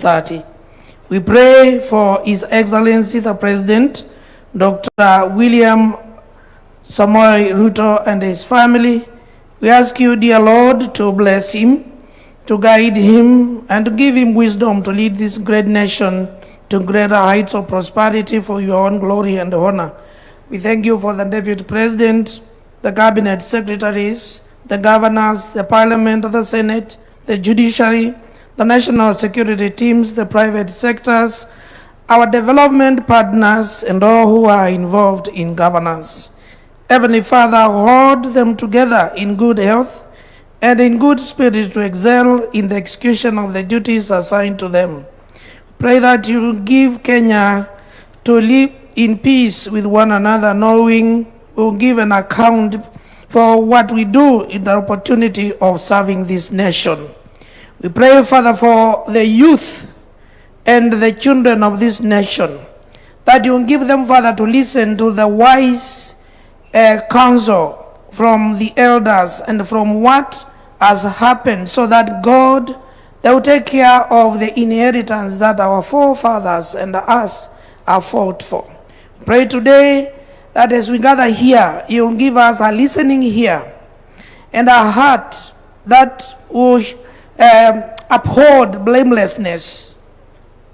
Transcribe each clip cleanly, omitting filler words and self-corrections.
2030. We pray for His Excellency the President, Dr. William Samoei Ruto, and his family. We ask you, dear Lord, to bless him, to guide him, and to give him wisdom to lead this great nation to greater heights of prosperity for your own glory and honor. We thank you for the Deputy President, the Cabinet Secretaries, the Governors, the Parliament, the Senate, the Judiciary, the National Security Teams, the private sectors, our development partners, and all who are involved in governance. Heavenly Father, hold them together in good health and in good spirit to excel in the execution of the duties assigned to them. Pray that you give Kenya to live in peace with one another, knowing we'll give an account for what we do in the opportunity of serving this nation. We pray, Father, for the youth and the children of this nation, that you give them, Father, to listen to the wise counsel from the elders and from what has happened, so that God, they will take care of the inheritance that our forefathers and us have fought for. Pray today that as we gather here, you will give us a listening ear and a heart that will uphold blamelessness,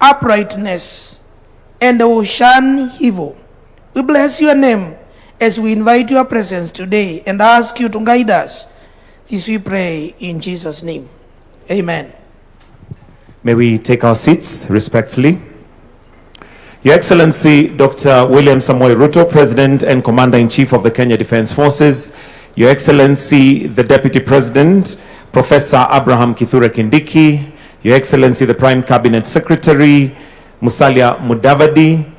uprightness, and will shun evil. We bless your name as we invite your presence today and ask you to guide us. This we pray in Jesus' name. Amen. May we take our seats respectfully. Your Excellency, Dr. William Samoei Ruto, President and Commander-in-Chief of the Kenya Defence Forces, Your Excellency, the Deputy President, Professor Abraham Kithure Kindiki, Your Excellency, the Prime Cabinet Secretary, Musalia Mudavadi,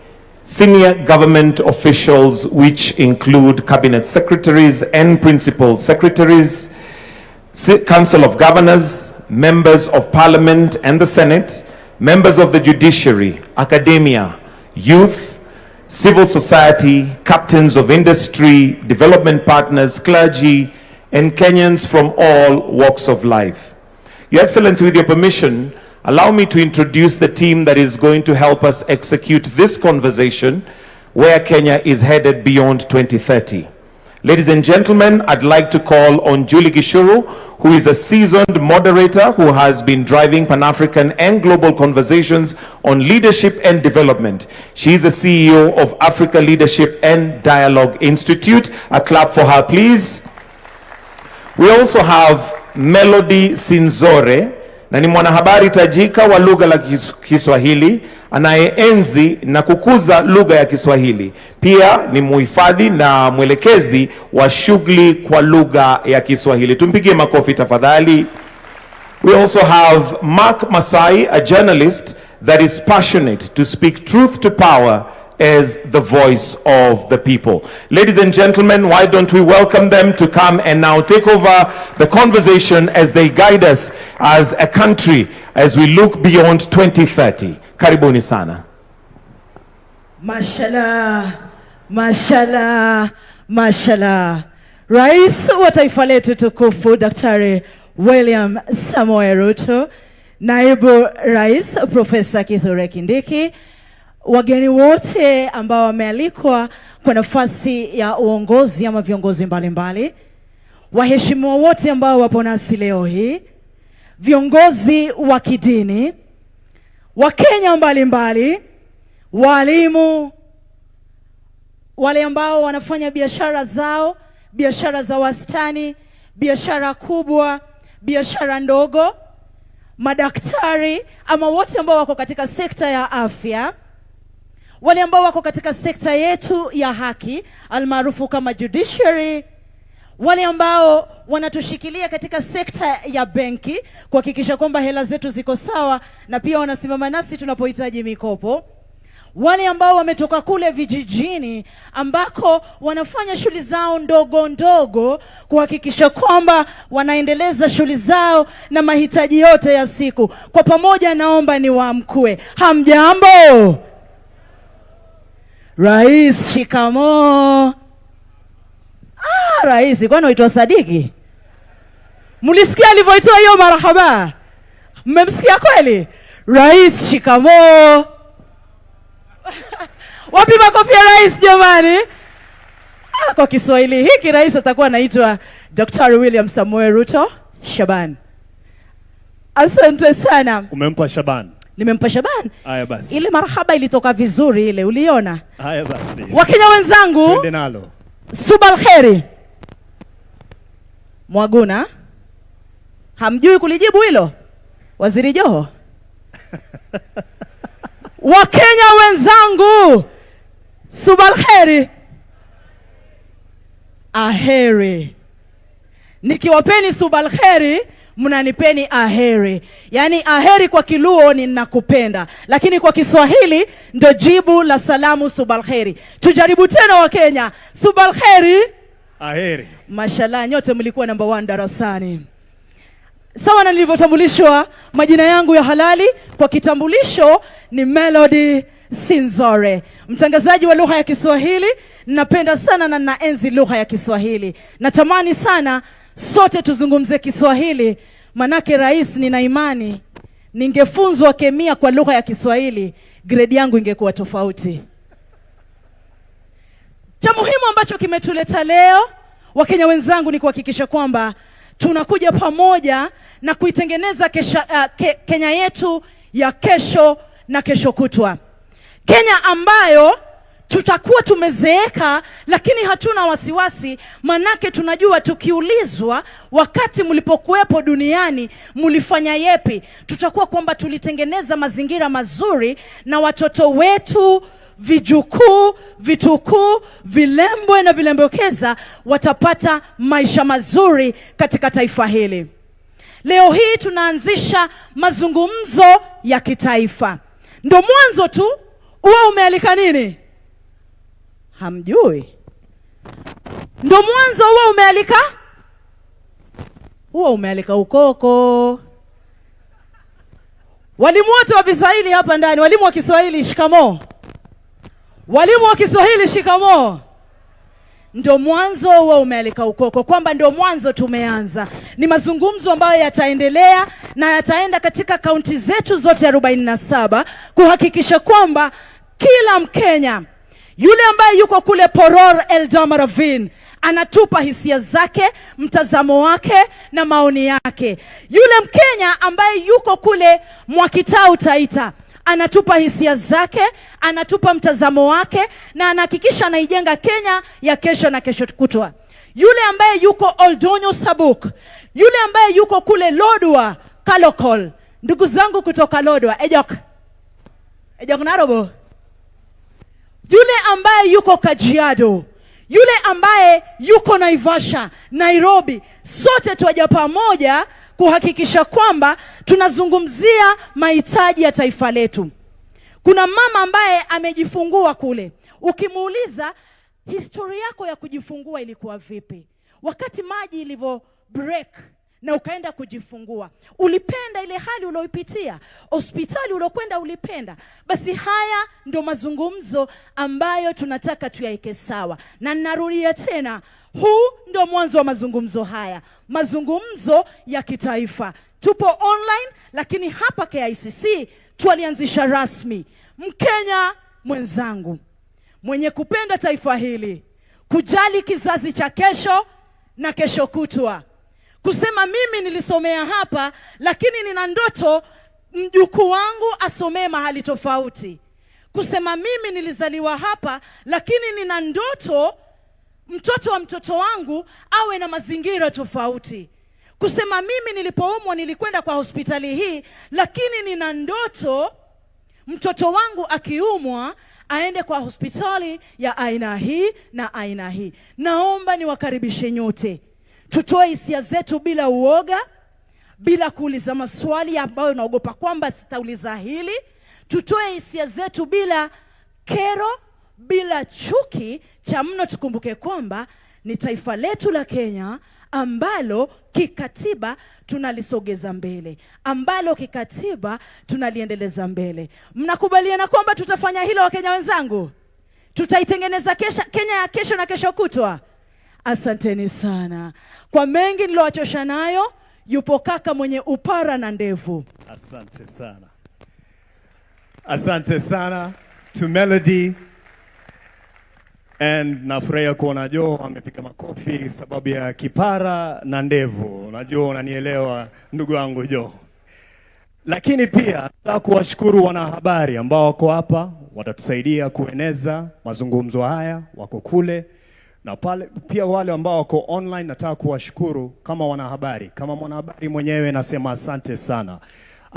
senior government officials, which include Cabinet Secretaries and Principal Secretaries, Council of Governors, members of Parliament and the Senate, members of the Judiciary, academia, youth, civil society, captains of industry, development partners, clergy, and Kenyans from all walks of life. Your Excellency, with your permission, allow me to introduce the team that is going to help us execute this conversation, where Kenya is headed beyond 2030. Ladies and gentlemen, I'd like to call on Julie Gishuru, who is a seasoned moderator who has been driving Pan-African and global conversations on leadership and development. She is the CEO of Africa Leadership and Dialogue Institute. A clap for her, please. We also have Melody Sinzore, na ni mwanahabari tajika wa lugha la Kiswahili anayeenzi na kukuza lugha ya Kiswahili. Pia ni muhifadhi na mwelekezi wa shughuli kwa lugha ya Kiswahili. Tumpigie makofi tafadhali. We also have Mark Masai, a journalist that is passionate to speak truth to power as the voice of the people. Ladies and gentlemen, why don't we welcome them to come and now take over the conversation as they guide us as a country as we look beyond 2030. Karibuni sana. Mashallah, mashallah, mashallah. Rais wa taifa letu tukufu Daktari William Samoei Ruto, Naibu Rais Profesa Kithure Kindiki, wageni wote ambao wamealikwa kwa nafasi ya uongozi ama viongozi mbalimbali, waheshimiwa wote ambao wapo nasi leo hii, viongozi wa kidini, Wakenya mbalimbali, walimu, wale ambao wanafanya biashara zao, biashara za wastani, biashara kubwa, biashara ndogo, madaktari ama wote ambao wako katika sekta ya afya, wale ambao wako katika sekta yetu ya haki almaarufu kama judiciary, wale ambao wanatushikilia katika sekta ya benki kuhakikisha kwamba hela zetu ziko sawa na pia wanasimama nasi tunapohitaji mikopo, wale ambao wametoka kule vijijini ambako wanafanya shughuli zao ndogo ndogo kuhakikisha kwamba wanaendeleza shughuli zao na mahitaji yote ya siku. Kwa pamoja naomba niwaamkue. Hamjambo? Rais, shikamoo. Rais, kwani uitwa Sadiki? Mulisikia alivyoitoa hiyo marahaba? Mmemsikia kweli? Rais, shikamoo. Wapi makofi ya rais jamani? Kwa Kiswahili hiki rais atakuwa anaitwa Dr. William Samoei Ruto Shaban. Asante sana. Umempa Shaban? Nimempa Shaban. Haya basi. Ile marhaba ilitoka vizuri ile, uliona? Haya basi. Wakenya wenzangu, twende nalo. Subal kheri. Mwaguna, hamjui kulijibu hilo? Waziri Joho. Wakenya wenzangu, subal kheri. Aheri. Nikiwapeni subal kheri, mnanipeni aheri. Yani aheri kwa Kiluo ni nakupenda, lakini kwa Kiswahili ndo jibu la salamu subal kheri. Tujaribu tena Wakenya. Subal kheri. Aheri. Mashallah, nyote mlikuwa number 1 darasani. Sawa na nilivyotambulishwa, majina yangu ya halali kwa kitambulisho ni Melody Sinzore, mtangazaji wa lugha ya Kiswahili. Napenda sana na naenzi lugha ya Kiswahili. Natamani sana sote tuzungumze Kiswahili, manake rais, nina imani ningefunzwa kemia kwa lugha ya Kiswahili, grade yangu ingekuwa tofauti. Cha muhimu ambacho kimetuleta leo Wakenya wenzangu ni kuhakikisha kwamba tunakuja pamoja na kuitengeneza Kenya yetu ya kesho na kesho kutwa. Kenya ambayo tutakuwa tumezeeka lakini hatuna wasiwasi, manake tunajua tukiulizwa wakati mlipokuwepo duniani mlifanya yepi, tutakuwa kwamba tulitengeneza mazingira mazuri na watoto wetu, vijukuu, vitukuu, vilembwe na vilembokeza watapata maisha mazuri katika taifa hili. Leo hii tunaanzisha mazungumzo ya kitaifa. Ndo mwanzo tu, uwe umealika nini? Hamjui? Ndo mwanzo, uwe umealika? Uwe umealika ukoko. Walimu wote wa Kiswahili hapa ndani, walimu wa Kiswahili shikamoo. Walimu wa Kiswahili shikamoo. Ndo mwanzo, uwe umealika ukoko, kwamba ndo mwanzo tumeanza. Ni mazungumzo ambayo yataendelea na yataenda katika kaunti zetu zote 47 kuhakikisha kwamba kila Mkenya, yule ambaye yuko kule Poror Eldama Ravine, anatupa hisia zake, mtazamo wake na maoni yake. Yule Mkenya ambaye yuko kule Mwakitau Taita, anatupa hisia zake, anatupa mtazamo wake na anahakikisha anaijenga Kenya ya kesho na kesho kutwa. Yule ambaye yuko Oldonyo Sabuk, yule ambaye yuko kule Lodwar Kalokol, ndugu zangu kutoka Lodwar, Ejok Narobo, yule ambaye yuko Kajiado, yule ambaye yuko Naivasha, Nairobi, sote tuaja pamoja kuhakikisha kwamba tunazungumzia mahitaji ya taifa letu. Kuna mama ambaye amejifungua kule. Ukimuuliza historia yako ya kujifungua ilikuwa vipi? Wakati maji ilivyo break na ukaenda kujifungua, ulipenda ile hali uloipitia? Hospitali ulokwenda ulipenda? Basi haya ndo mazungumzo ambayo tunataka tuyaike sawa. Na narudia tena, huu ndo mwanzo wa mazungumzo haya, mazungumzo ya kitaifa. Tupo online, lakini hapa KICC tualianzisha rasmi. Mkenya mwenzangu mwenye kupenda taifa hili, kujali kizazi cha kesho na kesho kutwa, kusema mimi nilisomea hapa lakini nina ndoto mjukuu wangu asomee mahali tofauti, kusema mimi nilizaliwa hapa lakini nina ndoto mtoto wa mtoto wangu awe na mazingira tofauti, kusema mimi nilipoumwa nilikwenda kwa hospitali hii lakini nina ndoto mtoto wangu akiumwa aende kwa hospitali ya aina hii na aina hii. Naomba niwakaribishe nyote, tutoe hisia zetu bila uoga, bila kuuliza maswali ambayo naogopa kwamba sitauliza hili. Tutoe hisia zetu bila kero, bila chuki. Cha mno tukumbuke kwamba ni taifa letu la Kenya ambalo kikatiba tunalisogeza mbele, ambalo kikatiba tunaliendeleza mbele. Mnakubaliana kwamba tutafanya hilo Wakenya wenzangu? Tutaitengeneza Kenya ya kesho na kesho kutwa. Asanteni sana. Kwa mengi nilowachosha nayo, yupo kaka mwenye upara na ndevu. Asante sana. Asante sana to Melody. And nafurahia kuona Joe amepiga makofi sababu ya kipara na ndevu. Unajua unanielewa ndugu wangu Joe. Lakini pia nataka kuwashukuru wanahabari ambao wako hapa, watatusaidia kueneza mazungumzo haya, wako kule. Na pale pia wale ambao wako online nataka kuwashukuru kama wanahabari. Kama mwanahabari mwenyewe nasema asante sana.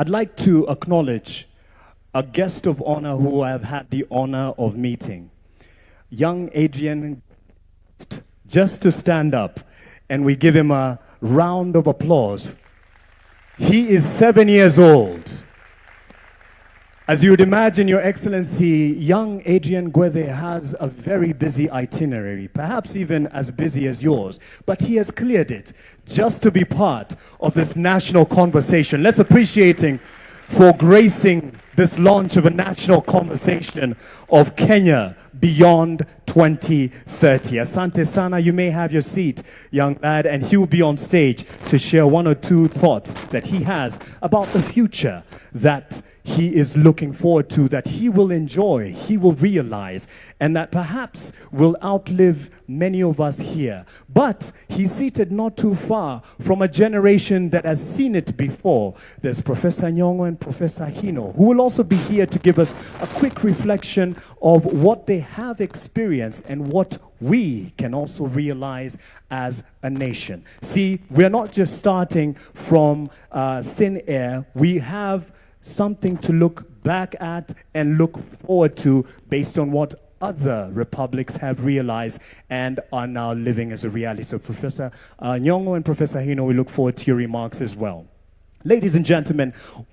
I'd like to acknowledge a guest of honor who I have had the honor of meeting. Young Adrian, just to stand up and we give him a round of applause. He is 7 years old. As you would imagine, Your Excellency, young Adrian Gwethe has a very busy itinerary, perhaps even as busy as yours, but he has cleared it just to be part of this national conversation. Let's appreciate him for gracing this launch of a national conversation of Kenya beyond 2030. Asante sana, you may have your seat, young lad, and he will be on stage to share one or two thoughts that he has about the future that he is looking forward to, that he will enjoy, he will realize, and that perhaps will outlive many of us here. But he's seated not too far from a generation that has seen it before. There's Professor Nyong'o and Professor Hino, who will also be here to give us a quick reflection of what they have experienced and what we can also realize as a nation. See, we're not just starting from thin air. We have something to look back at and look forward to based on what other republics have realized and are now living as a reality. So Professor Nyong'o and Professor Hino, we look forward to your remarks as well. Ladies and gentlemen,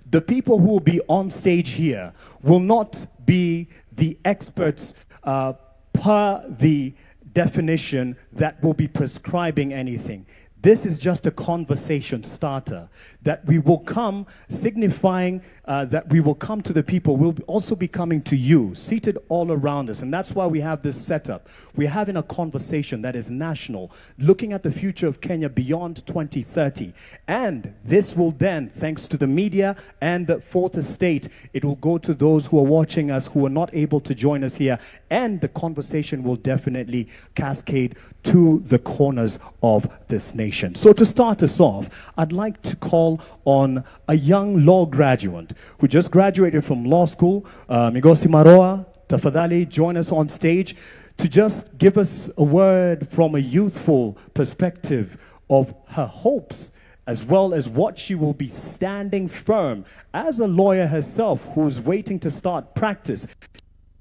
the people who will be on stage here will not be the experts per the definition that will be prescribing anything. This is just a conversation starter that we will come signifying that we will come to the people. We'll also be coming to you, seated all around us. And that's why we have this setup. We're having a conversation that is national, looking at the future of Kenya beyond 2030. And this will then, thanks to the media and the Fourth Estate, it will go to those who are watching us who are not able to join us here. And the conversation will definitely cascade to the corners of this nation. So to start us off, I'd like to call on a young law graduate who just graduated from law school, Migosi Maroa. Tafadhali, join us on stage to just give us a word from a youthful perspective of her hopes, as well as what she will be standing firm as a lawyer herself who's waiting to start practice.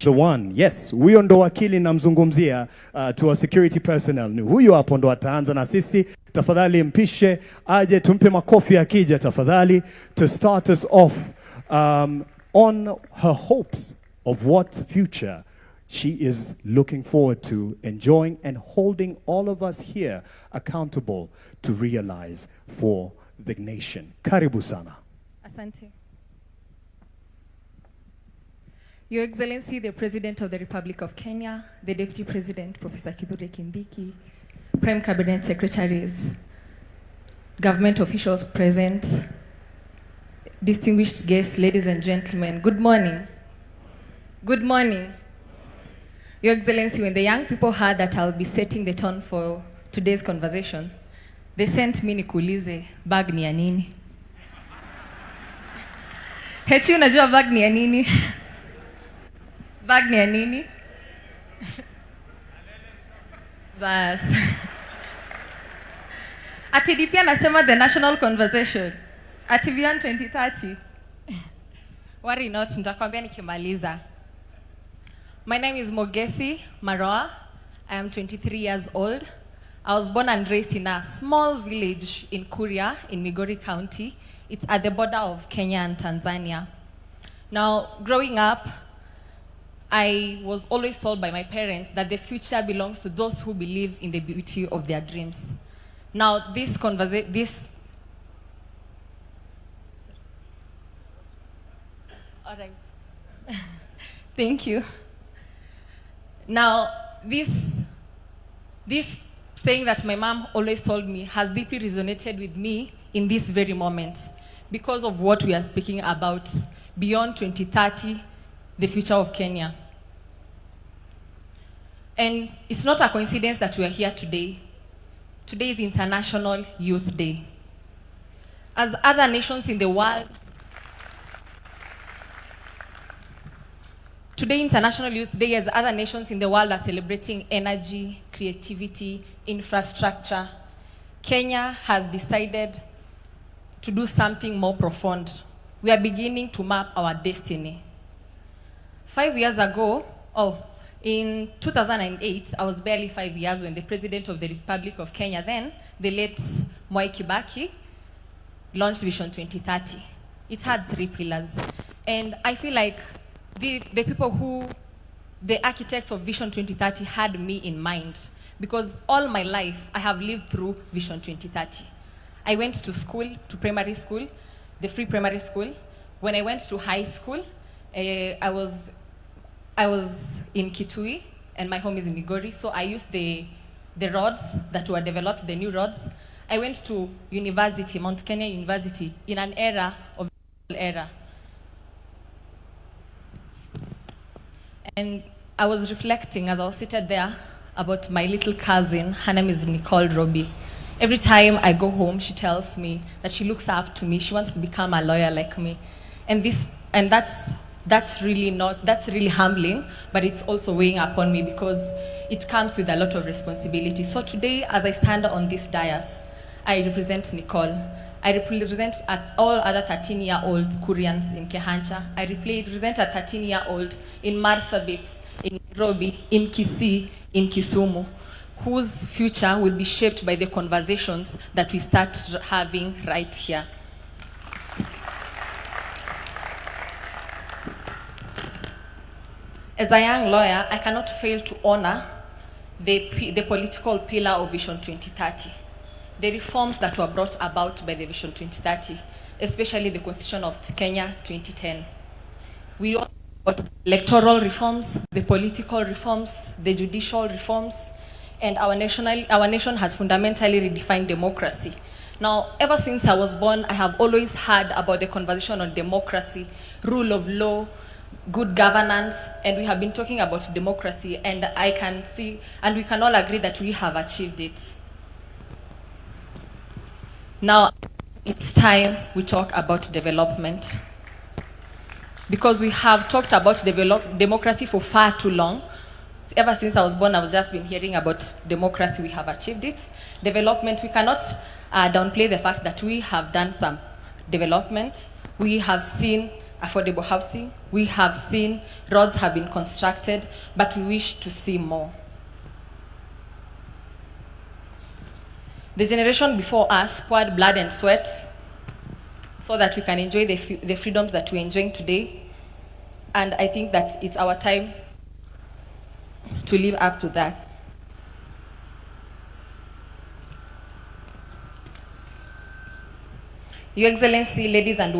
The one, yes, huyo ndo wakili namzungumzia to our security personnel. Ni huyo hapo ndo ataanza na sisi. Tafadhali mpishe aje tumpe makofi akija tafadhali to start us off on her hopes of what future she is looking forward to enjoying and holding all of us here accountable to realize for the nation. Karibu sana. Asante. Your Excellency, the President of the Republic of Kenya, the Deputy President, Professor Kithure Kindiki, Prime Cabinet Secretaries, government officials present, distinguished guests, ladies and gentlemen, good morning. Good morning. Your Excellency, when the young people heard that I'll be setting the tone for today's conversation, they sent me nikuulize, bag ni ya nini? Hechi unajua bag ni ya nini? Bag ni ya nini? Bas. Ati DP anasema the national conversation. Ati beyond 2030. Worry not, nitakwambia nikimaliza. My name is Mogesi Maroa. I am 23 years old. I was born and raised in a small village in Kuria in Migori County. It's at the border of Kenya and Tanzania. Now, growing up, I was always told by my parents that the future belongs to those who believe in the beauty of their dreams. Now, all right. Thank you. Now, this saying that my mom always told me has deeply resonated with me in this very moment because of what we are speaking about beyond 2030, the future of Kenya. And it's not a coincidence that we are here today. Today is International Youth Day. As other nations in the world, today, International Youth Day, as other nations in the world are celebrating energy, creativity, infrastructure, Kenya has decided to do something more profound. We are beginning to map our destiny. 5 years ago, in 2008, I was barely 5 years when the President of the Republic of Kenya then, the late Mwai Kibaki, launched Vision 2030. It had 3 pillars. And I feel like the people who, the architects of Vision 2030 had me in mind, because all my life I have lived through Vision 2030. I went to school, to primary school, the free primary school. When I went to high school, I was in Kitui, and my home is in Migori, so I used the roads that were developed, the new roads. I went to university, Mount Kenya University, in an era of era. And I was reflecting as I was seated there about my little cousin. Her name is Nicole Roby. Every time I go home, she tells me that she looks up to me. She wants to become a lawyer like me. And that's really humbling, but it's also weighing upon me because it comes with a lot of responsibility. So today, as I stand on this dais, I represent Nicole. I represent all other 13-year-old Koreans in Kehancha. I represent a 13-year-old in Marsabit, in Nairobi, in KICC, in Kisumu, whose future will be shaped by the conversations that we start having right here. As a young lawyer, I cannot fail to honor the political pillar of Vision 2030. The reforms that were brought about by the Vision 2030, especially the Constitution of Kenya 2010. We talk about the electoral reforms, the political reforms, the judicial reforms, and our nation has fundamentally redefined democracy. Now, ever since I was born, I have always heard about the conversation on democracy, rule of law, good governance, and we have been talking about democracy, and I can see, and we can all agree that we have achieved it. Now, it's time we talk about development. Because we have talked about democracy for far too long. Ever since I was born, I've just been hearing about democracy. We have achieved it. Development, we cannot downplay the fact that we have done some development. We have seen affordable housing. We have seen roads have been constructed, but we wish to see more. The generation before us poured blood and sweat so that we can enjoy the freedoms that we're enjoying today. And I think that it's our time to live up to that. Your Excellency, ladies and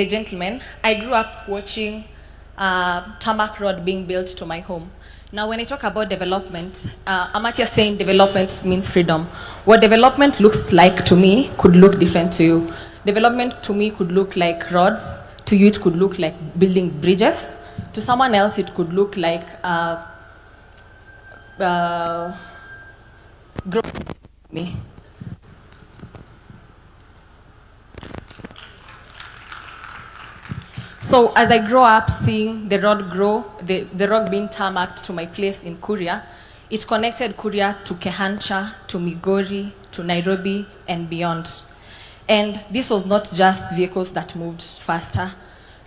gentlemen, I grew up watching tarmac road being built to my home. Now, when I talk about development, I'm not just saying development means freedom. What development looks like to me could look different to you. Development to me could look like roads. To you, it could look like building bridges. To someone else, it could look like me. So as I grow up seeing the road grow, the road being tarmacked to my place in Kuria, it connected Kuria to Kehancha, to Migori, to Nairobi, and beyond. And this was not just vehicles that moved faster.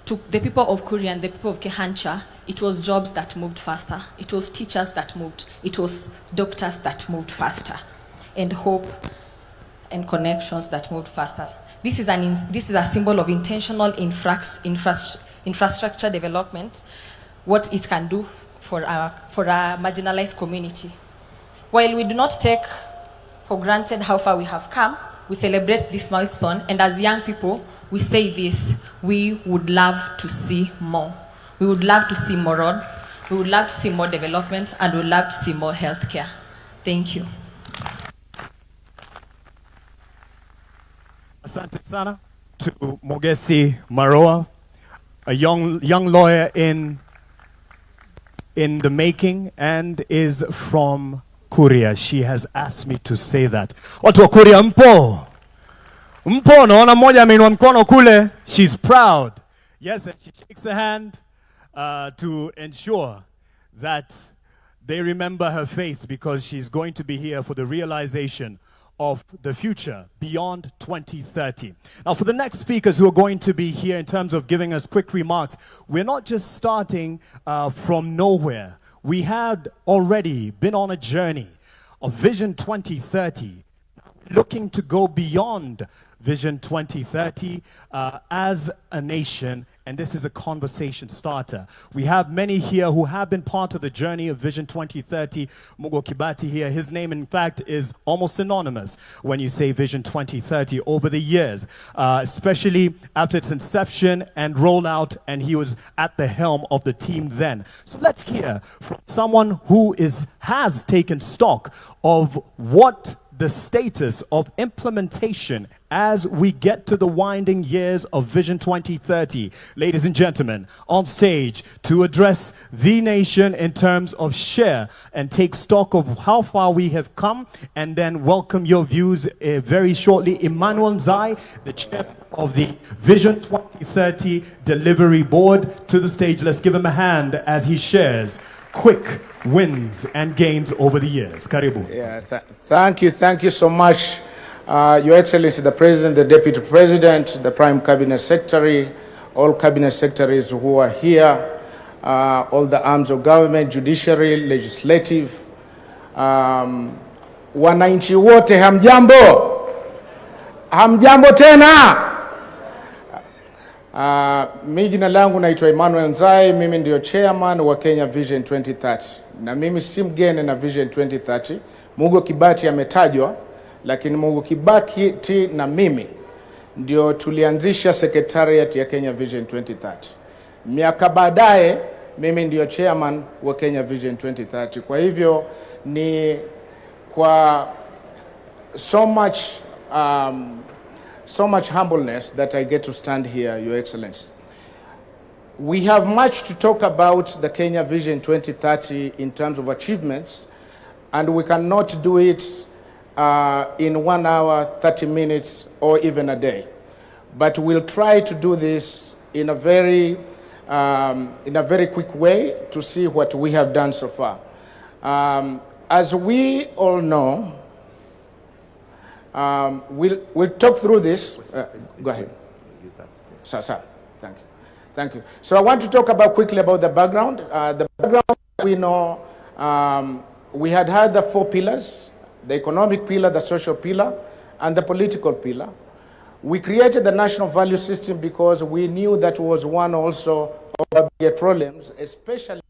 To the people of Kuria and the people of Kehancha, it was jobs that moved faster. It was teachers that moved. It was doctors that moved faster. And hope and connections that moved faster. This is a symbol of intentional infrastructure development, what it can do for a marginalized community. While we do not take for granted how far we have come, we celebrate this milestone, and as young people, we say this: we would love to see more. We would love to see more roads, we would love to see more development, and we would love to see more healthcare. Thank you. Asante sana to Mogesi Maroa, a young lawyer in in the making and is from Kuria. She has asked me to say that. Watu wa Kuria mpo? Mpo, naona mmoja ameinua mkono kule. She's proud. Yes, and she shakes her hand to ensure that they remember her face, because she's going to be here for the realization of the future beyond 2030. Now, for the next speakers who are going to be here in terms of giving us quick remarks, we're not just starting from nowhere. We had already been on a journey of Vision 2030, looking to go beyond Vision 2030 as a nation, and this is a conversation starter. We have many here who have been part of the journey of Vision 2030. Mugo Kibati here, his name in fact is almost synonymous when you say Vision 2030 over the years, especially after its inception and rollout, and he was at the helm of the team then. So let's hear from someone who has taken stock of what the status of implementation as we get to the winding years of Vision 2030. Ladies and gentlemen, on stage to address the nation in terms of share and take stock of how far we have come, and then welcome your views very shortly. Emmanuel Nzai, the chair of the Vision 2030 Delivery Board, to the stage. Let's give him a hand as he shares quick wins and gains over the years. Karibu. Yeah, thank you so much, Your Excellency, the President, the Deputy President, the Prime Cabinet Secretary, all Cabinet Secretaries who are here, all the arms of government, judiciary, legislative, wananchi wote, hamjambo? Hamjambo tena? Mimi jina langu naitwa Emmanuel Nzai, mimi ndio chairman wa Kenya Vision 2030. Na mimi si mgeni na Vision 2030. Mugo Kibati ametajwa, lakini Mugo Kibati na mimi ndio tulianzisha secretariat ya Kenya Vision 2030. Miaka baadaye mimi ndio chairman wa Kenya Vision 2030. Kwa hivyo ni kwa so much humbleness that I get to stand here, Your Excellency. We have much to talk about the Kenya Vision 2030 in terms of achievements, and we cannot do it in 1 hour, 30 minutes, or even a day. But we'll try to do this in a very quick way to see what we have done so far. As we all know, we'll talk through this. Go ahead. Sir, thank you. So I want to talk quickly about the background. The background, we know, we had the 4 pillars: the economic pillar, the social pillar, and the political pillar. We created the national value system because we knew that was one also of the bigger problems, especially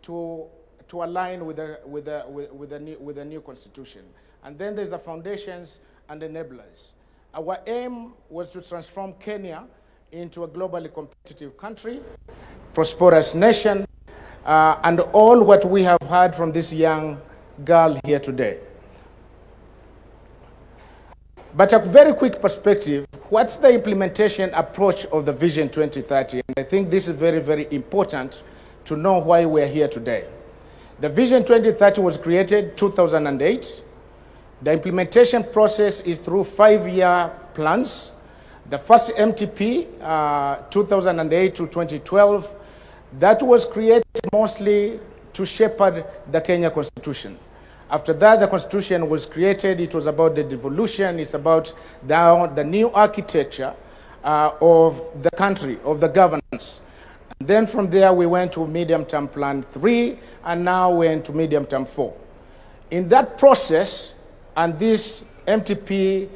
to align with the new constitution. And then there's the foundations and enablers. Our aim was to transform Kenya into a globally competitive country, prosperous nation, and all what we have heard from this young girl here today. But a very quick perspective, what's the implementation approach of the Vision 2030? And I think this is very, very important to know why we're here today. The Vision 2030 was created 2008. The implementation process is through 5-year plans. The first MTP, 2008 to 2012, that was created mostly to shepherd the Kenya Constitution. After that, the Constitution was created. It was about the devolution. It's about the new architecture of the country, of the governance. And then from there, we went to Medium-Term Plan 3, and now we're into Medium-Term 4. In that process, and this MTP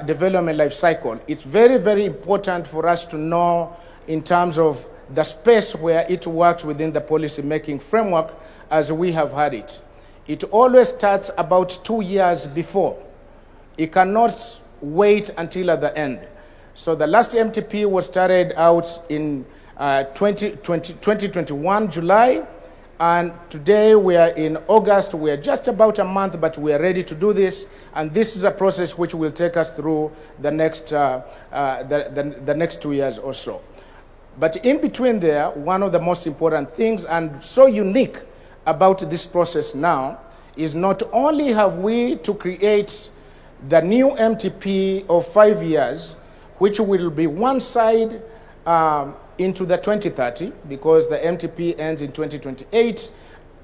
development life cycle, it's very, very important for us to know in terms of the space where it works within the policy-making framework as we have had it. It always starts about 2 years before. It cannot wait until at the end. So the last MTP was started out in 2021, July, and today we are in August. We are just about a month, but we are ready to do this, and this is a process which will take us through the next, the next 2 years or so. But in between there, one of the most important things, and so unique about this process now is not only have we to create the new MTP of 5 years, which will be one side into the 2030, because the MTP ends in 2028,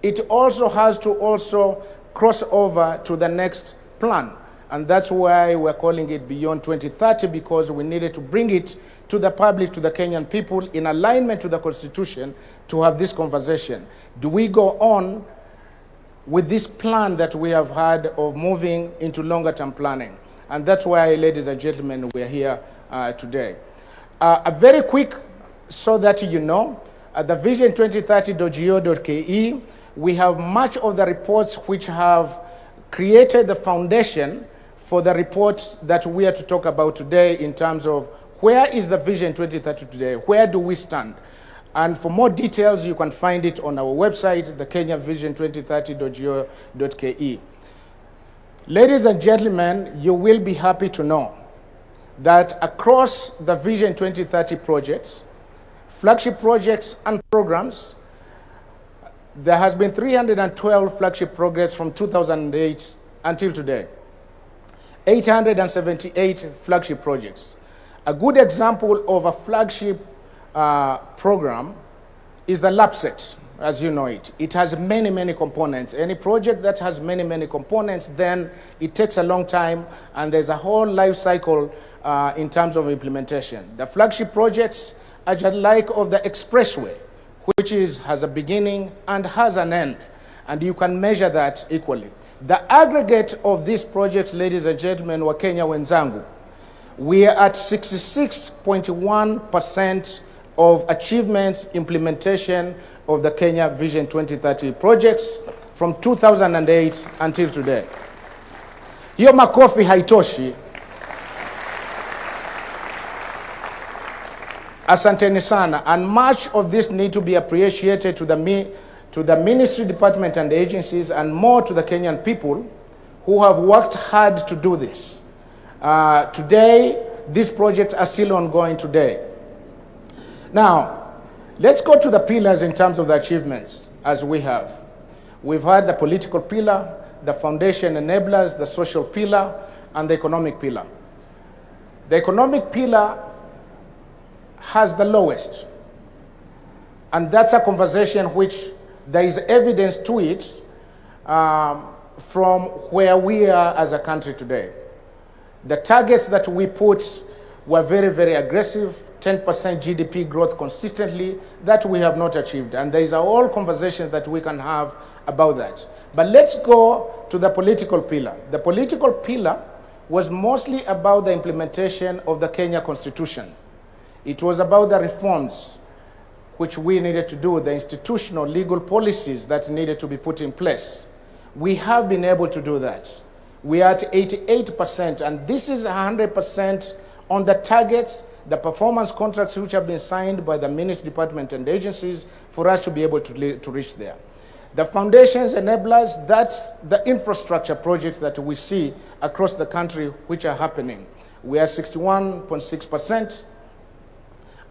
it also has to also cross over to the next plan. And that's why we're calling it Beyond 2030, because we needed to bring it to the public, to the Kenyan people, in alignment to the Constitution, to have this conversation. Do we go on with this plan that we have had of moving into longer term planning? And that's why, ladies and gentlemen, we're here today. A very quick, so that you know, at the vision2030.go.ke, we have much of the reports which have created the foundation for the report that we are to talk about today, in terms of where is the Vision 2030 today, where do we stand? And for more details, you can find it on our website, the kenyavision2030.go.ke. Ladies and gentlemen, you will be happy to know that across the Vision 2030 projects, flagship projects and programs, there has been 312 flagship programs from 2008 until today. 878 flagship projects. A good example of a flagship program is the LAPSET, as you know it. It has many, many components. Any project that has many, many components, then it takes a long time, and there's a whole life cycle in terms of implementation. The flagship projects are just like of the expressway, which has a beginning and has an end, and you can measure that equally. The aggregate of these projects, ladies and gentlemen, wa Kenya wenzangu, we are at 66.1% of achievements implementation of the Kenya Vision 2030 projects from 2008 until today. Hiyo makofi haitoshi. Asanteni sana, and much of this need to be appreciated to the ministry, department and agencies, and more to the Kenyan people who have worked hard to do this. Today, these projects are still ongoing today. Now, let's go to the pillars in terms of the achievements as we have. We've had the political pillar, the foundation enablers, the social pillar, and the economic pillar. The economic pillar has the lowest, and that's a conversation which there is evidence to it from where we are as a country today. The targets that we put were very, very aggressive, 10% GDP growth consistently, that we have not achieved. And there is a whole conversation that we can have about that. But let's go to the political pillar. The political pillar was mostly about the implementation of the Kenya Constitution. It was about the reforms which we needed to do, the institutional legal policies that needed to be put in place. We have been able to do that. We are at 88%, and this is 100% on the targets, the performance contracts which have been signed by the ministry, department and agencies for us to be able to reach there. The foundations, enablers, that's the infrastructure projects that we see across the country which are happening. We are 61.6%,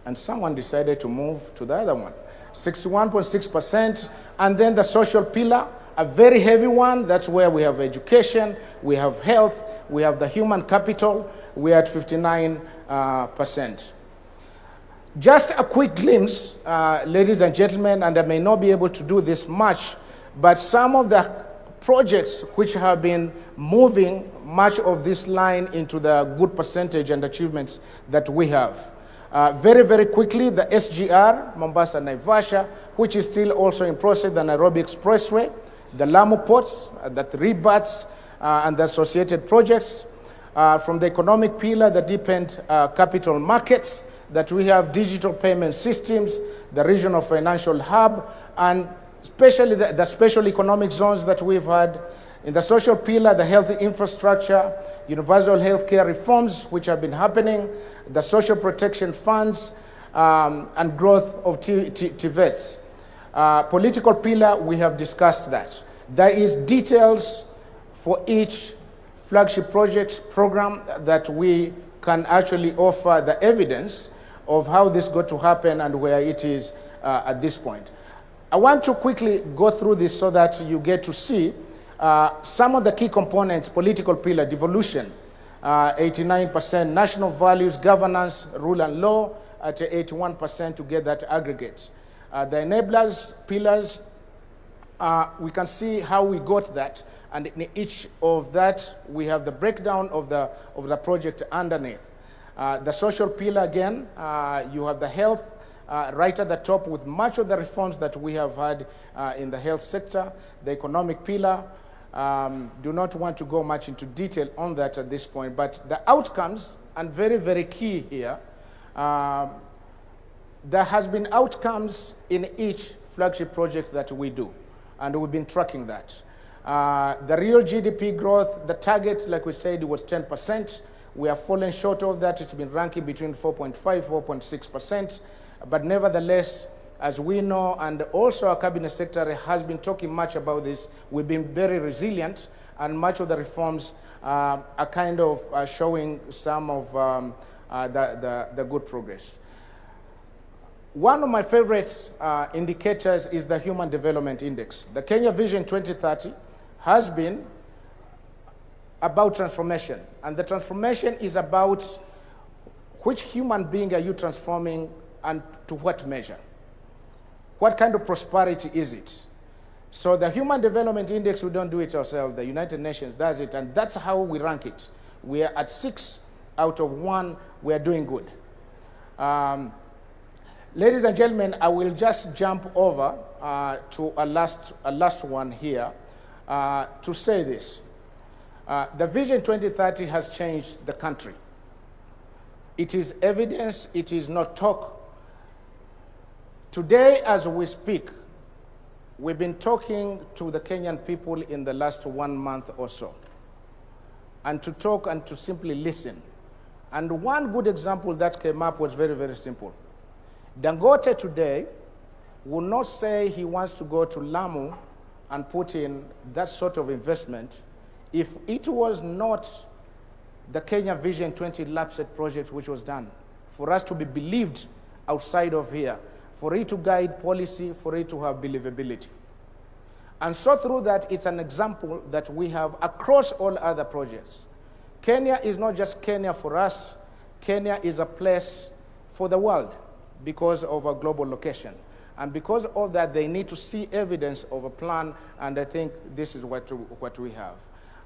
and someone decided to move to the other one. 61.6%, and then the social pillar, a very heavy one. That's where we have education, we have health, we have the human capital. We are at 59%. Just a quick glimpse, ladies and gentlemen, and I may not be able to do this much, but some of the projects which have been moving much of this line into the good percentage and achievements that we have. Very, very quickly, the SGR, Mombasa Naivasha, which is still also in process, the Nairobi Expressway, the Lamu ports, the rebats, and the associated projects. From the economic pillar, the deepened capital markets, that we have digital payment systems, the regional financial hub, and especially the special economic zones that we've had. In the social pillar, the healthy infrastructure, universal healthcare reforms which have been happening, the social protection funds, and growth of TVETs. Political pillar, we have discussed that. There is details for each flagship projects program that we can actually offer the evidence of how this got to happen and where it is at this point. I want to quickly go through this so that you get to see some of the key components: political pillar, devolution, 89%, national values, governance, rule and law at 81% to get that aggregate. The enablers, pillars, we can see how we got that, and in each of that we have the breakdown of the project underneath. The social pillar, again, you have the health right at the top with much of the reforms that we have had in the health sector. The economic pillar, do not want to go much into detail on that at this point, but the outcomes, and very, very key here, there has been outcomes in each flagship project that we do, and we've been tracking that. The real GDP growth, the target, like we said, was 10%. We have fallen short of that. It's been ranking between 4.5%, 4.6%. But nevertheless, as we know, and also our cabinet secretary has been talking much about this, we've been very resilient, and much of the reforms are kind of showing some of the good progress. One of my favorite indicators is the Human Development Index. The Kenya Vision 2030 has been about transformation, and the transformation is about which human being are you transforming and to what measure. What kind of prosperity is it? So the Human Development Index, we don't do it ourselves. The United Nations does it, and that's how we rank it. We are at 6 out of 1. We are doing good. Ladies and gentlemen, I will just jump over to a last one here to say this. The Vision 2030 has changed the country. It is evidence, it is not talk. Today, as we speak, we've been talking to the Kenyan people in the last 1 month or so, and to talk and to simply listen. And one good example that came up was very, very simple. Dangote today will not say he wants to go to Lamu and put in that sort of investment if it was not the Kenya Vision 20 LAPSET project which was done, for us to be believed outside of here, for it to guide policy, for it to have believability. And so through that, it's an example that we have across all other projects. Kenya is not just Kenya for us. Kenya is a place for the world because of our global location. And because of that, they need to see evidence of a plan, and I think this is what we have.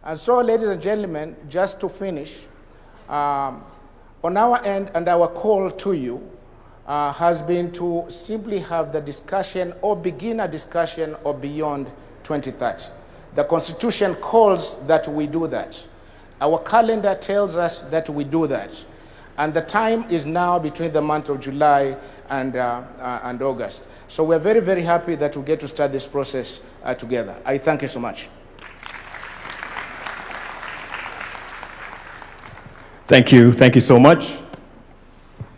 And so, ladies and gentlemen, just to finish, on our end and our call to you has been to simply have the discussion or begin a discussion of beyond 2030. The Constitution calls that we do that. Our calendar tells us that we do that. And the time is now between the month of July and August. So we're very, very happy that we get to start this process together. I thank you so much. Thank you so much.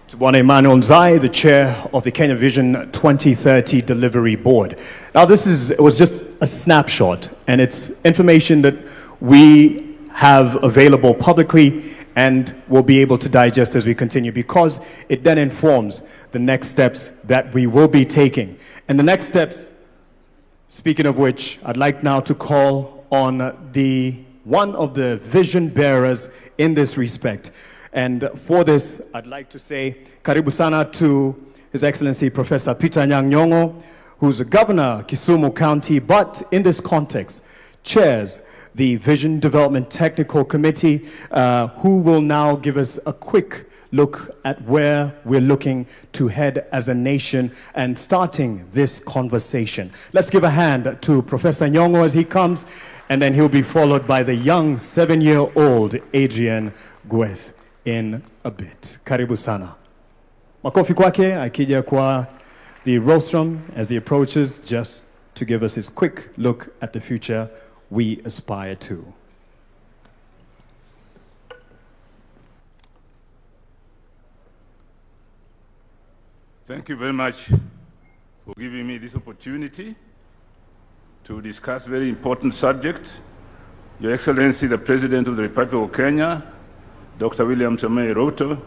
To Bwana Emmanuel Nzai, the chair of the Kenya Vision 2030 Delivery Board. Now it was just a snapshot, and it's information that we have available publicly and will be able to digest as we continue, because it then informs the next steps that we will be taking. And the next steps, speaking of which, I'd like now to call on one of the vision bearers in this respect. And for this, I'd like to say karibu sana to His Excellency Professor Peter Anyang' Nyong'o, who's a governor of Kisumu County, but in this context, chairs the Vision Development Technical Committee, who will now give us a quick look at where we're looking to head as a nation and starting this conversation. Let's give a hand to Professor Nyong'o as he comes, and then he'll be followed by the young 7-year-old Adrian Gweth in a bit. Karibu sana. Makofi kwake akija kwa the rostrum as he approaches, just to give us his quick look at the future we aspire to. Thank you very much for giving me this opportunity to discuss very important subject. Your Excellency, the President of the Republic of Kenya, Dr. William Samoei Ruto,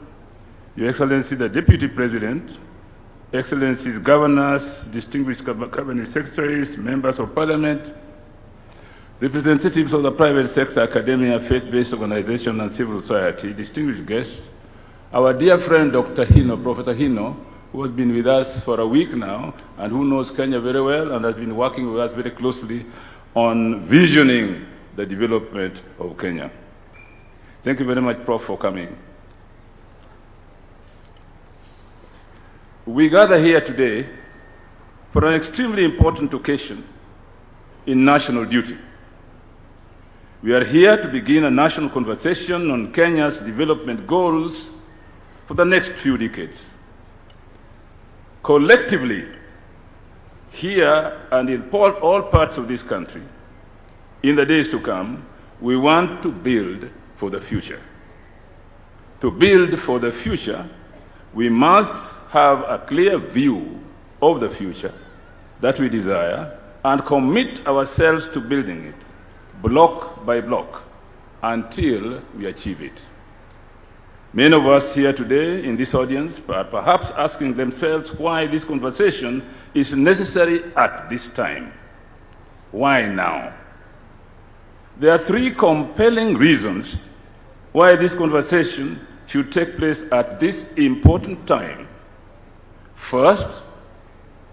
Your Excellency, the Deputy President, Excellencies, governors, distinguished cabinet secretaries, members of parliament, representatives of the private sector, academia, faith-based organizations, and civil society, distinguished guests, our dear friend, Dr. Hino, Professor Hino, who has been with us for a week now and who knows Kenya very well and has been working with us very closely on visioning the development of Kenya. Thank you very much, Prof, for coming. We gather here today for an extremely important occasion in national duty. We are here to begin a national conversation on Kenya's development goals for the next few decades. Collectively, here and in all parts of this country, in the days to come, we want to build for the future. To build for the future, we must have a clear view of the future that we desire and commit ourselves to building it, block by block, until we achieve it. Many of us here today in this audience are perhaps asking themselves why this conversation is necessary at this time. Why now? There are three compelling reasons why this conversation should take place at this important time. First,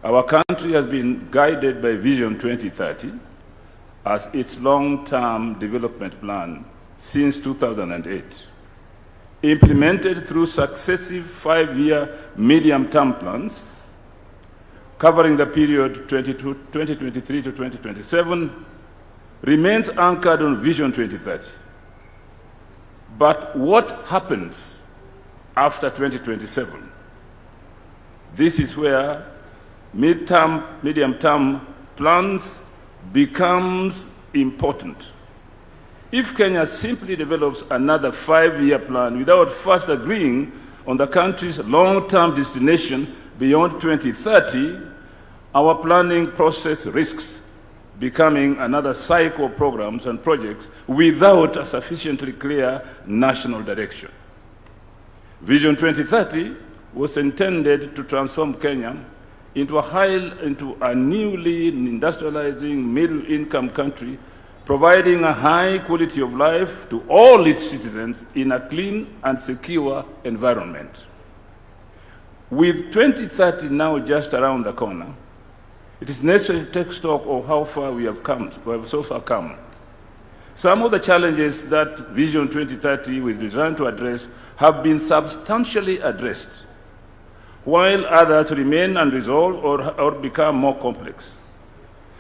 our country has been guided by Vision 2030 as its long-term development plan since 2008. Implemented through successive 5-year medium-term plans covering the period 2023 to 2027, remains anchored on Vision 2030. But what happens after 2027? This is where medium-term plans becomes important. If Kenya simply develops another 5-year plan without first agreeing on the country's long-term destination beyond 2030, our planning process risks becoming another cycle of programs and projects without a sufficiently clear national direction. Vision 2030 was intended to transform Kenya into a newly industrializing middle-income country, providing a high quality of life to all its citizens in a clean and secure environment. With 2030 now just around the corner, it is necessary to take stock of how far we have so far come. Some of the challenges that Vision 2030 was designed to address have been substantially addressed, while others remain unresolved or become more complex.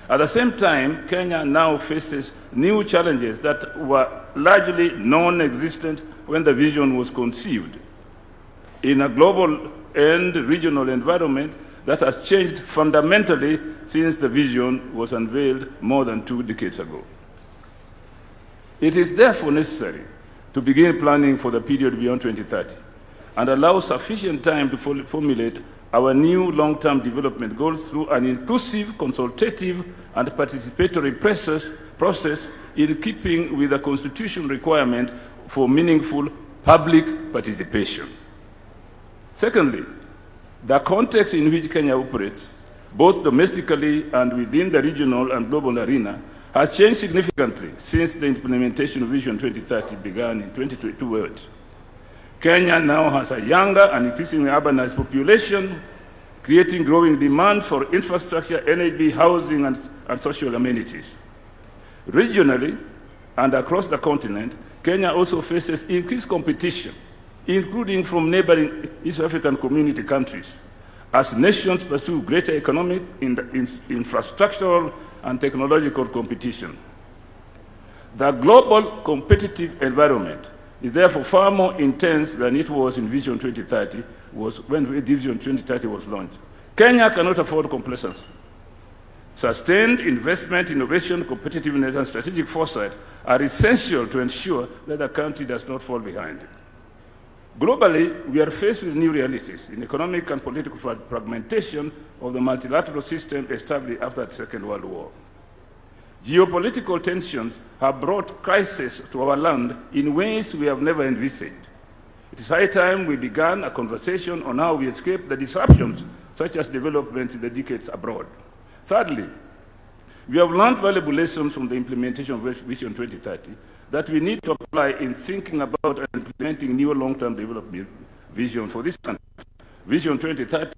At the same time, Kenya now faces new challenges that were largely non-existent when the vision was conceived. In a global and regional environment that has changed fundamentally since the vision was unveiled more than 2 decades ago. It is therefore necessary to begin planning for the period beyond 2030 and allow sufficient time to formulate our new long-term development goals through an inclusive, consultative, and participatory process in keeping with the Constitution requirement for meaningful public participation. Secondly, the context in which Kenya operates, both domestically and within the regional and global arena, has changed significantly since the implementation of Vision 2030 began in 2022. Kenya now has a younger and increasingly urbanized population, creating growing demand for infrastructure, energy, housing, and social amenities. Regionally and across the continent, Kenya also faces increased competition, including from neighboring East African community countries, as nations pursue greater economic, infrastructural, and technological competition. The global competitive environment is therefore far more intense than it was in Vision 2030, when Vision 2030 was launched. Kenya cannot afford complacency. Sustained investment, innovation, competitiveness, and strategic foresight are essential to ensure that the country does not fall behind. Globally, we are faced with new realities in economic and political fragmentation of the multilateral system established after the Second World War. Geopolitical tensions have brought crisis to our land in ways we have never envisaged. It is high time we began a conversation on how we escape the disruptions such as developments in the decades abroad. Thirdly, we have learned valuable lessons from the implementation of Vision 2030 that we need to apply in thinking about and implementing new long-term development vision for this country. Vision 2030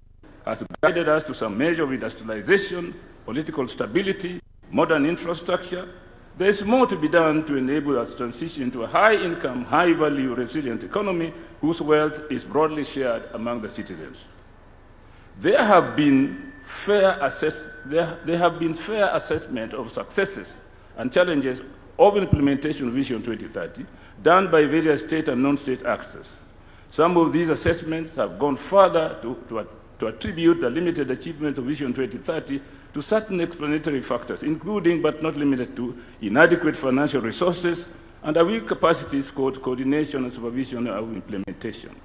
has guided us to some measure of industrialization, political stability, modern infrastructure. There is more to be done to enable us to transition to a high-income, high-value, resilient economy whose wealth is broadly shared among the citizens. There have been fair assessment of successes and challenges of implementation of Vision 2030 done by various state and non-state actors. Some of these assessments have gone further to attribute the limited achievement of Vision 2030 to certain explanatory factors, including but not limited to inadequate financial resources and a weak capacities for coordination and supervision of implementation.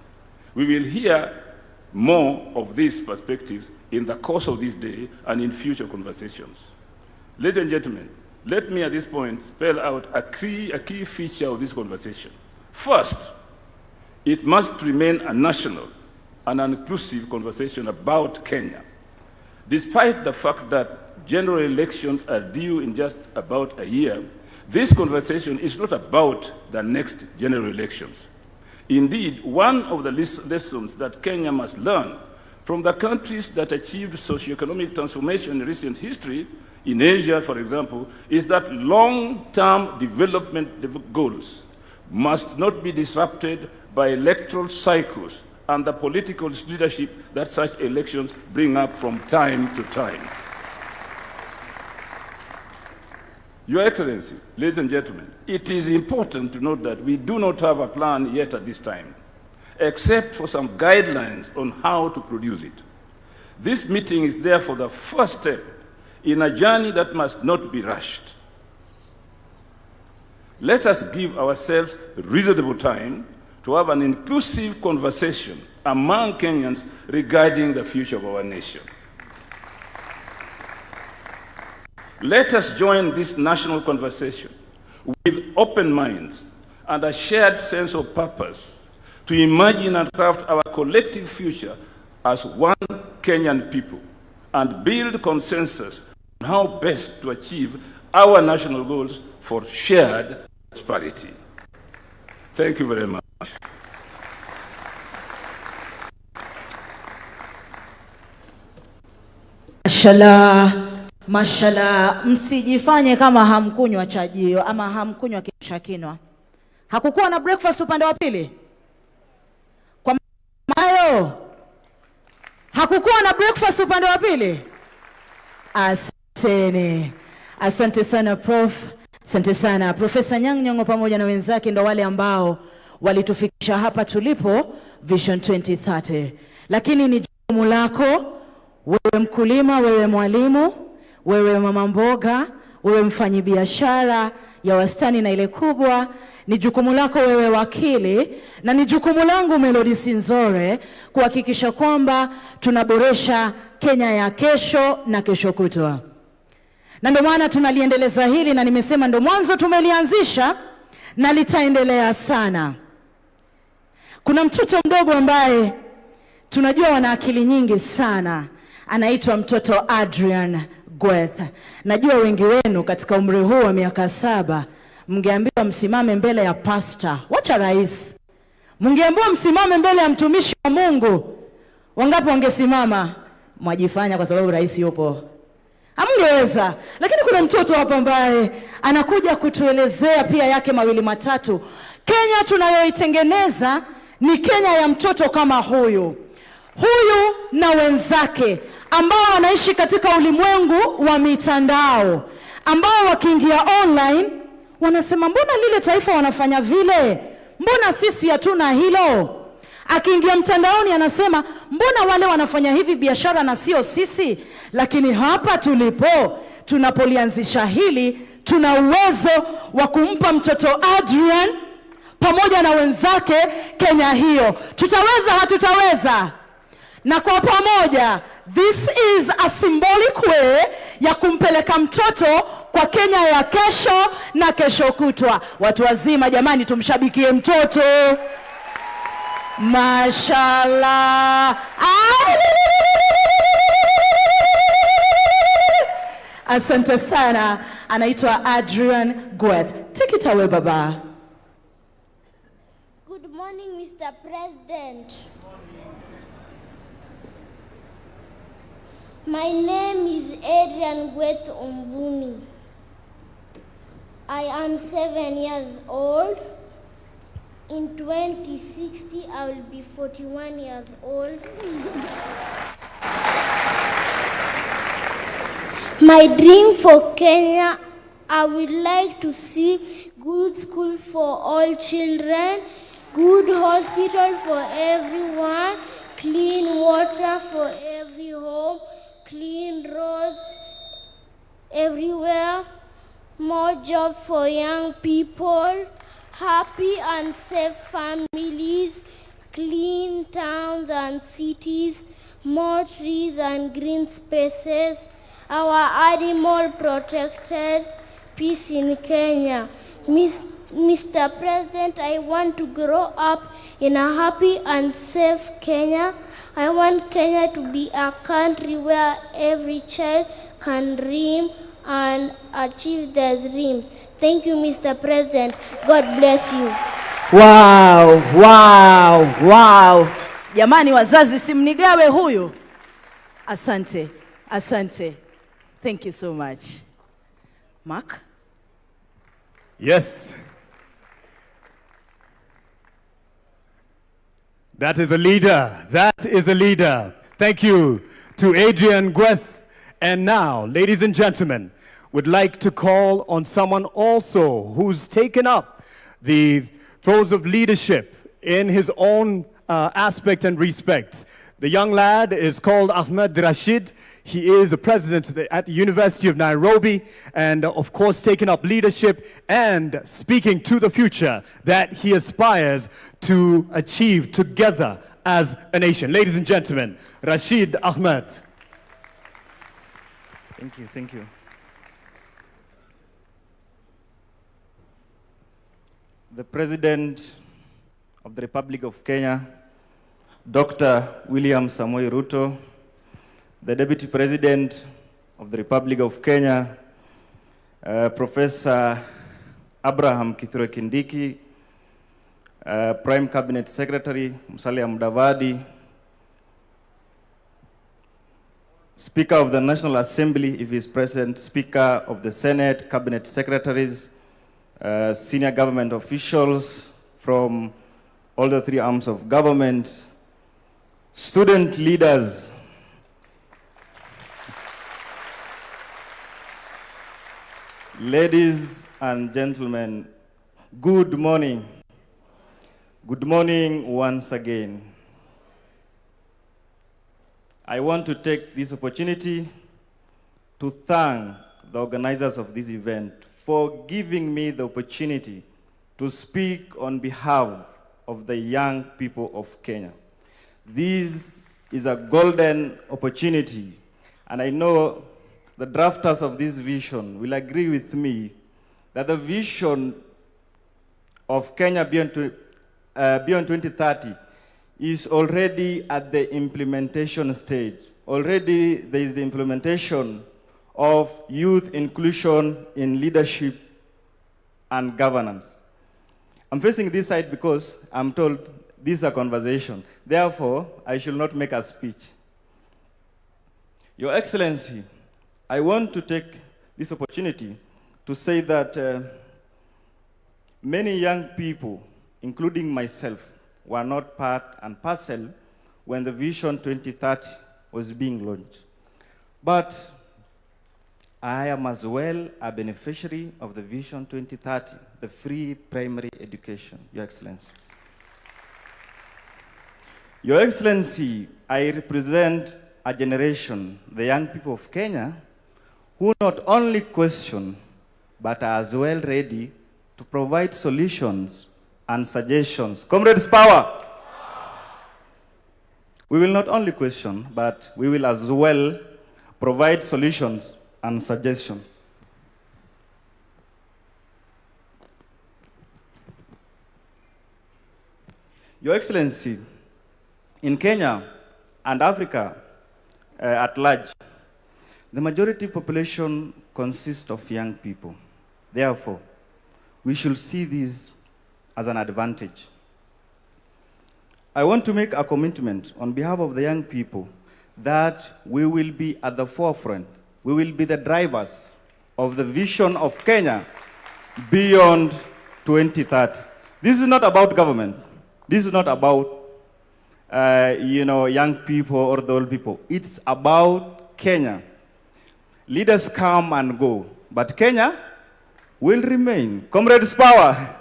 We will hear more of these perspectives in the course of this day and in future conversations. Ladies and gentlemen, let me at this point spell out a key feature of this conversation. First, it must remain a national and an inclusive conversation about Kenya. Despite the fact that general elections are due in just about a year, this conversation is not about the next general elections. Indeed, one of the lessons that Kenya must learn from the countries that achieved socioeconomic transformation in recent history, in Asia, for example, is that long-term development goals must not be disrupted by electoral cycles and the political leadership that such elections bring up from time to time. Your Excellency, ladies and gentlemen, it is important to note that we do not have a plan yet at this time, except for some guidelines on how to produce it. This meeting is therefore the first step in a journey that must not be rushed. Let us give ourselves reasonable time to have an inclusive conversation among Kenyans regarding the future of our nation. Let us join this national conversation with open minds and a shared sense of purpose to imagine and craft our collective future as one Kenyan people and build consensus on how best to achieve our national goals for shared prosperity. Thank you very much. Mashallah, msijifanye kama hamkunywa chajio ama hamkunywa kiamsha kinywa. Hakukuwa na breakfast upande wa pili? Kwa mayo, hakukuwa na breakfast upande wa pili? Asante sana Prof. Asante sana Profesa Nyang'nyong'o pamoja na wenzake, ndo wale ambao walitufikisha hapa tulipo Vision 2030. Lakini ni jukumu lako, wewe mkulima, wewe mwalimu, wewe mama mboga, wewe mfanyibiashara ya wastani na ile kubwa, ni jukumu lako wewe wakili, na ni jukumu langu Melody Sinzore kuhakikisha kwamba tunaboresha Kenya ya kesho na kesho kutwa. Na ndio maana tunaliendeleza hili, na nimesema ndio mwanzo tumelianzisha na litaendelea sana. Kuna mtoto mdogo ambaye tunajua wana akili nyingi sana, anaitwa mtoto Adrian Gweth. Najua wengi wenu katika umri huu wa miaka 7 mngeambiwa msimame mbele ya pastor, wacha rais, mngeambiwa msimame mbele ya mtumishi wa Mungu, wangapi wangesimama? Mwajifanya kwa sababu rais yupo, hamngeweza. Lakini kuna mtoto hapa ambaye anakuja kutuelezea pia yake mawili matatu. Kenya tunayoitengeneza ni Kenya ya mtoto kama huyu na wenzake ambao wanaishi katika ulimwengu wa mitandao, ambao wakiingia online wanasema mbona lile taifa wanafanya vile, mbona sisi hatuna hilo. Akiingia mtandaoni anasema mbona wale wanafanya hivi biashara na sio sisi. Lakini hapa tulipo, tunapolianzisha hili, tuna uwezo wa kumpa mtoto Adrian pamoja na wenzake Kenya hiyo. Tutaweza, hatutaweza? Na kwa pamoja, this is a symbolic way ya kumpeleka mtoto kwa Kenya ya kesho na kesho kutwa. Watu wazima jamani, tumshabikie mtoto. Mashallah. Asante sana. Anaitwa Adrian Gweth. Take it away, Baba. Good morning, Mr. President. My name is Adrian Gweth Ombuni. I am 7 years old. In 2060, I will be 41 years old. My dream for Kenya, I would like to see good school for all children, good hospital for everyone, clean water for every home, clean roads everywhere, more jobs for young people, happy and safe families, clean towns and cities, more trees and green spaces, our animal protected, peace in Kenya. Mr. President, I want to grow up in a happy and safe Kenya. I want Kenya to be a country where every child can dream and achieve their dreams. Thank you, Mr. President. God bless you. Wow, wow, wow. Jamani wazazi simnigawe huyu. Asante, asante. Thank you so much. Mark? Yes. That is a leader. That is a leader. Thank you to Adrian Gweth. And now, ladies and gentlemen, would like to call on someone also who's taken up the throes of leadership in his own aspect and respect. The young lad is called Ahmed Rashid. He is a president at the University of Nairobi and, of course, taking up leadership and speaking to the future that he aspires to achieve together as a nation. Ladies and gentlemen, Rashid Ahmed. Thank you, thank you. The President of the Republic of Kenya, Dr. William Samoei Ruto, the Deputy President of the Republic of Kenya, Professor Abraham Kithure Kindiki, Prime Cabinet Secretary Musalia Mudavadi, Speaker of the National Assembly, if he is present, Speaker of the Senate, Cabinet Secretaries, senior government officials from all the three arms of government, student leaders, ladies and gentlemen, good morning. Good morning once again. I want to take this opportunity to thank the organizers of this event for giving me the opportunity to speak on behalf of the young people of Kenya. This is a golden opportunity, and I know the drafters of this vision will agree with me that the vision of Kenya beyond 2030 is already at the implementation stage. Already there is the implementation of youth inclusion in leadership and governance. I'm facing this side because I'm told this is a conversation. Therefore, I should not make a speech. Your Excellency, I want to take this opportunity to say that many young people, including myself, were not part and parcel when the Vision 2030 was being launched. But I am as well a beneficiary of the Vision 2030, the free primary education, Your Excellency. Your Excellency, I represent a generation, the young people of Kenya, who not only question, but are as well ready to provide solutions and suggestions. Comrades, power! We will not only question, but we will as well provide solutions and suggestions. Your Excellency, in Kenya and Africa at large, the majority population consist of young people. Therefore, we should see this as an advantage. I want to make a commitment on behalf of the young people that we will be at the forefront. We will be the drivers of the vision of Kenya beyond 2030. This is not about government. This is not about young people or the old people. It's about Kenya. Leaders come and go, but Kenya will remain. Comrades, power.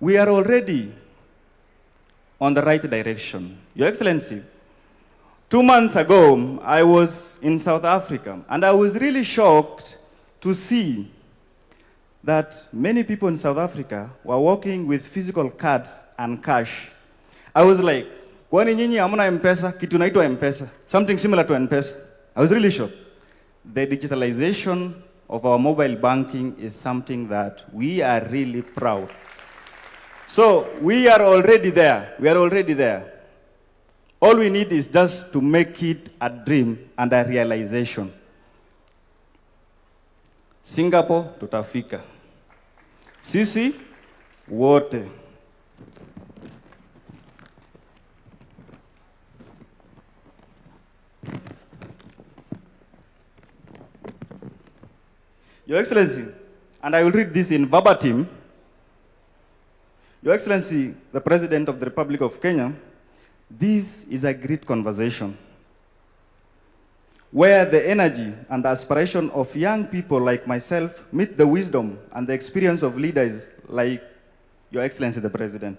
We are already on the right direction. Your Excellency, 2 months ago, I was in South Africa, and I was really shocked to see that many people in South Africa were working with physical cards and cash. I was like, kwani nyinyi hamna M-Pesa? Kitu naitwa M-Pesa. Something similar to M-Pesa. I was really shocked. The digitalization of our mobile banking is something that we are really proud. So we are already there. We are already there. All we need is just to make it a dream and a realization. Singapore, tutafika. Sisi, wote. Your Excellency, and I will read this in verbatim. Your Excellency, the President of the Republic of Kenya, this is a great conversation where the energy and aspiration of young people like myself meet the wisdom and the experience of leaders like Your Excellency, the President.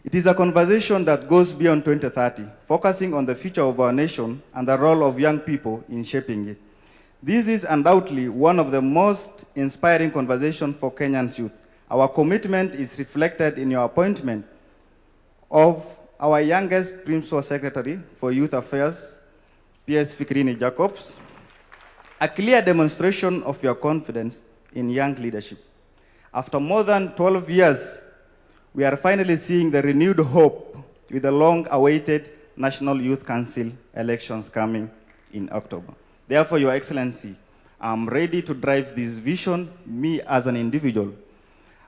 It is a conversation that goes beyond 2030, focusing on the future of our nation and the role of young people in shaping it. This is undoubtedly one of the most inspiring conversations for Kenyans youth. Our commitment is reflected in your appointment of our youngest Principal Secretary for Youth Affairs, P.S. Fikrini Jacobs, a clear demonstration of your confidence in young leadership. After more than 12 years, we are finally seeing the renewed hope with the long-awaited National Youth Council elections coming in October. Therefore, Your Excellency, I'm ready to drive this vision, me as an individual,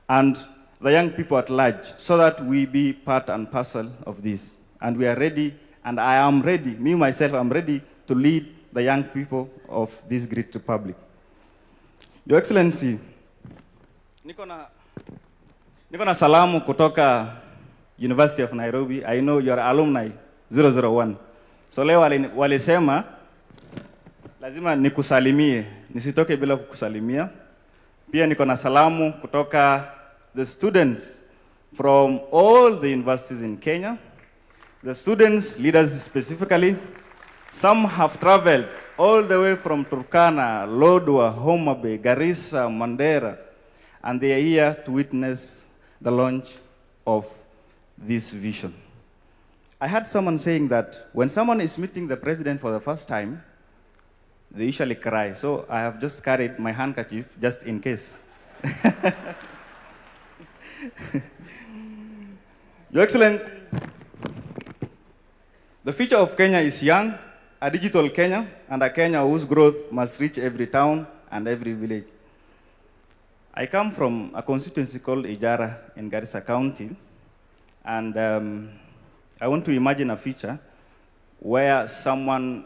and the young people at large, so that we be part and parcel of this. And we are ready, and I am ready, me myself, I'm ready to lead the young people of this great republic. Your Excellency, niko na salamu kutoka University of Nairobi. I know you are alumni 001. So leo walisema lazima nikusalimie, nisitoke bila kukusalimia. Pia niko na salamu kutoka the students from all the universities in Kenya. The students, leaders specifically, some have traveled all the way from Turkana, Lodwar, Homa Bay, Garissa, Mandera, and they are here to witness the launch of this vision. I heard someone saying that when someone is meeting the president for the first time, they usually cry. So I have just carried my handkerchief just in case. Your Excellency, the future of Kenya is young, a digital Kenya, and a Kenya whose growth must reach every town and every village. I come from a constituency called Ijara in Garissa County, and I want to imagine a future where someone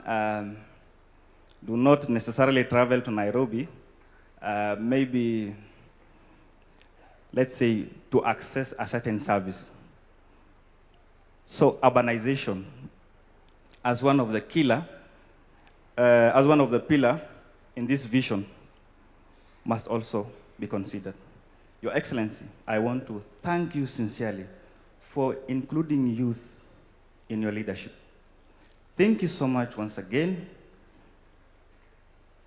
do not necessarily travel to Nairobi, maybe, let's say, to access a certain service. So urbanization, as one of the pillar in this vision, must also be considered. Your Excellency, I want to thank you sincerely for including youth in your leadership. Thank you so much once again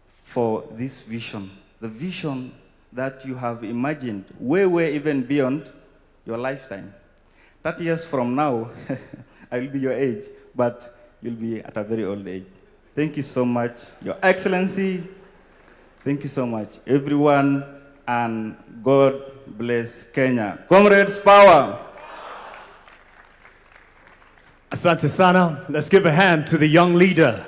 for this vision, the vision that you have imagined way even beyond your lifetime. 30 years from now, I will be your age, but you'll be at a very old age. Thank you so much, Your Excellency. Thank you so much, everyone, and God bless Kenya. Comrades, power. Asante sana. Let's give a hand to the young leader.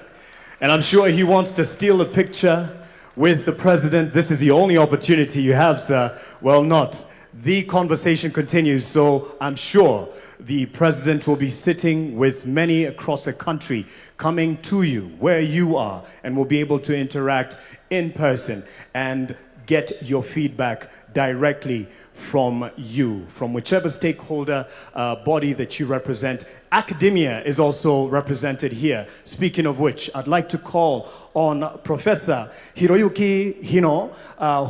And I'm sure he wants to steal a picture with the president. This is the only opportunity you have, sir. Well, not. The conversation continues, so I'm sure the president will be sitting with many across the country, coming to you where you are, and will be able to interact in person and get your feedback directly from you, from whichever stakeholder body that you represent. Academia is also represented here. Speaking of which, I'd like to call on Professor Hiroyuki Hino,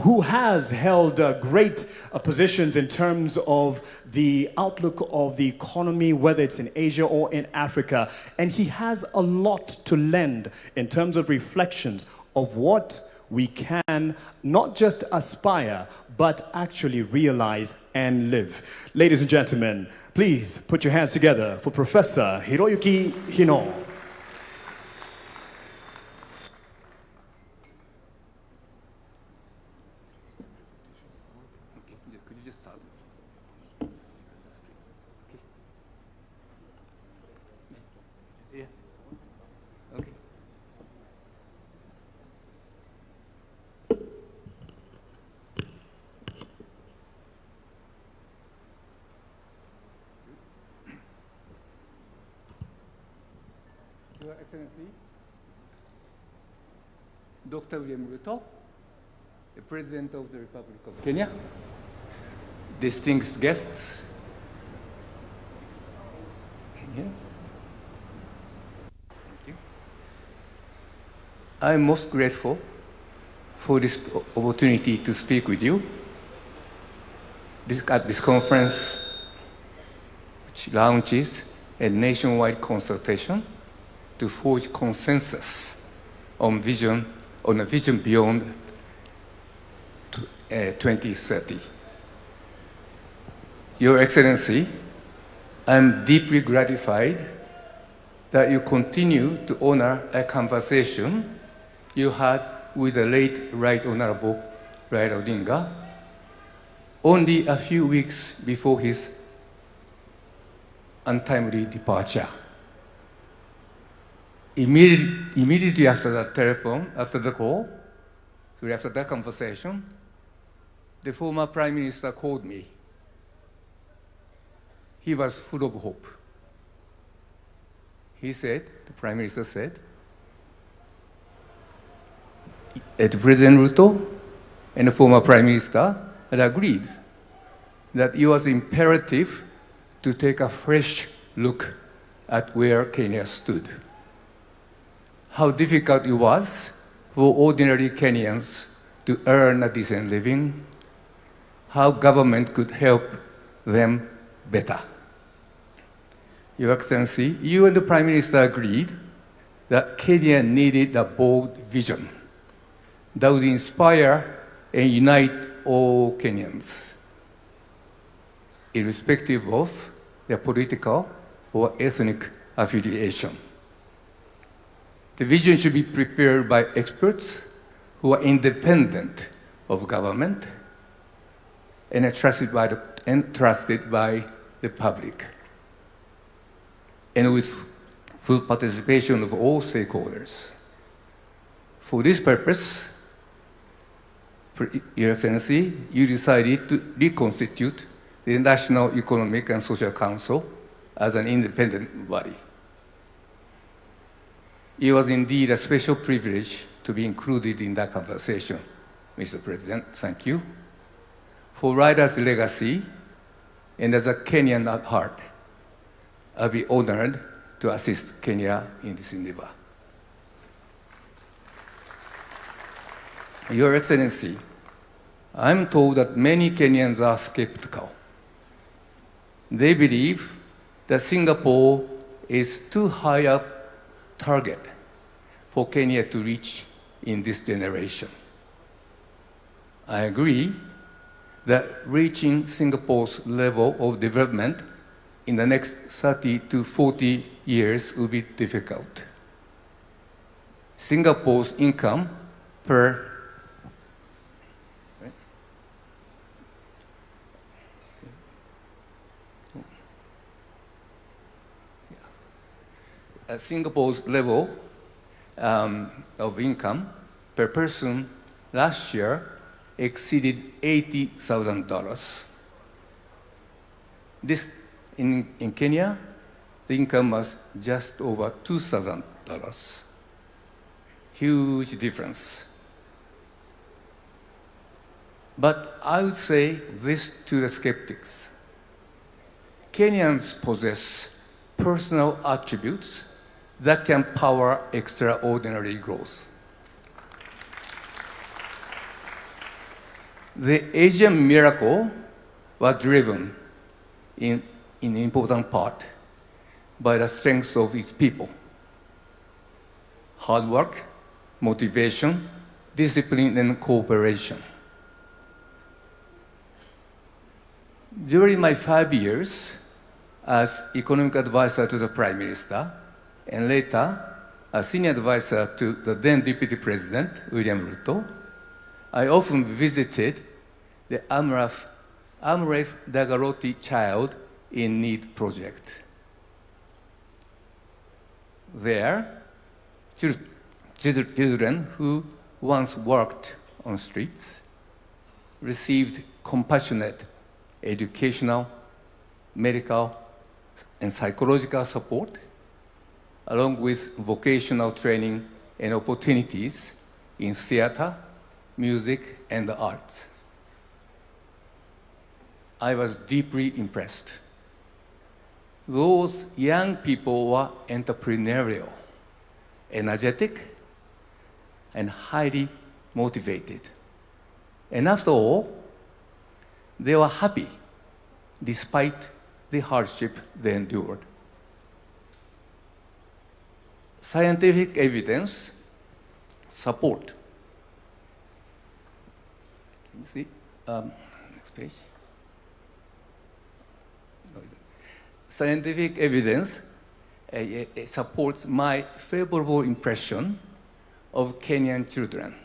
who has held great positions in terms of the outlook of the economy, whether it's in Asia or in Africa. And he has a lot to lend in terms of reflections of what we can not just aspire, but actually realize and live. Ladies and gentlemen, please put your hands together for Professor Hiroyuki Hino. Your Excellency, Dr. William Ruto, the President of the Republic of Kenya, distinguished guests, Thank you. I'm most grateful for this opportunity to speak with you at this conference, which launches a nationwide consultation to forge consensus on a vision beyond 2030. Your Excellency, I'm deeply gratified that you continue to honor a conversation you had with the late Right Honorable Raila Odinga only a few weeks before his untimely departure. Immediately after that conversation, the former Prime Minister called me. He was full of hope. He said, the Prime Minister said, President Ruto and the former Prime Minister had agreed that it was imperative to take a fresh look at where Kenya stood. How difficult it was for ordinary Kenyans to earn a decent living, how government could help them better. Your Excellency, you and the Prime Minister agreed that Kenya needed a bold vision that would inspire and unite all Kenyans, irrespective of their political or ethnic affiliation. The vision should be prepared by experts who are independent of government and trusted by the public, and with full participation of all stakeholders. For this purpose, Your Excellency, you decided to reconstitute the National Economic and Social Council as an independent body. It was indeed a special privilege to be included in that conversation, Mr. President. Thank you. For Raila's legacy, and as a Kenyan at heart, I'll be honored to assist Kenya in this endeavor. Your Excellency, I'm told that many Kenyans are skeptical. They believe that Singapore is too high a target for Kenya to reach in this generation. I agree that reaching Singapore's level of development in the next 30 to 40 years will be difficult. Singapore's income per Singapore's level of income per person last year exceeded $80,000. This in Kenya, the income was just over $2,000. Huge difference. But I would say this to the skeptics. Kenyans possess personal attributes that can power extraordinary growth. The Asian miracle was driven in important part by the strength of its people. Hard work, motivation, discipline, and cooperation. During my 5 years as economic advisor to the Prime Minister, and later a senior advisor to the then Deputy President, William Ruto, I often visited the Amref Dagaroti Child in Need project. There, children who once worked on streets received compassionate educational, medical, and psychological support, along with vocational training and opportunities in theater, music, and the arts. I was deeply impressed. Those young people were entrepreneurial, energetic, and highly motivated. And after all, they were happy despite the hardship they endured. Scientific evidence support. Can you see? Next page. Scientific evidence supports my favorable impression of Kenyan children.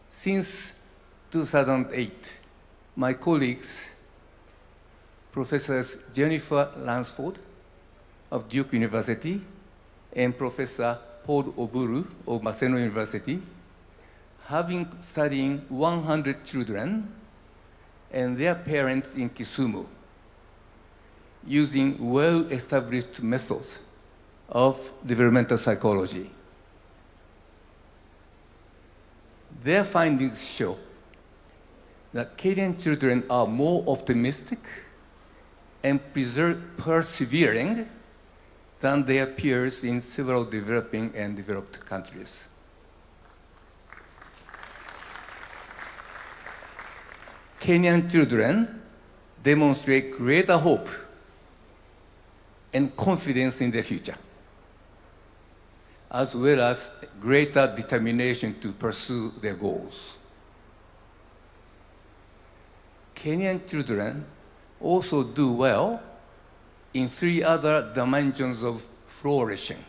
Since 2008, my colleagues, Professors Jennifer Lansford of Duke University and Professor Paul Oburu of Maseno University, have been studying 100 children and their parents in Kisumu using well-established methods of developmental psychology. Their findings show that Kenyan children are more optimistic and persevering than their peers in several developing and developed countries. Kenyan children demonstrate greater hope and confidence in the future, as well as greater determination to pursue their goals. Kenyan children also do well in 3 other dimensions of flourishing.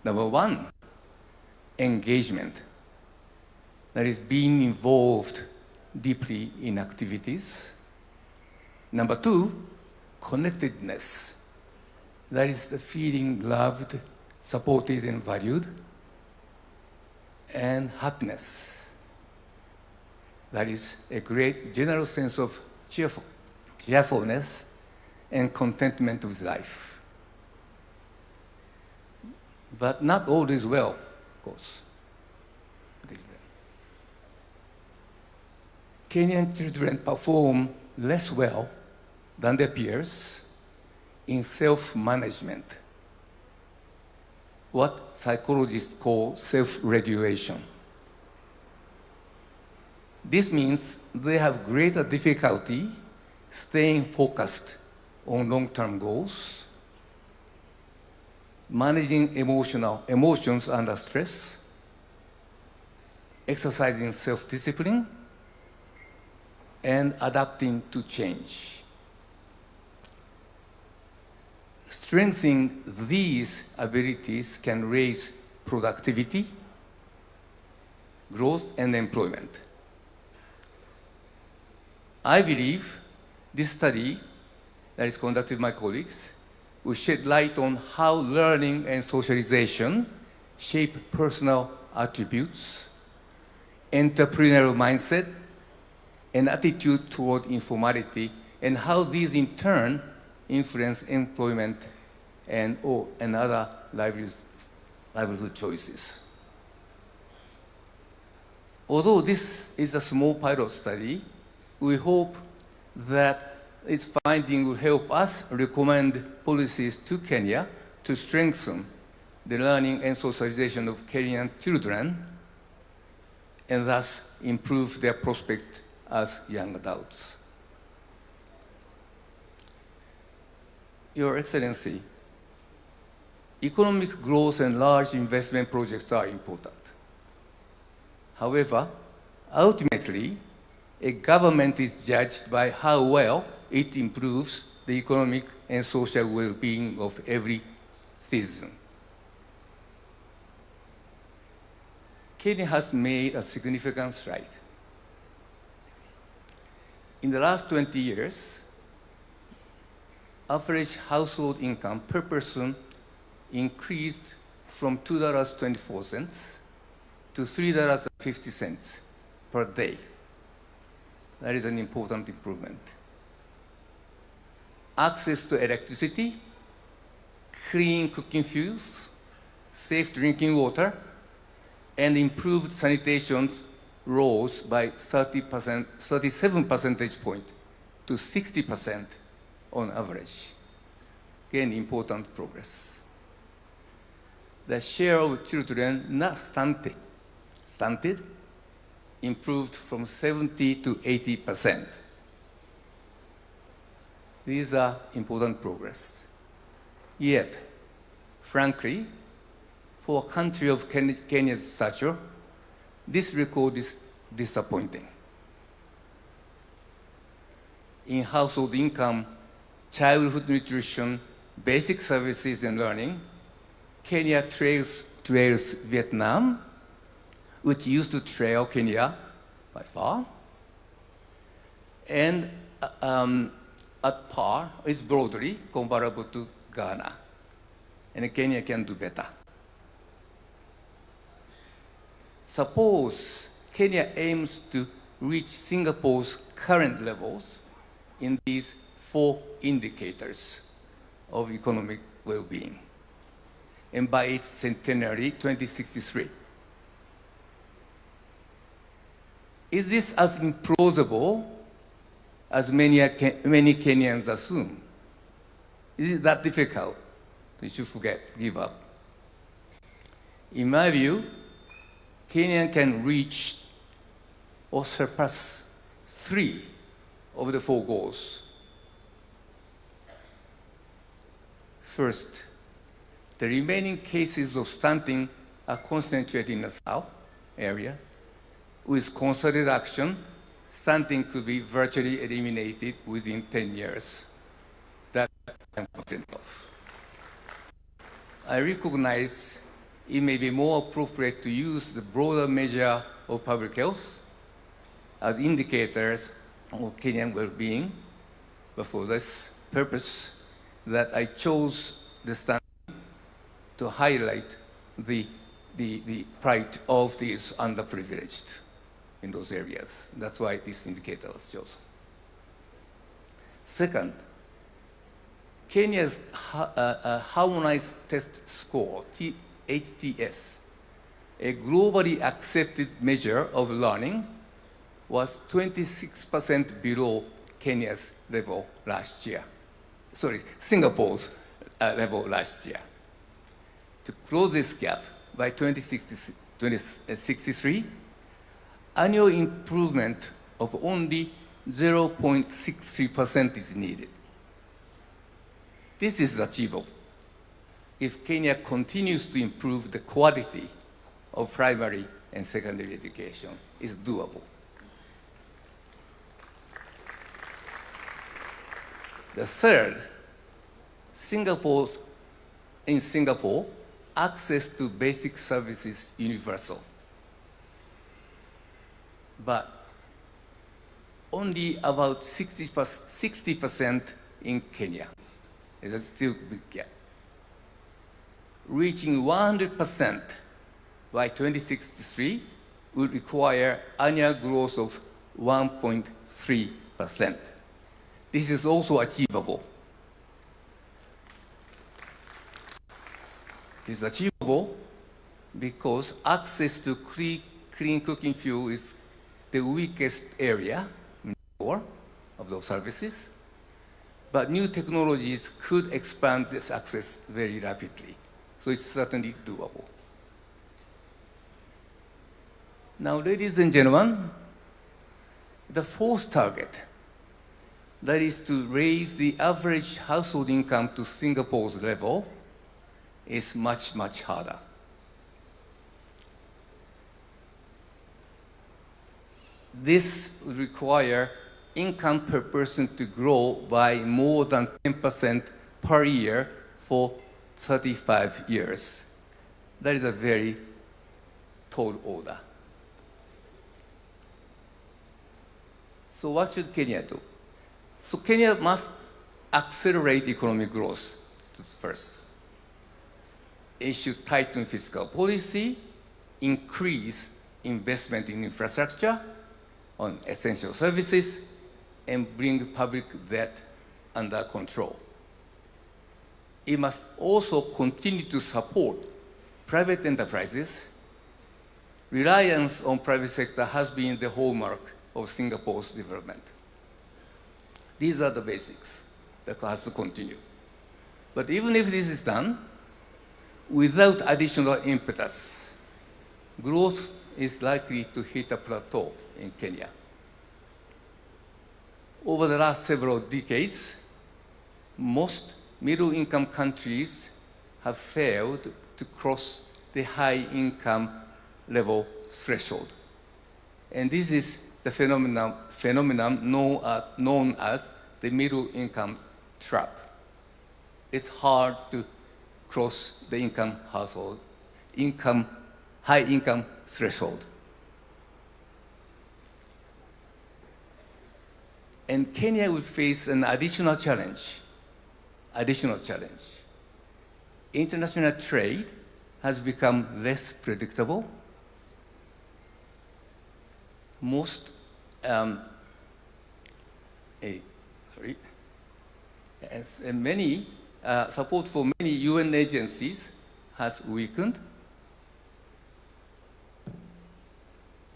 Number 1, engagement. That is, being involved deeply in activities. Number 2, connectedness. That is the feeling loved, supported, and valued. And happiness. That is a great general sense of cheerfulness and contentment with life. But not all is well, of course. Kenyan children perform less well than their peers in self-management, what psychologists call self-regulation. This means they have greater difficulty staying focused on long-term goals, managing emotions under stress, exercising self-discipline, and adapting to change. Strengthening these abilities can raise productivity, growth, and employment. I believe this study that is conducted by my colleagues will shed light on how learning and socialization shape personal attributes, entrepreneurial mindset, and attitude toward informality, and how these in turn influence employment and other livelihood choices. Although this is a small pilot study, we hope that its finding will help us recommend policies to Kenya to strengthen the learning and socialization of Kenyan children and thus improve their prospect as young adults. Your Excellency, economic growth and large investment projects are important. However, ultimately, a government is judged by how well it improves the economic and social well-being of every citizen. Kenya has made a significant stride. In the last 20 years, average household income per person increased from $2.24 to $3.50 per day. That is an important improvement. Access to electricity, clean cooking fuels, safe drinking water, and improved sanitation rose by 37 percentage points to 60% on average. Again, important progress. The share of children not stunted improved from 70 to 80%. These are important progress. Yet, frankly, for a country of Kenya's stature, this record is disappointing. In household income, childhood nutrition, basic services and learning, Kenya trails Vietnam, which used to trail Kenya by far, and at par is broadly comparable to Ghana, and Kenya can do better. Suppose Kenya aims to reach Singapore's current levels in these 4 indicators of economic well-being, and by its centenary, 2063. Is this as implausible as many Kenyans assume? Is it that difficult? You should give up. In my view, Kenya can reach or surpass 3 of the 4 goals. First, the remaining cases of stunting are concentrated in the south areas. With concerted action, stunting could be virtually eliminated within 10 years. That I'm confident of. I recognize it may be more appropriate to use the broader measure of public health as indicators of Kenyan well-being, but for this purpose, that I chose the stunting to highlight the plight of these underprivileged in those areas. That's why this indicator was chosen. Second, Kenya's harmonized test score, HTS, a globally accepted measure of learning, was 26% below Kenya's level last year. Sorry, Singapore's level last year. To close this gap by 2063, annual improvement of only 0.63% is needed. This is achievable if Kenya continues to improve the quality of primary and secondary education. It's doable. The third, in Singapore, access to basic services is universal. But only about 60% in Kenya. There's still a big gap. Reaching 100% by 2063 would require annual growth of 1.3%. This is also achievable. It's achievable because access to clean cooking fuel is the weakest area of those services. But new technologies could expand this access very rapidly. So it's certainly doable. Now, ladies and gentlemen, the fourth target, that is to raise the average household income to Singapore's level, is much, much harder. This would require income per person to grow by more than 10% per year for 35 years. That is a very tall order. So what should Kenya do? So Kenya must accelerate economic growth first. It should tighten fiscal policy, increase investment in infrastructure, on essential services, and bring public debt under control. It must also continue to support private enterprises. Reliance on private sector has been the hallmark of Singapore's development. These are the basics that has to continue. But even if this is done, without additional impetus, growth is likely to hit a plateau in Kenya. Over the last several decades, most middle-income countries have failed to cross the high-income level threshold. And this is the phenomenon known as the middle-income trap. It's hard to cross the high-income threshold. And Kenya will face an additional challenge. International trade has become less predictable. Support for many UN agencies has weakened,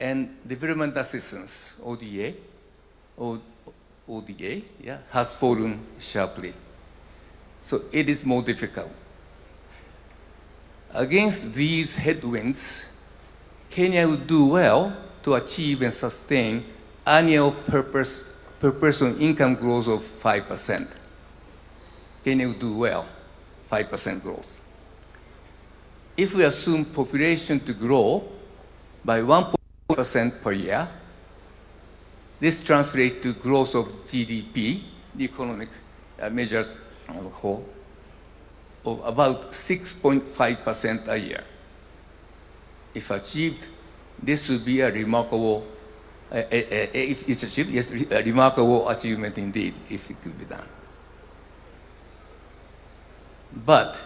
and development assistance, ODA, has fallen sharply. So it is more difficult. Against these headwinds, Kenya would do well to achieve and sustain annual per person income growth of 5%. Kenya would do well, 5% growth. If we assume population to grow by 1% per year, this translates to growth of GDP, the economic measures as a whole, of about 6.5% a year. If achieved, this would be a remarkable, if it's achieved, yes, a remarkable achievement indeed, if it could be done. But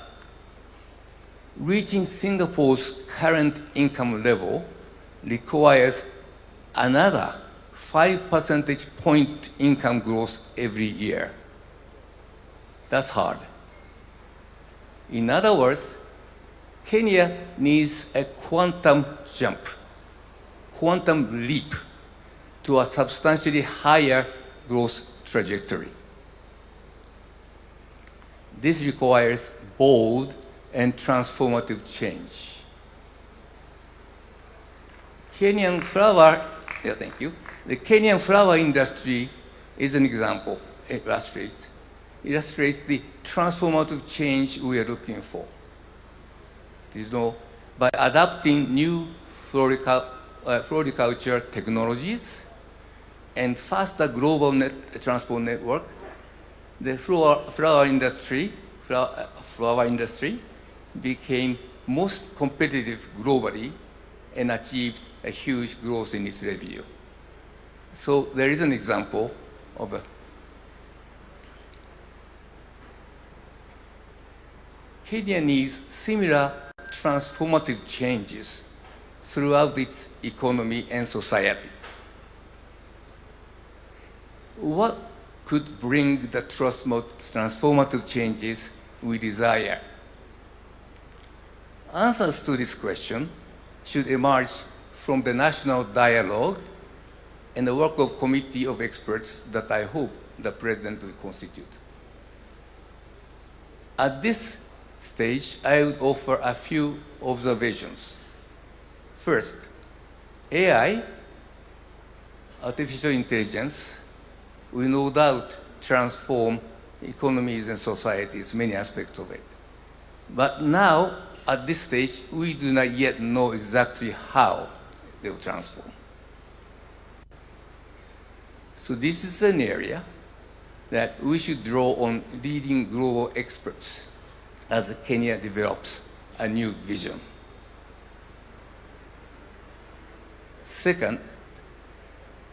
reaching Singapore's current income level requires another 5 percentage point income growth every year. That's hard. In other words, Kenya needs a quantum jump, quantum leap to a substantially higher growth trajectory. This requires bold and transformative change. Kenyan flower, thank you. The Kenyan flower industry is an example. It illustrates the transformative change we are looking for. By adapting new floriculture technologies and faster global transport network, the flower industry became most competitive globally and achieved a huge growth in its revenue. So there is an example of Kenya needs similar transformative changes throughout its economy and society. What could bring the transformative changes we desire? Answers to this question should emerge from the national dialogue and the work of committee of experts that I hope the President will constitute. At this stage, I would offer a few observations. First, AI, artificial intelligence, will no doubt transform economies and societies, many aspects of it. But now, at this stage, we do not yet know exactly how they will transform. So this is an area that we should draw on leading global experts as Kenya develops a new vision. Second,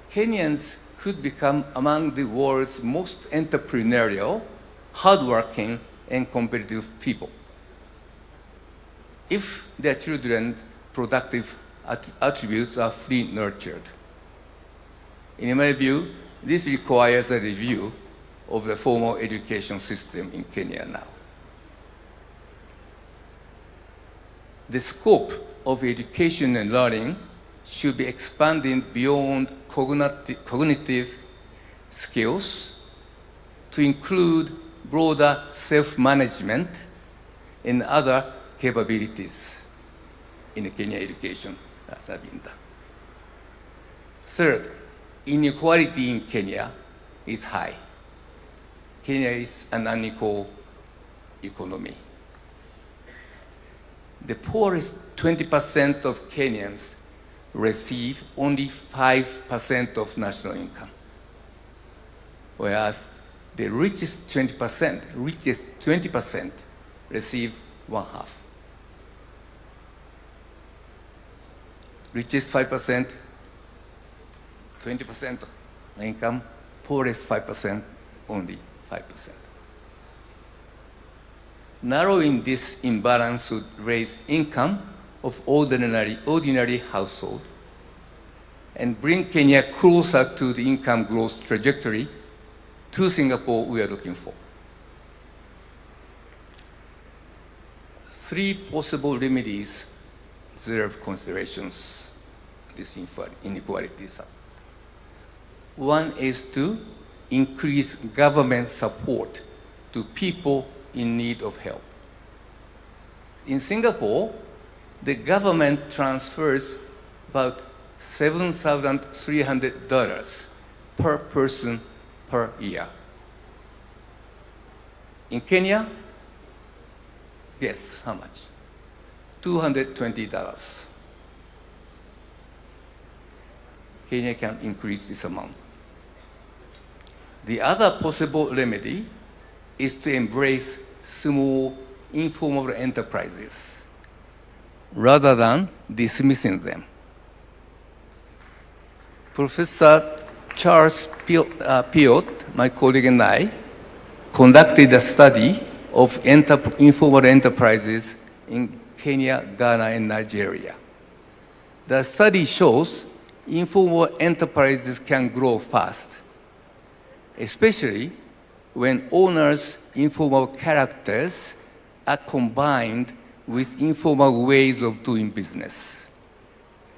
Kenyans could become among the world's most entrepreneurial, hardworking, and competitive people if their children's productive attributes are fully nurtured. In my view, this requires a review of the formal education system in Kenya now. The scope of education and learning should be expanded beyond cognitive skills to include broader self-management and other capabilities in Kenya education. That's been done. Third, inequality in Kenya is high. Kenya is an unequal economy. The poorest 20% of Kenyans receive only 5% of national income, whereas the richest 20% receive one half. Richest 5%, 20% of income, poorest 5%, only 5%. Narrowing this imbalance would raise income of ordinary household and bring Kenya closer to the income growth trajectory to Singapore we are looking for. Three possible remedies deserve considerations this inequalities. One is to increase government support to people in need of help. In Singapore, the government transfers about $7,300 per person per year. In Kenya, guess how much? $220. Kenya can increase this amount. The other possible remedy is to embrace small, informal enterprises rather than dismissing them. Professor Charles Piot, my colleague and I, conducted a study of informal enterprises in Kenya, Ghana, and Nigeria. The study shows informal enterprises can grow fast, especially when owners' informal characters are combined with informal ways of doing business.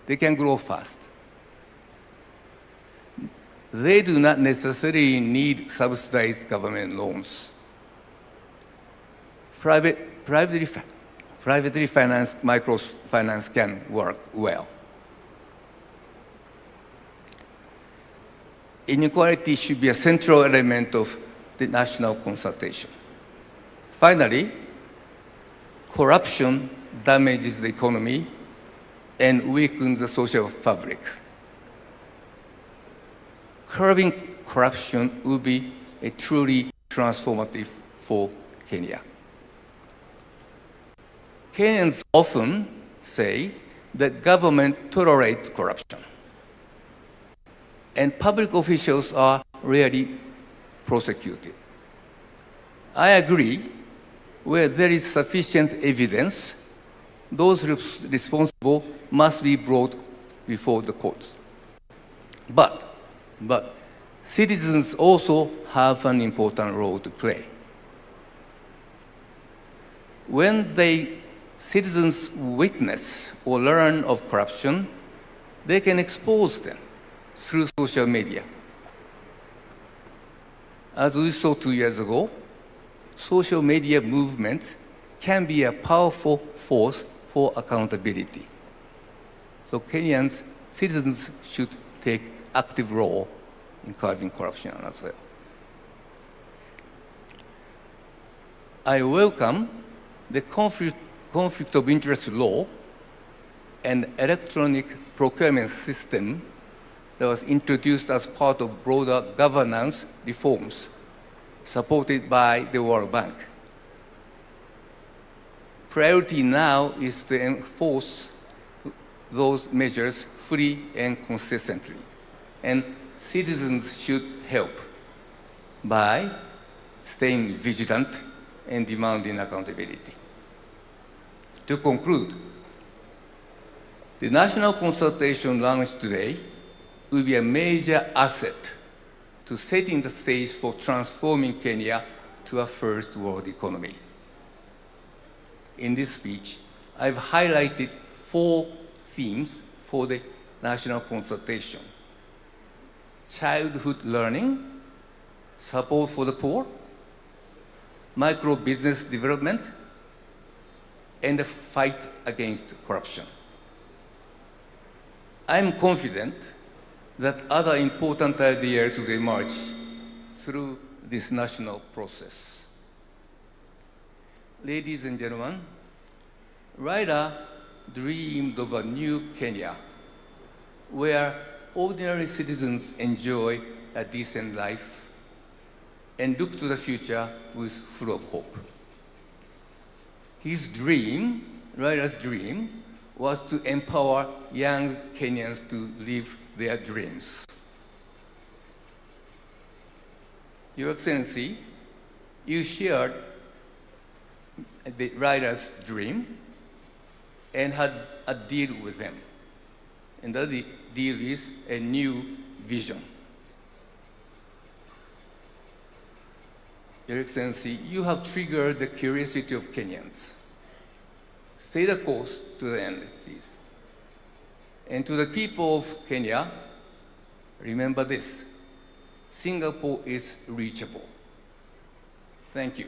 They can grow fast. They do not necessarily need subsidized government loans. Privately financed microfinance can work well. Inequality should be a central element of the national consultation. Finally, corruption damages the economy and weakens the social fabric. Curbing corruption will be a truly transformative for Kenya. Kenyans often say that government tolerates corruption, and public officials are rarely prosecuted. I agree where there is sufficient evidence, those responsible must be brought before the courts. But citizens also have an important role to play. When citizens witness or learn of corruption, they can expose them through social media. As we saw 2 years ago, social media movements can be a powerful force for accountability. So Kenyan citizens should take active role in curbing corruption as well. I welcome the conflict of interest law and electronic procurement system that was introduced as part of broader governance reforms supported by the World Bank. Priority now is to enforce those measures fully and consistently, and citizens should help by staying vigilant and demanding accountability. To conclude, the national consultation launched today will be a major asset to setting the stage for transforming Kenya to a first world economy. In this speech, I've highlighted 4 themes for the national consultation: childhood learning, support for the poor, micro-business development, and the fight against corruption. I'm confident that other important ideas will emerge through this national process. Ladies and gentlemen, Raila dreamed of a new Kenya where ordinary citizens enjoy a decent life and look to the future with full of hope. His dream, Raila's dream, was to empower young Kenyans to live their dreams. Your Excellency, you shared the Raila's dream and had a deal with them. And that deal is a new vision. Your Excellency, you have triggered the curiosity of Kenyans. Stay the course to the end, please. And to the people of Kenya, remember this: Singapore is reachable. Thank you.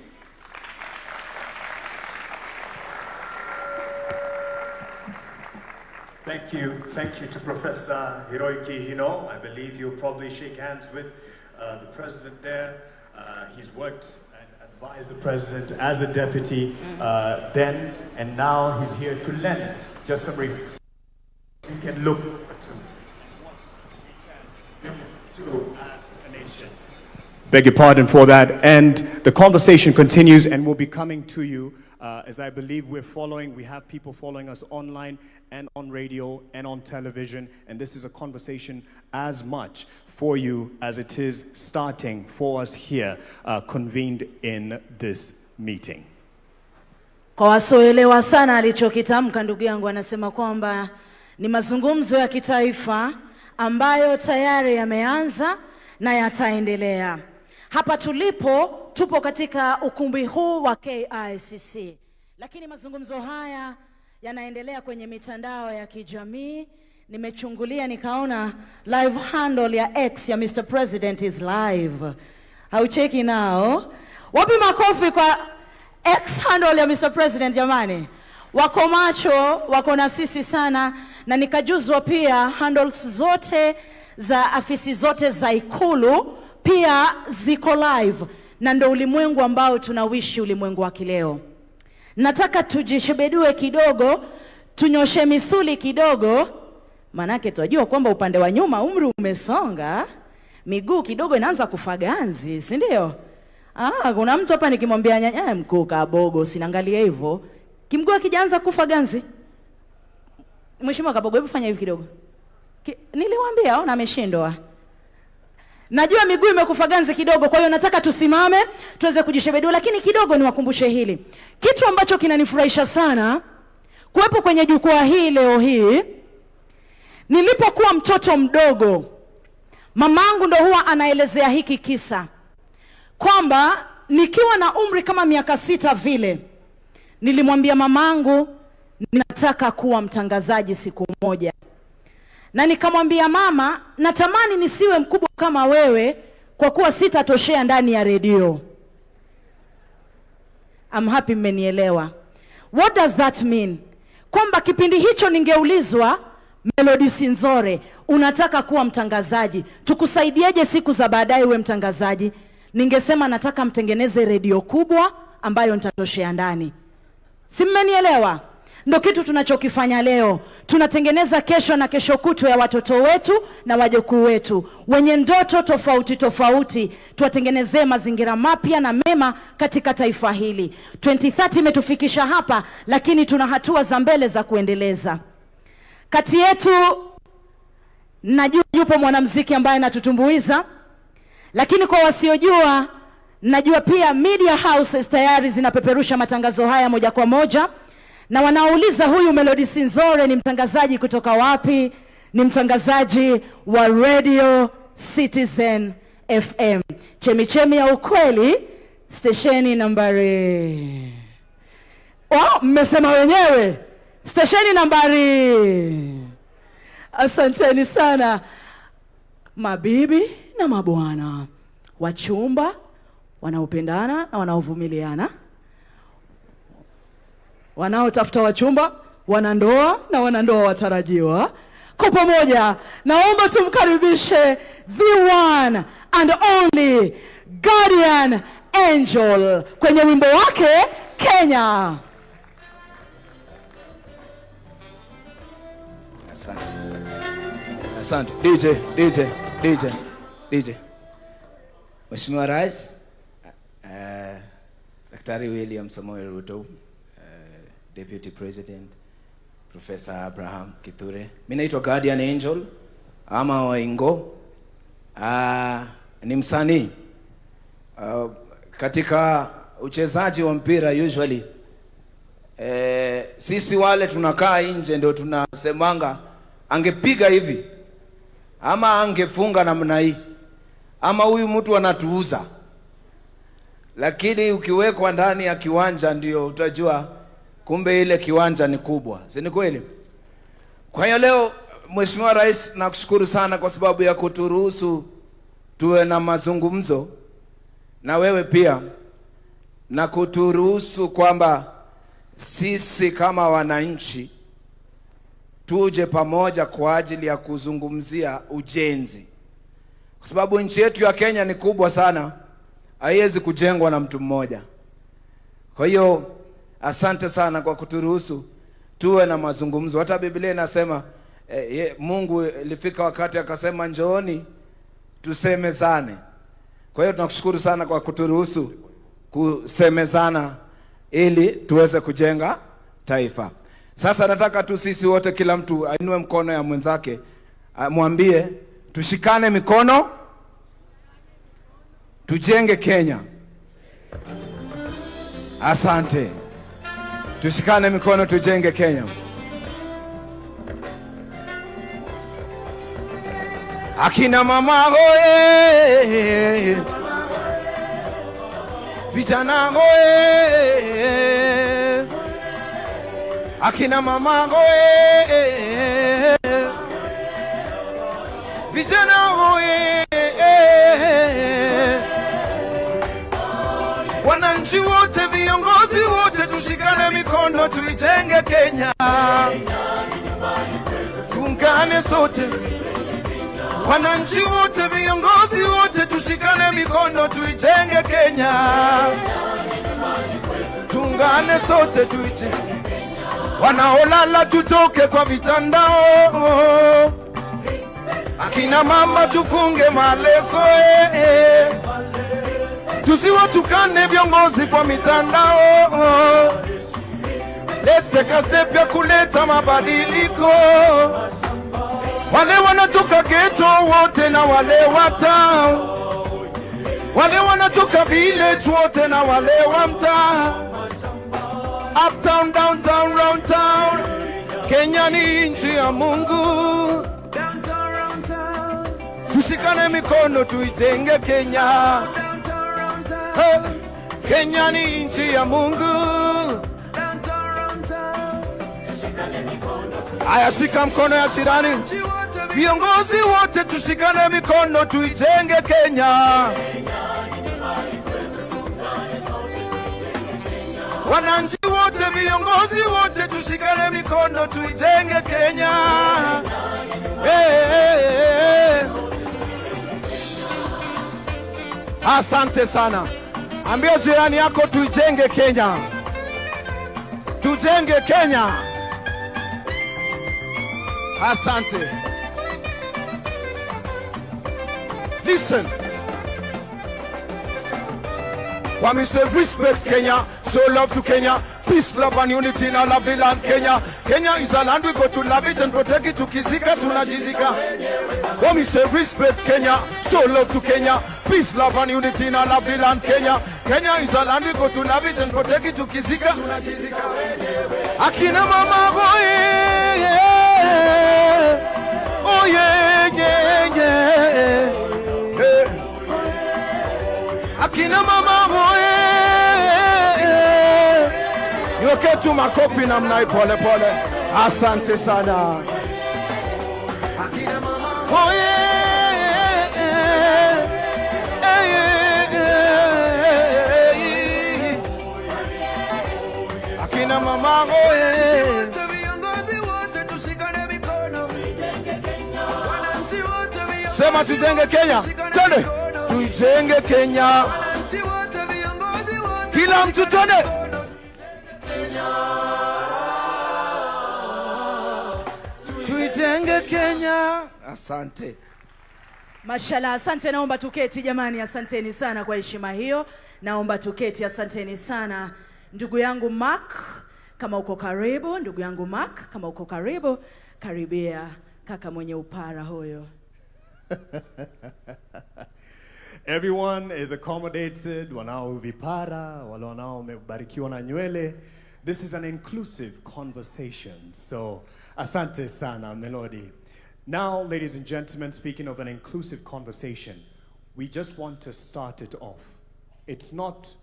Thank you to Professor Hiroiki Hino. I believe you'll probably shake hands with the president there. He's worked and advised the president as a deputy then, and now he's here to lend just some we can look to as a nation. Beg your pardon for that. And the conversation continues and will be coming to you as I believe we have people following us online and on radio and on television. And this is a conversation as much for you as it is starting for us here, convened in this meeting. Kwa wasioelewa sana alichokitamka ndugu yangu, anasema kwamba ni mazungumzo ya kitaifa ambayo tayari yameanza na yataendelea. Hapa tupo katika ukumbi huu wa KICC. Lakini mazungumzo haya yanaendelea kwenye mitandao ya kijamii. Nimechungulia nikaona live handle ya X ya Mr. President is live. Haucheki nao? Wapi makofi kwa X handle ya Mr. President jamani? Wako macho, wako na sisi sana, na nikajuzwa pia handles zote za afisi zote za Ikulu pia ziko live, na ndo ulimwengu ambao tunawishi, ulimwengu wa kileo. Nataka tujishebedue kidogo, tunyoshe misuli kidogo, manake tunajua kwamba upande wa nyuma umri umesonga, miguu kidogo inaanza kufaganzi, si ndio? Kuna mtu hapa nikimwambia nyanya mkuu Kabogo, sinaangalia hivyo, kimguu akijaanza kufa ganzi. Mheshimiwa Kabogo, hebu fanya hivi kidogo. Niliwaambia ona ameshindwa. Najua miguu imekufa ganzi kidogo, kwa hiyo nataka tusimame tuweze kujishebedua, lakini kidogo niwakumbushe hili. Kitu ambacho kinanifurahisha sana kuwepo kwenye jukwaa hii leo hii, nilipokuwa mtoto mdogo, mamangu ndo huwa anaelezea hiki kisa kwamba nikiwa na umri kama miaka 6 vile, nilimwambia mamangu ninataka kuwa mtangazaji siku moja. Na nikamwambia mama, natamani nisiwe mkubwa kama wewe kwa kuwa sitatoshea ndani ya redio. I'm happy mmenielewa. What does that mean? Kwamba kipindi hicho ningeulizwa, Melody Sinzore, unataka kuwa mtangazaji, tukusaidieje siku za baadaye uwe mtangazaji? Ningesema nataka mtengeneze redio kubwa ambayo nitatoshea ndani. Si mmenielewa? Ndio kitu tunachokifanya leo. Tunatengeneza kesho na kesho kutwa ya watoto wetu na wajukuu wetu wenye ndoto tofauti tofauti. Tuwatengenezee mazingira mapya na mema katika taifa hili. 2030 imetufikisha hapa, lakini tuna hatua za mbele za kuendeleza. Kati yetu najua yupo mwanamuziki ambaye anatutumbuiza, lakini kwa wasiojua, najua pia media houses tayari zinapeperusha matangazo haya moja kwa moja. Na wanauliza huyu Melody Sinzore ni mtangazaji kutoka wapi? Ni mtangazaji wa Radio Citizen FM. Chemichemi ya ukweli, stesheni nambari... mmesema wenyewe. Stesheni nambari... Asanteni sana. Mabibi na mabwana, wachumba wanaopendana na wanaovumiliana, wanaotafuta wachumba, wanandoa na wanandoa watarajiwa, kwa pamoja naomba tumkaribishe the one and only Guardian Angel kwenye wimbo wake Kenya. Asante. DJ. Mheshimiwa Rais, Daktari William Samoei Ruto, Deputy President, Professor Abraham Kithure. Mimi naitwa Guardian Angel ama Waingo. Ni msanii. Katika uchezaji wa mpira usually sisi wale tunakaa nje ndio tunasemanga angepiga hivi ama angefunga namna hii ama huyu mtu anatuuza. Lakini ukiwekwa ndani ya kiwanja ndio utajua kumbe ile kiwanja ni kubwa. Si ni kweli? Kwa hiyo leo Mheshimiwa Rais, nakushukuru sana kwa sababu ya kuturuhusu tuwe na mazungumzo na wewe pia, na kuturuhusu kwamba sisi kama wananchi tuje pamoja kwa ajili ya kuzungumzia ujenzi. Kwa sababu nchi yetu ya Kenya ni kubwa sana, haiwezi kujengwa na mtu mmoja. Kwa hiyo asante sana kwa kuturuhusu tuwe na mazungumzo. Hata Biblia inasema Mungu ilifika wakati akasema njooni tusemezane. Kwa hiyo tunakushukuru sana kwa kuturuhusu kusemezana ili tuweze kujenga taifa. Sasa nataka tu sisi wote, kila mtu ainue mkono ya mwenzake, mwambie tushikane mikono tujenge Kenya. Asante. Tushikane mikono tujenge Kenya. Akina mama hoye, vijana hoye, akina mama hoye, vijana hoye, wananchi wote, viongozi wote, tushikane mikono tuijenge Kenya. Tuungane sote, wananchi wote, viongozi wote, tushikane mikono tuijenge Kenya. Tuungane sote tuijenge. Wanaolala tutoke kwa vitandao, akina mama tufunge maleso, tusiwatukane viongozi kwa mitandao. Let's take a step ya kuleta mabadiliko. Wale wanatoka geto watoto wote na wale wa town, wale wanatoka village wote na wale wa mtaa, uptown, downtown, round town. Kenya ni nchi ya Mungu, tushikane mikono tuijenge Kenya. Kenya ni nchi ya Mungu. Aya, shika mkono ya jirani. Viongozi wote tushikane mikono tuijenge Kenya. Wananchi wote, viongozi wote tushikane mikono tuijenge Kenya. Asante sana. Ambia jirani yako tuijenge Kenya. Tujenge Kenya. Asante. Listen. When we say respect Kenya, show love to Kenya, peace, love and unity in our lovely land Kenya. Kenya is a land we go to love it and protect it. To KICC tunajizika. When we say respect Kenya, show love to Kenya, peace, love and unity in our lovely land Kenya. Kenya is a land we go to love it and protect it. To KICC tunajizika. Akina mama boy, oh yeah, yeah, yeah. Akina mama boy, niweke tu makofi na mnai pole pole. Asante sana. Akina mama boy, akina mama boy. Sema tujenge Kenya. Twende. Tujenge Kenya. Kila mtu twende. Tujenge Kenya. Asante. Mashallah, asante. Naomba tuketi jamani, asanteni sana kwa heshima hiyo. Naomba tuketi, asanteni sana. Ndugu yangu Mark, kama uko karibu, ndugu yangu Mark, kama uko karibu, karibia kaka mwenye upara huyo. Everyone is accommodated, wanao vipara, wale wanao wamebarikiwa na nywele. This is an inclusive conversation. So, asante sana, Melody. Now, ladies and gentlemen, speaking of an inclusive conversation, we just want to start it off. It's not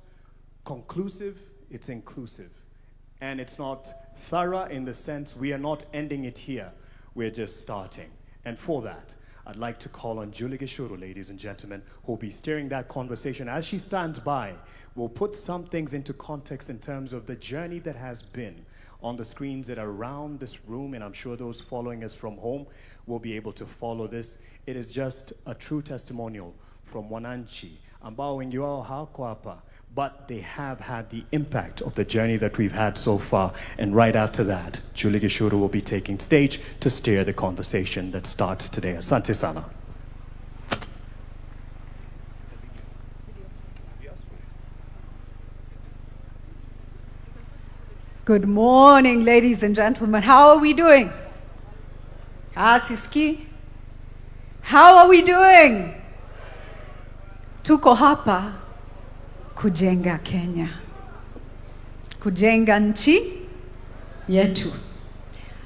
conclusive, it's inclusive. And it's not thorough in the sense we are not ending it here, we're just starting. And for that, I'd like to call on Julie Gishuru, ladies and gentlemen, who will be steering that conversation. As she stands by, we'll put some things into context in terms of the journey that has been on the screens that are around this room, and I'm sure those following us from home will be able to follow this. It is just a true testimonial from wananchi ambao wengi wao hawako hapa, but they have had the impact of the journey that we've had so far. And right after that, Julie Gishuru will be taking stage to steer the conversation that starts today. Asante sana. Good morning, ladies and gentlemen. How are we doing? KICC? How are we doing? Tuko hapa kujenga Kenya. Kujenga nchi yetu.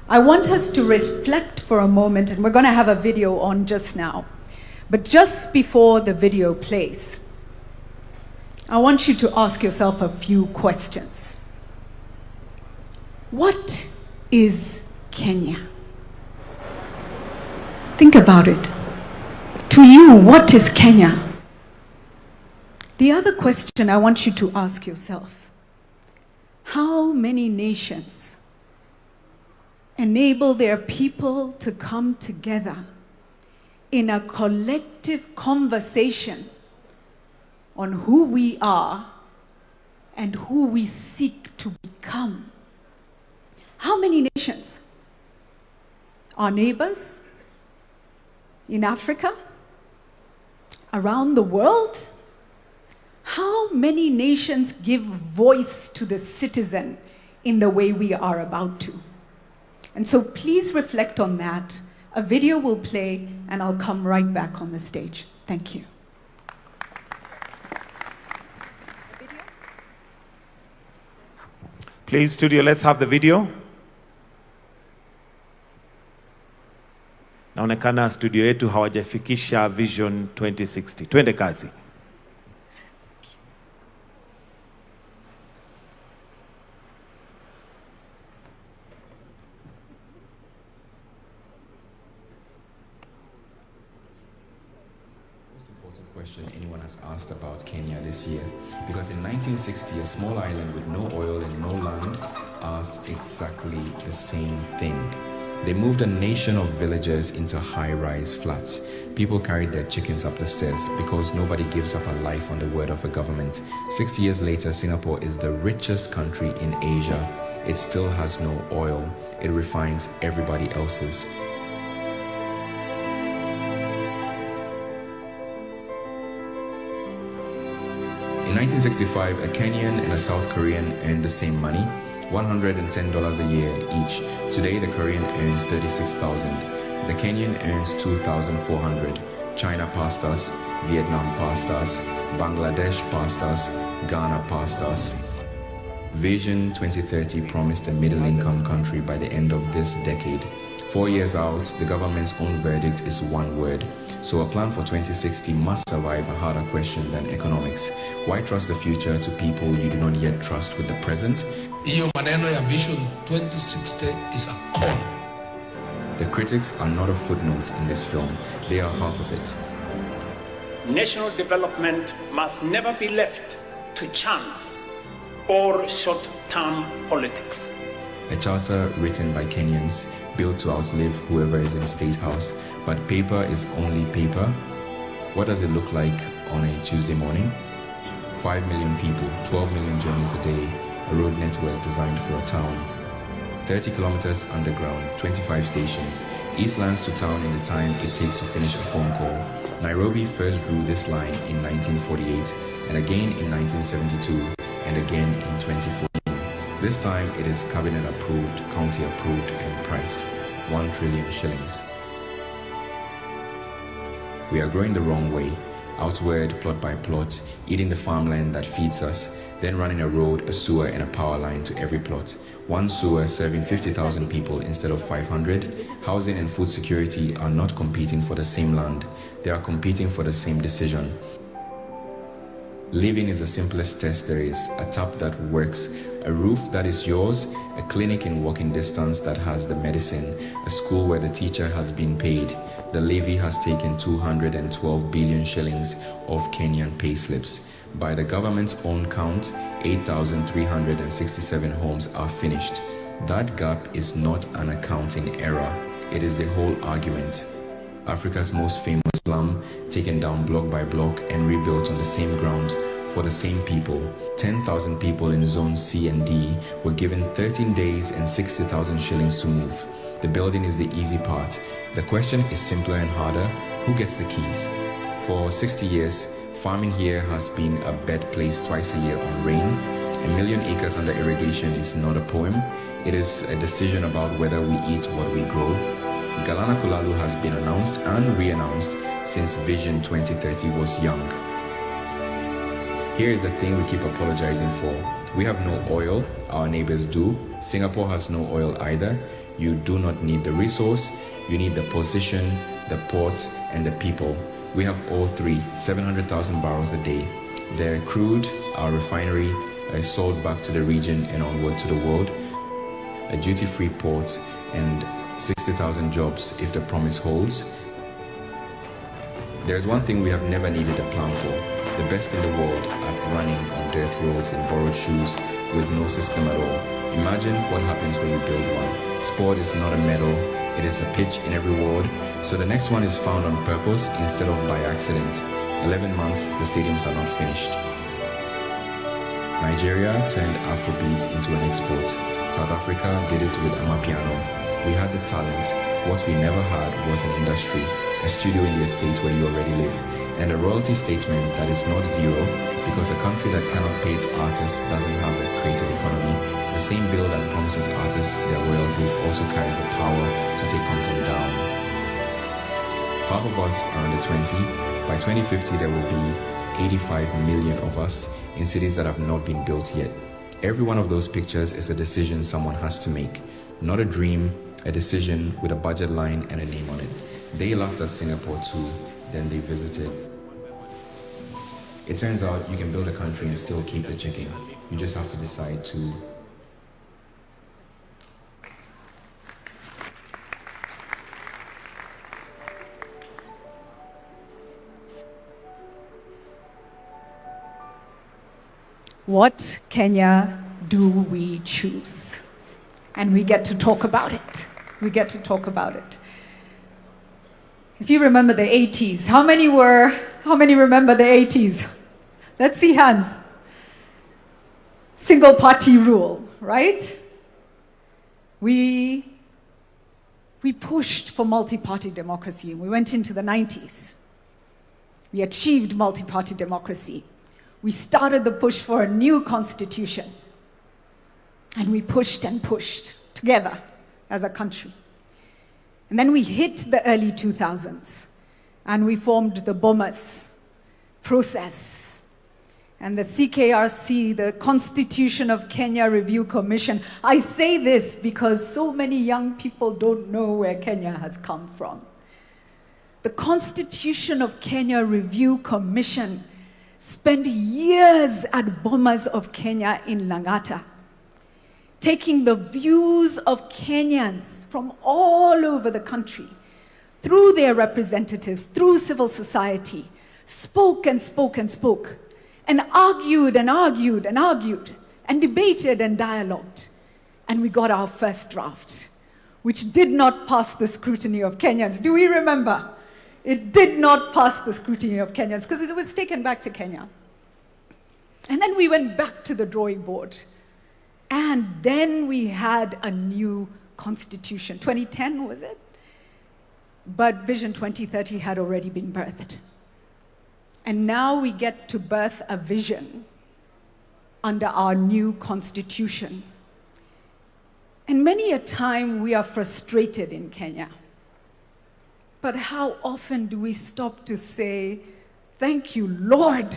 I want us to reflect for a moment, and we're going to have a video on just now. But just before the video plays, I want you to ask yourself a few questions. What is Kenya? Think about it. To you, what is Kenya? The other question I want you to ask yourself: how many nations enable their people to come together in a collective conversation on who we are and who we seek to become? How many nations? Our neighbors in Africa, around the world? How many nations give voice to the citizen in the way we are about to? And so please reflect on that A video will play, and I'll come right back on the stage. Thank you. Please, studio, let's have the video. Naonekana studio yetu hawajafikisha Vision 2060. Twende kazi. Question anyone has asked about Kenya this year, because in 1960 a small island with no oil and no land asked exactly the same thing. They moved a nation of villagers into high-rise flats. People carried their chickens up the stairs because nobody gives up a life on the word of a government. 60 years later, Singapore is the richest country in Asia. It still has no oil. It refines everybody else's. In 1965, a Kenyan and a South Korean earned the same money, $110 a year each. Today, the Korean earns $36,000. The Kenyan earns $2,400. China passed us, Vietnam passed us, Bangladesh passed us, Ghana passed us. Vision 2030 promised a middle-income country by the end of this decade. 4 years out, the government's own verdict is one word. So a plan for 2060 must survive a harder question than economics. Why trust the future to people you do not yet trust with the present? Hiyo maneno ya Vision 2060 is a call. The critics are not a footnote in this film. They are half of it. National development must never be left to chance or short-term politics. A charter written by Kenyans, built to outlive whoever is in the State House, but paper is only paper. What does it look like on a Tuesday morning? 5 million people, 12 million journeys a day, a road network designed for a town. 30 kilometers underground, 25 stations, Eastlands to town in the time it takes to finish a phone call. Nairobi first drew this line in 1948, and again in 1972, and again in 2014. This time it is cabinet approved, county approved and priced. 1 trillion shillings. We are growing the wrong way. Outward, plot by plot, eating the farmland that feeds us, then running a road, a sewer and a power line to every plot. 1 sewer serving 50,000 people instead of 500. Housing and food security are not competing for the same land. They are competing for the same decision. Living is the simplest test there is. A tap that works, a roof that is yours, a clinic in walking distance that has the medicine, a school where the teacher has been paid. The levy has taken 212 billion shillings off Kenyan payslips. By the government's own count, 8,367 homes are finished. That gap is not an accounting error. It is the whole argument. Africa's most famous slum, taken down block by block and rebuilt on the same ground for the same people. 10,000 people in Zone C and D were given 13 days and 60,000 shillings to move. The building is the easy part. The question is simpler and harder. Who gets the keys? For 60 years, farming here has been a bed placed twice a year on rain. 1 million acres under irrigation is not a poem. It is a decision about whether we eat what we grow. Galana Kulalu has been announced and re-announced since Vision 2030 was young. Here is the thing we keep apologizing for. We have no oil, our neighbors do. Singapore has no oil either. You do not need the resource, you need the position, the port, and the people. We have all three, 700,000 barrels a day. The crude, our refinery, sold back to the region and onward to the world. A duty-free port and 60,000 jobs if the promise holds. There's one thing we have never needed a plan for. The best in the world at running on dirt roads in borrowed shoes with no system at all. Imagine what happens when we build one. Sport is not a medal, it is a pitch in every ward. So the next one is found on purpose instead of by accident. 11 months, the stadiums are not finished. Nigeria turned Afrobeats into an export. South Africa did it with Amapiano. We had the talent. What we never had was an industry, a studio in the estate where you already live, and a royalty statement that is not zero, because a country that cannot pay its artists doesn't have a creative economy. The same bill that promises artists their royalties also carries the power to take content down. Half of us are under 20. By 2050, there will be 85 million of us in cities that have not been built yet. Every one of those pictures is a decision someone has to make. Not a dream, a decision with a budget line and a name on it. They laughed at Singapore too, then they visited. It turns out you can build a country and still keep the chicken. You just have to decide to. What Kenya do we choose? And we get to talk about it. We get to talk about it. If you remember the 80s, how many remember the 80s? Let's see hands. Single party rule, right? We pushed for multi-party democracy. We went into the 90s. We achieved multi-party democracy. We started the push for a new constitution. And we pushed and pushed together as a country. And then we hit the early 2000s and we formed the Bomas process and the CKRC, the Constitution of Kenya Review Commission. I say this because so many young people don't know where Kenya has come from. The Constitution of Kenya Review Commission spent years at Bomas of Kenya in Langata, taking the views of Kenyans from all over the country, through their representatives, through civil society, spoke and spoke and spoke, and argued and argued and argued, and debated and dialogued. And we got our first draft, which did not pass the scrutiny of Kenyans. Do we remember? It did not pass the scrutiny of Kenyans because it was taken back to Kenya. And then we went back to the drawing board. And then we had a new constitution. 2010, was it? But Vision 2030 had already been birthed. And now we get to birth a vision under our new constitution. And many a time we are frustrated in Kenya. But how often do we stop to say, thank you, Lord,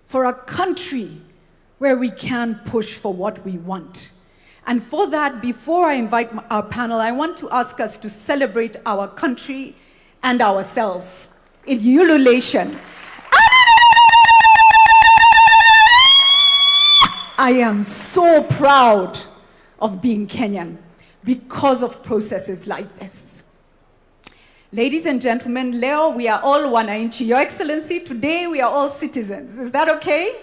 for a country where we can push for what we want. And for that, before I invite our panel, I want to ask us to celebrate our country and ourselves in ululation. I am so proud of being Kenyan because of processes like this. Ladies and gentlemen, leo we are all wananchi. Your Excellency, today we are all citizens. Is that okay?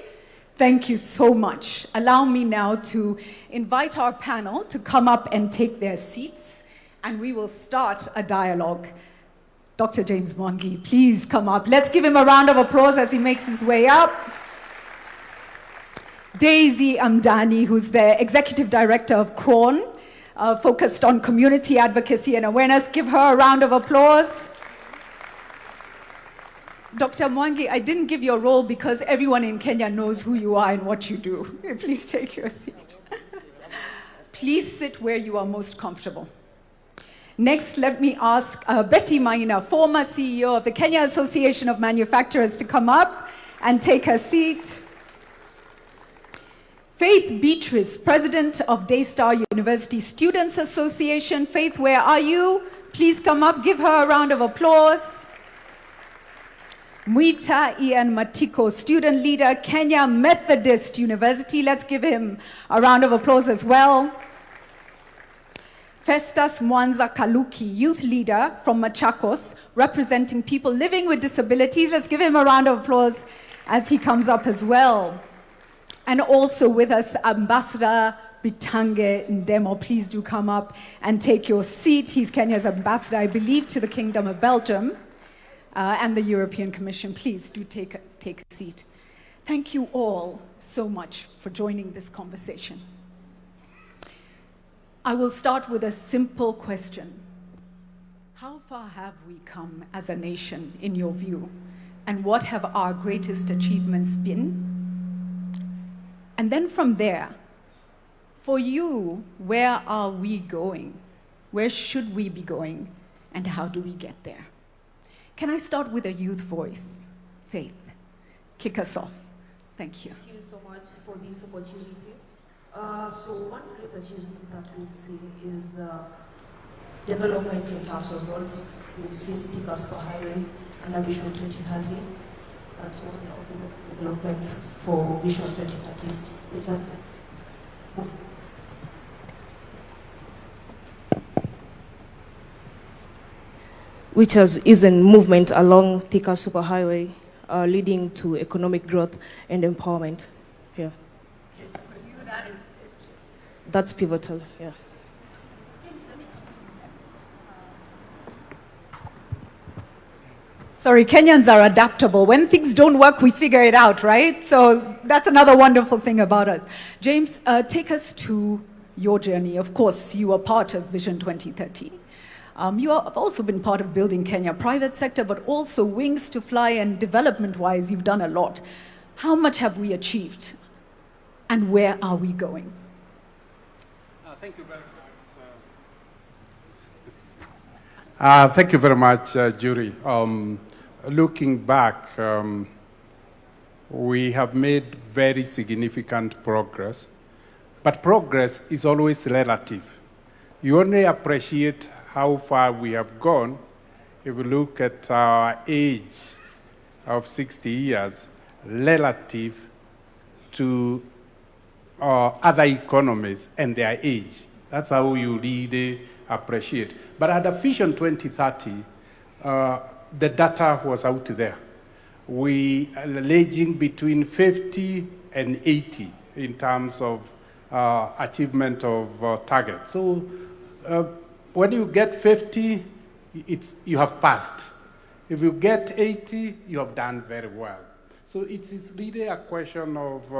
Thank you so much. Allow me now to invite our panel to come up and take their seats, and we will start a dialogue. Dr. James Mwangi, please come up. Let's give him a round of applause as he makes his way up. Daisy Amdani, who's the Executive Director of CRON, focused on community advocacy and awareness. Give her a round of applause. Dr. Mwangi, I didn't give your role because everyone in Kenya knows who you are and what you do. Please take your seat. Please sit where you are most comfortable. Next, let me ask Betty Maina, former CEO of the Kenya Association of Manufacturers, to come up and take her seat. Faith Beatrice, President of Daystar University Students Association. Faith, where are you? Please come up, give her a round of applause. Mwita Ian Matiko, student leader, Kenya Methodist University. Let's give him a round of applause as well. Festus Mwanza Kaluki, youth leader from Machakos, representing people living with disabilities. Let's give him a round of applause as he comes up as well. And also with us, Ambassador Bitange Ndemo. Please do come up and take your seat. He's Kenya's ambassador, I believe, to the Kingdom of Belgium. And the European Commission. Please do take a seat. Thank you all so much for joining this conversation. I will start with a simple question. How far have we come as a nation, in your view? And what have our greatest achievements been? And then from there, for you, where are we going? Where should we be going? And how do we get there? Can I start with a youth voice? Faith, kick us off. Thank you. Thank you so much for this opportunity. So one great achievement that we've seen is the development in terms of roads. We've seen Thika Super Highway under Vision 2030. That's one of the developments for Vision 2030. Which is a movement along Thika Superhighway, leading to economic growth and empowerment here. That's pivotal, yeah. Sorry, Kenyans are adaptable. When things don't work, we figure it out, right? So that's another wonderful thing about us. James, take us to your journey. Of course, you are part of Vision 2030. You have also been part of building Kenya, private sector, but also wings to fly, and development-wise, you've done a lot. How much have we achieved? And where are we going? Thank you very much. Thank you very much, Jury. Looking back, we have made very significant progress, but progress is always relative. You only appreciate how far we have gone if we look at our age of 60 years relative to other economies and their age. That's how you really appreciate. But at the Vision 2030, the data was out there. We are ranging between 50 and 80 in terms of achievement of targets. So when you get 50, you have passed. If you get 80, you have done very well. So it is really a question of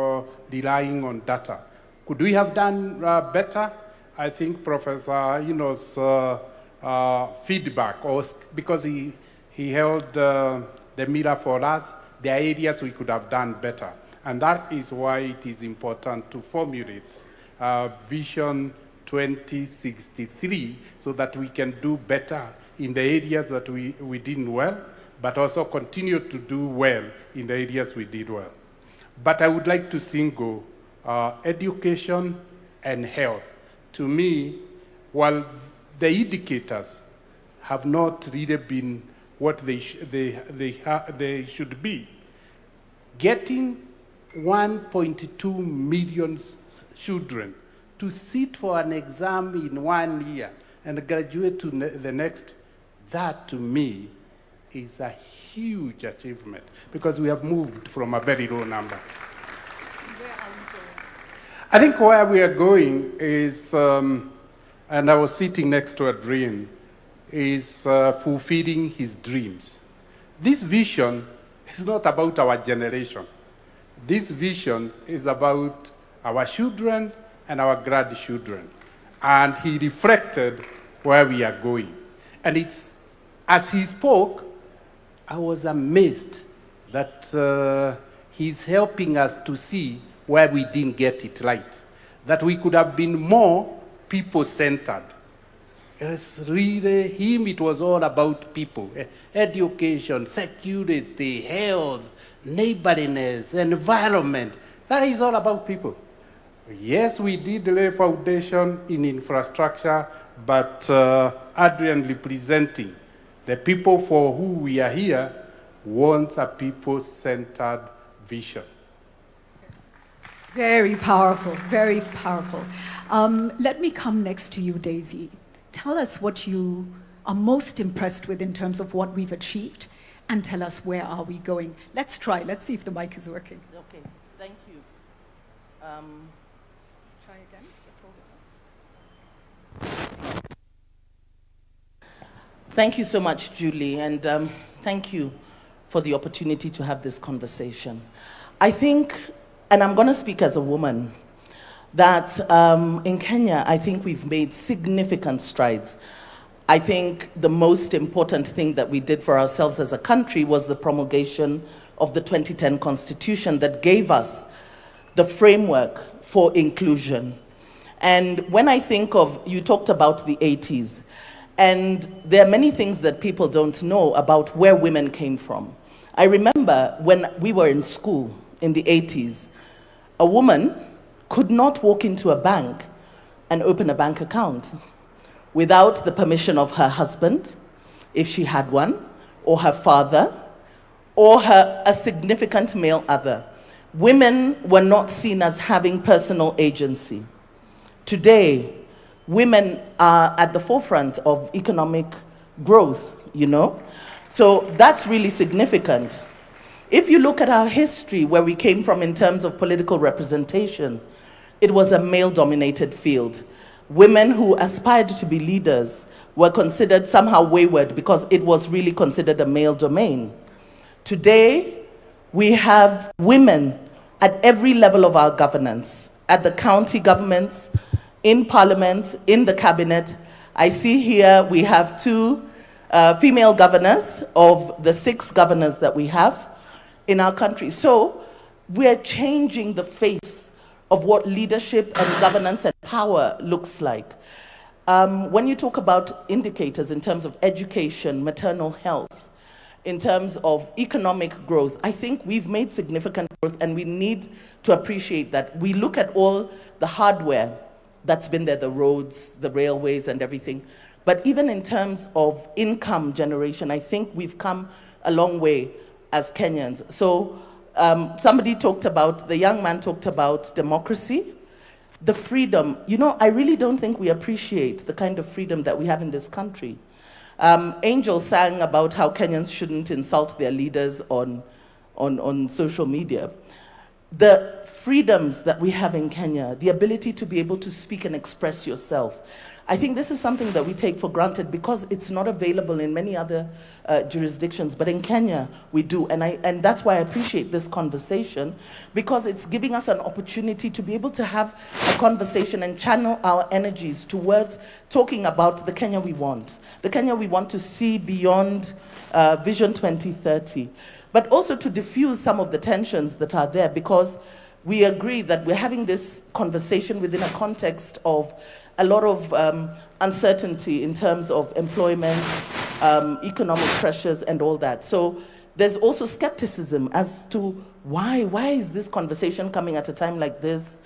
relying on data. Could we have done better? I think Professor Ino's feedback, because he held the mirror for us, there are areas we could have done better. And that is why it is important to formulate Vision 2063 so that we can do better in the areas that we did well, but also continue to do well in the areas we did well. But I would like to single education and health. To me, while the indicators have not really been what they should be, getting 1.2 million children to sit for an exam in 1 year and graduate to the next, that to me is a huge achievement because we have moved from a very low number. Where are we going? I think where we are going is, and I was sitting next to a dream, is fulfilling his dreams. This vision is not about our generation. This vision is about our children and our grandchildren. And he reflected where we are going. And it's, as he spoke, I was amazed that he's helping us to see where we didn't get it right. That we could have been more people-centered. It's really him, it was all about people. Education, security, health, neighborliness, environment. That is all about people. Yes, we did lay foundation in infrastructure, but Adrian representing the people for who we are here wants a people-centered vision. Very powerful, very powerful. Let me come next to you, Daisy. Tell us what you are most impressed with in terms of what we've achieved, and tell us where are we going. Let's try. Let's see if the mic is working. Okay, thank you. Try again. Just hold it. Thank you so much, Julie, and thank you for the opportunity to have this conversation. I think, and I'm going to speak as a woman, that in Kenya, I think we've made significant strides. I think the most important thing that we did for ourselves as a country was the promulgation of the 2010 Constitution that gave us the framework for inclusion. And when I think of, you talked about the 80s, And there are many things that people don't know about where women came from. I remember when we were in school in the 80s, a woman could not walk into a bank and open a bank account without the permission of her husband, if she had one, or her father, or a significant male other. Women were not seen as having personal agency. Today, women are at the forefront of economic growth, you know? So that's really significant. If you look at our history, where we came from in terms of political representation, it was a male-dominated field. Women who aspired to be leaders were considered somehow wayward because it was really considered a male domain. Today, we have women at every level of our governance, at the county governments, in parliament, in the cabinet. I see here we have 2 female governors of the 6 governors that we have in our country. So we're changing the face of what leadership and governance and power looks like. When you talk about indicators in terms of education, maternal health, in terms of economic growth, I think we've made significant growth, and we need to appreciate that. We look at all the hardware that's been there, the roads, the railways, and everything. But even in terms of income generation, I think we've come a long way as Kenyans. So the young man talked about democracy, the freedom. You know, I really don't think we appreciate the kind of freedom that we have in this country. Angel sang about how Kenyans shouldn't insult their leaders on social media. The freedoms that we have in Kenya, the ability to be able to speak and express yourself, I think this is something that we take for granted because it's not available in many other jurisdictions, but in Kenya we do. And that's why I appreciate this conversation, because it's giving us an opportunity to be able to have a conversation and channel our energies towards talking about the Kenya we want to see beyond Vision 2030, but also to diffuse some of the tensions that are there, because we agree that we're having this conversation within a context of a lot of uncertainty in terms of employment, economic pressures, and all that. So there's also skepticism as to why is this conversation coming at a time like this,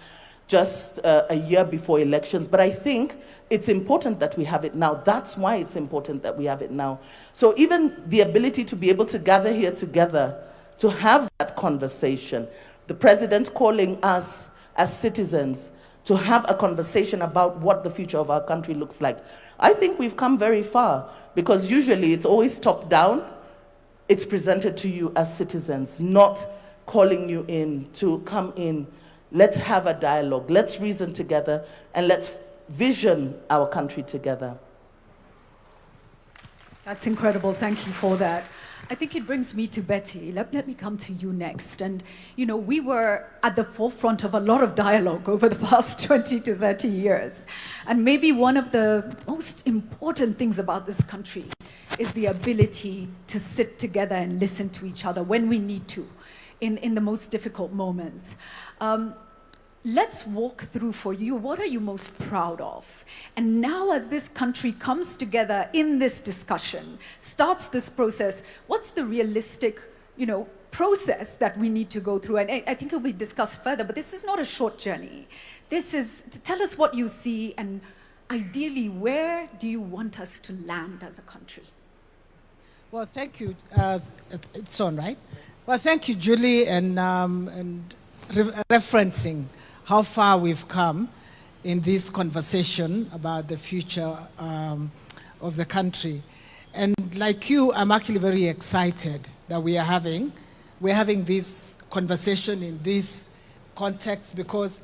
just a year before elections. But I think it's important that we have it now. That's why it's important that we have it now. So even the ability to be able to gather here together, to have that conversation, the president calling us as citizens to have a conversation about what the future of our country looks like. I think we've come very far, because usually it's always top down. It's presented to you as citizens, not calling you in to come in. Let's have a dialogue, let's reason together, and let's vision our country together. That's incredible. Thank you for that. I think it brings me to Betty. Let me come to you next. And, you know, we were at the forefront of a lot of dialogue over the past 20 to 30 years. And maybe one of the most important things about this country is the ability to sit together and listen to each other when we need to, in the most difficult moments. Let's walk through for you, what are you most proud of? And now as this country comes together in this discussion, starts this process, what's the realistic, process that we need to go through? And I think it will be discussed further, but this is not a short journey. This is to tell us what you see, and ideally, where do you want us to land as a country? Well, thank you. It's on, right? Well, thank you, Julie, and referencing how far we've come in this conversation about the future of the country. And like you, I'm actually very excited that we're having this conversation in this context, because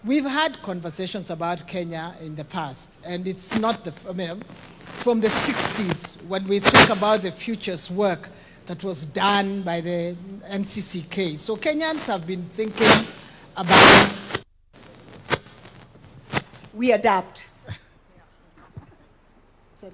we've had conversations about Kenya in the past, and it's not from the 60s, when we think about the futures work that was done by the NCCK. So Kenyans have been thinking about... We adapt. Sorry.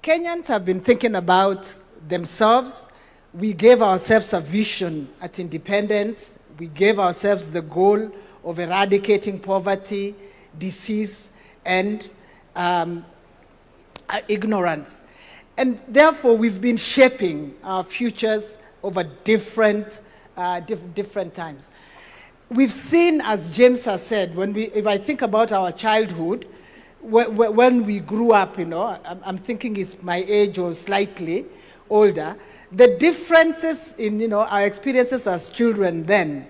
Kenyans have been thinking about themselves. We gave ourselves a vision at independence. We gave ourselves the goal of eradicating poverty, disease, and ignorance. And therefore, we've been shaping our futures over different times. We've seen, as James has said, if I think about our childhood, when we grew up, I'm thinking it's my age or slightly older, the differences in, our experiences as children then,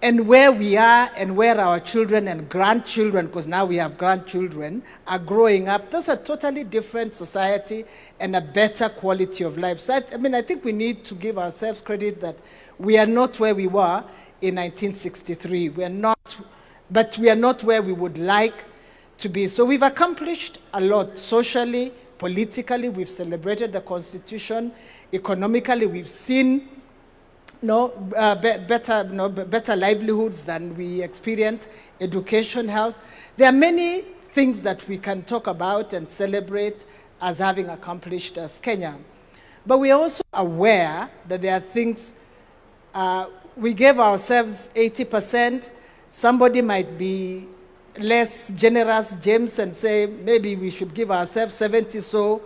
and where we are and where our children and grandchildren, because now we have grandchildren, are growing up, that's a totally different society and a better quality of life. So I think we need to give ourselves credit that we are not where we were in 1963. But we are not where we would like to be. So we've accomplished a lot socially, politically. We've celebrated the Constitution. Economically, we've seen better livelihoods than we experience, education, health. There are many things that we can talk about and celebrate as having accomplished as Kenya. But we are also aware that there are things, we gave ourselves 80%. Somebody might be less generous, James, and say maybe we should give ourselves 70. So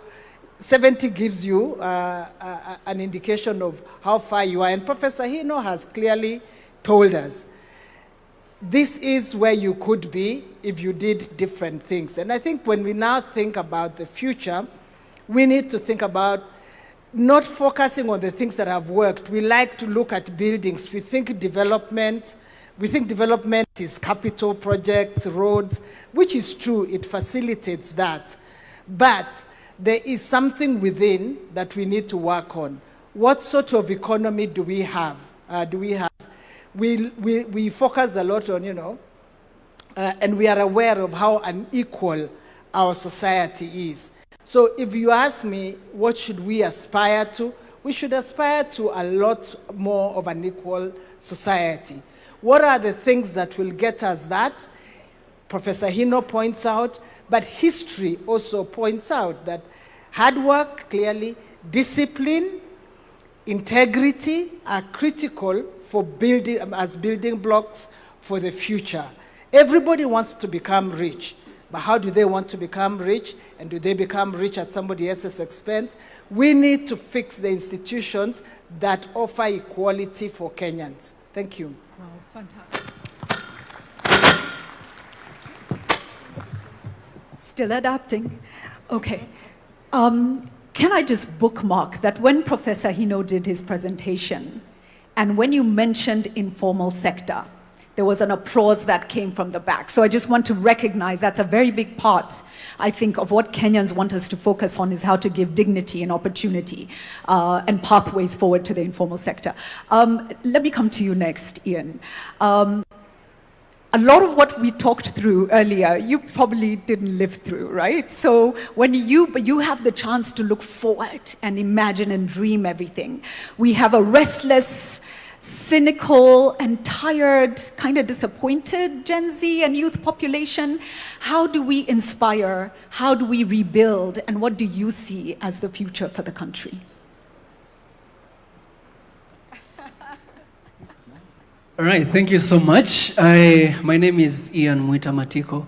70 gives you an indication of how far you are. And Professor Hino has clearly told us this is where you could be if you did different things. And I think when we now think about the future, we need to think about not focusing on the things that have worked. We like to look at buildings. We think development is capital projects, roads, which is true, it facilitates that. But there is something within that we need to work on. What sort of economy do we have? We focus a lot on, and we are aware of how unequal our society is. So if you ask me, what should we aspire to? We should aspire to a lot more of an equal society. What are the things that will get us that? Professor Hino points out, but history also points out that hard work, clearly, discipline, integrity are critical for building blocks for the future. Everybody wants to become rich, but how do they want to become rich? And do they become rich at somebody else's expense? We need to fix the institutions that offer equality for Kenyans. Thank you. Wow, fantastic. Still adapting. Okay. Can I just bookmark that when Professor Hino did his presentation, and when you mentioned informal sector, there was an applause that came from the back. So I just want to recognize that's a very big part, I think, of what Kenyans want us to focus on is how to give dignity and opportunity and pathways forward to the informal sector. Let me come to you next, Ian. A lot of what we talked through earlier, you probably didn't live through, right? So when you have the chance to look forward and imagine and dream everything. We have a restless, cynical and tired, kind of disappointed Gen Z and youth population. How do we inspire? How do we rebuild? And what do you see as the future for the country? All right, thank you so much. My name is Ian Mwita Matiko.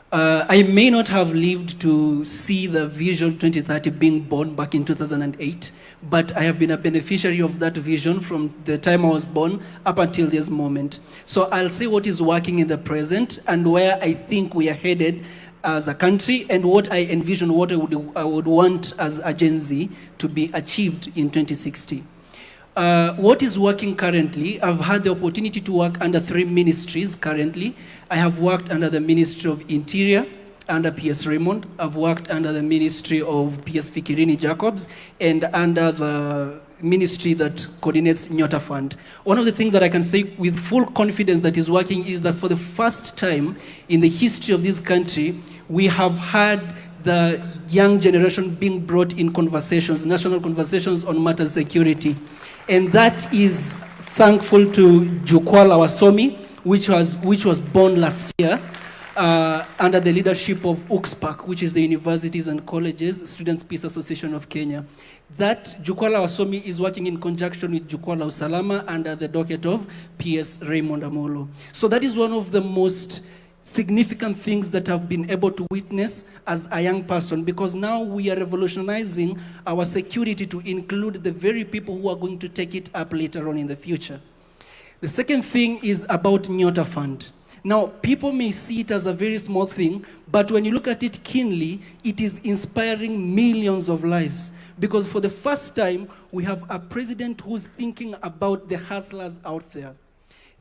I may not have lived to see the Vision 2030 being born back in 2008, but I have been a beneficiary of that vision from the time I was born up until this moment. So I'll say what is working in the present and where I think we are headed as a country and what I envision, what I would want as a Gen Z to be achieved in 2060. What is working currently, I've had the opportunity to work under 3 ministries currently. I have worked under the Ministry of Interior, under PS Raymond. I've worked under the Ministry of PS Fikirini Jacobs, and under the ministry that coordinates Nyota Fund. One of the things that I can say with full confidence that is working is that for the first time in the history of this country, we have had the young generation being brought in conversations, national conversations on matters security. And that is thankful to Jukwaa la Wasomi, which was born last year under the leadership of UCSPAC, which is the Universities and Colleges Students' Peace Association of Kenya. That Jukwaa la Wasomi is working in conjunction with Jukwaa la Usalama under the docket of PS Raymond Amolo. So that is one of the most significant things that I've been able to witness as a young person, because now we are revolutionizing our security to include the very people who are going to take it up later on in the future. The second thing is about Nyota Fund. Now, people may see it as a very small thing, but when you look at it keenly, it is inspiring millions of lives. Because for the first time, we have a president who's thinking about the hustlers out there.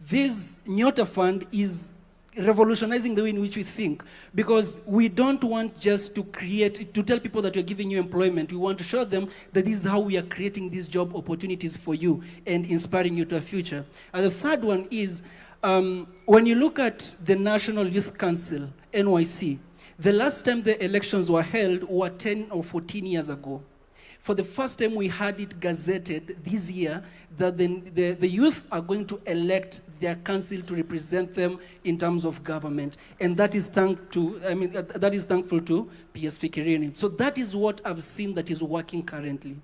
This Nyota Fund is revolutionizing the way in which we think, because we don't want just to tell people that we're giving you employment. We want to show them that this is how we are creating these job opportunities for you and inspiring you to a future. And the third one is, when you look at the National Youth Council, NYC, the last time the elections were held were 10 or 14 years ago. For the first time, we had it gazetted this year that the youth are going to elect their council to represent them in terms of government, and that is that is thankful to PS Fikirini. So that is what I've seen that is working currently.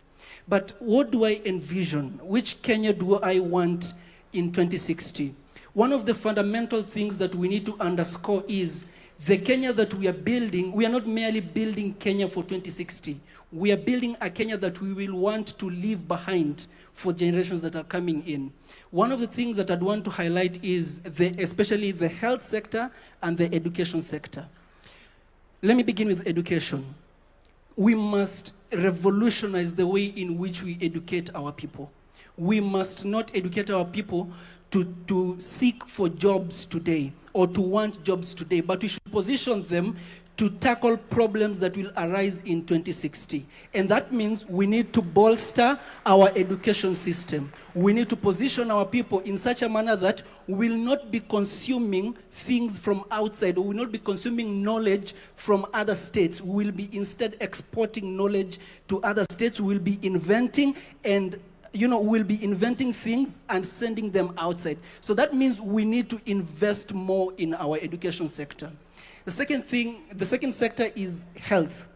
But what do I envision? Which Kenya do I want in 2060? One of the fundamental things that we need to underscore is the Kenya that we are building. We are not merely building Kenya for 2060. We are building a Kenya that we will want to leave behind for generations that are coming in. One of the things that I'd want to highlight is especially the health sector and the education sector. Let me begin with education. We must revolutionize the way in which we educate our people. We must not educate our people to seek for jobs today or to want jobs today, but we should position them to tackle problems that will arise in 2060. And that means we need to bolster our education system. We need to position our people in such a manner that we will not be consuming things from outside, or we will not be consuming knowledge from other states. We will be instead exporting knowledge to other states. We will be inventing and we'll be inventing things and sending them outside. So that means we need to invest more in our education sector. The second sector is health.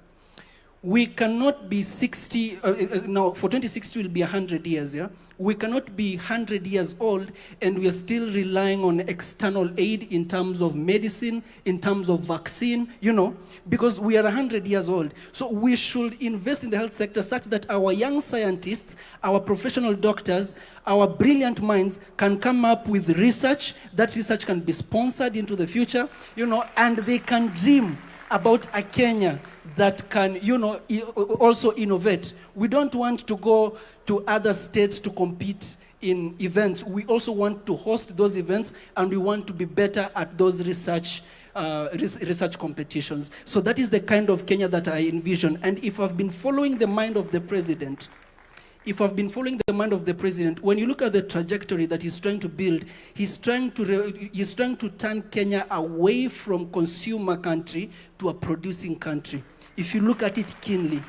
We cannot be 60, for 2060 will be 100 years, yeah? We cannot be 100 years old and we are still relying on external aid in terms of medicine, in terms of vaccine, because we are 100 years old. So we should invest in the health sector such that our young scientists, our professional doctors, our brilliant minds can come up with research. That research can be sponsored into the future, and they can dream about a Kenya that can, also innovate. We don't want to go to other states to compete in events. We also want to host those events, and we want to be better at those research competitions. So that is the kind of Kenya that I envision. And if I've been following the mind of the president, when you look at the trajectory that he's trying to build, he's trying to turn Kenya away from consumer country to a producing country, if you look at it keenly.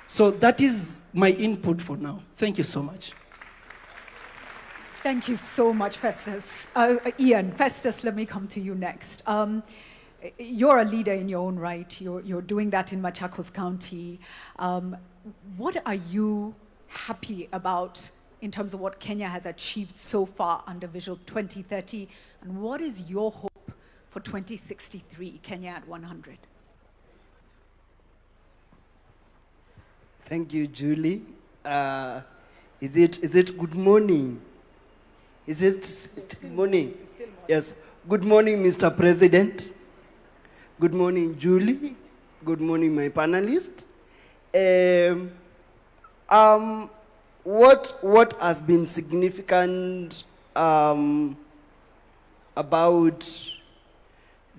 So that is my input for now. Thank you so much. Thank you so much, Festus. Ian, Festus, let me come to you next. You're a leader in your own right. You're doing that in Machakos County. What are you happy about in terms of what Kenya has achieved so far under Vision 2030? And what is your hope for 2063, Kenya at 100? Thank you, Julie. Is it good morning? Is it good morning? Yes. Good morning, Mr. President. Good morning, Julie. Good morning, my panelists. What has been significant about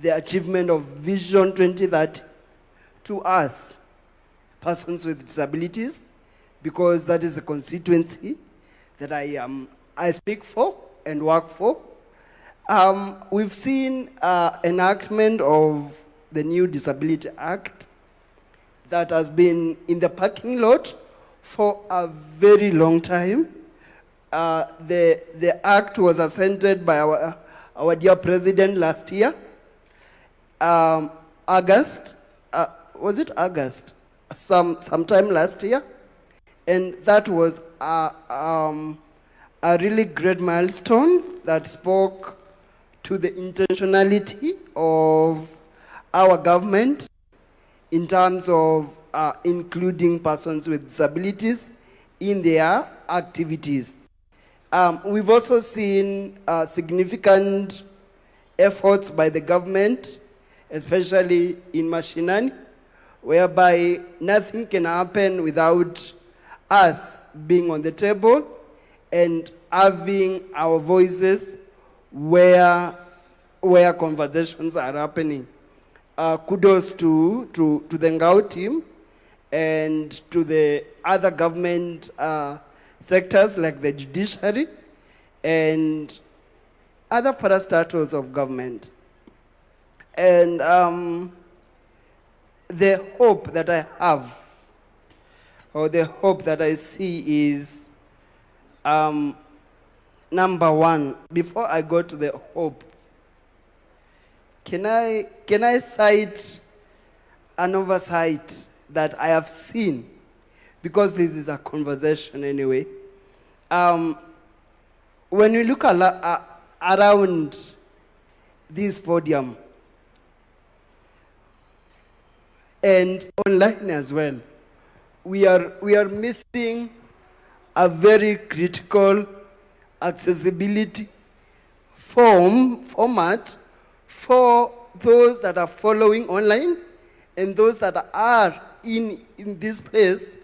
the achievement of Vision 2030 to us, persons with disabilities, because that is a constituency that I speak for and work for. We've seen enactment of the new Disability Act that has been in the parking lot for a very long time. The act was assented by our dear president last year, August. Was it August? Sometime last year, and that was a really great milestone that spoke to the intentionality of our government in terms of including persons with disabilities in their activities. We've also seen significant efforts by the government, especially in mashinani, whereby nothing can happen without us being on the table and having our voices where conversations are happening. Kudos to the Ngao team and to the other government sectors like the judiciary and other parastatals of government. And the hope that I have, or the hope that I see is, number one, before I go to the hope, can I cite an oversight that I have seen? Because this is a conversation anyway. When you look around this podium, and online as well, we are missing a very critical accessibility format for those that are following online and those that are in this place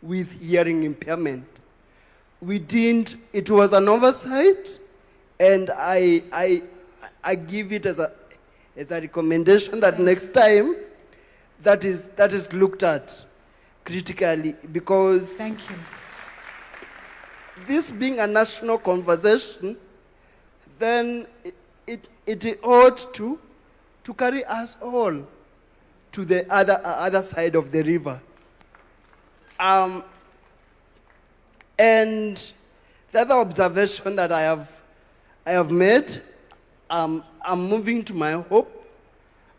with hearing impairment. It was an oversight, and I give it as a recommendation that next time that is looked at critically, because thank you. This being a national conversation, then it ought to carry us all to the other side of the river. And the other observation that I have made, I'm moving to my hope.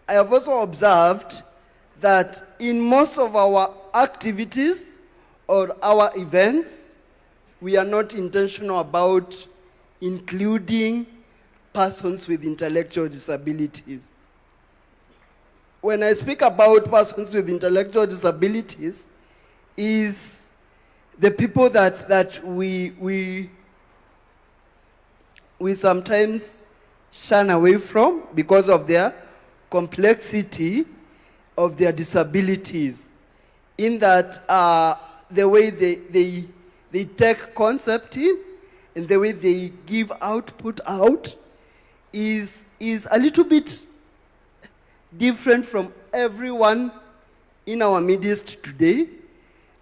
I have also observed that in most of our activities or our events, we are not intentional about including persons with intellectual disabilities. When I speak about persons with intellectual disabilities, is the people that we sometimes shun away from because of their complexity of their disabilities, in that the way they take concept in and the way they give output out is a little bit different from everyone in our midst today.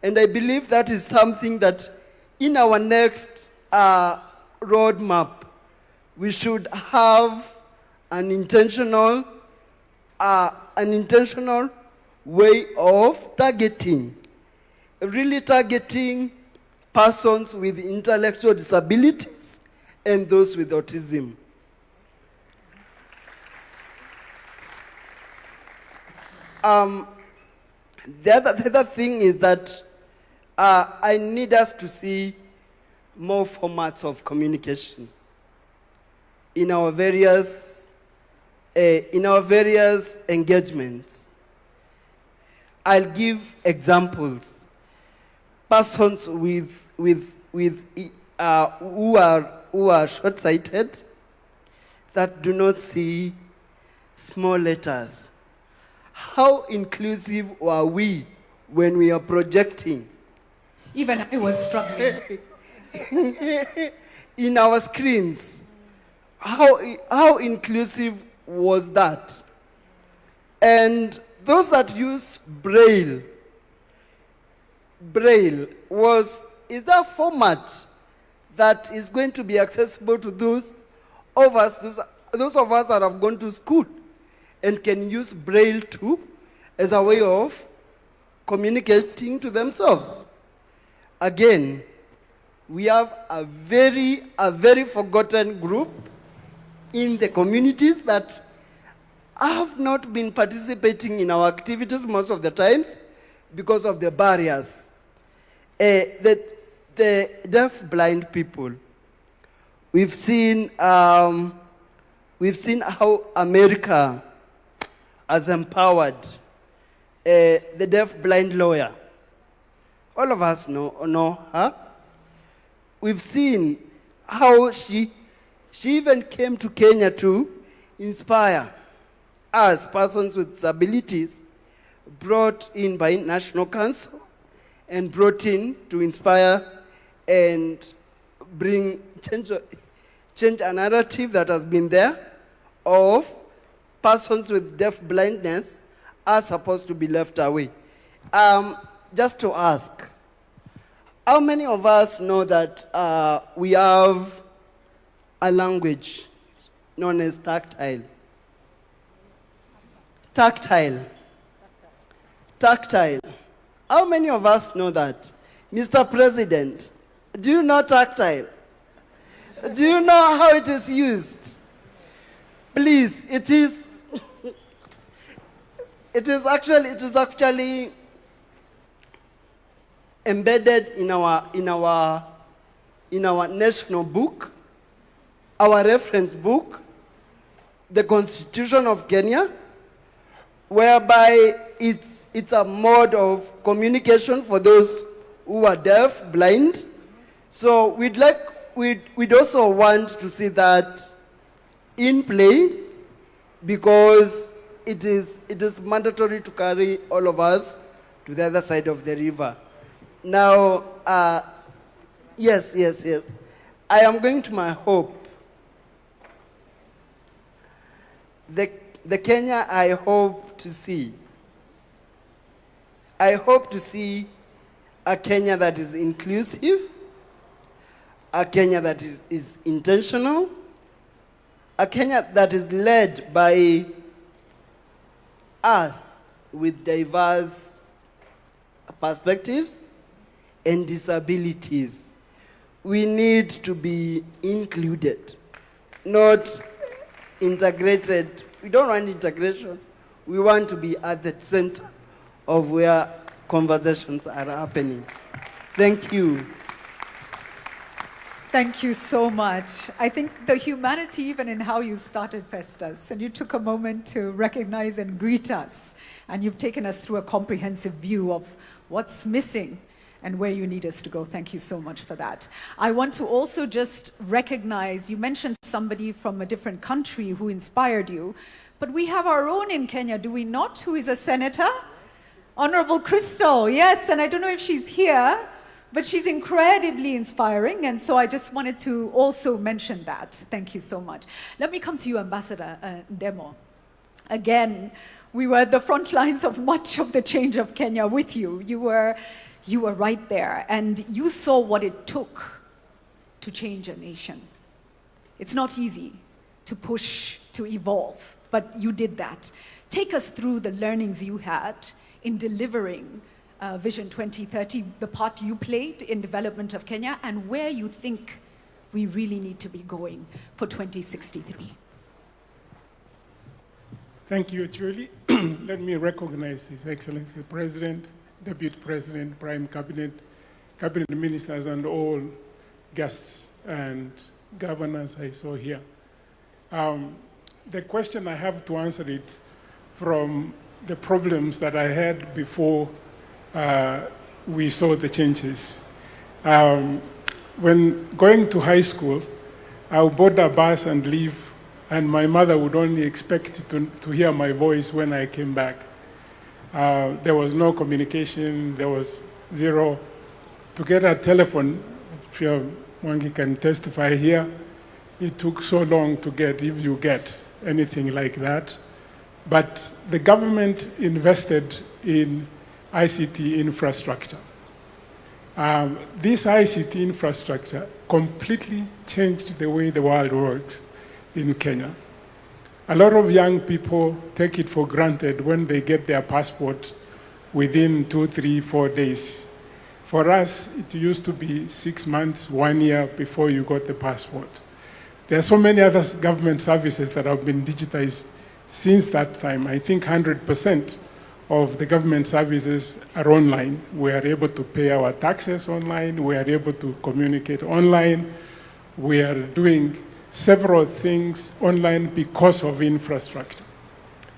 And I believe that is something that in our next roadmap, we should have an intentional way of targeting, really targeting persons with intellectual disabilities and those with autism. The other thing is that I need us to see more formats of communication in our various engagements. I'll give examples. Persons who are short-sighted, that do not see small letters. How inclusive are we when we are projecting? Even I was struggling. In our screens, how inclusive was that? And those that use Braille is that format that is going to be accessible to those of us that have gone to school and can use Braille too as a way of communicating to themselves. Again, we have a very forgotten group in the communities that have not been participating in our activities most of the times because of the barriers. The deaf blind people. We've seen we've seen how America has empowered the deaf-blind lawyer. All of us know her. We've seen how she even came to Kenya to inspire us, persons with disabilities, brought in by National Council and brought in to inspire and bring change a narrative that has been there of persons with deaf blindness are supposed to be left away. Just to ask, how many of us know that we have a language known as tactile? Tactile. Tactile. How many of us know that? Mr. President, do you know tactile? Do you know how it is used? Please, it is actually embedded in our national book, our reference book, the Constitution of Kenya, whereby it's a mode of communication for those who are deaf, blind. So we'd also want to see that in play, because it is mandatory to carry all of us to the other side of the river. Now, yes. I am going to my hope. The Kenya I hope to see. I hope to see a Kenya that is inclusive, a Kenya that is intentional, a Kenya that is led by us with diverse perspectives and disabilities. We need to be included, not integrated. We don't want integration. We want to be at the center of where conversations are happening. Thank you. Thank you so much. I think the humanity, even in how you started Festus, and you took a moment to recognize and greet us, and you've taken us through a comprehensive view of what's missing and where you need us to go. Thank you so much for that. I want to also just recognize, you mentioned somebody from a different country who inspired you, but we have our own in Kenya, do we not, who is a senator? Honorable Crystal, yes, and I don't know if she's here, but she's incredibly inspiring, and so I just wanted to also mention that. Thank you so much. Let me come to you, Ambassador Ndemo. Again, we were at the front lines of much of the change of Kenya with you. You were right there, and you saw what it took to change a nation. It's not easy to push, to evolve, but you did that. Take us through the learnings you had in delivering Vision 2030, the part you played in development of Kenya, and where you think we really need to be going for 2063. Thank you, Julie. Let me recognize His Excellency the President, Deputy President, Prime Cabinet, Cabinet Ministers, and all guests and governors I saw here. The question I have to answer it from the problems that I had before we saw the changes. When going to high school, I would board a bus and leave, and my mother would only expect to hear my voice when I came back. There was no communication, there was zero. To get a telephone, Mwangi can testify here, it took so long to get, if you get anything like that. But the government invested in ICT infrastructure. This ICT infrastructure completely changed the way the world works in Kenya. A lot of young people take it for granted when they get their passport within 2, 3, 4 days. For us, it used to be 6 months, 1 year before you got the passport. There are so many other government services that have been digitized since that time. I think 100% of the government services are online. We are able to pay our taxes online. We are able to communicate online. We are doing several things online because of infrastructure.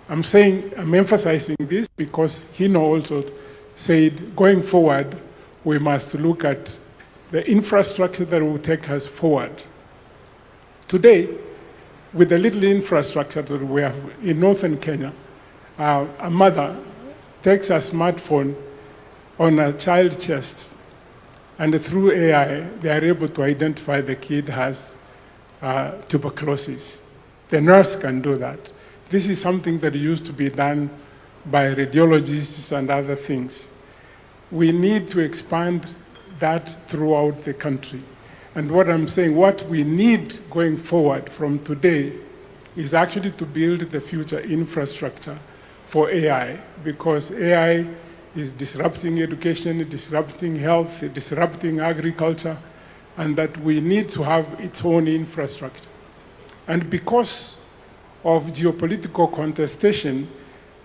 I'm emphasizing this because Hino also said, going forward, we must look at the infrastructure that will take us forward. Today, with the little infrastructure that we have in northern Kenya, a mother takes a smartphone on a child's chest, and through AI, they are able to identify the kid has tuberculosis. The nurse can do that. This is something that used to be done by radiologists and other things. We need to expand that throughout the country. And what I'm saying, what we need going forward from today is actually to build the future infrastructure for AI, because AI is disrupting education, disrupting health, disrupting agriculture, and that we need to have its own infrastructure. And because of geopolitical contestation,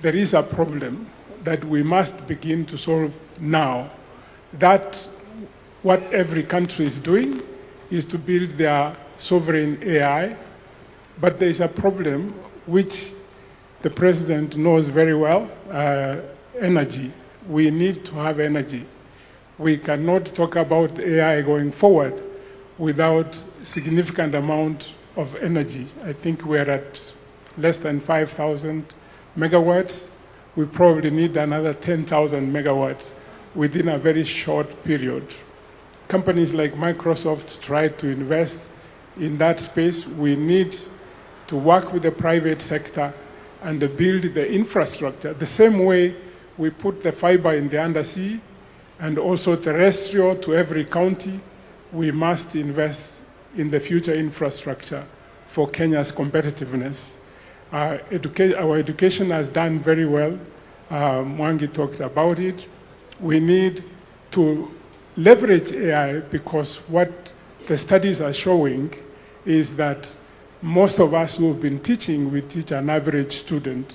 there is a problem that we must begin to solve now. That what every country is doing is to build their sovereign AI, but there is a problem which the president knows very well, energy. We need to have energy. We cannot talk about AI going forward without significant amount of energy. I think we're at less than 5,000 megawatts. We probably need another 10,000 megawatts within a very short period. Companies like Microsoft try to invest in that space. We need to work with the private sector and build the infrastructure the same way we put the fiber in the undersea and also terrestrial to every county. We must invest in the future infrastructure for Kenya's competitiveness. Our education has done very well. Mwangi talked about it. We need to leverage AI because what the studies are showing is that most of us who have been teaching, we teach an average student.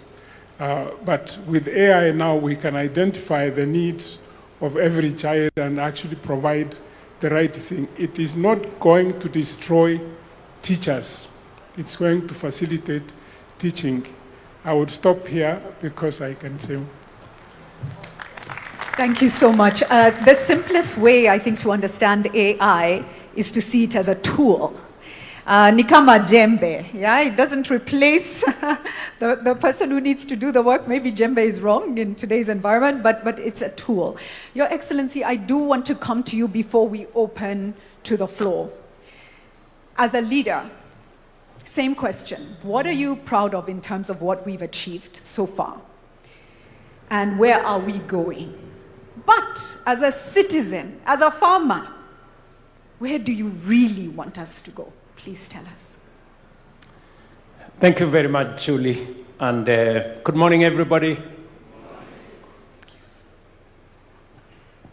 But with AI now, we can identify the needs of every child and actually provide the right thing. It is not going to destroy teachers. It's going to facilitate teaching. I would stop here because I can say. Thank you so much. The simplest way, I think, to understand AI is to see it as a tool. Ni kama jembe, yeah? It doesn't replace the person who needs to do the work. Maybe jembe is wrong in today's environment, but it's a tool. Your Excellency, I do want to come to you before we open to the floor. As a leader, same question. What are you proud of in terms of what we've achieved so far? And where are we going? But as a citizen, as a farmer, where do you really want us to go? Please tell us. Thank you very much, Julie. And good morning, everybody.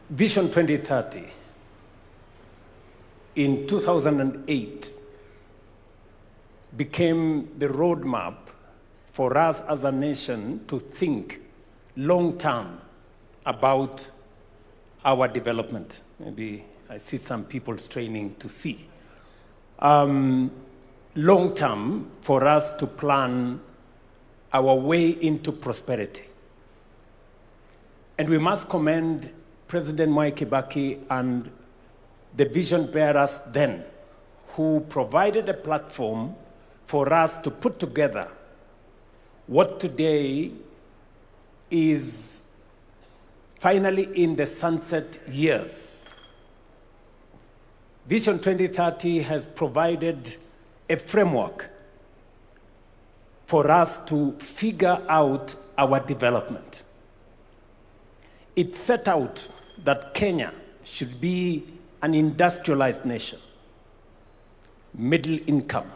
Vision 2030 in 2008 became the roadmap for us as a nation to think long-term about our development. Maybe I see some people straining to see. Long-term for us to plan our way into prosperity. And we must commend President Mwai Kibaki and the vision bearers then, who provided a platform for us to put together what today is finally in the sunset years. Vision 2030 has provided a framework for us to figure out our development. It set out that Kenya should be an industrialized nation, middle income,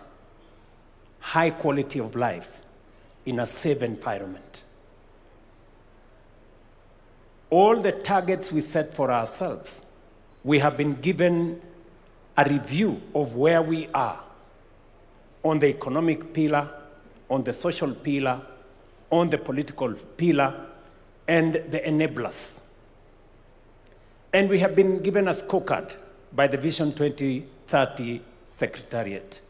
high quality of life in a safe environment. All the targets we set for ourselves, we have been given a review of where we are on the economic pillar, on the social pillar, on the political pillar, and the enablers. And we have been given a scorecard by the Vision 2030 Secretariat.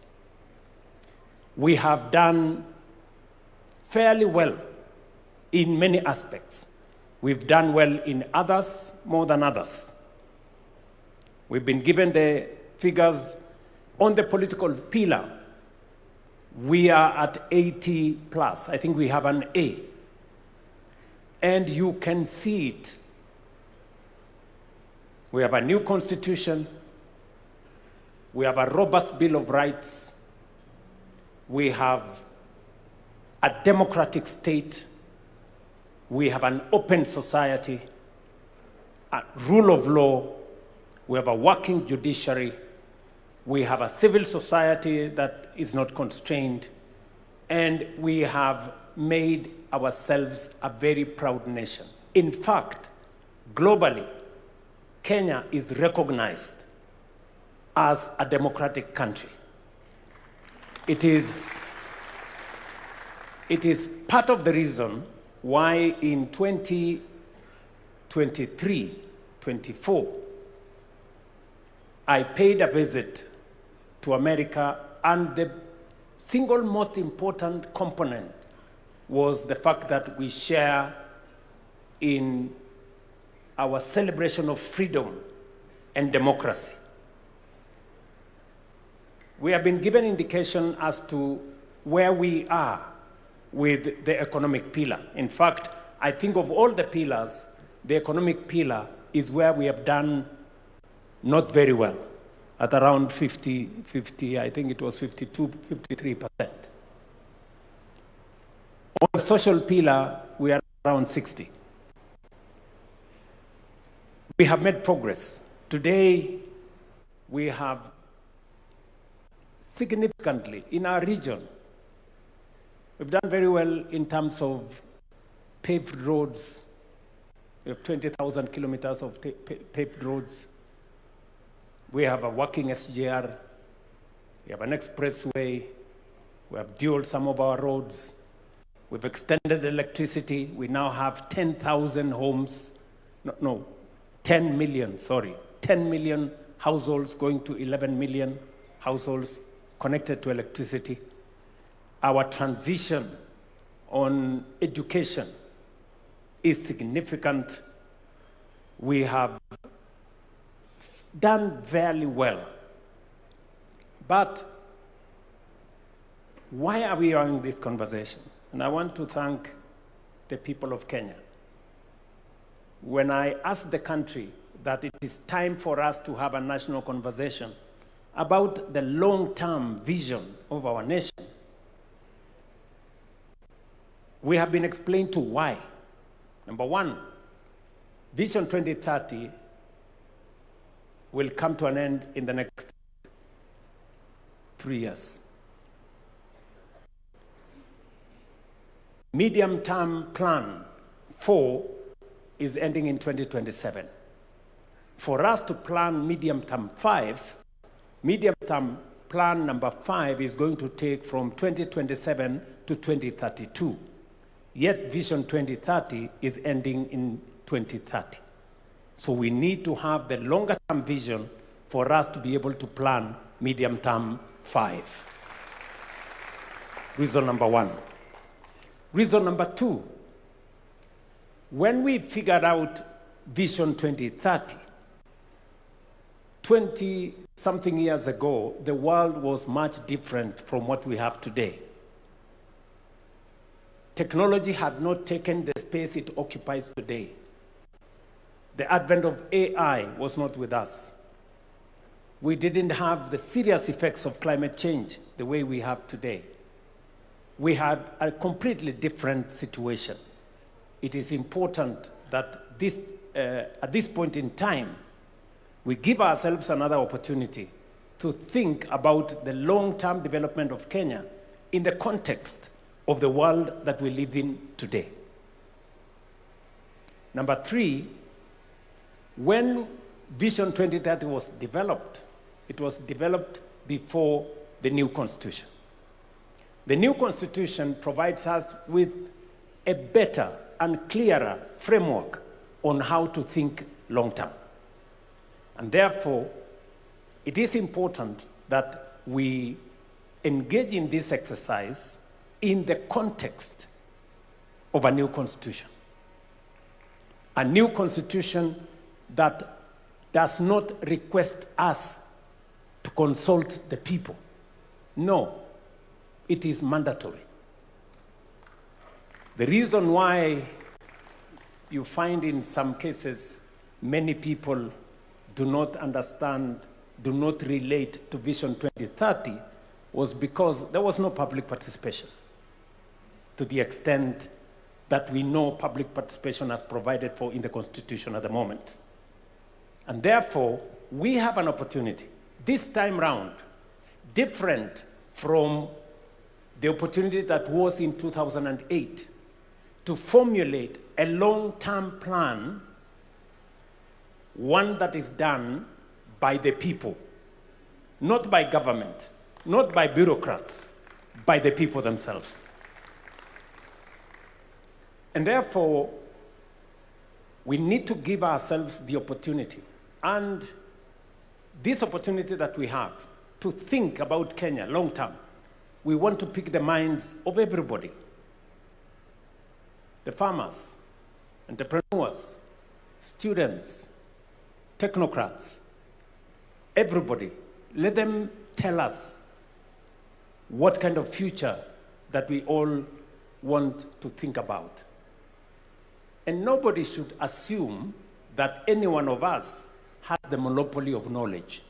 we have done fairly well in many aspects. We've done well in others more than others. We've been given the figures on the political pillar. We are at 80 plus. I think we have an A. And you can see it. We have a new constitution. We have a robust Bill of Rights. We have a democratic state. We have an open society, a rule of law. We have a working judiciary. We have a civil society that is not constrained. And we have made ourselves a very proud nation. In fact, globally, Kenya is recognized as a democratic country. It is part of the reason why in 2023-24, I paid a visit to America, and the single most important component was the fact that we share in our celebration of freedom and democracy. We have been given indication as to where we are with the economic pillar. In fact, I think of all the pillars, the economic pillar is where we have done not very well, at around 50, I think it was 52, 53%. On the social pillar, we are around 60. We have made progress. Today, we have significantly in our region, we've done very well in terms of paved roads. We have 20,000 kilometers of paved roads. We have a working SGR. We have an expressway. We have dualed some of our roads. We've extended electricity. We now have 10,000 homes. 10 million, sorry. 10 million households going to 11 million households connected to electricity. Our transition on education is significant. We have done very well. But why are we having this conversation? And I want to thank the people of Kenya. When I asked the country that it is time for us to have a national conversation about the long-term vision of our nation, we have been explained to why. Number one, Vision 2030 will come to an end in the next 3 years. Medium-term plan 4 is ending in 2027. For us to plan medium-term 5, medium-term plan number 5 is going to take from 2027 to 2032. Yet Vision 2030 is ending in 2030. So we need to have the longer-term vision for us to be able to plan medium-term 5. Reason number 1. Reason number 2, when we figured out Vision 2030, 20-something years ago, the world was much different from what we have today. Technology had not taken the space it occupies today. The advent of AI was not with us. We didn't have the serious effects of climate change the way we have today. We had a completely different situation. It is important that this, at this point in time, we give ourselves another opportunity to think about the long-term development of Kenya in the context of the world that we live in today. Number 3, when Vision 2030 was developed, it was developed before the new constitution. The new constitution provides us with a better and clearer framework on how to think long-term. And therefore, it is important that we engage in this exercise in the context of a new constitution. A new constitution that does not request us to consult the people. No, it is mandatory. The reason why you find in some cases many people do not understand, do not relate to Vision 2030 was because there was no public participation to the extent that we know public participation as provided for in the Constitution at the moment. And therefore, we have an opportunity this time round, different from the opportunity that was in 2008, to formulate a long-term plan, one that is done by the people, not by government, not by bureaucrats, by the people themselves. And therefore, we need to give ourselves the opportunity, and this opportunity that we have to think about Kenya long term. We want to pick the minds of everybody. The farmers, entrepreneurs, students, technocrats, everybody. Let them tell us what kind of future that we all want to think about. And nobody should assume that any one of us has the monopoly of knowledge.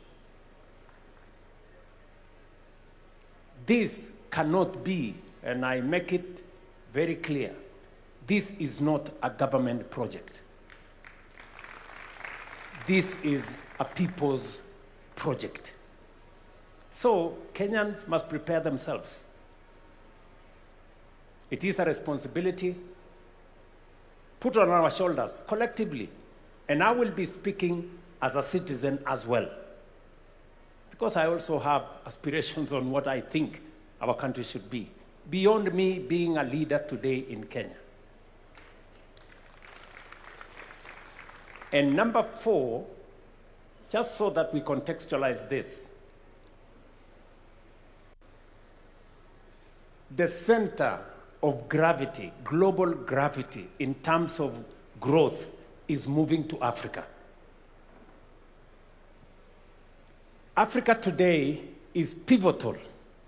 This cannot be, and I make it very clear, this is not a government project. This is a people's project. So Kenyans must prepare themselves. It is a responsibility put on our shoulders collectively. And I will be speaking as a citizen as well, because I also have aspirations on what I think our country should be, beyond me being a leader today in Kenya. And number 4, just so that we contextualize this, the center of gravity, global gravity, in terms of growth, is moving to Africa. Africa today is pivotal.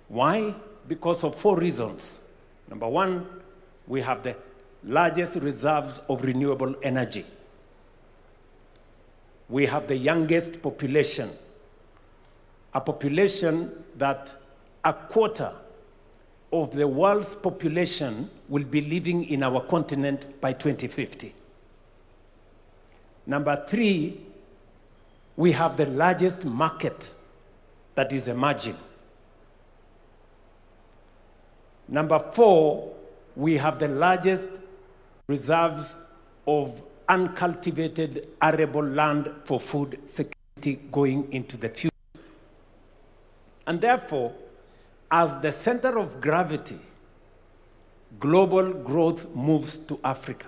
Why? Because of 4 reasons. Number 1, we have the largest reserves of renewable energy. We have the youngest population, a population that a quarter of the world's population will be living in our continent by 2050. Number 3, we have the largest market that is emerging. Number 4, we have the largest reserves of uncultivated arable land for food security going into the future. And therefore, as the center of gravity, global growth moves to Africa,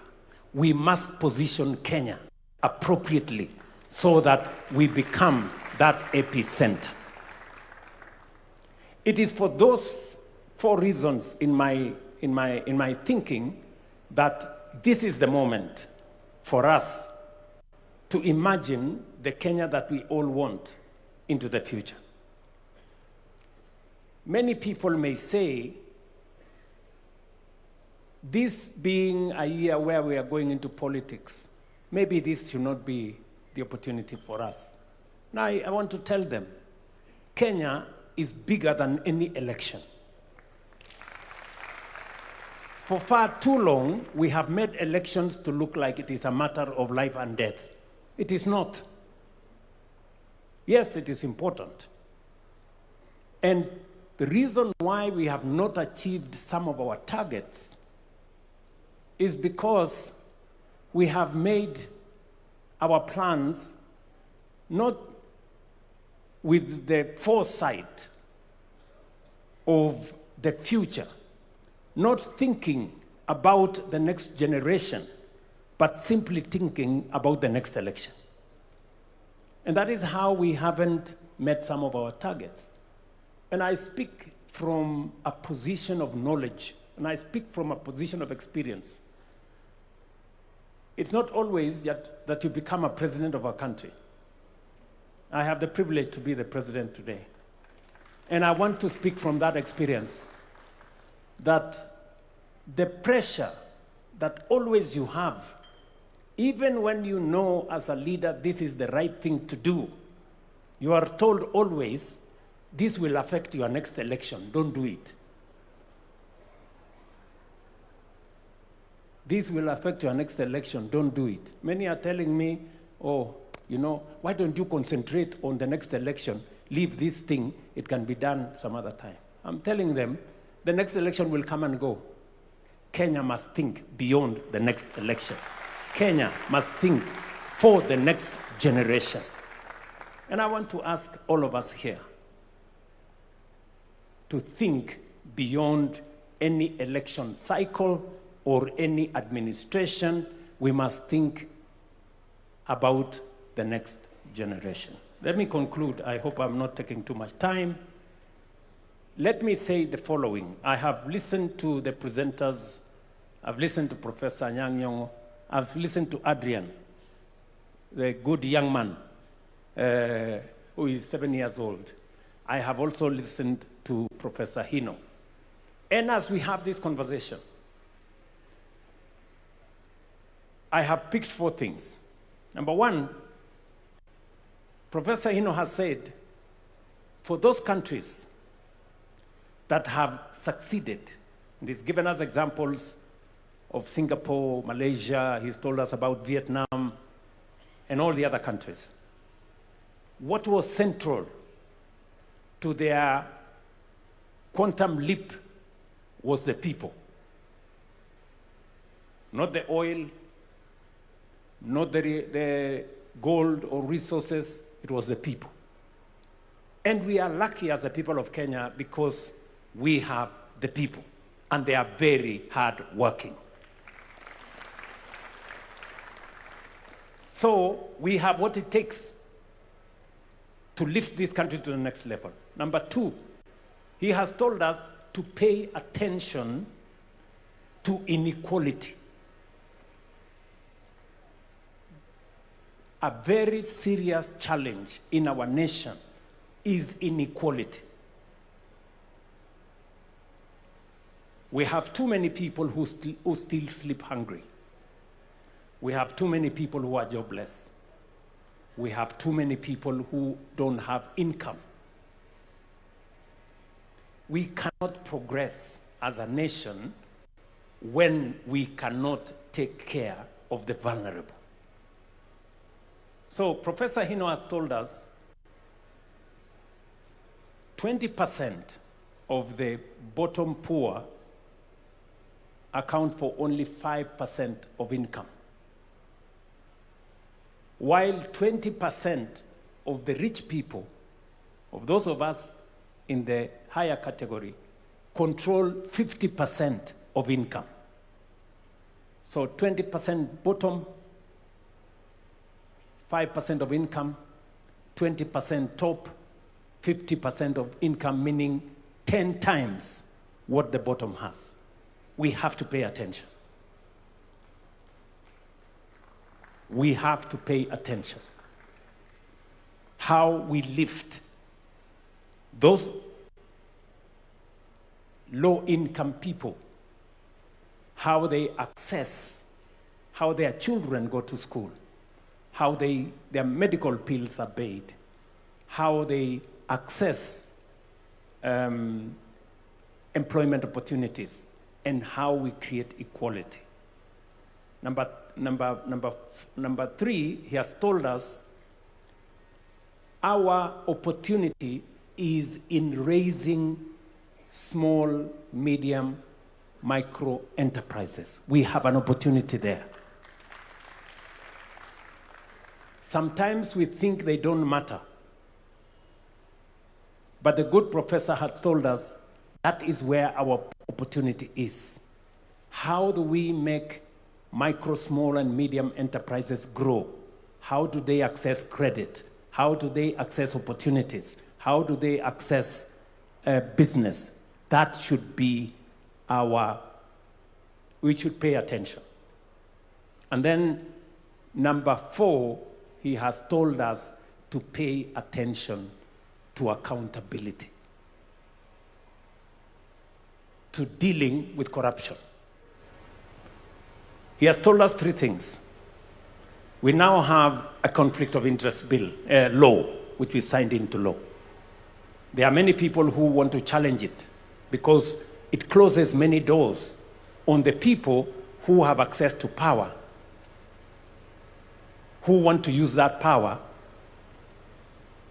we must position Kenya appropriately so that we become that epicenter. It is for those 4 reasons in my thinking that this is the moment for us to imagine the Kenya that we all want into the future. Many people may say, this being a year where we are going into politics, maybe this should not be the opportunity for us. Now, I want to tell them, Kenya is bigger than any election. For far too long, we have made elections to look like it is a matter of life and death. It is not. Yes, it is important. And the reason why we have not achieved some of our targets is because we have made our plans not with the foresight of the future, not thinking about the next generation, but simply thinking about the next election. And that is how we haven't met some of our targets. And I speak from a position of knowledge, and I speak from a position of experience. It's not always that you become a president of a country. I have the privilege to be the president today. And I want to speak from that experience, that the pressure that always you have, even when you know as a leader this is the right thing to do, you are told always, this will affect your next election, don't do it. This will affect your next election, don't do it. Many are telling me, oh, you know, why don't you concentrate on the next election? Leave this thing, it can be done some other time. I'm telling them, the next election will come and go. Kenya must think beyond the next election. Kenya must think for the next generation. And I want to ask all of us here to think beyond any election cycle or any administration. We must think about the next generation. Let me conclude. I hope I'm not taking too much time. Let me say the following. I have listened to the presenters. I've listened to Professor Anyang' Nyong'o. I've listened to Adrian, the good young man who is 7 years old. I have also listened to Professor Hino. And as we have this conversation, I have picked 4 things. Number one, Professor Hino has said, for those countries that have succeeded, and he's given us examples of Singapore, Malaysia, he's told us about Vietnam, and all the other countries. What was central to their quantum leap was the people. Not the oil, not the gold or resources, it was the people. And we are lucky as the people of Kenya because we have the people, and they are very hard working. So we have what it takes to lift this country to the next level. Number 2, he has told us to pay attention to inequality. A very serious challenge in our nation is inequality. We have too many people who still sleep hungry. We have too many people who are jobless. We have too many people who don't have income. We cannot progress as a nation when we cannot take care of the vulnerable. So Professor Hino has told us 20% of the bottom poor account for only 5% of income, while 20% of the rich people, of those of us in the higher category, control 50% of income. So 20% bottom, 5% of income, 20% top, 50% of income, meaning 10 times what the bottom has. We have to pay attention. We have to pay attention. How we lift those low-income people, how they access, how their children go to school, how their medical bills are paid, how they access employment opportunities, and how we create equality. Number 3, he has told us our opportunity is in raising small, medium, micro enterprises. We have an opportunity there. Sometimes we think they don't matter. But the good professor has told us that is where our opportunity is. How do we make micro, small, and medium enterprises grow? How do they access credit? How do they access opportunities? How do they access business? That should be we should pay attention. And then number 4, he has told us to pay attention to accountability, to dealing with corruption. He has told us 3 things. We now have a conflict of interest law, which we signed into law. There are many people who want to challenge it because it closes many doors on the people who have access to power, who want to use that power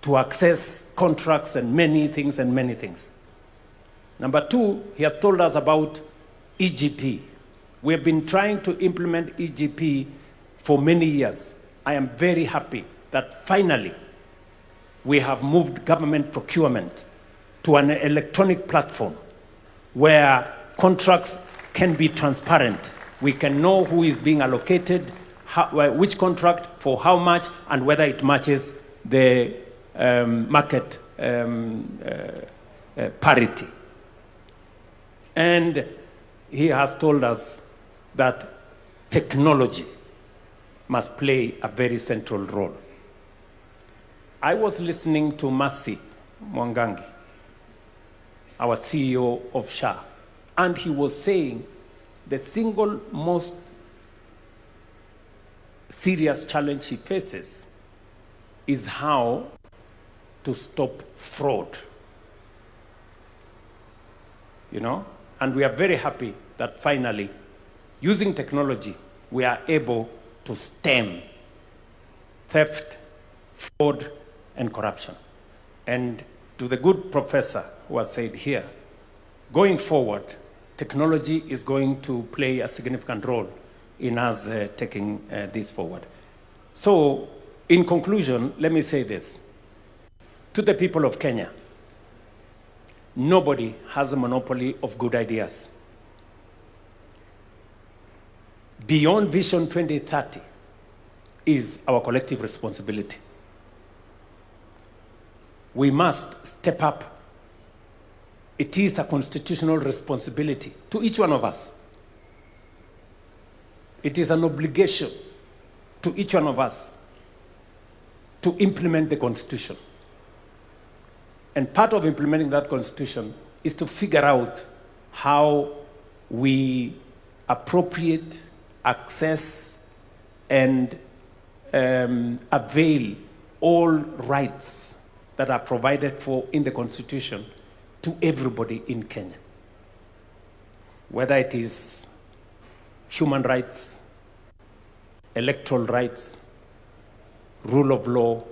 to access contracts and many things. Number 2, he has told us about EGP. We have been trying to implement EGP for many years. I am very happy that finally we have moved government procurement to an electronic platform where contracts can be transparent. We can know who is being allocated, which contract, for how much, and whether it matches the market parity. And he has told us that technology must play a very central role. I was listening to Mercy Mwangangi, our CEO of SHA, and he was saying the single most serious challenge he faces is how to stop fraud. You know? And we are very happy that finally, using technology, we are able to stem theft, fraud, and corruption. And to the good professor who has said here, going forward, technology is going to play a significant role in us taking this forward. So, in conclusion, let me say this. To the people of Kenya, nobody has a monopoly of good ideas. Beyond Vision 2030 is our collective responsibility. We must step up. It is a constitutional responsibility to each one of us. It is an obligation to each one of us to implement the Constitution. And part of implementing that Constitution is to figure out how we appropriate, access, and avail all rights that are provided for in the Constitution to everybody in Kenya. Whether it is human rights, electoral rights, rule of law,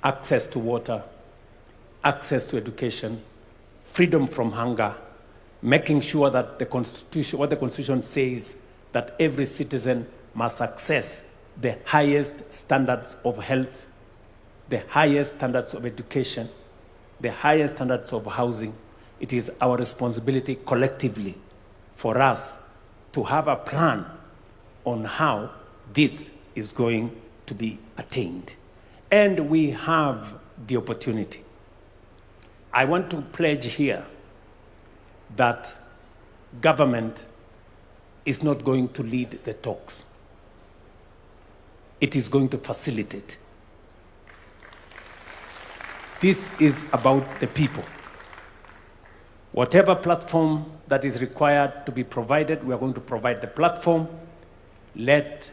access to water, access to education, freedom from hunger, making sure that the Constitution, what the Constitution says, that every citizen must access the highest standards of health, the highest standards of education, the highest standards of housing. It is our responsibility collectively for us to have a plan on how this is going to be attained. And we have the opportunity. I want to pledge here that government is not going to lead the talks. It is going to facilitate. This is about the people. Whatever platform that is required to be provided, we are going to provide the platform. Let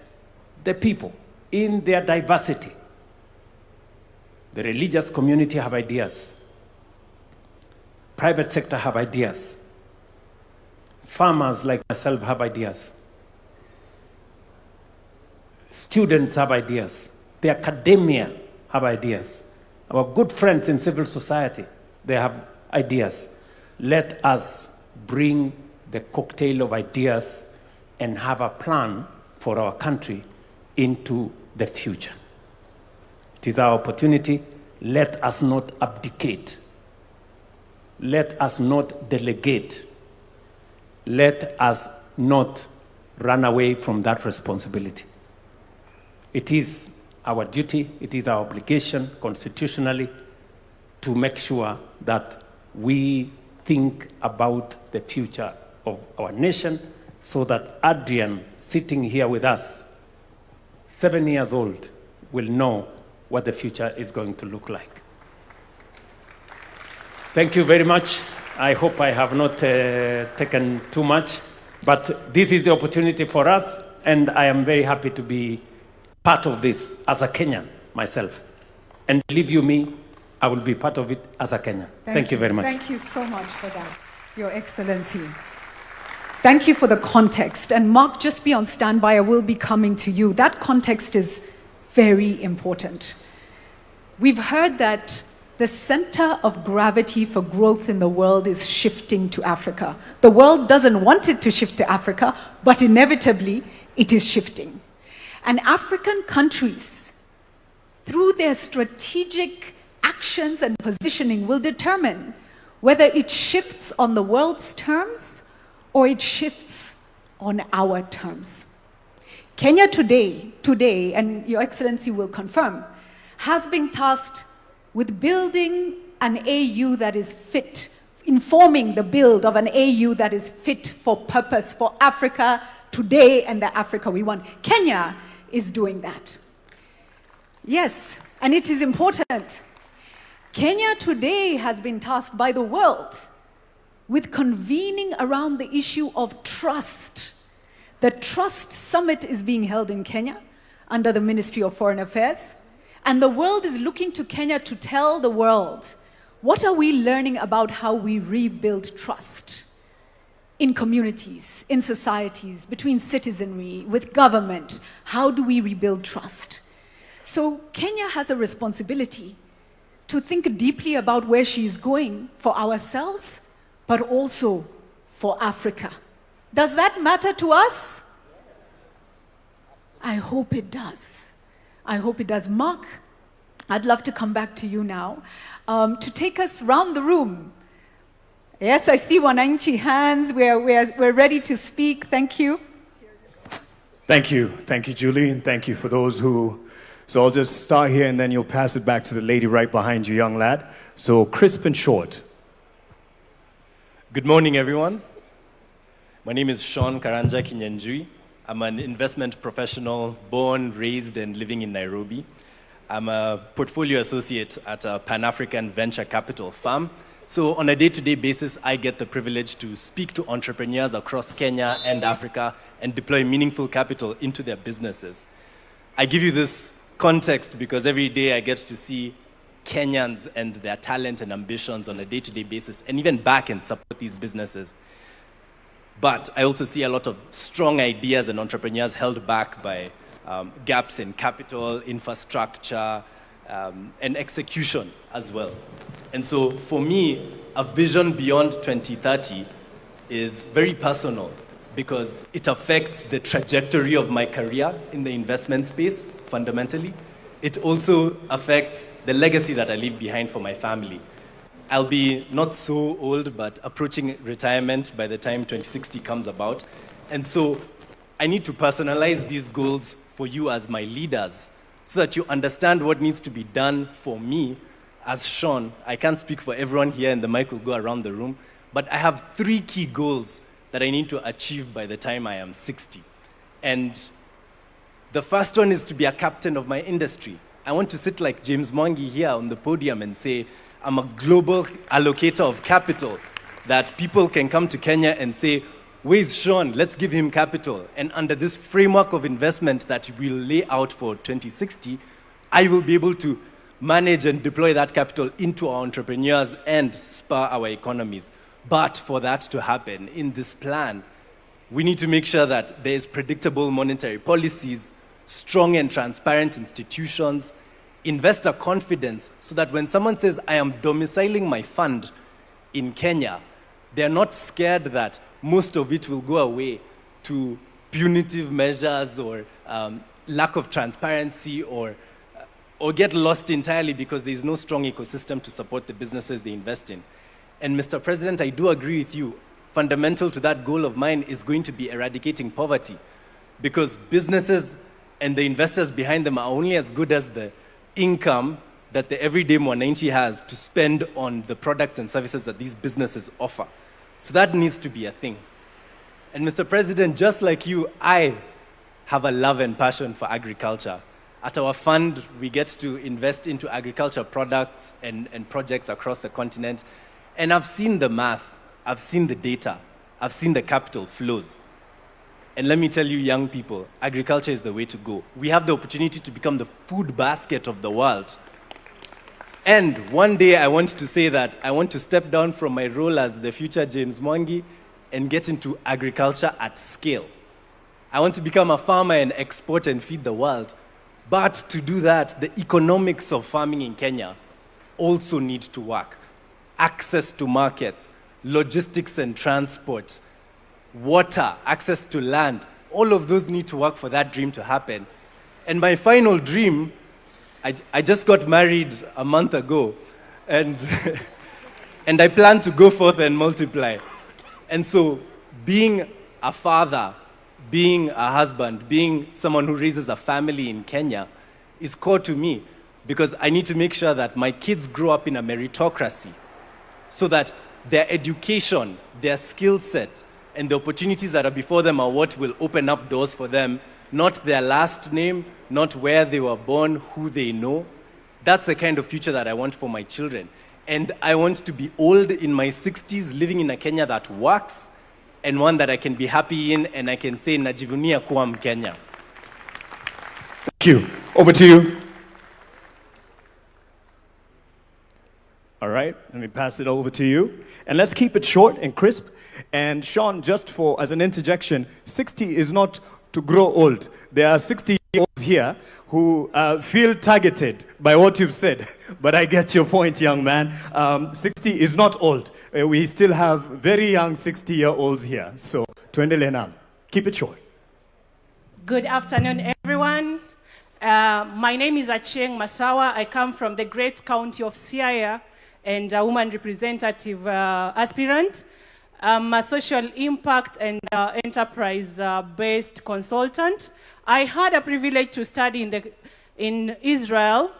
the people, in their diversity, the religious community have ideas, private sector have ideas, farmers like myself have ideas, students have ideas, the academia have ideas, our good friends in civil society, they have ideas. Let us bring the cocktail of ideas and have a plan for our country into the future. It is our opportunity. Let us not abdicate. Let us not delegate. Let us not run away from that responsibility. It is our duty, it is our obligation constitutionally to make sure that we think about the future of our nation so that Adrian, sitting here with us, 7 years old, will know what the future is going to look like. Thank you very much. I hope I have not taken too much, but this is the opportunity for us, and I am very happy to be part of this as a Kenyan myself. And believe you me, I will be part of it as a Kenyan. Thank you very much. Thank you so much for that, Your Excellency. Thank you for the context. And Mark, just be on standby. I will be coming to you. That context is very important. We've heard that the center of gravity for growth in the world is shifting to Africa. The world doesn't want it to shift to Africa, but inevitably it is shifting. And African countries, through their strategic actions and positioning, will determine whether it shifts on the world's terms or it shifts on our terms. Kenya today, and Your Excellency will confirm, has been tasked with building an AU that is fit, informing the build of an AU that is fit for purpose for Africa today and the Africa we want. Kenya is doing that. Yes, and it is important. Kenya today has been tasked by the world with convening around the issue of trust. The Trust Summit is being held in Kenya under the Ministry of Foreign Affairs. And the world is looking to Kenya to tell the world, what are we learning about how we rebuild trust in communities, in societies, between citizenry, with government? How do we rebuild trust? So Kenya has a responsibility to think deeply about where she is going for ourselves, but also for Africa. Does that matter to us? I hope it does. I hope it does. Mark, I'd love to come back to you now to take us round the room. Yes, I see Wananchi hands. We're ready to speak. Thank you. Thank you. Thank you, Julie, and thank you for those who... So I'll just start here and then you'll pass it back to the lady right behind you, young lad. So crisp and short. Good morning, everyone. My name is Sean Karanja Kinyanjui. I'm an investment professional, born, raised, and living in Nairobi. I'm a portfolio associate at a Pan-African venture capital firm. So on a day-to-day basis, I get the privilege to speak to entrepreneurs across Kenya and Africa and deploy meaningful capital into their businesses. I give you this context because every day I get to see Kenyans and their talent and ambitions on a day-to-day basis and even back and support these businesses. But I also see a lot of strong ideas and entrepreneurs held back by gaps in capital, infrastructure, and execution as well. And so for me, a vision beyond 2030 is very personal because it affects the trajectory of my career in the investment space, fundamentally. It also affects the legacy that I leave behind for my family. I'll be not so old, but approaching retirement by the time 2060 comes about. And so I need to personalize these goals for you as my leaders so that you understand what needs to be done for me as Sean. I can't speak for everyone here and the mic will go around the room, but I have 3 key goals that I need to achieve by the time I am 60. And the first one is to be a captain of my industry. I want to sit like James Mwangi here on the podium and say, I'm a global allocator of capital, that people can come to Kenya and say, where's Sean? Let's give him capital. And under this framework of investment that we'll lay out for 2060, I will be able to manage and deploy that capital into our entrepreneurs and spur our economies. But for that to happen in this plan, we need to make sure that there is predictable monetary policies, strong and transparent institutions, investor confidence, so that when someone says, I am domiciling my fund in Kenya, they're not scared that most of it will go away to punitive measures or lack of transparency or get lost entirely because there is no strong ecosystem to support the businesses they invest in. And Mr. President, I do agree with you. Fundamental to that goal of mine is going to be eradicating poverty, because businesses and the investors behind them are only as good as the income that the everyday mwananchi has to spend on the products and services that these businesses offer. So that needs to be a thing. And Mr. President, just like you, I have a love and passion for agriculture. At our fund, we get to invest into agriculture products and projects across the continent. And I've seen the math, I've seen the data, I've seen the capital flows. And let me tell you, young people, agriculture is the way to go. We have the opportunity to become the food basket of the world. And one day I want to say that I want to step down from my role as the future James Mwangi and get into agriculture at scale. I want to become a farmer and export and feed the world. But to do that, the economics of farming in Kenya also need to work. Access to markets, logistics and transport, water, access to land, all of those need to work for that dream to happen. And my final dream, I just got married a month ago, and, and I plan to go forth and multiply. And so being a father, being a husband, being someone who raises a family in Kenya is core to me, because I need to make sure that my kids grow up in a meritocracy so that their education, their skill set, and the opportunities that are before them are what will open up doors for them, not their last name, not where they were born, who they know. That's the kind of future that I want for my children. And I want to be old in my 60s, living in a Kenya that works, and one that I can be happy in, and I can say, najivunia kuwa Mkenya. Thank you. Over to you. All right, let me pass it over to you. And let's keep it short and crisp. And Sean, just for as an interjection, 60 is not to grow old. There are 60-year-olds here who feel targeted by what you've said. But I get your point, young man. 60 is not old. We still have very young 60-year-olds here. So, tuendelee naam. Keep it short. Good afternoon, everyone. My name is Achieng Masawa. I come from the great county of Siaya and a woman representative aspirant. I'm a social impact and enterprise-based consultant. I had a privilege to study in Israel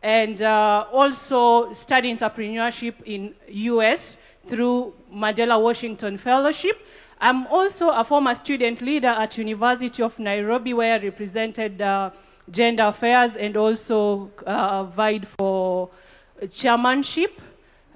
and also study entrepreneurship in US through Mandela Washington Fellowship. I'm also a former student leader at University of Nairobi, where I represented gender affairs and also vied for chairmanship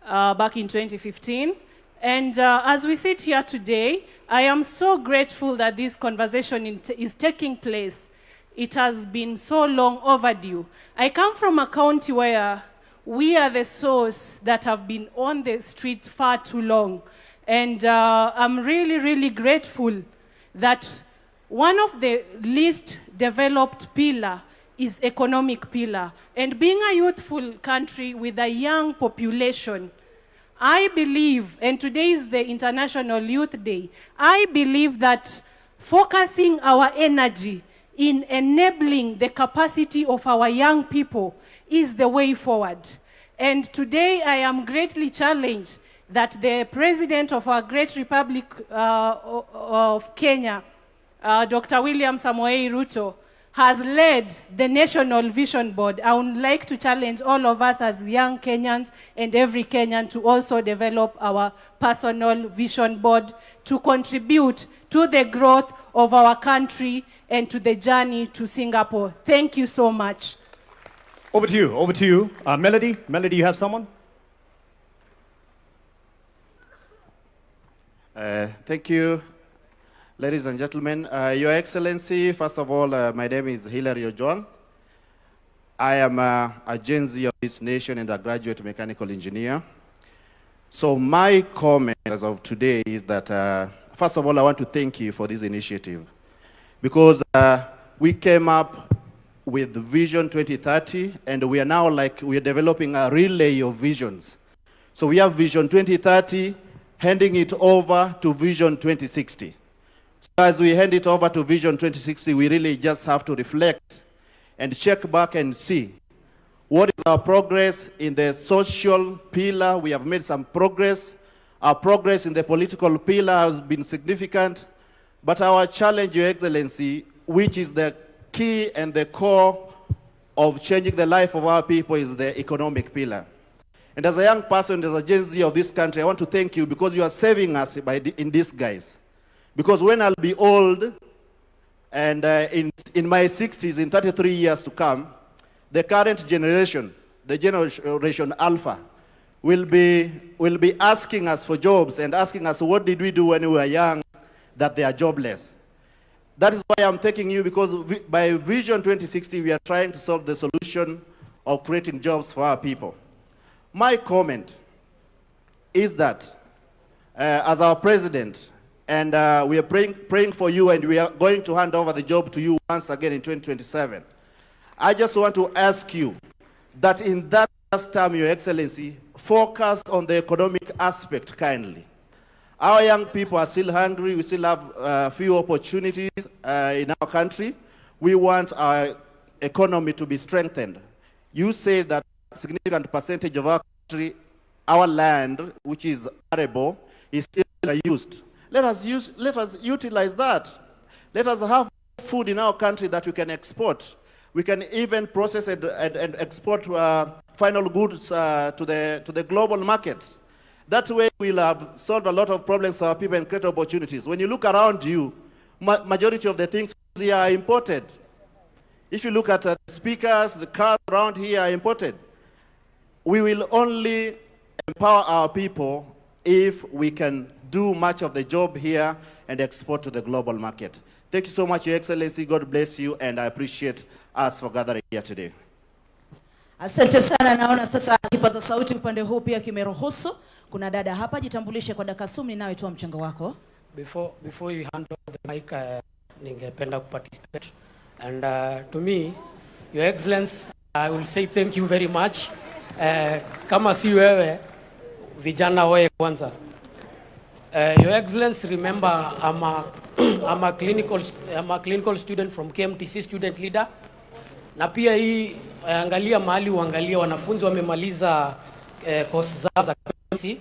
back in 2015. And as we sit here today, I am so grateful that this conversation is taking place. It has been so long overdue. I come from a county where we are the source that have been on the streets far too long. And I'm really, really grateful that one of the least developed pillar is economic pillar. And being a youthful country with a young population, I believe, and today is the International Youth Day, I believe that focusing our energy in enabling the capacity of our young people is the way forward. And today I am greatly challenged that the President of our great Republic of Kenya, Dr. William Samoei Ruto, has led the National Vision Board. I would like to challenge all of us as young Kenyans and every Kenyan to also develop our personal vision board to contribute to the growth of our country and to the journey to Singapore. Thank you so much. Over to you, over to you. Melody, you have someone? Thank you. Ladies and gentlemen, Your Excellency, first of all, my name is Hilary Ojwang. I am a Gen Z of this nation and a graduate mechanical engineer. So my comment as of today is that, first of all, I want to thank you for this initiative, because we came up with Vision 2030, and we are now we are developing a relay of visions. So we have Vision 2030, handing it over to Vision 2060. So as we hand it over to Vision 2060, we really just have to reflect and check back and see what is our progress in the social pillar. We have made some progress. Our progress in the political pillar has been significant. But our challenge, Your Excellency, which is the key and the core of changing the life of our people is the economic pillar. And as a young person, as a Gen Z of this country, I want to thank you because you are saving us in disguise. Because when I'll be old, and in my 60s, in 33 years to come, the current generation, the generation Alpha, will be asking us for jobs and asking us, what did we do when we were young that they are jobless? That is why I'm thanking you, because by Vision 2060, we are trying to solve the solution of creating jobs for our people. My comment is that as our president, and we are praying for you, and we are going to hand over the job to you once again in 2027. I just want to ask you that in that last term, Your Excellency, focus on the economic aspect kindly. Our young people are still hungry. We still have few opportunities in our country. We want our economy to be strengthened. You say that a significant percentage of our country, our land, which is arable, is still used. Let us utilize that. Let us have food in our country that we can export. We can even process it and export final goods to the global market. That way we'll have solved a lot of problems for our people and create opportunities. When you look around you, majority of the things here are imported. If you look at the speakers, the cars around here are imported. We will only empower our people if we can do much of the job here and export to the global market. Thank you so much, Your Excellency. God bless you, and I appreciate us for gathering here today. Asante sana. Naona sasa kipaza sauti upande huu pia kimeruhusu. Kuna dada hapa, jitambulishe kwa dakika 10 nawe toa mchango wako. Before you hand over the mic, ningependa participate. And to me, Your Excellency, I will say thank you very much. Kama si wewe, vijana wewe kwanza. Your Excellency, remember I'm a clinical student from KMTC, student leader. Na pia hii angalia mahali uangalia wanafunzi wamemaliza course zao za KMTC,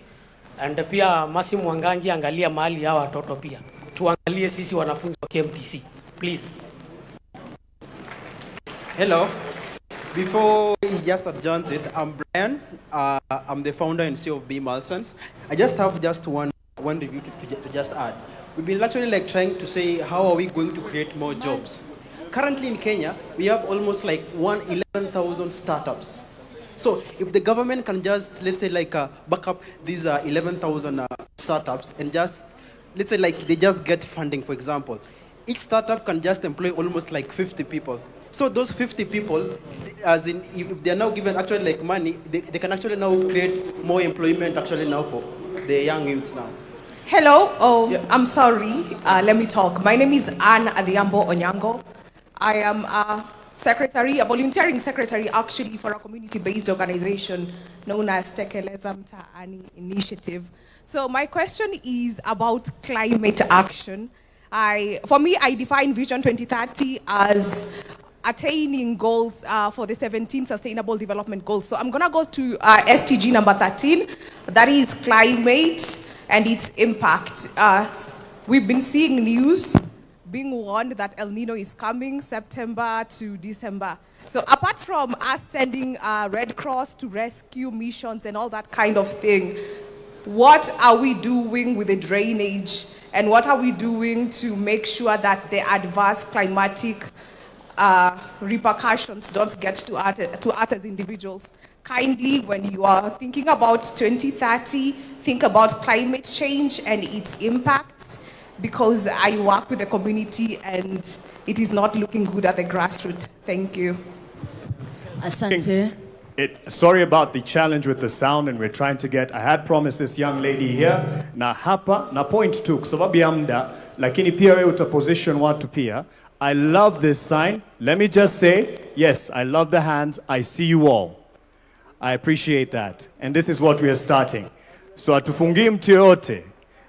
and pia Masi Mwangangi angalia mahali hawa watoto pia. Tuangalie sisi wanafunzi wa KMTC, please. Hello. Before he just adjourns it, I'm Brian. I'm the founder and CEO of B. Malsons. I just have one review to just add. We've been actually trying to say, how are we going to create more jobs? Currently in Kenya, we have almost 11,000 startups. So if the government can just, let's say back up these 11,000 startups and just, let's say they just get funding, for example, each startup can just employ almost 50 people. So those 50 people, as in, if they are now given actually money, they can actually now create more employment actually now for the young youths now. Hello, I'm sorry, let me talk. My name is Anne Adhiambo Onyango. I am a volunteering secretary actually for a community-based organization known as Tekeleza Mtaani Initiative. So my question is about climate action. For me, I define Vision 2030 as attaining goals for the 17 Sustainable Development Goals. So I'm gonna go to SDG number 13, that is climate and its impact. We've been seeing news being warned that El Nino is coming September to December. So apart from us sending Red Cross to rescue missions and all that kind of thing, what are we doing with the drainage? And what are we doing to make sure that the adverse climatic repercussions don't get to us as individuals? Kindly, when you are thinking about 2030, think about climate change and its impacts, because I work with the community and it is not looking good at the grassroots. Thank you. Asante. Sorry about the challenge with the sound, and we're trying to get, I had promised this young lady here, na hapa, na point 2, kwa sababu ya muda, lakini pia wewe utaposition watu pia. I love this sign. Let me just say, yes, I love the hands. I see you all. I appreciate that. And this is what we are starting. So hatufungii mtu yote,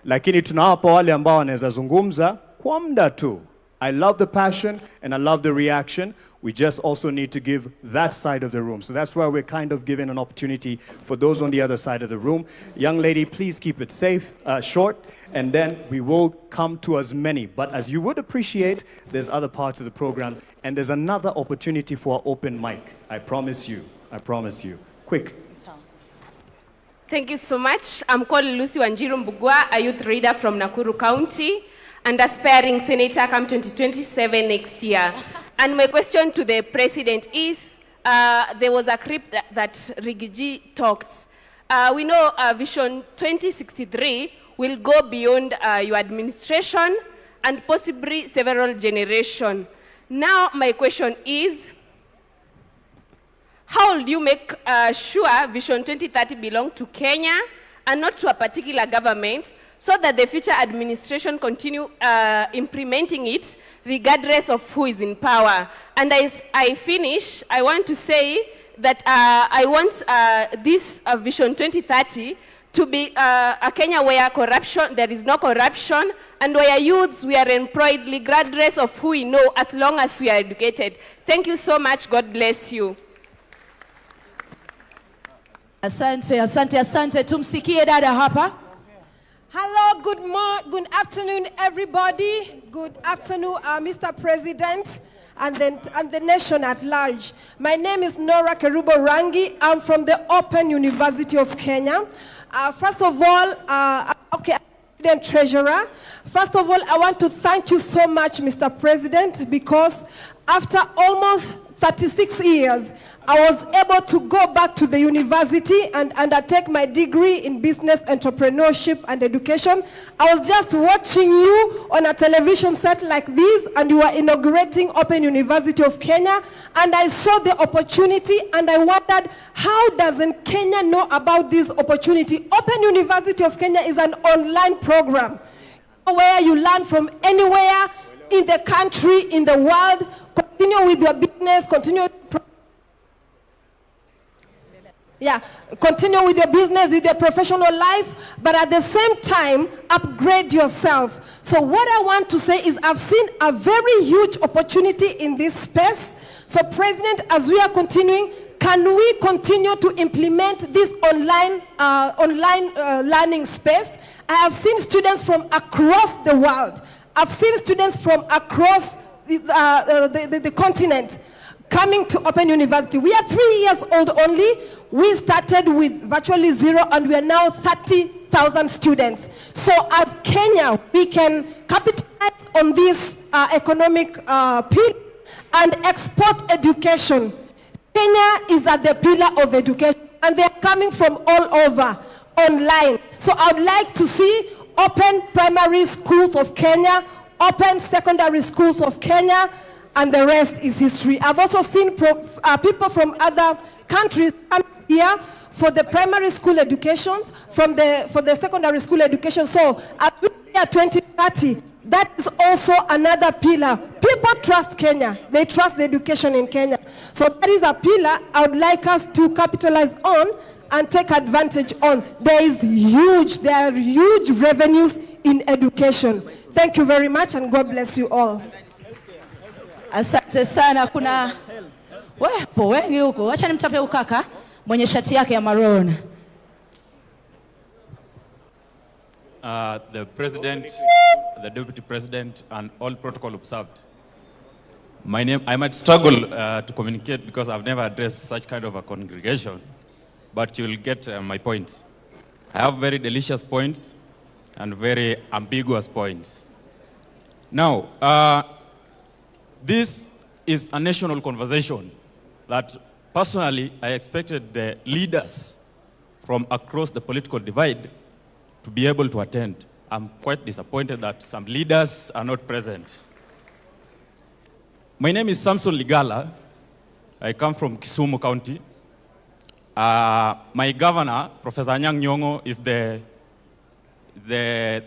lakini tunawapa wale ambao wanaweza zungumza kwa muda tu. I love the passion and I love the reaction. We just also need to give that side of the room. So that's why we're kind of giving an opportunity for those on the other side of the room. Young lady, please keep it safe, short, and then we will come to as many. But as you would appreciate, there's other parts of the program, and there's another opportunity for an open mic. I promise you. I promise you. Quick. Thank you so much. I'm called Lucy Wanjiru Mbugua, a youth leader from Nakuru County, and aspiring senator come 2027 next year. And my question to the president is, there was a clip that Rigiji talked. We know Vision 2063 will go beyond your administration and possibly several generations. Now my question is, how will you make sure Vision 2030 belongs to Kenya and not to a particular government, so that the future administration continue implementing it regardless of who is in power? And as I finish, I want to say that I want this Vision 2030 to be a Kenya where there is no corruption, and where youths, we are employed regardless of who we know, as long as we are educated. Thank you so much. God bless you. Asante, asante, asante. Tumsikie dada hapa. Hello, good afternoon, everybody. Good afternoon, Mr. President and the nation at large. My name is Nora Kerubo Rangi. I'm from the Open University of Kenya. First of all, President Treasurer, first of all, I want to thank you so much, Mr. President, because after almost 36 years, I was able to go back to the university and undertake my degree in business entrepreneurship and education. I was just watching you on a television set like this, and you were inaugurating Open University of Kenya, and I saw the opportunity, and I wondered, how doesn't Kenya know about this opportunity? Open University of Kenya is an online program where you learn from anywhere in the country, in the world. Continue with your business, continue with your business, with your professional life, but at the same time, upgrade yourself. So what I want to say is, I've seen a very huge opportunity in this space. So President, as we are continuing, can we continue to implement this online learning space? I have seen students from across the world. I've seen students from across the continent coming to Open University. We are 3 years old only. We started with virtually zero, and we are now 30,000 students. So as Kenya, we can capitalize on this economic pillar and export education. Kenya is at the pillar of education, and they are coming from all over online. So I would like to see Open Primary Schools of Kenya, Open Secondary Schools of Kenya, and the rest is history. I've also seen people from other countries come here for the primary school education, for the secondary school education. So at 2030, that is also another pillar. People trust Kenya. They trust the education in Kenya. So that is a pillar I would like us to capitalize on and take advantage on. There are huge revenues in education. Thank you very much, and God bless you all. Asante sana. Kuna wepo wengi huko. Acha nimtape ukaka mwenye shati yake ya maroon. The President, the Deputy President, and all protocol observed. I might struggle to communicate because I've never addressed such kind of a congregation, but you'll get my points. I have very delicious points and very ambiguous points. Now, this is a national conversation that personally I expected the leaders from across the political divide to be able to attend. I'm quite disappointed that some leaders are not present. My name is Samson Ligala. I come from Kisumu County. My governor, Professor Anyang' Nyong'o, is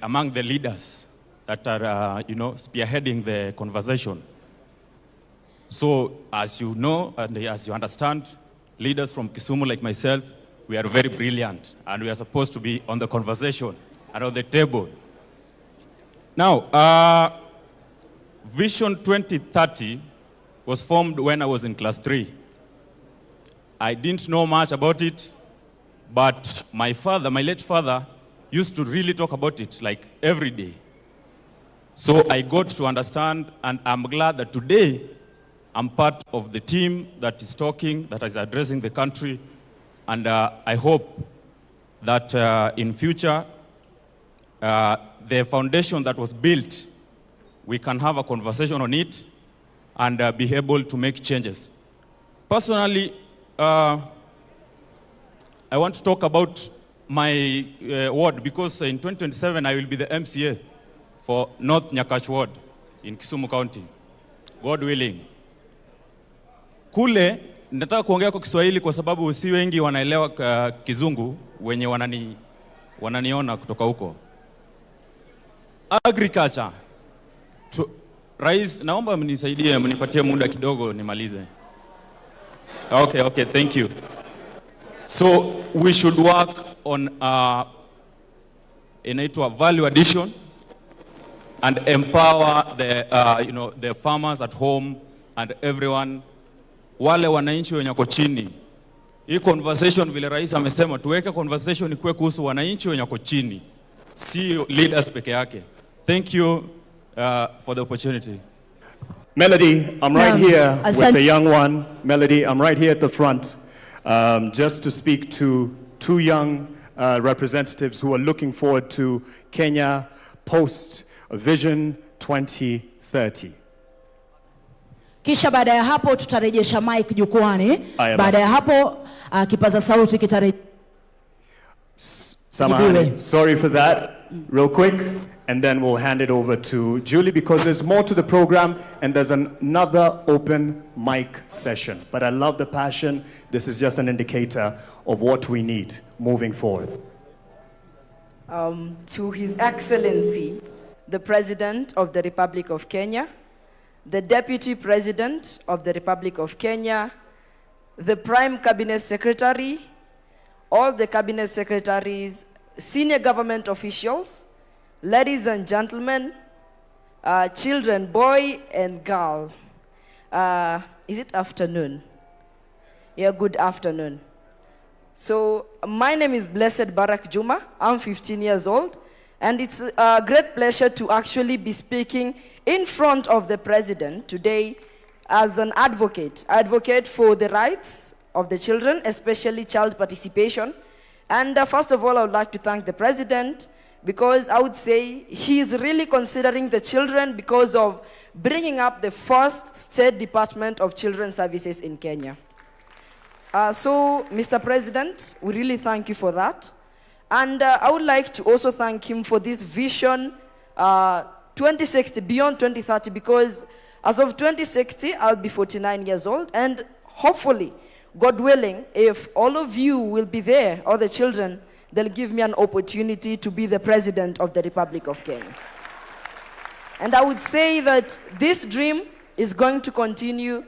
among the leaders that are, spearheading the conversation. So, as you know, and as you understand, leaders from Kisumu like myself, we are very brilliant, and we are supposed to be on the conversation and on the table. Now, Vision 2030 was formed when I was in class 3. I didn't know much about it, but my late father, used to really talk about it like every day. So I got to understand, and I'm glad that today I'm part of the team that is talking, that is addressing the country, and I hope that in future, the foundation that was built, we can have a conversation on it and be able to make changes. Personally, I want to talk about my ward, because in 2027 I will be the MCA for North Nyakach Ward in Kisumu County, God willing. Kule, nataka kuongea kwa Kiswahili kwa sababu si wengi wanaelewa Kizungu wenye wananiona kutoka huko. Agriculture. Rais, naomba mnisaidie, mnipatie muda kidogo nimalize. Okay, thank you. So we should work on inaitwa value addition and empower the farmers at home and everyone, wale wananchi wenye wako chini. Hii conversation vile rais amesema tuweke conversation ikuwe kuhusu wananchi wenye wako chini, si leaders peke yake. Thank you for the opportunity. Melody, I'm right here with the young one. Melody, I'm right here at the front, just to speak to two young representatives who are looking forward to Kenya post Vision 2030. Kisha baada ya hapo tutarejesha mic jukwani. Baada ya hapo kipaza sauti kitarejesha. Samahani, sorry for that. Real quick, and then we'll hand it over to Julie, because there's more to the program and there's another open mic session. But I love the passion. This is just an indicator of what we need moving forward. To His Excellency, the President of the Republic of Kenya, the Deputy President of the Republic of Kenya, the Prime Cabinet Secretary, all the Cabinet Secretaries, senior government officials, ladies and gentlemen, children, boy and girl. Is it afternoon? Yeah, good afternoon. So my name is Blessed Barak Juma. I'm 15 years old. And it's a great pleasure to actually be speaking in front of the President today as an advocate. I advocate for the rights of the children, especially child participation. And first of all, I would like to thank the President, because I would say he's really considering the children because of bringing up the first State Department of Children's Services in Kenya. So, Mr. President, we really thank you for that. And I would like to also thank him for this vision 2060, beyond 2030, because as of 2060, I'll be 49 years old. And hopefully, God willing, if all of you will be there, all the children, they'll give me an opportunity to be the President of the Republic of Kenya. And I would say that this dream is going to continue,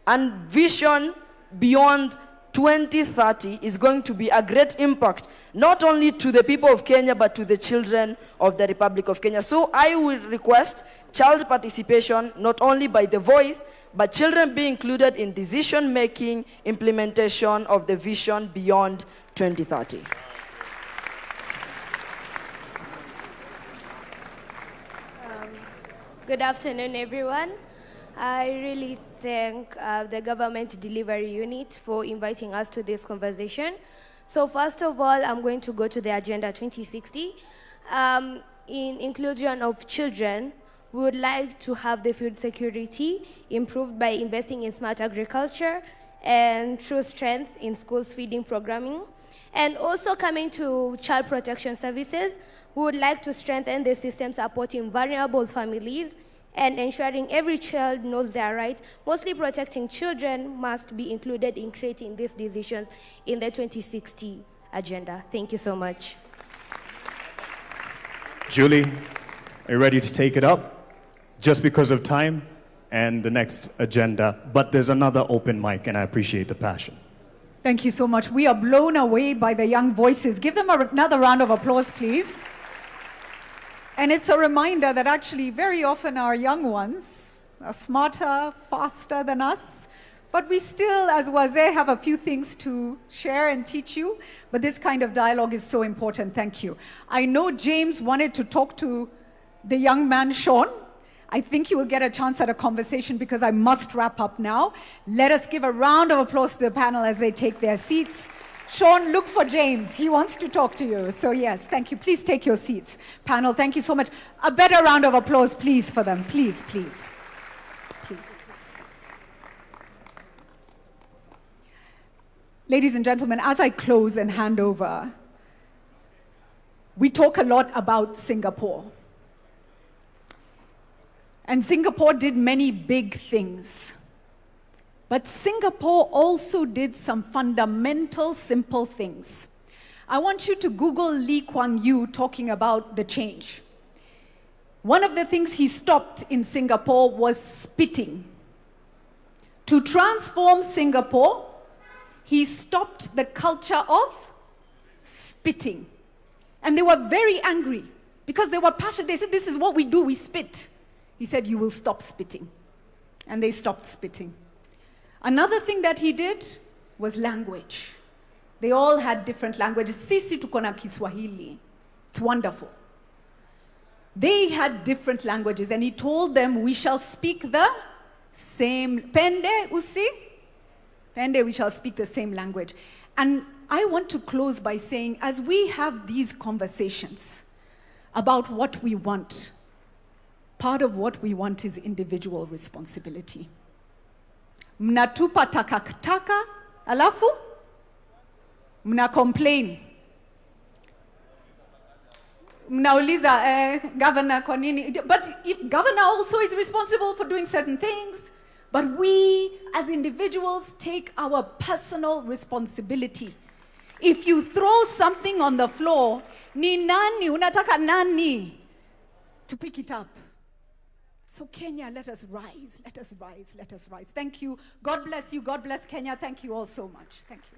and vision beyond 2030 is going to be a great impact, not only to the people of Kenya, but to the children of the Republic of Kenya. So I will request child participation, not only by the voice, but children be included in decision-making, implementation of the vision beyond 2030. Good afternoon, everyone. I really thank the Government Delivery Unit for inviting us to this conversation. So first of all, I'm going to go to the Agenda 2060. In inclusion of children, we would like to have the food security improved by investing in smart agriculture and true strength in schools feeding programming. And also coming to child protection services, we would like to strengthen the system supporting vulnerable families and ensuring every child knows their rights. Mostly protecting children must be included in creating these decisions in the 2060 agenda. Thank you so much. Julie, are you ready to take it up? Just because of time and the next agenda, but there's another open mic, and I appreciate the passion. Thank you so much. We are blown away by the young voices. Give them another round of applause, please. And it's a reminder that actually very often our young ones are smarter, faster than us. But we still, as Wazir, have a few things to share and teach you. But this kind of dialogue is so important. Thank you. I know James wanted to talk to the young man, Sean. I think he will get a chance at a conversation because I must wrap up now. Let us give a round of applause to the panel as they take their seats. Sean, look for James. He wants to talk to you. So yes, thank you. Please take your seats. Panel, thank you so much. A better round of applause, please, for them. Please, please. Ladies and gentlemen, as I close and hand over, we talk a lot about Singapore. And Singapore did many big things. But Singapore also did some fundamental, simple things. I want you to Google Lee Kuan Yew talking about the change. One of the things he stopped in Singapore was spitting. To transform Singapore, he stopped the culture of spitting. And they were very angry because they were passionate. They said, this is what we do, we spit. He said, you will stop spitting. And they stopped spitting. Another thing that he did was language. They all had different languages. Sisi tuko na Kiswahili. It's wonderful. They had different languages and he told them, we shall speak the same. Pende usi? Pende, we shall speak the same language. And I want to close by saying, as we have these conversations about what we want, part of what we want is individual responsibility. Mnatupa takataka, alafu mna complain. Mnauliza governor kwa nini? But if governor also is responsible for doing certain things, but we as individuals take our personal responsibility. If you throw something on the floor, ni nani, unataka nani to pick it up? So Kenya, let us rise, let us rise, let us rise. Thank you. God bless you. God bless Kenya. Thank you all so much. Thank you.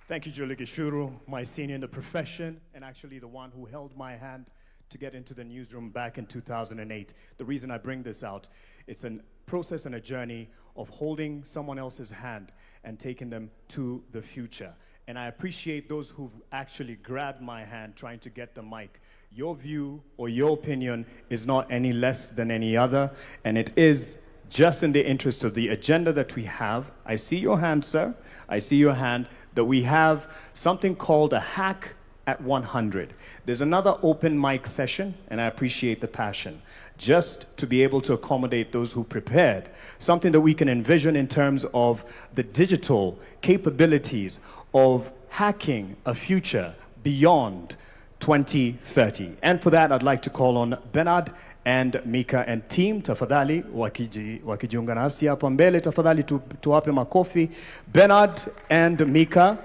Thank you, Julie Gishuru, my senior in the profession, and actually the one who held my hand to get into the newsroom back in 2008. The reason I bring this out, it's a process and a journey of holding someone else's hand and taking them to the future. And I appreciate those who've actually grabbed my hand trying to get the mic. Your view or your opinion is not any less than any other, and it is just in the interest of the agenda that we have. I see your hand, sir. I see your hand, that we have something called a hack at 100. There's another open mic session, and I appreciate the passion, just to be able to accommodate those who prepared, something that we can envision in terms of the digital capabilities of hacking a future beyond 2030. And for that, I'd like to call on Bernard and Mika and team, tafadhali wakijiunga nasi hapa mbele, tafadhali tuwape makofi. Bernard and Mika,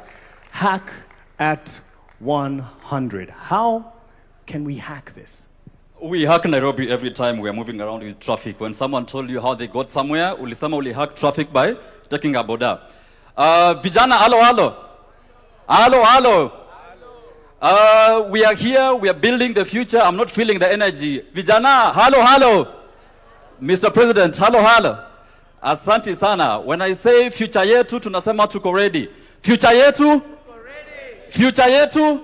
hack at 100. How can we hack this? We hack Nairobi every time we are moving around with traffic. When someone told you how they got somewhere, ulisema uli hack traffic by taking a boda. Vijana, halo, halo. Halo, halo. We are here, we are building the future. I'm not feeling the energy. Vijana, halo, halo. Mr. President, halo, halo. Asante sana. When I say future yetu, tunasema tuko ready. Future yetu? Future yetu?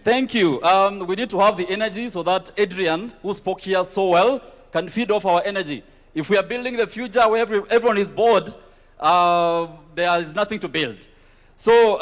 Thank you. We need to have the energy so that Adrian, who spoke here so well, can feed off our energy. If we are building the future where everyone is bored, there is nothing to build. So,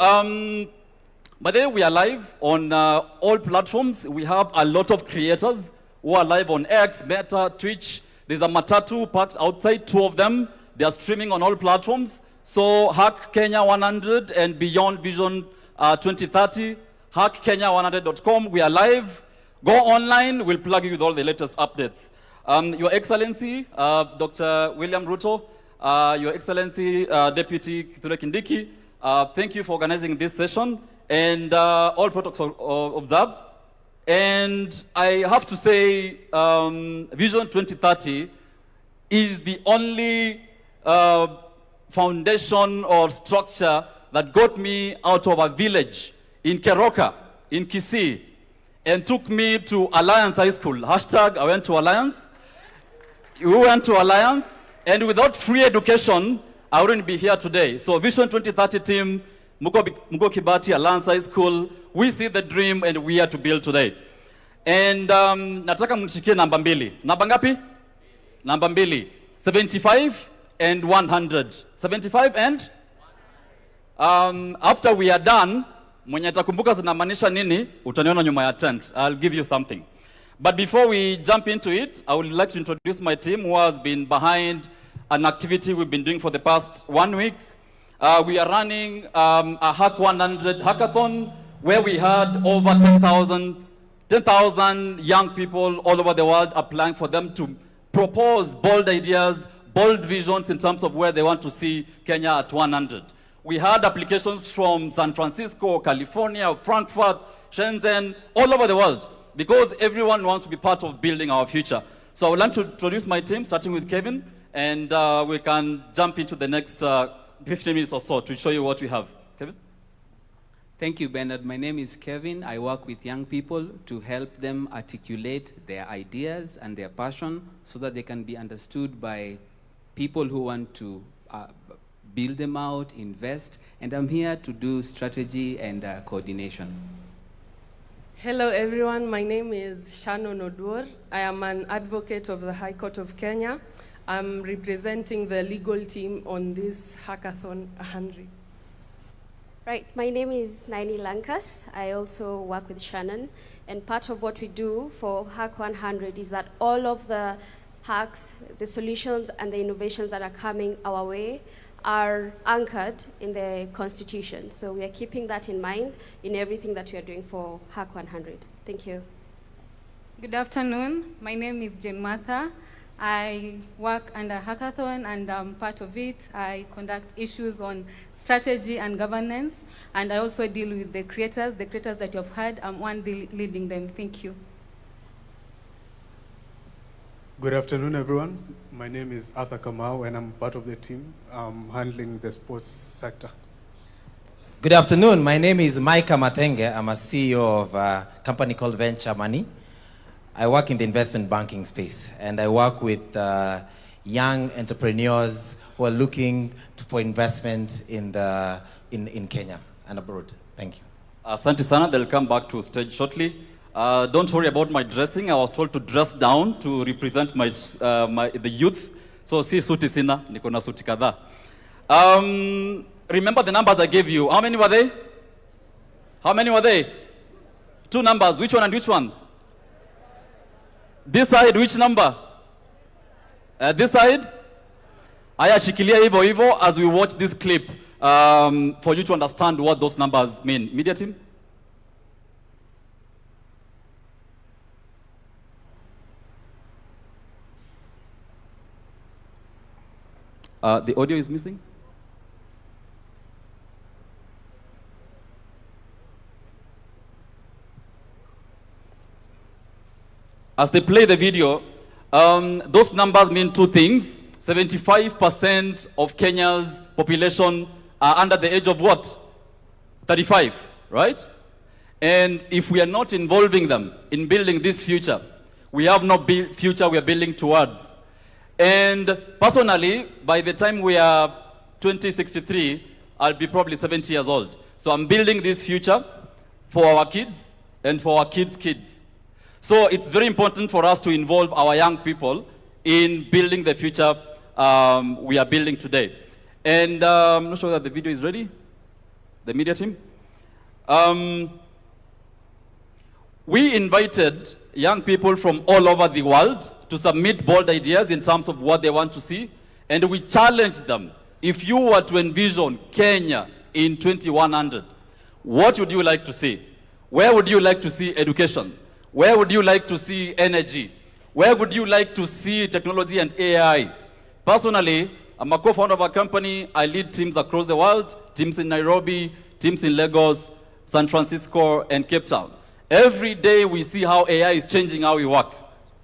by the way, we are live on all platforms. We have a lot of creators who are live on X, Meta, Twitch. There's a Matatu parked outside, 2 of them. They are streaming on all platforms. So Hack Kenya 100 and Beyond Vision 2030, hackkenya100.com. We are live. Go online. We'll plug you with all the latest updates. Your Excellency, Dr. William Ruto, Your Excellency, Deputy Kithure Kindiki, thank you for organizing this session. And all protocols observed. And I have to say, Vision 2030 is the only foundation or structure that got me out of a village in Keroka, in KICC, and took me to Alliance High School. Hashtag I went to Alliance. We went to Alliance, and without free education, I wouldn't be here today. So Vision 2030 team, Mugo Kibati, Alliance High School, we see the dream and we are to build today. And nataka mnishikie namba mbili. Namba ngapi? Namba mbili. 75 and 100. 75 and? After we are done, mwenye atakumbuka zinamaanisha nini, utaniona nyuma ya tent. I'll give you something. But before we jump into it, I would like to introduce my team who has been behind an activity we've been doing for the past 1 week. We are running a Hack 100 hackathon where we had over 10,000 young people all over the world applying for them to propose bold ideas, bold visions in terms of where they want to see Kenya at 100. We had applications from San Francisco, California, Frankfurt, Shenzhen, all over the world, because everyone wants to be part of building our future. So I would like to introduce my team, starting with Kevin, and we can jump into the next 15 minutes or so to show you what we have. Kevin? Thank you, Bernard. My name is Kevin. I work with young people to help them articulate their ideas and their passion so that they can be understood by people who want to build them out, invest, and I'm here to do strategy and coordination. Hello everyone, my name is Shannon Oduor. I am an advocate of the High Court of Kenya. I'm representing the legal team on this Hackathon 100. Right, my name is Naini Lankas. I also work with Shannon, and part of what we do for Hack 100 is that all of the hacks, the solutions, and the innovations that are coming our way are anchored in the Constitution. So we are keeping that in mind in everything that we are doing for Hack 100. Thank you. Good afternoon. My name is Jane Martha. I work under Hackathon, and I'm part of it. I conduct issues on strategy and governance, and I also deal with the creators that you've heard. I'm one leading them. Thank you. Good afternoon, everyone. My name is Arthur Kamau, and I'm part of the team handling the sports sector. Good afternoon. My name is Micah Mathenge. I'm a CEO of a company called Venture Money. I work in the investment banking space, and I work with young entrepreneurs who are looking for investment in Kenya and abroad. Thank you. Asante sana. They'll come back to stage shortly. Don't worry about my dressing. I was told to dress down to represent the youth. So si suti sina, niko na suti kadhaa. Remember the numbers I gave you. How many were they? How many were they? 2 numbers. Which one and which one? This side, which number? This side? Aya shikilia hivyo hivyo as we watch this clip for you to understand what those numbers mean. Media team? The audio is missing? As they play the video, those numbers mean 2 things. 75% of Kenya's population are under the age of what? 35, right? And if we are not involving them in building this future, we have no future we are building towards. And personally, by the time we are 2063, I'll be probably 70 years old. So I'm building this future for our kids and for our kids' kids. So it's very important for us to involve our young people in building the future we are building today. And I'm not sure that the video is ready. The media team. We invited young people from all over the world to submit bold ideas in terms of what they want to see. And we challenged them. If you were to envision Kenya in 2100, what would you like to see? Where would you like to see education? Where would you like to see energy? Where would you like to see technology and AI? Personally, I'm a co-founder of a company. I lead teams across the world, teams in Nairobi, teams in Lagos, San Francisco, and Cape Town. Every day we see how AI is changing how we work,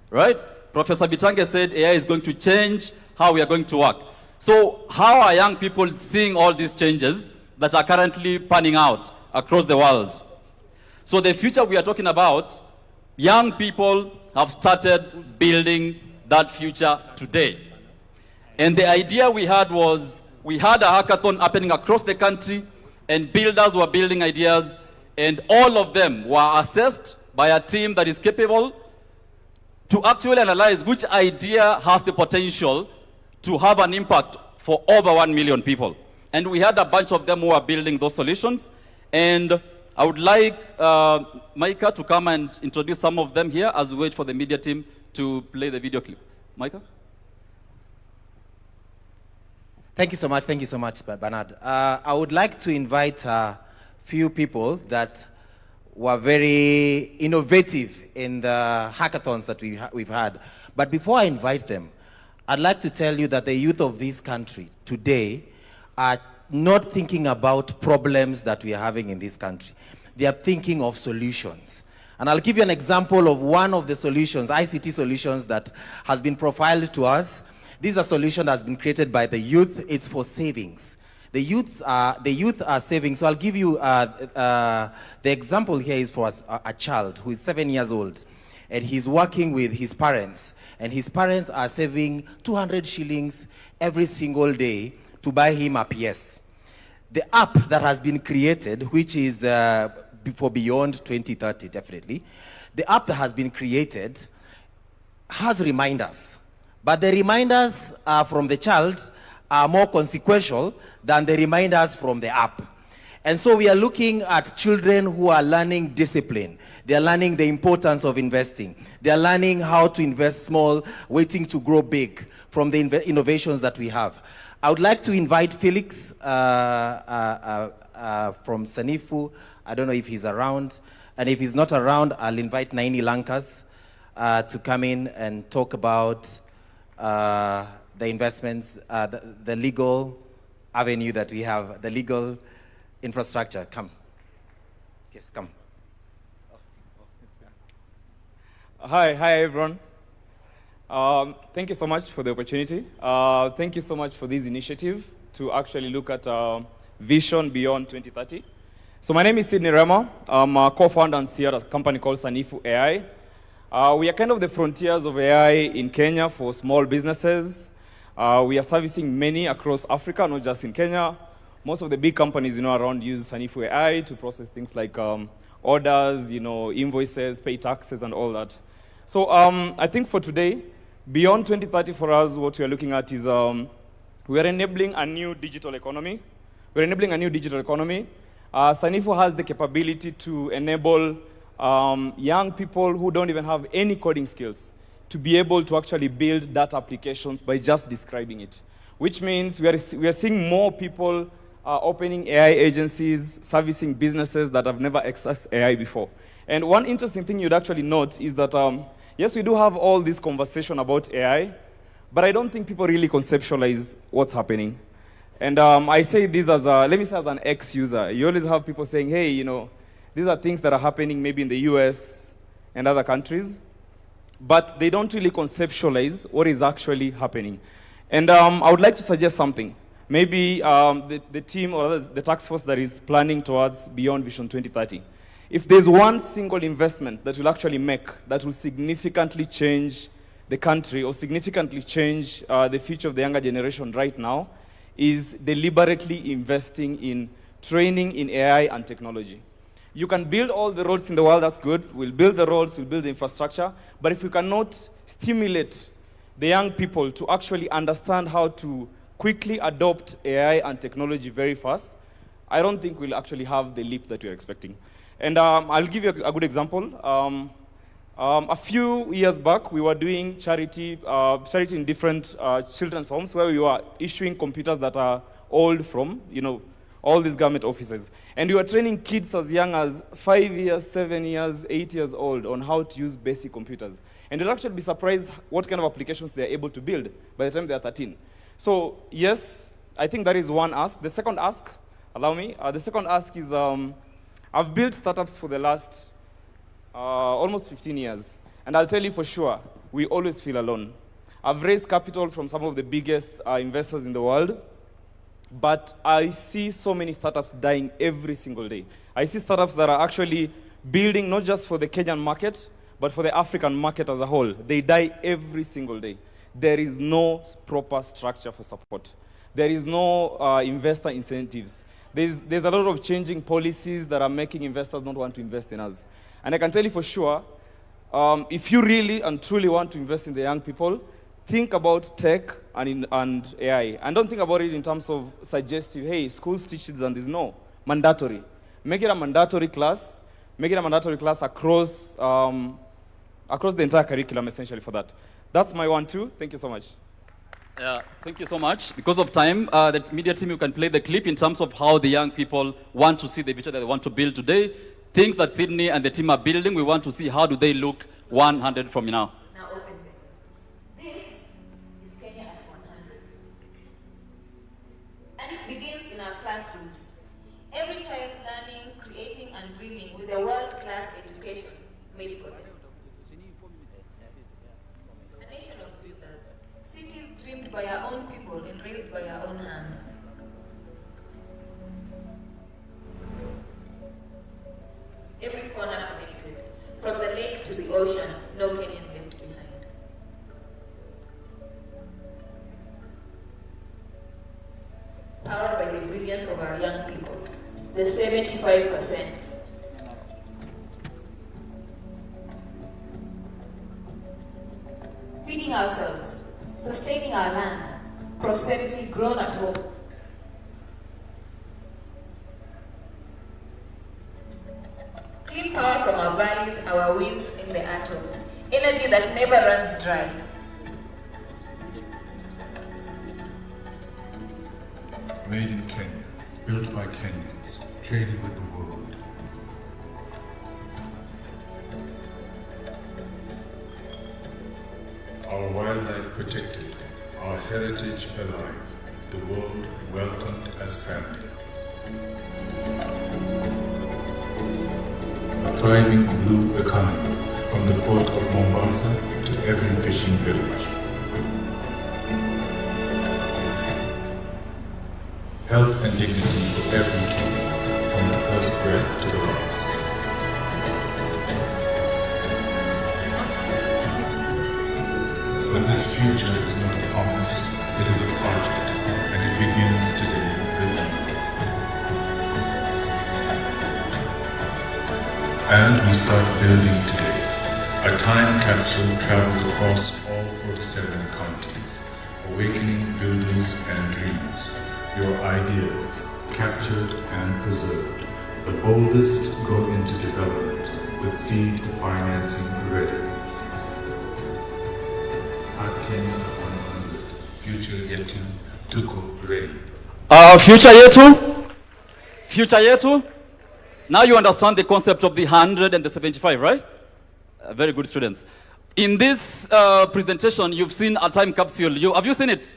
right? Professor Bitange said AI is going to change how we are going to work. So how are young people seeing all these changes that are currently panning out across the world? So the future we are talking about, young people have started building that future today. And the idea we had was, we had a hackathon happening across the country, and builders were building ideas, and all of them were assessed by a team that is capable to actually analyze which idea has the potential to have an impact for over 1 million people. And we had a bunch of them who are building those solutions. And I would like Micah to come and introduce some of them here as we wait for the media team to play the video clip. Micah? Thank you so much, Bernard. I would like to invite a few people that were very innovative in the hackathons that we've had. But before I invite them, I'd like to tell you that the youth of this country today are not thinking about problems that we are having in this country. They are thinking of solutions. And I'll give you an example of one of the solutions, ICT solutions, that has been profiled to us. This is a solution that has been created by the youth. It's for savings. The youth are saving. So I'll give you the example here is for a child who is 7 years old, and he's working with his parents, and his parents are saving 200 shillings every single day to buy him a PS. The app that has been created, which is for beyond 2030, definitely, the app that has been created has reminders. But the reminders from the child are more consequential than the reminders from the app. And so we are looking at children who are learning discipline. They are learning the importance of investing. They are learning how to invest small, waiting to grow big from the innovations that we have. I would like to invite Felix from Sanifu. I don't know if he's around. And if he's not around, I'll invite Naini Lankas to come in and talk about the investments, the legal avenue that we have, the legal infrastructure. Come. Yes, come. Hi everyone. Thank you so much for the opportunity. Thank you so much for this initiative to actually look at vision beyond 2030. So my name is Sidney Rema. I'm a co-founder and CEO at a company called Sanifu AI. We are kind of the frontiers of AI in Kenya for small businesses. We are servicing many across Africa, not just in Kenya. Most of the big companies, around use Sanifu AI to process things like orders, invoices, pay taxes, and all that. So I think for today, beyond 2030 for us, what we are looking at is we are enabling a new digital economy. We're enabling a new digital economy. Sanifu has the capability to enable young people who don't even have any coding skills to be able to actually build data applications by just describing it, which means we are seeing more people opening AI agencies, servicing businesses that have never accessed AI before. And one interesting thing you'd actually note is that, yes, we do have all this conversation about AI, but I don't think people really conceptualize what's happening. And I say this as let me say as an ex-user. You always have people saying, hey, these are things that are happening maybe in the US and other countries, but they don't really conceptualize what is actually happening. And I would like to suggest something. Maybe the team or the task force that is planning towards Beyond Vision 2030, if there's one single investment that will actually make, that will significantly change the country or significantly change the future of the younger generation right now, is deliberately investing in training in AI and technology. You can build all the roads in the world, that's good. We'll build the roads, we'll build the infrastructure, but if we cannot stimulate the young people to actually understand how to quickly adopt AI and technology very fast, I don't think we'll actually have the leap that we're expecting. And I'll give you a good example. A few years back, we were doing charity in different children's homes where we were issuing computers that are old from, all these government offices. And we were training kids as young as 5 years, 7 years, 8 years old on how to use basic computers. And you'll actually be surprised what kind of applications they're able to build by the time they're 13. So yes, I think that is one ask. The second ask, allow me, the second ask is, I've built startups for the last almost 15 years. And I'll tell you for sure, we always feel alone. I've raised capital from some of the biggest investors in the world, but I see so many startups dying every single day. I see startups that are actually building not just for the Kenyan market, but for the African market as a whole, they die every single day. There is no proper structure for support. There is no investor incentives. There's a lot of changing policies that are making investors not want to invest in us. And I can tell you for sure, if you really and truly want to invest in the young people, think about tech and AI. And don't think about it in terms of suggestive, hey, schools teach this and this. No, mandatory. Make it a mandatory class. Make it a mandatory class across the entire curriculum, essentially, for that. That's my 1-2. Thank you so much. Thank you so much. Because of time, the media team, you can play the clip in terms of how the young people want to see the future that they want to build today. Things that Sydney and the team are building, we want to see how do they look 100 from now. Now open them. This is Kenya at 100. And it begins in our classrooms. Every child learning, creating and dreaming with a world-class education made for them. A nation of builders. Cities dreamed by our own people and raised by our own hands. Every corner connected, from the lake to the ocean, no Kenyan left behind. Powered by the brilliance of our young people, the 75%. Feeding ourselves, sustaining our land, prosperity grown at home. Clean power from our valleys, our winds in the atom. Energy that never runs dry. Made in Kenya, built by Kenyans, traded with the world. Our wildlife protected, our heritage alive, the world welcomed as family. A thriving blue economy, from the port of Mombasa to every fishing village. Health and dignity for every Kenyan, from the first breath to the last. But this future is not a promise, it is a project, and it begins today with you. And we start building today. A time capsule travels across all 47 counties, awakening builders and dreamers. Your ideas, captured and preserved. The boldest go into development with seed financing ready. At Kenya 100, future yetu, tuko ready. Future yetu? Future yetu? Now you understand the concept of the 100 and the 75, right? Very good students. In this presentation, you've seen a time capsule. Have you seen it?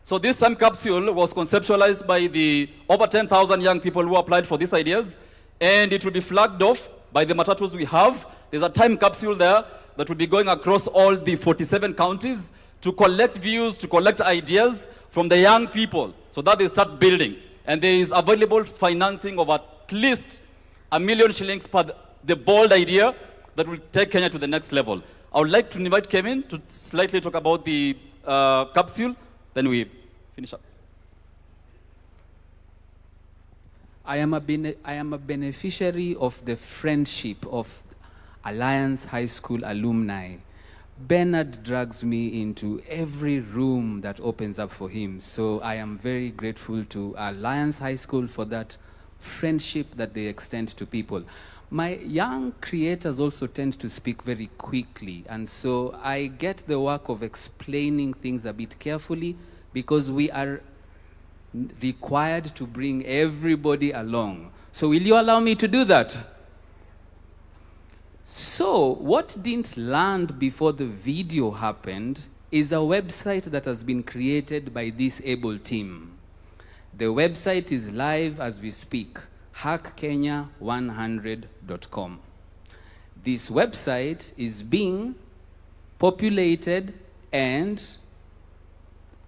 So this time capsule was conceptualized by the over 10,000 young people who applied for these ideas, and it will be flagged off by the matatus we have. There's a time capsule there that will be going across all the 47 counties to collect views, to collect ideas from the young people so that they start building. And there is available financing of at least $1 million shillings per the bold idea that will take Kenya to the next level. I would like to invite Kevin to slightly talk about the capsule. Then we finish up. I am a beneficiary of the friendship of Alliance High School alumni. Bernard drags me into every room that opens up for him. So I am very grateful to Alliance High School for that friendship that they extend to people. My young creators also tend to speak very quickly, and so I get the work of explaining things a bit carefully because we are required to bring everybody along. So will you allow me to do that? So what didn't land before the video happened is a website that has been created by this able team. The website is live as we speak. hackkenya100.com. This website is being populated and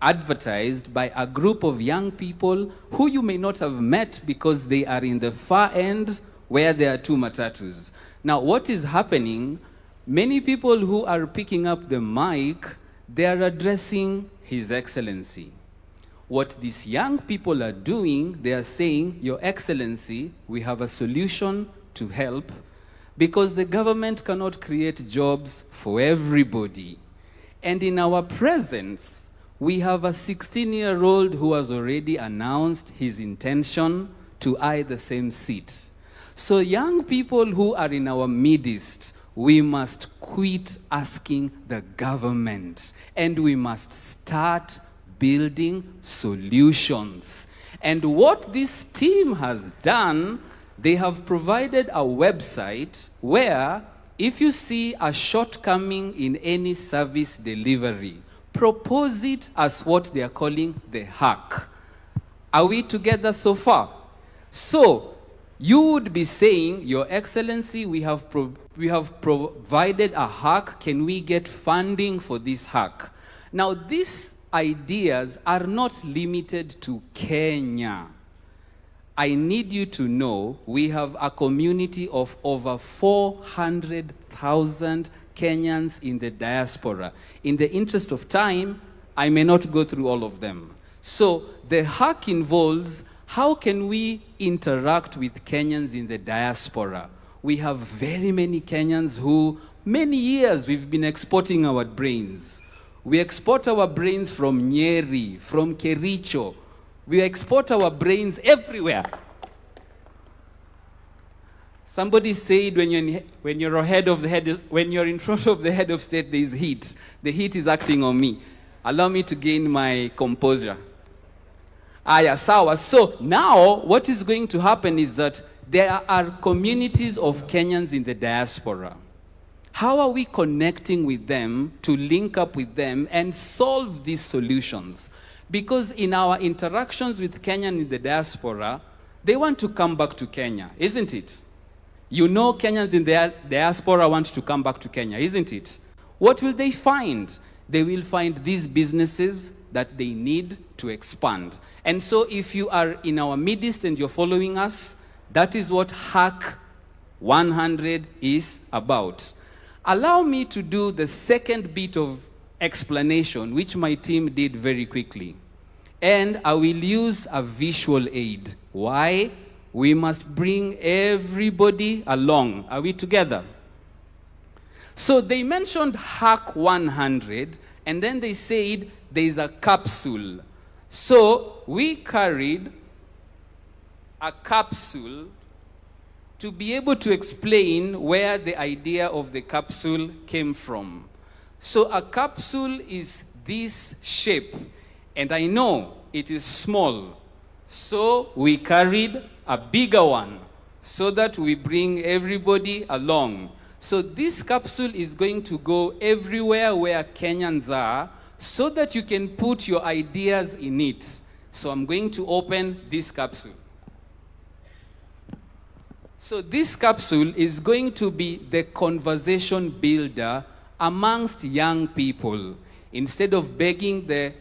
advertised by a group of young people who you may not have met because they are in the far end where there are two matatus. Now, what is happening, Many people who are picking up the mic, they are addressing His Excellency. What these young people are doing, they are saying, Your Excellency, we have a solution to help, because the government cannot create jobs for everybody. And in our presence, we have a 16-year-old who has already announced his intention to eye the same seat. So young people who are in our midst, we must quit asking the government, and we must start building solutions. And what this team has done, they have provided a website where if you see a shortcoming in any service delivery, propose it as what they are calling the hack. Are we together so far? So, you would be saying, Your Excellency, we have provided a hack. Can we get funding for this hack? Now, these ideas are not limited to Kenya. I need you to know we have a community of over 400,000 Kenyans in the diaspora. In the interest of time, I may not go through all of them. So the hack involves how can we interact with Kenyans in the diaspora. We have very many Kenyans who, many years, we've been exporting our brains. We export our brains from Nyeri, from Kericho. We export our brains everywhere. Somebody said when you're in front of the head of state, there is heat. The heat is acting on me. Allow me to gain my composure. Aya, sawa. So now what is going to happen is that there are communities of Kenyans in the diaspora. How are we connecting with them to link up with them and solve these solutions? Because in our interactions with Kenyans in the diaspora, they want to come back to Kenya, isn't it? You know Kenyans in the diaspora want to come back to Kenya, isn't it? What will they find? They will find these businesses that they need to expand. And so if you are in our midst and you're following us, that is what Hack 100 is about. Allow me to do the second bit of explanation, which my team did very quickly. And I will use a visual aid. Why? We must bring everybody along. Are we together? So they mentioned Hack 100, and then they said there is a capsule. So we carried a capsule to be able to explain where the idea of the capsule came from. So a capsule is this shape, and I know it is small. So we carried a bigger one so that we bring everybody along. So this capsule is going to go everywhere where Kenyans are so that you can put your ideas in it. So I'm going to open this capsule. So this capsule is going to be the conversation builder amongst young people. Instead of begging the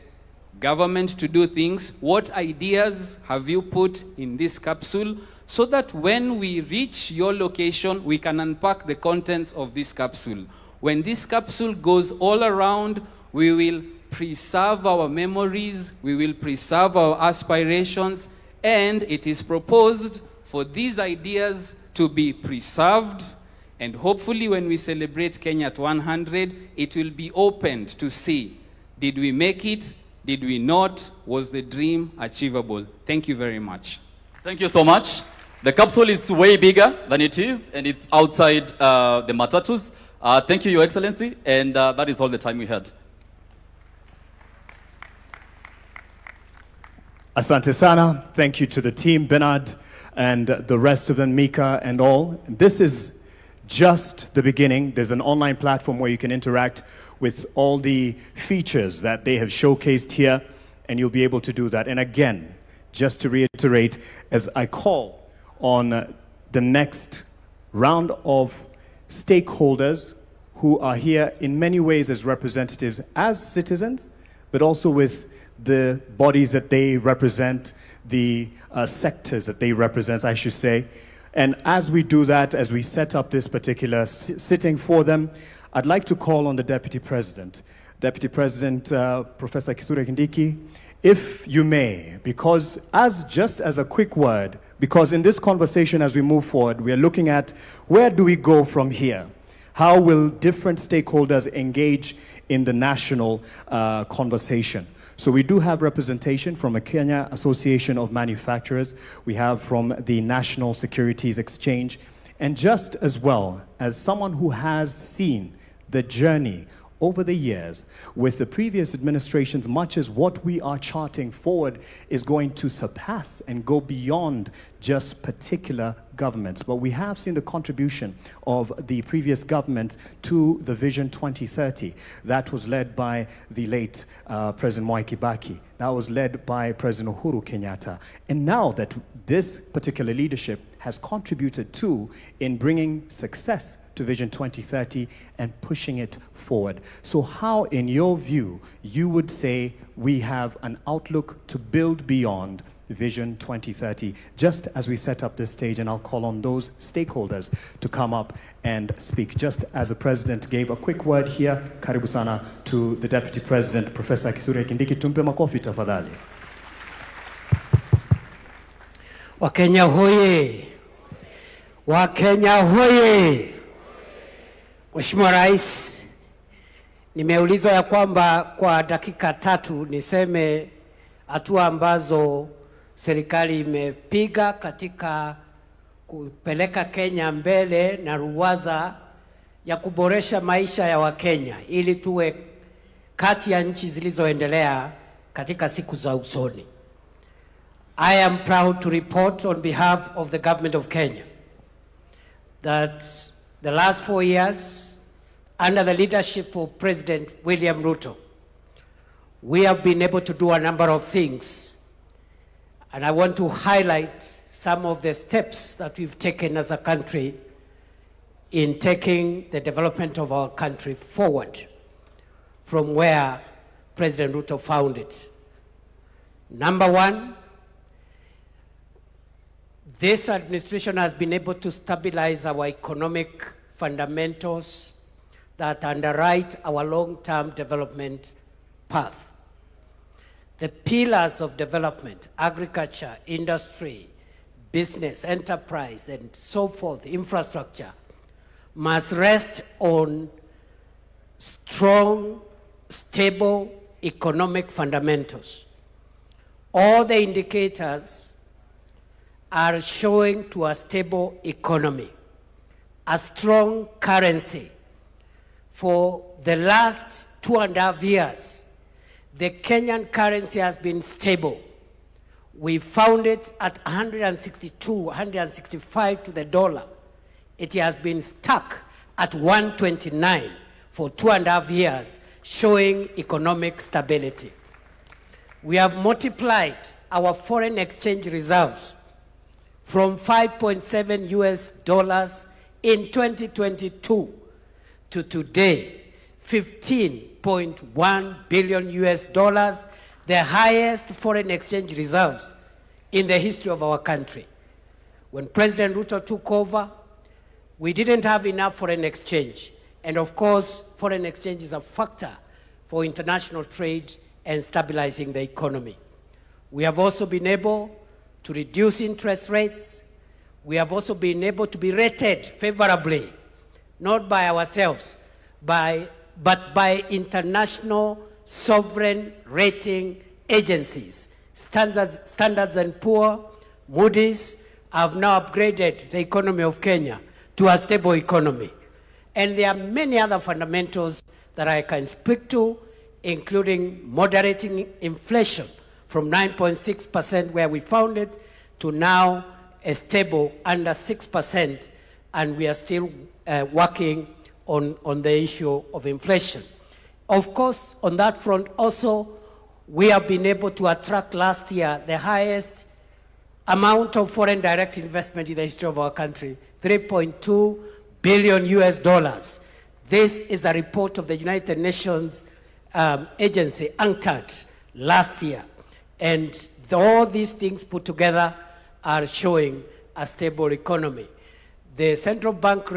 government to do things, what ideas have you put in this capsule so that when we reach your location, we can unpack the contents of this capsule. When this capsule goes all around, we will preserve our memories, we will preserve our aspirations, and it is proposed for these ideas to be preserved, and hopefully when we celebrate Kenya at 100, it will be opened to see, did we make it? Did we not? Was the dream achievable? Thank you very much. Thank you so much. The capsule is way bigger than it is, and it's outside the matatus. Thank you, Your Excellency, and that is all the time we had. Asante sana. Thank you to the team, Bernard, and the rest of them, Mika and all. This is just the beginning. There's an online platform where you can interact with all the features that they have showcased here, and you'll be able to do that. And again, just to reiterate, as I call on the next round of stakeholders who are here in many ways as representatives, as citizens, but also with the bodies that they represent, the sectors that they represent, I should say. And as we do that, as we set up this particular sitting for them, I'd like to call on the Deputy President. Deputy President, Professor Kithure Kindiki, if you may, because just as a quick word, because in this conversation as we move forward, we are looking at where do we go from here? How will different stakeholders engage in the national conversation? So we do have representation from a Kenya Association of Manufacturers. We have from the National Securities Exchange. And just as well as someone who has seen the journey over the years with the previous administrations, much as what we are charting forward is going to surpass and go beyond just particular governments. But we have seen the contribution of the previous government to the Vision 2030. That was led by the late President Mwai Kibaki. That was led by President Uhuru Kenyatta. And now that this particular leadership has contributed to in bringing success to Vision 2030 and pushing it forward. So how, in your view, you would say we have an outlook to build beyond Vision 2030, just as we set up this stage, and I'll call on those stakeholders to come up and speak. Just as the President gave a quick word here, karibu sana to the Deputy President, Professor Kithure Kindiki. Tumpe makofi tafadhali. Wakenya hoye! Wakenya hoye! Mheshimiwa Rais, nimeulizwa ya kwamba kwa dakika 3 niseme hatua ambazo serikali imepiga katika kupeleka Kenya mbele na ruwaza ya kuboresha maisha ya Wakenya ili tuwe kati ya nchi zilizoendelea katika siku za usoni. I am proud to report on behalf of the government of Kenya that the last 4 years, under the leadership of President William Ruto, we have been able to do a number of things. And I want to highlight some of the steps that we've taken as a country in taking the development of our country forward from where President Ruto found it. Number 1, this administration has been able to stabilize our economic fundamentals that underwrite our long-term development path. The pillars of development, agriculture, industry, business, enterprise, and so forth, infrastructure, must rest on strong, stable economic fundamentals. All the indicators are showing to a stable economy, a strong currency. For the last 2.5 years, the Kenyan currency has been stable. We found it at 162, 165 to the dollar. It has been stuck at 129 for 2.5 years, showing economic stability. We have multiplied our foreign exchange reserves from $5.7 US in 2022 to today, $15.1 billion US, the highest foreign exchange reserves in the history of our country. When President Ruto took over, we didn't have enough foreign exchange. And of course, foreign exchange is a factor for international trade and stabilizing the economy. We have also been able to reduce interest rates. We have also been able to be rated favorably, not by ourselves, but by international sovereign rating agencies. Standards and Poor's, Moody's have now upgraded the economy of Kenya to a stable economy. And there are many other fundamentals that I can speak to, including moderating inflation from 9.6% where we found it to now a stable under 6%, and we are still working on the issue of inflation. Of course, on that front also, we have been able to attract last year the highest amount of foreign direct investment in the history of our country, $3.2 billion US. This is a report of the United Nations agency, UNCTAD, last year. And all these things put together are showing a stable economy. The central bank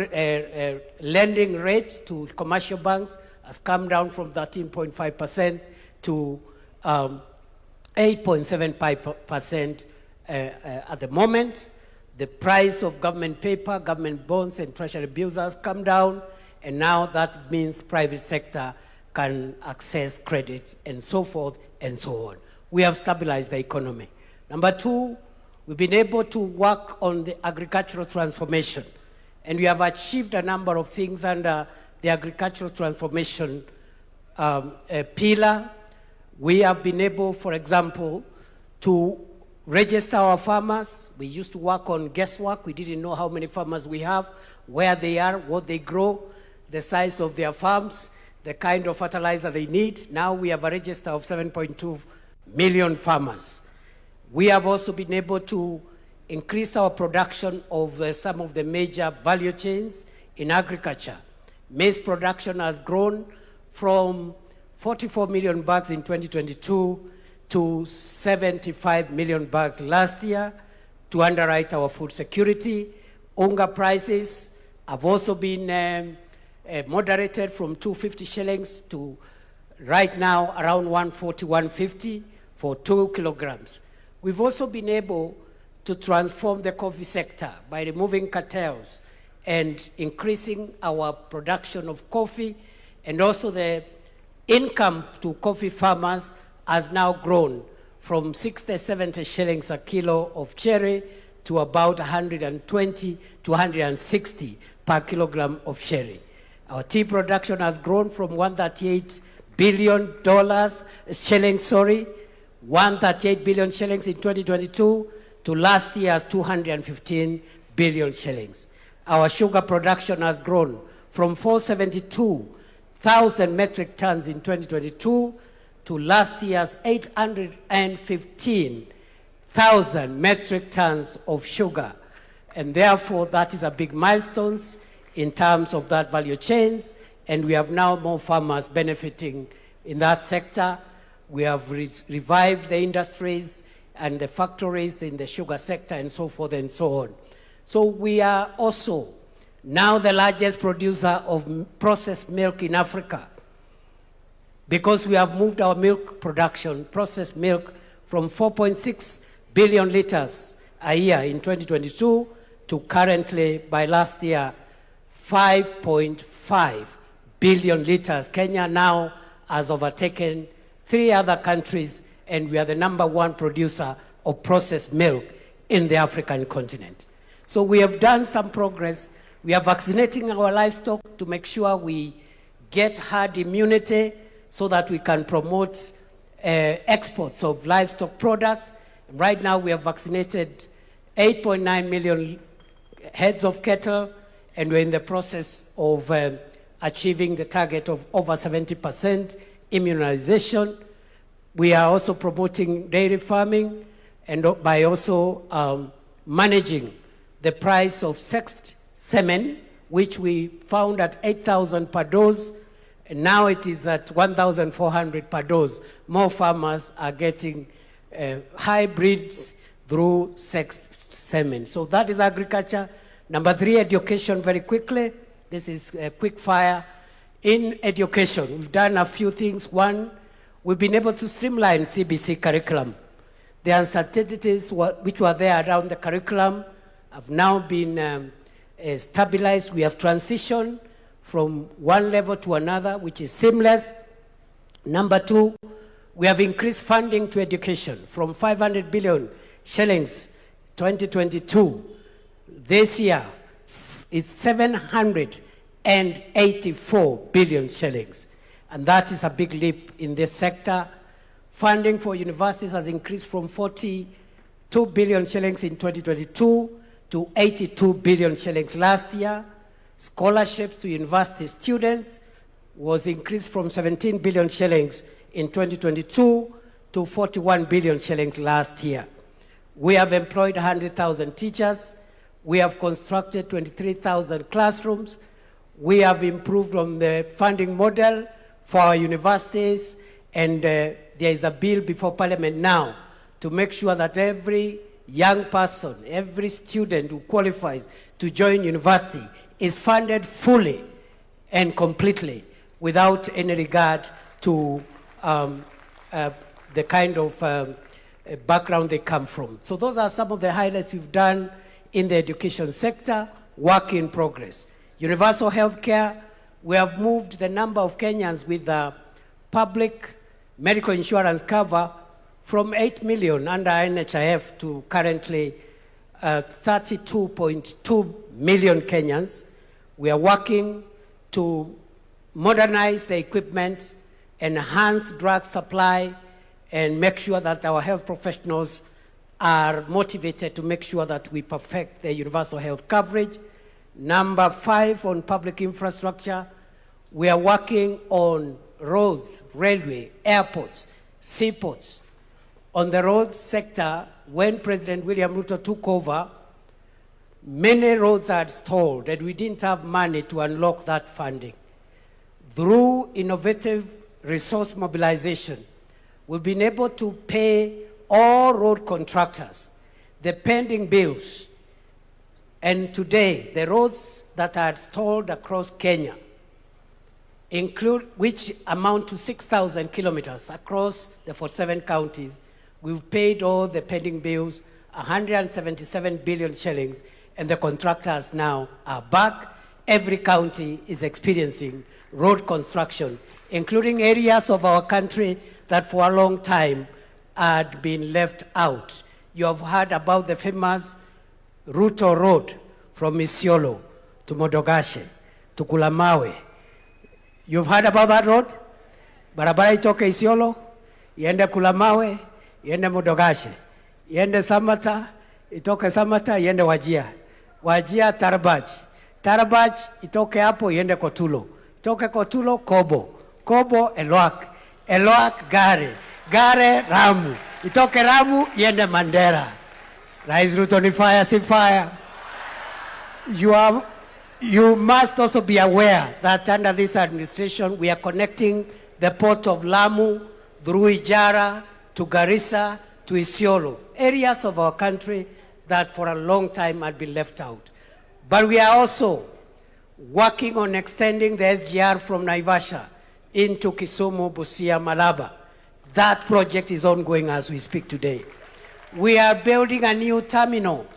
lending rate to commercial banks has come down from 13.5% to 8.75% at the moment. The price of government paper, government bonds, and treasury bills has come down, and now that means private sector can access credit and so forth and so on. We have stabilized the economy. Number two, we've been able to work on the agricultural transformation, and we have achieved a number of things under the agricultural transformation pillar. We have been able, for example, to register our farmers. We used to work on guesswork. We didn't know how many farmers we have, where they are, what they grow, the size of their farms, the kind of fertilizer they need. Now we have a register of 7.2 million farmers. We have also been able to increase our production of some of the major value chains in agriculture. Maize production has grown from 44 million bags in 2022 to 75 million bags last year to underwrite our food security. Unga prices have also been moderated from 250 shillings to right now around 140, 150 for 2 kilograms. We've also been able to transform the coffee sector by removing cartels and increasing our production of coffee, and also the income to coffee farmers has now grown from 60, 70 shillings a kilo of cherry to about 120 to 160 per kilogram of cherry. Our tea production has grown from $138 billion shillings, 138 billion shillings in 2022 to last year's 215 billion shillings. Our sugar production has grown from 472,000 metric tons in 2022 to last year's 815,000 metric tons of sugar. And therefore, that is a big milestone in terms of that value chains, and we have now more farmers benefiting in that sector. We have revived the industries and the factories in the sugar sector and so forth and so on. So we are also now the largest producer of processed milk in Africa, because we have moved our milk production, processed milk, from 4.6 billion liters a year in 2022 to currently, by last year, 5.5 billion liters. Kenya now has overtaken 3 other countries, and we are the #1 producer of processed milk in the African continent. So we have done some progress. We are vaccinating our livestock to make sure we get herd immunity so that we can promote exports of livestock products. Right now we have vaccinated 8.9 million heads of cattle, and we're in the process of achieving the target of over 70% immunization. We are also promoting dairy farming, and by also managing the price of sexed semen, which we found at 8,000 per dose, and now it is at 1,400 per dose. More farmers are getting hybrids through sexed semen. So that is agriculture. Number 3, education, very quickly. This is quick fire. In education, we've done a few things. One, we've been able to streamline CBC curriculum. The uncertainties which were there around the curriculum have now been stabilized. We have transitioned from one level to another, which is seamless. Number 2, we have increased funding to education from 500 billion shillings 2022. This year, it's 784 billion shillings. And that is a big leap in this sector. Funding for universities has increased from 42 billion shillings in 2022 to 82 billion shillings last year. Scholarships to university students was increased from 17 billion shillings in 2022 to 41 billion shillings last year. We have employed 100,000 teachers. We have constructed 23,000 classrooms. We have improved on the funding model for our universities, and there is a bill before Parliament now to make sure that every young person, every student who qualifies to join university is funded fully and completely without any regard to the kind of background they come from. So those are some of the highlights we've done in the education sector, work in progress. Universal health care, we have moved the number of Kenyans with public medical insurance cover from 8 million under NHIF to currently 32.2 million Kenyans. We are working to modernize the equipment, enhance drug supply, and make sure that our health professionals are motivated to make sure that we perfect the universal health coverage. Number 5, on public infrastructure, we are working on roads, railway, airports, seaports. On the roads sector, when President William Ruto took over, many roads are stalled and we didn't have money to unlock that funding. Through innovative resource mobilization, we've been able to pay all road contractors the pending bills. And today, the roads that are stalled across Kenya, which amount to 6,000 kilometers across the 47 counties, we've paid all the pending bills, 177 billion shillings, and the contractors now are back. Every county is experiencing road construction, including areas of our country that for a long time had been left out. You have heard about the famous Ruto Road from Isiolo to Modogashe to Kulamawe. You've heard about that road? Barabara itoke Isiolo, iende Kulamawe, iende Modogashe, iende Samata, itoke Samata, iende Wajia. Wajia Tarabaj. Tarabaj itoke hapo iende Kotulo. Itoke Kotulo Kobo. Kobo Elwak. Elwak Gare. Gare Ramu. Itoke Ramu iende Mandera. Rais Ruto ni fire, si fire. You must also be aware that under this administration, we are connecting the port of Lamu through Ijara to Garissa to Isiolo, areas of our country that for a long time had been left out. But we are also working on extending the SGR from Naivasha into Kisumu, Busia, Malaba. That project is ongoing as we speak today. We are building a new terminal,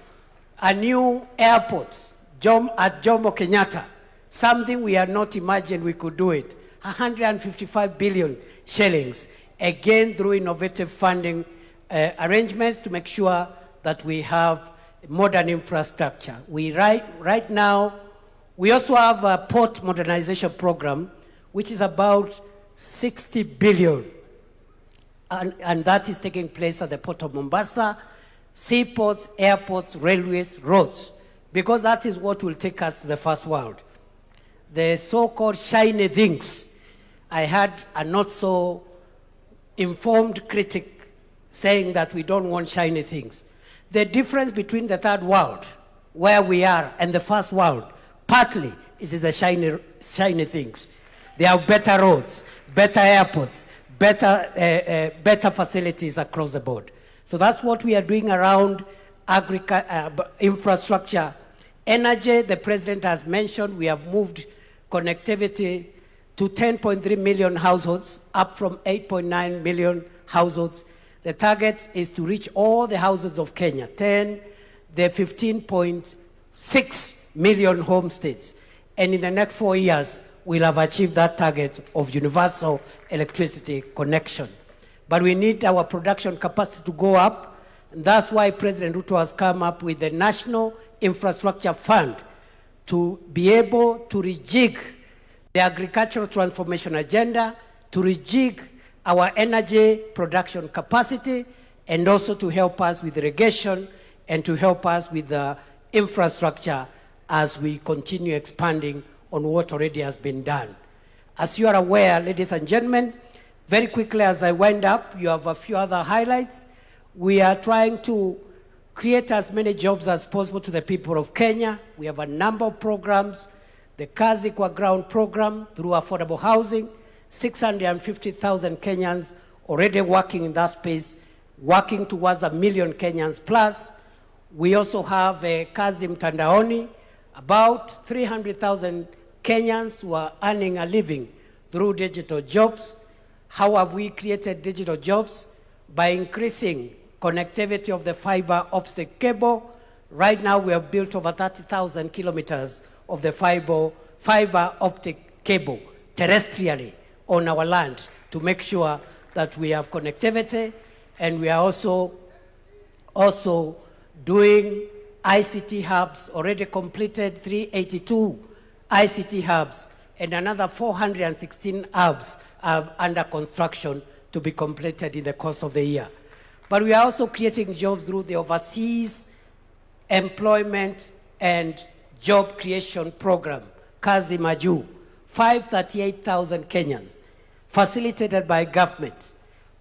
a new airport at Jomo Kenyatta, something we had not imagined we could do it. 155 billion shillings, again through innovative funding arrangements to make sure that we have modern infrastructure. Right now, we also have a port modernization program, which is about 60 billion. And that is taking place at the port of Mombasa, seaports, airports, railways, roads, because that is what will take us to the first world. The so-called shiny things. I had a not so informed critic saying that we don't want shiny things. The difference between the third world, where we are, and the first world, partly is the shiny things. They have better roads, better airports, better facilities across the board. So that's what we are doing around infrastructure. Energy, the president has mentioned, we have moved connectivity to 10.3 million households, up from 8.9 million households. The target is to reach all the households of Kenya, the 15.6 million homesteads. And in the next 4 years, we'll have achieved that target of universal electricity connection. But we need our production capacity to go up. And that's why President Ruto has come up with the National Infrastructure Fund to be able to rejig the agricultural transformation agenda, to rejig our energy production capacity, and also to help us with irrigation and to help us with the infrastructure as we continue expanding on what already has been done. As you are aware, ladies and gentlemen, very quickly as I wind up, you have a few other highlights. We are trying to create as many jobs as possible to the people of Kenya. We have a number of programs. The KICC Kwa Ground program through affordable housing, 650,000 Kenyans already working in that space, working towards 1 million Kenyans plus. We also have Kazi Mtandaoni, about 300,000 Kenyans who are earning a living through digital jobs. How have we created digital jobs? By increasing connectivity of the fiber optic cable. Right now we have built over 30,000 kilometers of the fiber optic cable terrestrially on our land to make sure that we have connectivity, and we are also doing ICT hubs, already completed 382 ICT hubs, and another 416 hubs are under construction to be completed in the course of the year. But we are also creating jobs through the Overseas Employment and Job Creation Program, Kazi Maju, 538,000 Kenyans, facilitated by government,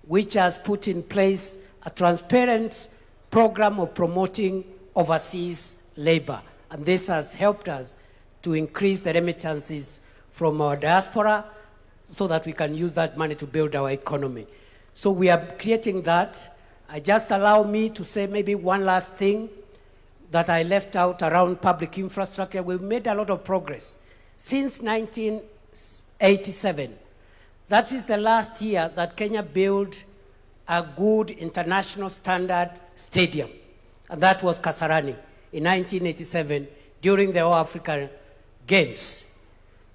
which has put in place a transparent program of promoting overseas labor. And this has helped us to increase the remittances from our diaspora so that we can use that money to build our economy. So we are creating that. Just allow me to say maybe one last thing that I left out around public infrastructure. We've made a lot of progress. Since 1987, that is the last year that Kenya built a good international standard stadium, and that was Kasarani in 1987 during the All African Games.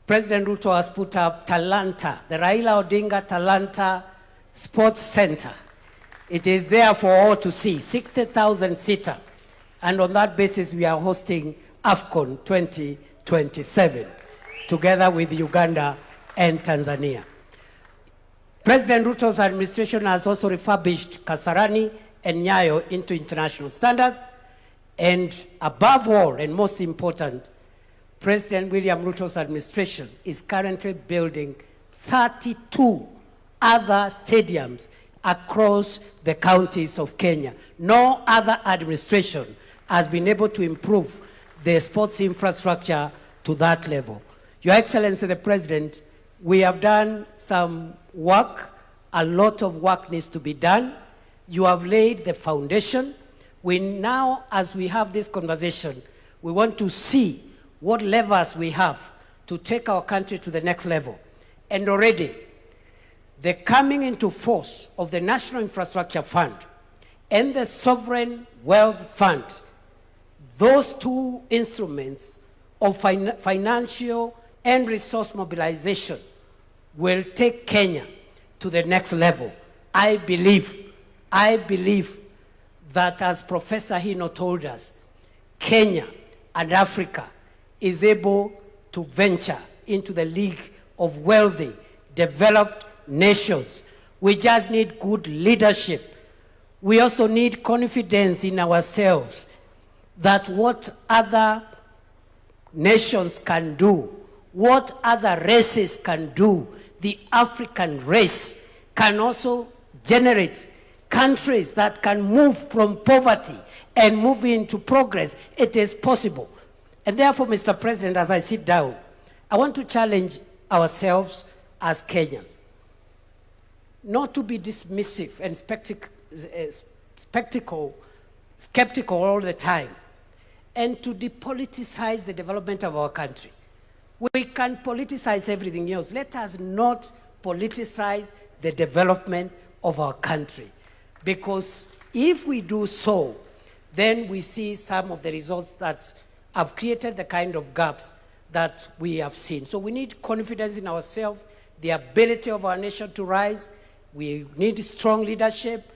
President Ruto has put up Talanta, the Raila Odinga Talanta Sports Center. It is there for all to see, 60,000 seater. And on that basis, we are hosting AFCON 2027, together with Uganda and Tanzania. President Ruto's administration has also refurbished Kasarani and Nyayo into international standards. And above all, and most important, President William Ruto's administration is currently building 32 other stadiums across the counties of Kenya. No other administration has been able to improve the sports infrastructure to that level. Your Excellency the President, we have done some work. A lot of work needs to be done. You have laid the foundation. We now, as we have this conversation, we want to see what levers we have to take our country to the next level. And already, the coming into force of the National Infrastructure Fund and the Sovereign Wealth Fund, those two instruments of financial and resource mobilization will take Kenya to the next level. I believe that, as Professor Hino told us, Kenya and Africa is able to venture into the league of wealthy, developed nations. We just need good leadership. We also need confidence in ourselves that what other nations can do, what other races can do, the African race can also generate countries that can move from poverty and move into progress. It is possible. And therefore, Mr. President, as I sit down, I want to challenge ourselves as Kenyans not to be dismissive and skeptical all the time, and to depoliticize the development of our country. We can politicize everything else. Let us not politicize the development of our country, because if we do so, then we see some of the results that have created the kind of gaps that we have seen. So we need confidence in ourselves, the ability of our nation to rise. We need strong leadership,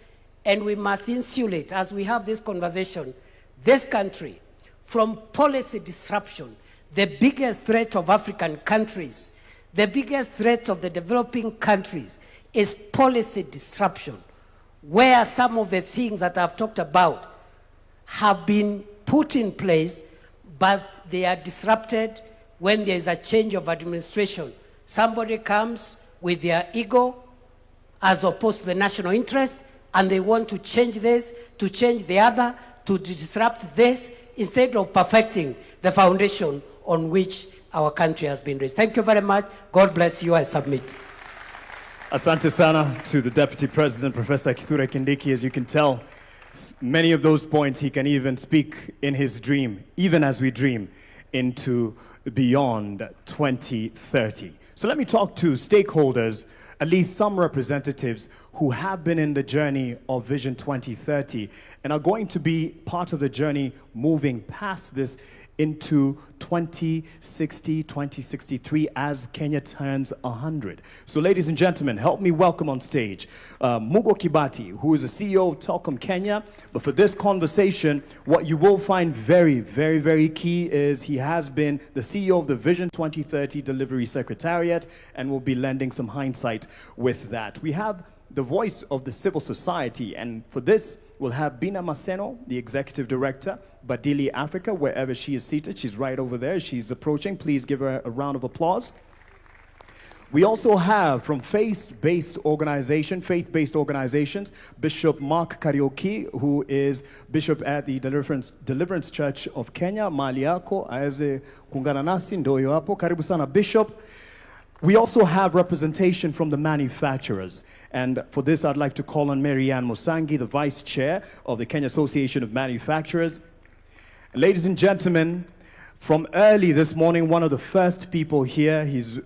and we must insulate, as we have this conversation, this country from policy disruption. The biggest threat of African countries, the biggest threat of the developing countries is policy disruption, where some of the things that I've talked about have been put in place, but they are disrupted when there is a change of administration. Somebody comes with their ego as opposed to the national interest, and they want to change this, to change the other, to disrupt this, instead of perfecting the foundation on which our country has been raised. Thank you very much. God bless you. I submit. Asante sana to the Deputy President, Professor Kithure Kindiki. As you can tell, Many of those points he can even speak in his dream, even as we dream into beyond 2030. So let me talk to stakeholders, at least some representatives who have been in the journey of Vision 2030 and are going to be part of the journey moving past this into 2060, 2063 as Kenya turns 100. So ladies and gentlemen, help me welcome on stage Mugo Kibati, who is the CEO of Telkom Kenya. But for this conversation, what you will find very, very, very key is he has been the CEO of the Vision 2030 Delivery Secretariat and will be lending some hindsight with that. We have the voice of the civil society, and for this, we'll have Bina Maseno, the Executive Director, Badili Africa, wherever she is seated. She's right over there. She's approaching. Please give her a round of applause. We also have from faith-based organizations, Bishop Mark Kariuki, who is Bishop at the Deliverance Church of Kenya. Mali yako, aweze kuungana nasi, ndio hapo. Karibu sana, Bishop. We also have representation from the manufacturers. And for this, I'd like to call on Marianne Musangi, the Vice Chair of the Kenya Association of Manufacturers. Ladies and gentlemen, from early this morning, one of the first people here, he's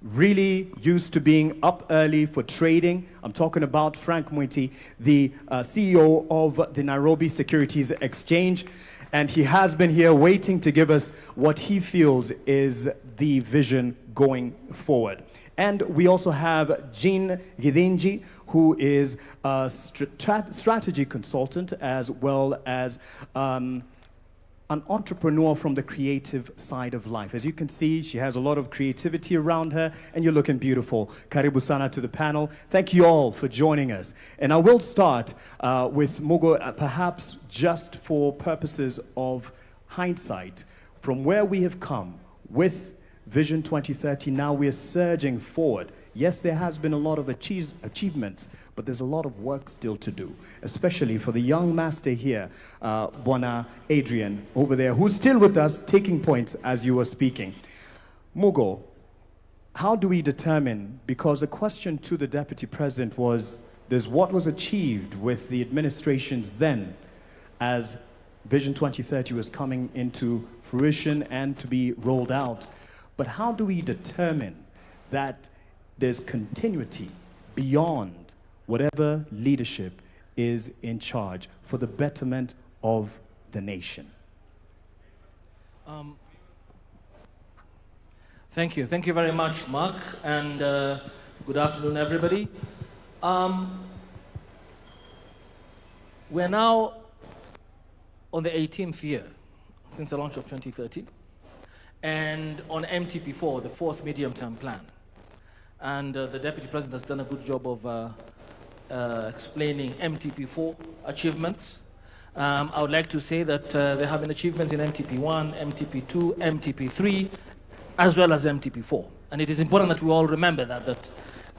really used to being up early for trading. I'm talking about Frank Mwiti, the CEO of the Nairobi Securities Exchange. And he has been here waiting to give us what he feels is the vision going forward. And we also have Jean Gidinji, who is a strategy consultant as well as an entrepreneur from the creative side of life. As you can see, she has a lot of creativity around her, and you're looking beautiful. Karibu sana to the panel. Thank you all for joining us. And I will start with Mugo, perhaps just for purposes of hindsight, from where we have come with Vision 2030, now we are surging forward. Yes, there has been a lot of achievements, but there's a lot of work still to do, especially for the young master here, Bwana Adrian, over there, who's still with us, taking points as you were speaking. Mugo, how do we determine, because the question to the Deputy President was, there's what was achieved with the administrations then as Vision 2030 was coming into fruition and to be rolled out. But how do we determine that there's continuity beyond whatever leadership is in charge for the betterment of the nation? Thank you. Thank you very much, Mark, and good afternoon, everybody. We're now on the 18th year since the launch of 2030. And on MTP4, the fourth medium-term plan. And the Deputy President has done a good job of explaining MTP4 achievements. I would like to say that there have been achievements in MTP1, MTP2, MTP3, as well as MTP4. And it is important that we all remember that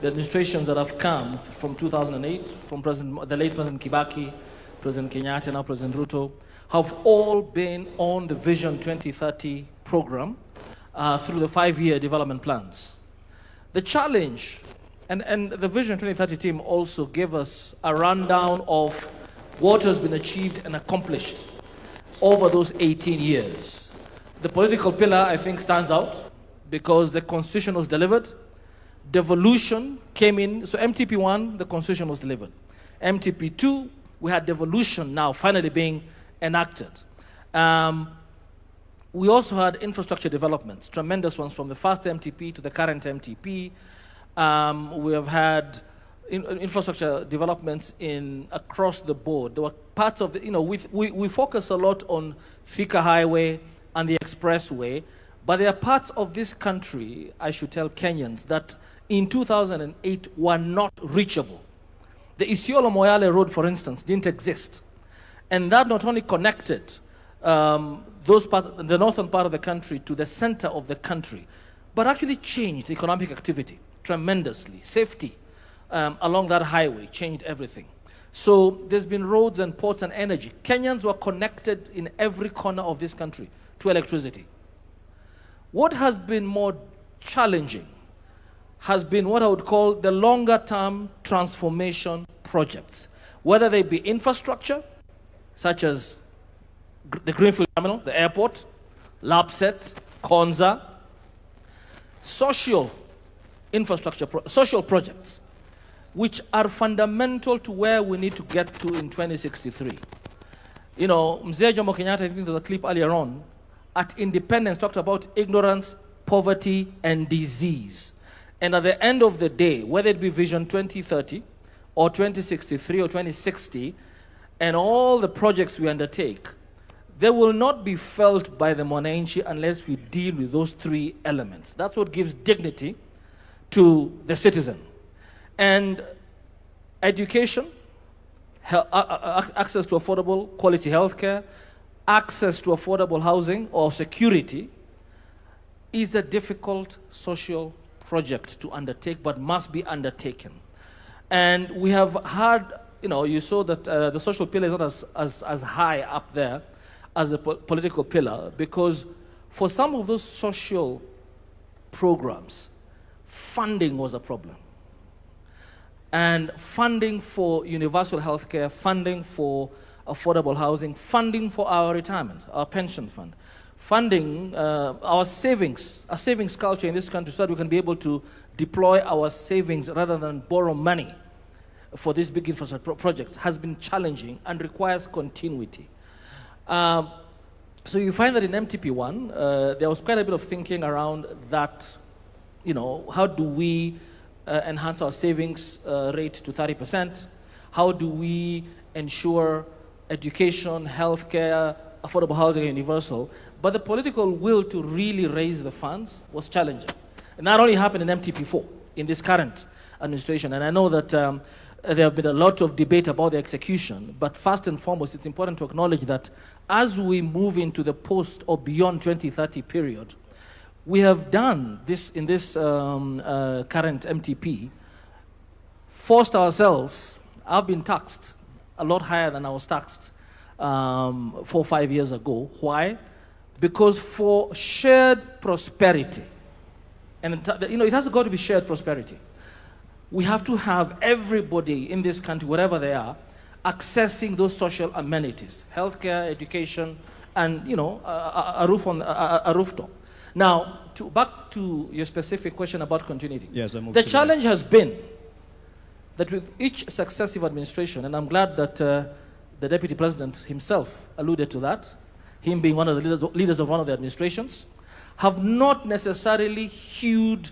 the administrations that have come from 2008, from the late President Kibaki, President Kenyatta, now President Ruto, have all been on the Vision 2030 program through the 5-year development plans. The challenge, and the Vision 2030 team also gave us a rundown of what has been achieved and accomplished over those 18 years. The political pillar, I think, stands out because the Constitution was delivered. Devolution came in, so MTP1, the Constitution was delivered. MTP2, we had devolution now finally being enacted. We also had infrastructure developments, tremendous ones from the first MTP to the current MTP. We have had infrastructure developments across the board. There were parts of the, we focus a lot on Thika Highway and the Expressway, but there are parts of this country, I should tell Kenyans, that in 2008 were not reachable. The Isiolo Moyale Road, for instance, didn't exist. And that not only connected those parts, the northern part of the country to the center of the country, but actually changed economic activity tremendously. Safety along that highway changed everything. So there's been roads and ports and energy. Kenyans were connected in every corner of this country to electricity. What has been more challenging has been what I would call the longer term transformation projects, whether they be infrastructure, such as the Greenfield Terminal, the airport, LAPSET, Konza, social infrastructure, social projects, which are fundamental to where we need to get to in 2063. You know, Mzee Jomo Kenyatta, I think there was a clip earlier on, at independence talked about ignorance, poverty, and disease. And at the end of the day, whether it be Vision 2030 or 2063 or 2060, and all the projects we undertake, they will not be felt by the mwananchi unless we deal with those three elements. That's what gives dignity to the citizen. And education, access to affordable quality healthcare, access to affordable housing or security is a difficult social project to undertake, but must be undertaken. And we have had, you know, you saw that the social pillar is not as high up there as a political pillar, because for some of those social programs, funding was a problem. And funding for universal health care, funding for affordable housing, funding for our retirement, our pension fund, funding our savings, a savings culture in this country so that we can be able to deploy our savings rather than borrow money for these big infrastructure projects has been challenging and requires continuity. So you find that in MTP1, there was quite a bit of thinking around that, you know, how do we enhance our savings rate to 30%? How do we ensure education, healthcare, affordable housing, and universal? But the political will to really raise the funds was challenging. It not only happened in MTP4, in this current administration, and I know that there have been a lot of debate about the execution, but first and foremost, it's important to acknowledge that as we move into the post or beyond 2030 period, we have done this in this current MTP, forced ourselves. I've been taxed a lot higher than I was taxed 4 or 5 years ago. Why? Because for shared prosperity, and you know, it has got to be shared prosperity. We have to have everybody in this country, wherever they are, accessing those social amenities, healthcare, education, and you know, a rooftop. Now, back to your specific question about continuity. Yes, the challenge has been that with each successive administration, and I'm glad that the Deputy President himself alluded to that, him being one of the leaders of one of the administrations, have not necessarily hewed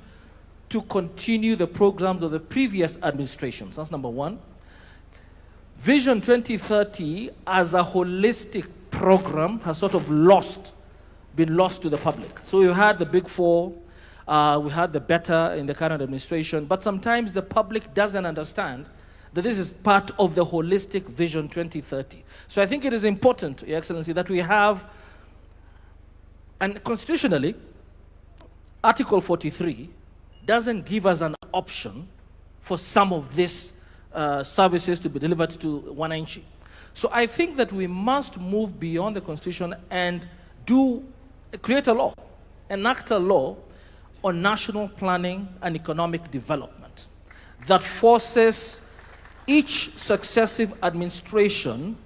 to continue the programs of the previous administrations. That's number one. Vision 2030 as a holistic program has sort of been lost to the public. So we had the big four, we had the better in the current administration, but sometimes the public doesn't understand that this is part of the holistic Vision 2030. So I think it is important, Your Excellency, that we have, and constitutionally, Article 43 doesn't give us an option for some of these services to be delivered to wananchi. So I think that we must move beyond the Constitution and create a law, enact a law on national planning and economic development that forces each successive administration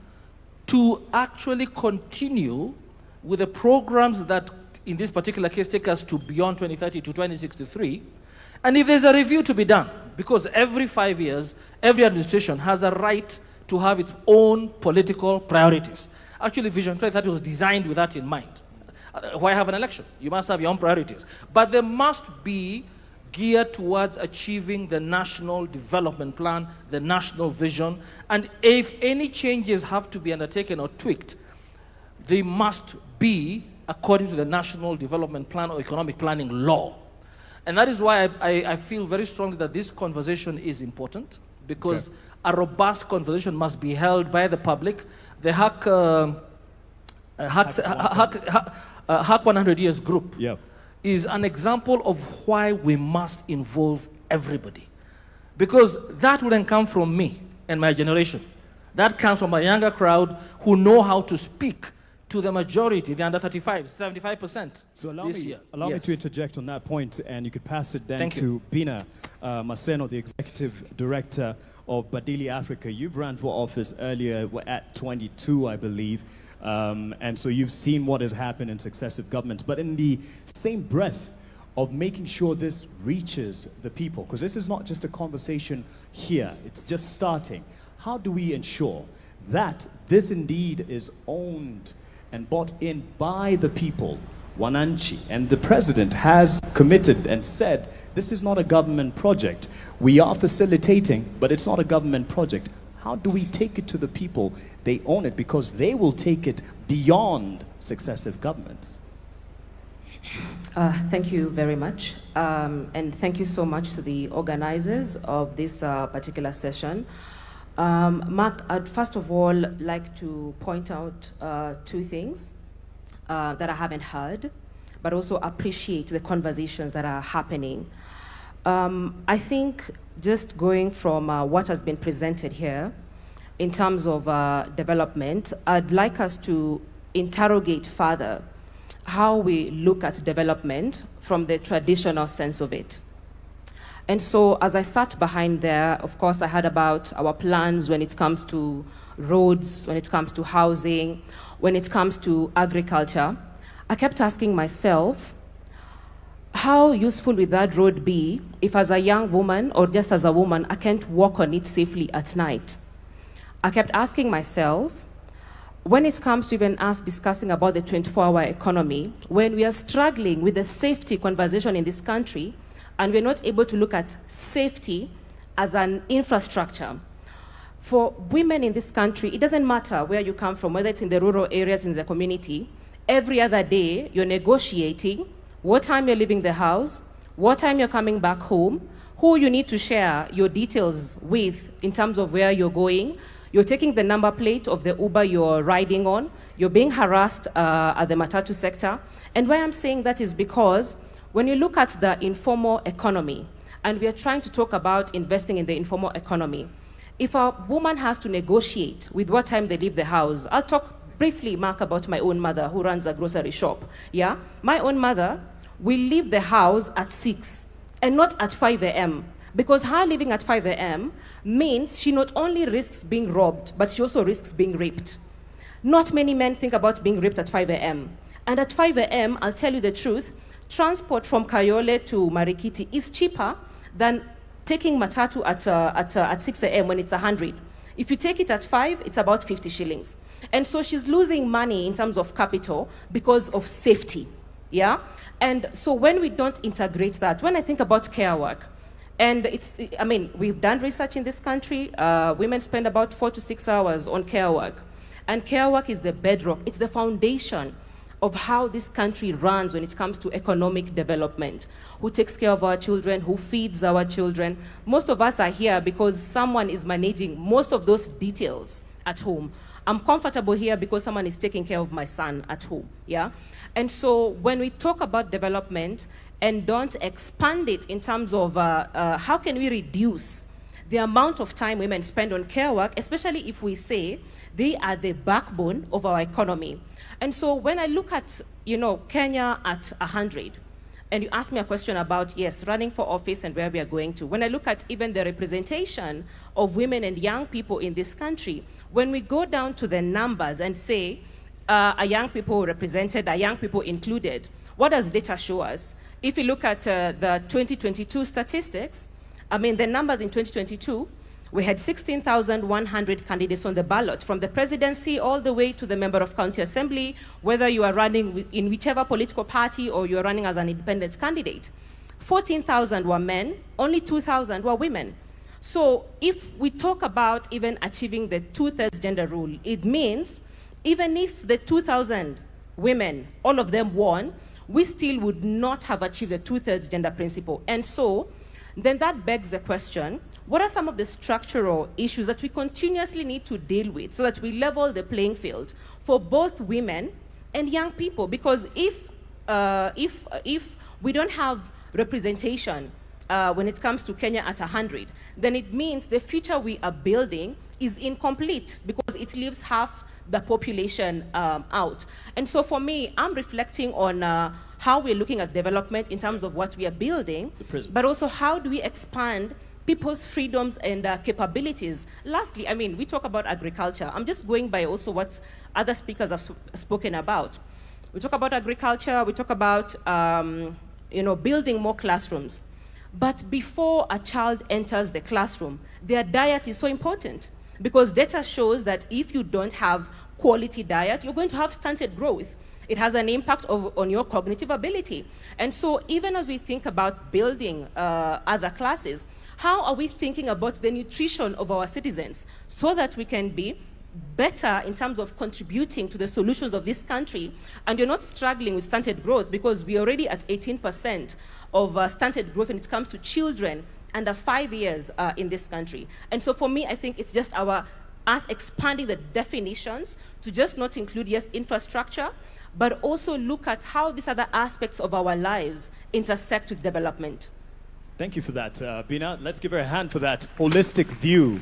to actually continue with the programs that, in this particular case, take us to beyond 2030 to 2063. And if there's a review to be done, because every 5 years, every administration has a right to have its own political priorities. Actually, Vision 2030 was designed with that in mind. Why have an election? You must have your own priorities. But they must be geared towards achieving the national development plan, the national vision. And if any changes have to be undertaken or tweaked, they must be according to the national development plan or economic planning law. And that is why I feel very strongly that this conversation is important, because a robust conversation must be held by the public. The HAC 100 Years group is an example of why we must involve everybody. Because that wouldn't come from me and my generation. That comes from a younger crowd who know how to speak to the majority, the under 35, 75%. So allow me to interject on that point, and you could pass it then to Bina Maseno, the Executive Director of Badili Africa. You've ran for office earlier at 22, I believe. And so you've seen what has happened in successive governments. But in the same breath of making sure this reaches the people, because this is not just a conversation here, it's just starting. How do we ensure that this indeed is owned and bought in by the people, Wananchi? And the president has committed and said, this is not a government project. We are facilitating, but it's not a government project. How do we take it to the people? They own it because they will take it beyond successive governments. Thank you very much. And thank you so much to the organizers of this particular session. Mark, I'd first of all like to point out two things that I haven't heard, but also appreciate the conversations that are happening. I think just going from what has been presented here in terms of development, I'd like us to interrogate further how we look at development from the traditional sense of it. And so as I sat behind there, of course, I heard about our plans when it comes to roads, when it comes to housing, when it comes to agriculture. I kept asking myself, how useful would that road be if as a young woman or just as a woman, I can't walk on it safely at night? I kept asking myself, when it comes to even us discussing about the 24-hour economy, when we are struggling with the safety conversation in this country, and we're not able to look at safety as an infrastructure. For women in this country, it doesn't matter where you come from, whether it's in the rural areas, in the community, every other day you're negotiating what time you're leaving the house, what time you're coming back home, who you need to share your details with in terms of where you're going. You're taking the number plate of the Uber you're riding on. You're being harassed at the matatu sector. And why I'm saying that is because when you look at the informal economy, and we are trying to talk about investing in the informal economy, if a woman has to negotiate with what time they leave the house, I'll talk briefly, Mark, about my own mother who runs a grocery shop. Yeah, my own mother will leave the house at 6 and not at 5 a.m. because her leaving at 5 a.m. means she not only risks being robbed, but she also risks being raped. Not many men think about being raped at 5 a.m. And at 5 a.m., I'll tell you the truth, transport from Kayole to Marikiti is cheaper than taking matatu at 6 a.m. when it's 100. If you take it at 5, it's about 50 shillings. And so she's losing money in terms of capital because of safety, yeah? And so when we don't integrate that, when I think about care work, and I mean, we've done research in this country, women spend about 4 to 6 hours on care work. And care work is the bedrock, it's the foundation of how this country runs when it comes to economic development. Who takes care of our children, who feeds our children. Most of us are here because someone is managing most of those details at home. I'm comfortable here because someone is taking care of my son at home, yeah? And so when we talk about development and don't expand it in terms of how can we reduce the amount of time women spend on care work, especially if we say they are the backbone of our economy. And so when I look at, you know, Kenya at 100, and you ask me a question about, yes, running for office and where we are going to, when I look at even the representation of women and young people in this country, when we go down to the numbers and say, are young people represented, are young people included, what does data show us? If you look at the 2022 statistics, I mean, the numbers in 2022, we had 16,100 candidates on the ballot, from the presidency all the way to the member of county assembly, whether you are running in whichever political party or you are running as an independent candidate. 14,000 were men, only 2,000 were women. So if we talk about even achieving the 2/3 gender rule, it means even if the 2,000 women, all of them won, we still would not have achieved the 2/3 gender principle. And so then that begs the question, what are some of the structural issues that we continuously need to deal with so that we level the playing field for both women and young people? Because if we don't have representation when it comes to Kenya at 100, then it means the future we are building is incomplete because it leaves half the population out. And so for me, I'm reflecting on how we're looking at development in terms of what we are building, but also how do we expand people's freedoms and capabilities. Lastly, I mean, we talk about agriculture. I'm just going by also what other speakers have spoken about. We talk about agriculture, we talk about building more classrooms. But before a child enters the classroom, their diet is so important, because data shows that if you don't have quality diet, you're going to have stunted growth. It has an impact on your cognitive ability. And so even as we think about building other classes, how are we thinking about the nutrition of our citizens so that we can be better in terms of contributing to the solutions of this country, and you're not struggling with stunted growth, because we're already at 18% of stunted growth when it comes to children under 5 years in this country. And so for me, I think it's just us expanding the definitions to just not include, yes, infrastructure, but also look at how these other aspects of our lives intersect with development. Thank you for that, Bina. Let's give her a hand for that holistic view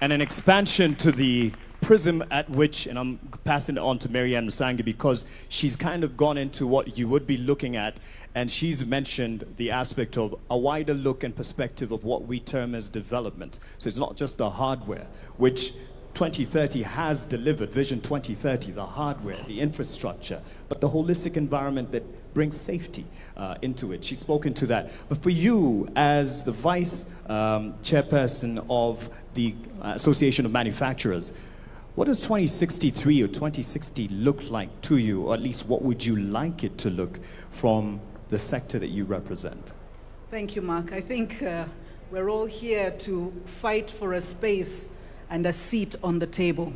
and an expansion to the prism at which, and I'm passing it on to Marianne Musangi because she's kind of gone into what you would be looking at, and she's mentioned the aspect of a wider look and perspective of what we term as development. So it's not just the hardware, which 2030 has delivered, Vision 2030, the hardware, the infrastructure, but the holistic environment that brings safety into it. She's spoken to that. But for you, as the vice chairperson of the Association of Manufacturers, what does 2063 or 2060 look like to you, or at least what would you like it to look from the sector that you represent? Thank you, Mark. I think we're all here to fight for a space and a seat on the table.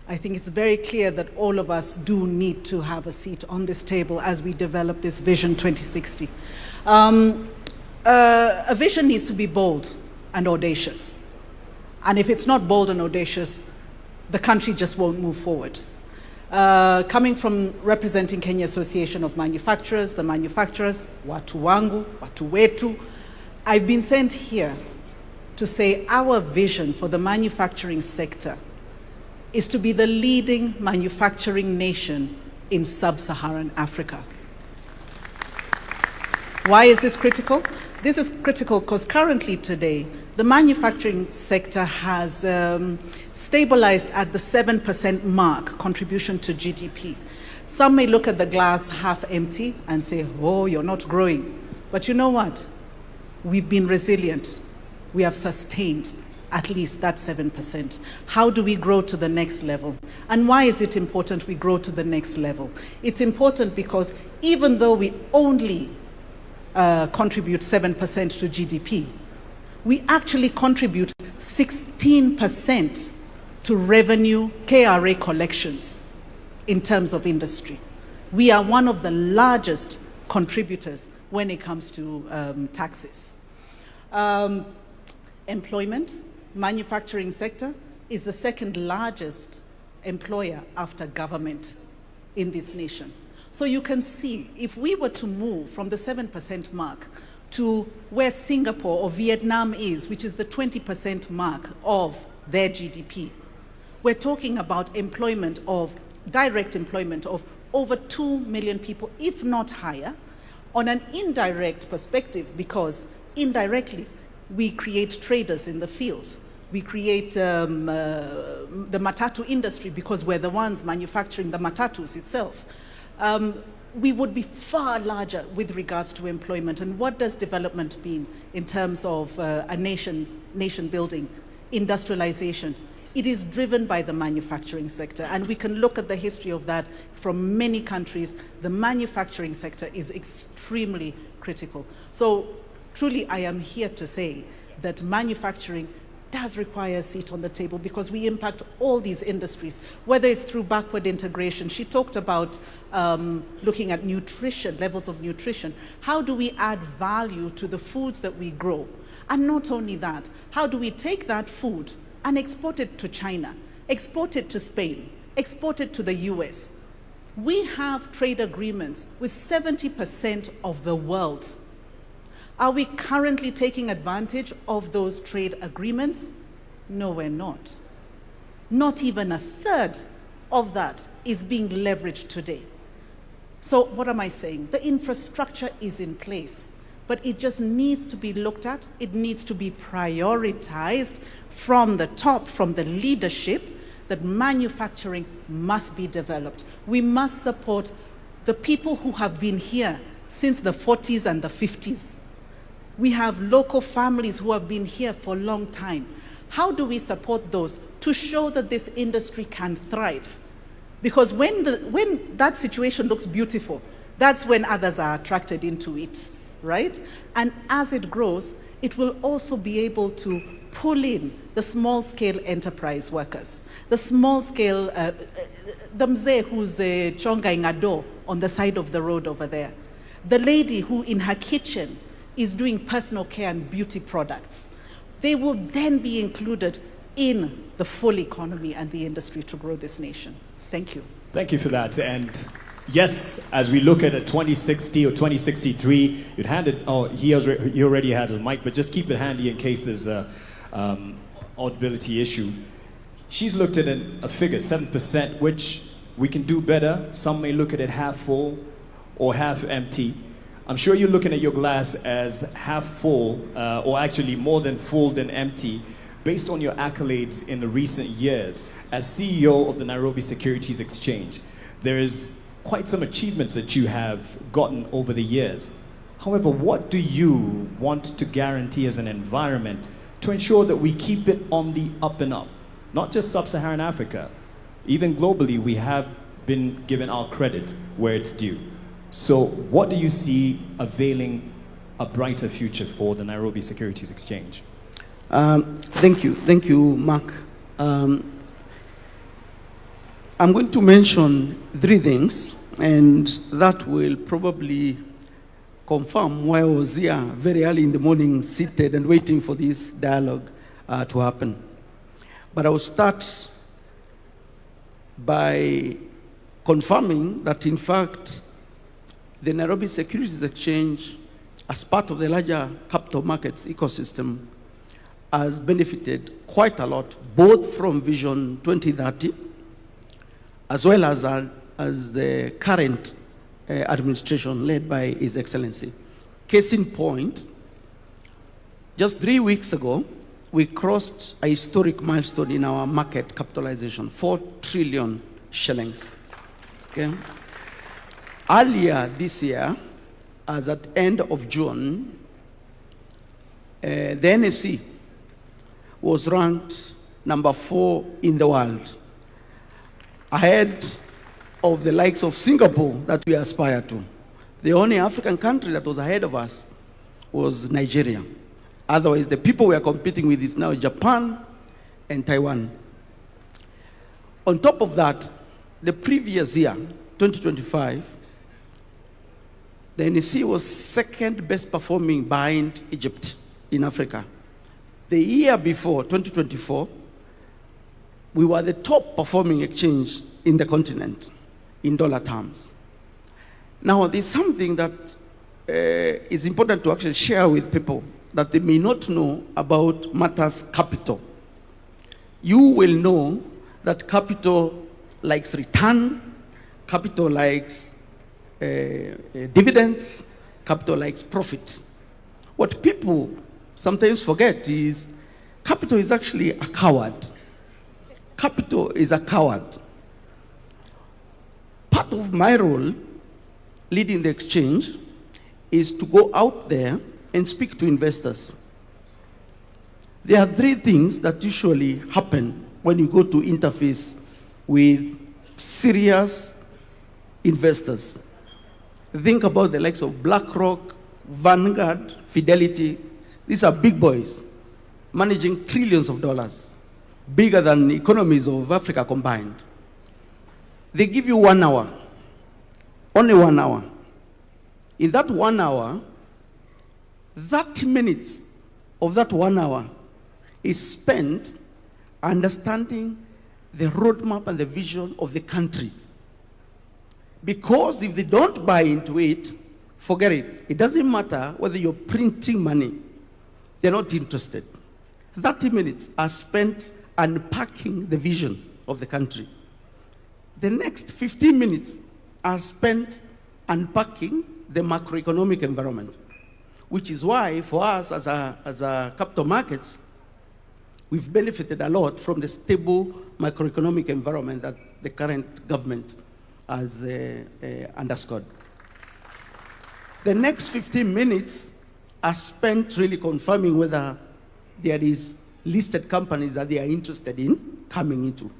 I think it's very clear that all of us do need to have a seat on this table as we develop this Vision 2060. A vision needs to be bold and audacious. And if it's not bold and audacious, the country just won't move forward. Coming from representing Kenya Association of Manufacturers, the manufacturers, watu wangu, watu wetu, I've been sent here to say our vision for the manufacturing sector is to be the leading manufacturing nation in sub-Saharan Africa. Why is this critical? This is critical because currently today, the manufacturing sector has stabilized at the 7% mark contribution to GDP. Some may look at the glass half empty and say, oh, you're not growing. But you know what? We've been resilient. We have sustained at least that 7%. How do we grow to the next level? And why is it important we grow to the next level? It's important because even though we only contribute 7% to GDP, we actually contribute 16% to revenue KRA collections in terms of industry. We are one of the largest contributors when it comes to taxes. Employment, manufacturing sector is the second largest employer after government in this nation. So you can see, if we were to move from the 7% mark to where Singapore or Vietnam is, which is the 20% mark of their GDP, we're talking about employment of, direct employment of over 2 million people, if not higher, on an indirect perspective, because indirectly, we create traders in the field. We create the matatu industry because we're the ones manufacturing the matatus itself. We would be far larger with regards to employment. And what does development mean in terms of a nation building, industrialization? It is driven by the manufacturing sector. And we can look at the history of that from many countries. The manufacturing sector is extremely critical. So truly, I am here to say that manufacturing does require a seat on the table because we impact all these industries, whether it's through backward integration. She talked about looking at nutrition, levels of nutrition. How do we add value to the foods that we grow? And not only that, how do we take that food and export it to China, export it to Spain, export it to the US? We have trade agreements with 70% of the world. Are we currently taking advantage of those trade agreements? No, we're not. Not even a third of that is being leveraged today. So what am I saying? The infrastructure is in place. but it just needs to be looked at. It needs to be prioritized from the top, from the leadership, that manufacturing must be developed. We must support the people who have been here since the 40s and the 50s. We have local families who have been here for a long time. How do we support those to show that this industry can thrive? Because when that situation looks beautiful, that's when others are attracted into it, right? And as it grows, it will also be able to pull in the small-scale enterprise workers, the small-scale, the mzee who's chonga ingado on the side of the road over there, the lady who in her kitchen is doing personal care and beauty products. They will then be included in the full economy and the industry to grow this nation. Thank you. Thank you for that. And yes, as we look at a 2060 or 2063, you'd hand it, oh, he already had a mic, but just keep it handy in case there's a audibility issue. She's looked at a figure, 7%, which we can do better. Some may look at it half full or half empty. I'm sure you're looking at your glass as half full, or actually more than full than empty, based on your accolades in the recent years. As CEO of the Nairobi Securities Exchange, there is quite some achievements that you have gotten over the years. However, what do you want to guarantee as an environment to ensure that we keep it on the up and up? Not just sub-Saharan Africa, even globally, we have been given our credit where it's due. So what do you see availing a brighter future for the Nairobi Securities Exchange? Thank you, Mark. I'm going to mention 3 things, and that will probably confirm why I was here very early in the morning, seated and waiting for this dialogue to happen. But I will start by confirming that, in fact, the Nairobi Securities Exchange, as part of the larger capital markets ecosystem, has benefited quite a lot, both from Vision 2030, as well as the current administration led by His Excellency. Case in point, just 3 weeks ago, we crossed a historic milestone in our market capitalization, 4 trillion shillings. Okay? Earlier this year, as at the end of June, the NSE was ranked number 4 in the world, ahead of the likes of Singapore that we aspire to. The only African country that was ahead of us was Nigeria. Otherwise, the people we are competing with is now Japan and Taiwan. On top of that, the previous year, 2025, the NSE was second best performing behind Egypt in Africa. The year before, 2024, we were the top performing exchange in the continent in dollar terms. Now, there's something that is important to actually share with people that they may not know about matters capital. You will know that capital likes return, capital likes dividends, capital likes profit. What people sometimes forget is capital is actually a coward. Capital is a coward. Part of my role leading the exchange is to go out there and speak to investors. There are 3 things that usually happen when you go to interface with serious investors. Think about the likes of BlackRock, Vanguard, Fidelity. These are big boys managing trillions of dollars, bigger than economies of Africa combined. They give you 1 hour, only 1 hour. In that 1 hour, 30 minutes of that 1 hour is spent understanding the roadmap and the vision of the country. Because if they don't buy into it, forget it. It doesn't matter whether you're printing money. They're not interested. 30 minutes are spent unpacking the vision of the country. The next 15 minutes are spent unpacking the macroeconomic environment. which is why for us as a capital markets, we've benefited a lot from the stable macroeconomic environment that the current government has underscored. The next 15 minutes are spent really confirming whether there is listed companies that they are interested in coming into.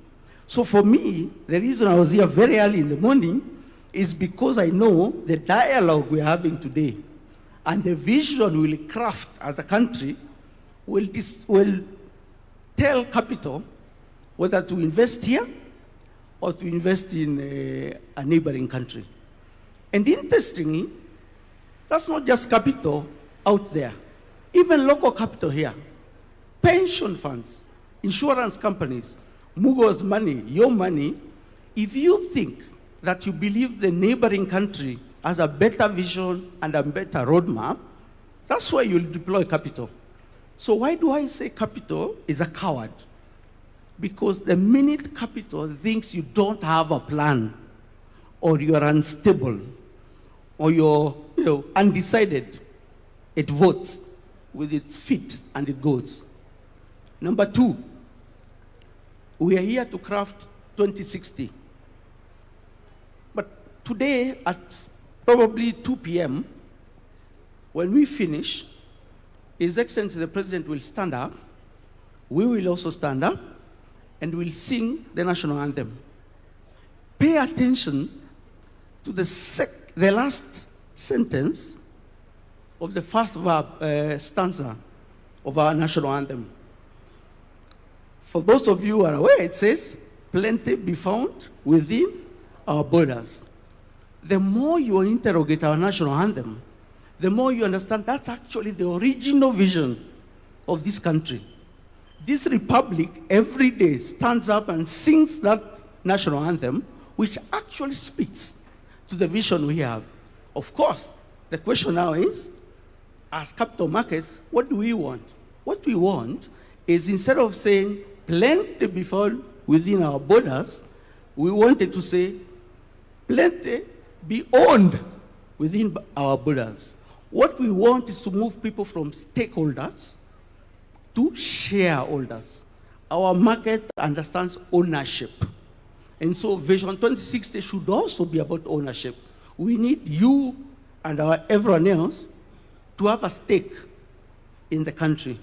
So for me, the reason I was here very early in the morning is because I know the dialogue we're having today and the vision we'll craft as a country will tell capital whether to invest here or to invest in a neighboring country. And interestingly, that's not just capital out there. Even local capital here, pension funds, insurance companies, Mugo's money, your money, if you think that you believe the neighboring country has a better vision and a better roadmap, that's where you'll deploy capital. So why do I say capital is a coward? Because the minute capital thinks you don't have a plan, or you're unstable, or you're undecided, it votes with its feet and it goes. Number two, we are here to craft 2060. But today at probably 2 p.m., when we finish, His Excellency the President will stand up, we will also stand up, and we'll sing the national anthem. Pay attention to the last sentence of the first stanza of our national anthem. For those of you who are aware, it says, "Plenty be found within our borders." The more you interrogate our national anthem, the more you understand that's actually the original vision of this country. This republic every day stands up and sings that national anthem, which actually speaks to the vision we have. Of course, the question now is, as capital markets, what do we want? What we want is, instead of saying plenty be found within our borders, we wanted to say plenty be owned within our borders. What we want is to move people from stakeholders to shareholders. Our market understands ownership. And so Vision 2060 should also be about ownership. We need you and everyone else to have a stake in the country.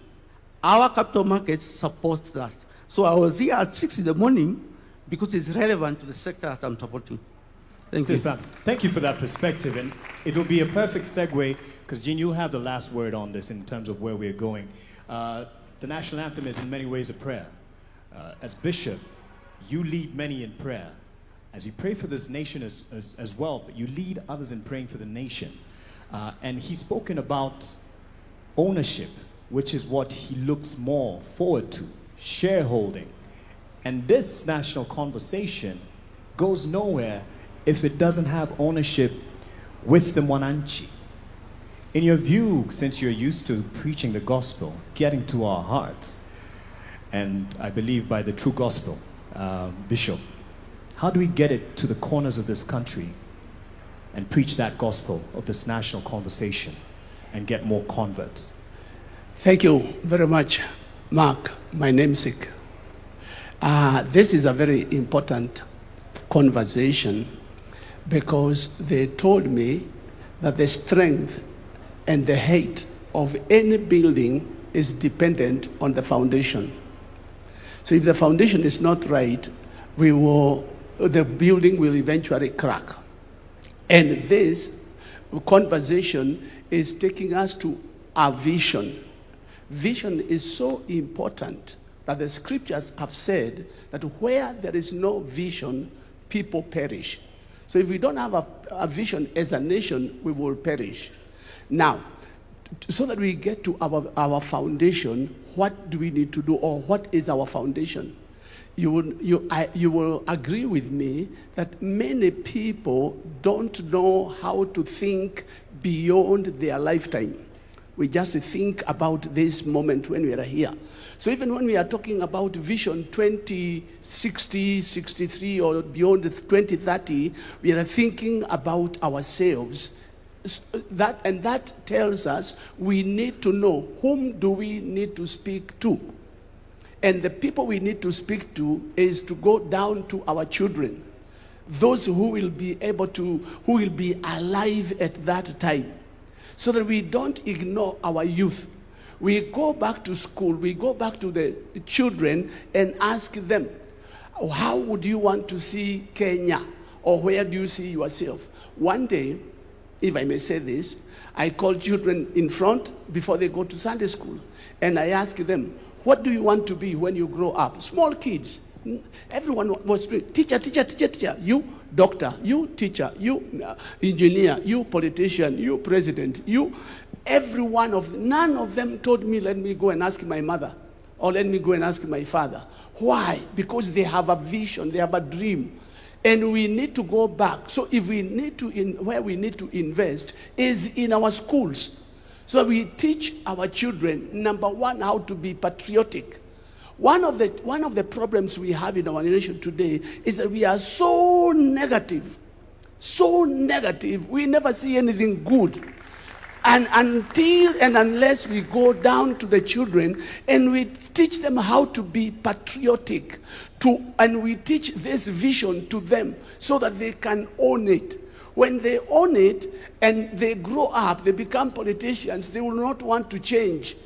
Our capital markets support that. So I was here at 6 in the morning because it's relevant to the sector that I'm supporting. Thank you. Thank you for that perspective. And it will be a perfect segue, because Jean, you have the last word on this in terms of where we're going. The national anthem is in many ways a prayer. As bishop, you lead many in prayer. As you pray for this nation as well, but you lead others in praying for the nation. And he's spoken about ownership, which is what he looks more forward to, shareholding. And this national conversation goes nowhere if it doesn't have ownership with the Mwananchi. In your view, since you're used to preaching the gospel, getting to our hearts, and I believe by the true gospel, Bishop, how do we get it to the corners of this country and preach that gospel of this national conversation and get more converts? Thank you very much, Mark, my namesake. This is a very important conversation, because they told me that the strength and the height of any building is dependent on the foundation. So if the foundation is not right, the building will eventually crack. And this conversation is taking us to our vision. Vision is so important that the scriptures have said that where there is no vision, people perish. So if we don't have a vision as a nation, we will perish. Now, so that we get to our foundation, what do we need to do, or what is our foundation? You will agree with me that many people don't know how to think beyond their lifetime. We just think about this moment when we are here. So even when we are talking about Vision 2060, 63, or beyond 2030, we are thinking about ourselves that tells us we need to know whom do we need to speak to. And the people we need to speak to is to go down to our children, those who will be alive at that time, so that we don't ignore our youth. We go back to school, we go back to the children and ask them, how would you want to see Kenya? Or where do you see yourself? One day, if I may say this, I call children in front before they go to Sunday school, and I ask them, what do you want to be when you grow up? Small kids. Everyone was doing, teacher, teacher, teacher, teacher. You doctor, you teacher, you engineer, you politician, you president, you. None of them told me, let me go and ask my mother, or let me go and ask my father. Why? Because they have a vision, they have a dream. And we need to go back. So if we need to, where we need to invest is in our schools. So we teach our children, number one, how to be patriotic. One of the problems we have in our nation today is that we are so negative. We never see anything good. And until and unless we go down to the children and we teach them how to be patriotic, and we teach this vision to them so that they can own it. When they own it and they grow up, they become politicians, they will not want to change,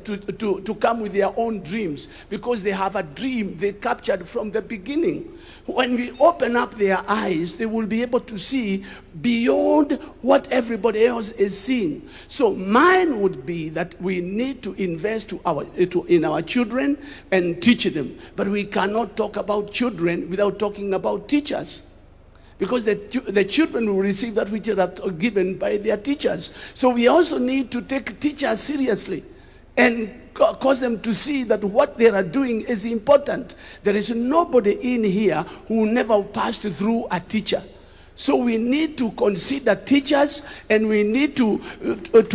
to come with their own dreams, because they have a dream they captured from the beginning. When we open up their eyes, they will be able to see beyond what everybody else is seeing. So mine would be that we need to invest in our children and teach them. But we cannot talk about children without talking about teachers. Because the children will receive that which are given by their teachers. So we also need to take teachers seriously and cause them to see that what they are doing is important. There is nobody in here who never passed through a teacher. So we need to consider teachers, and we need to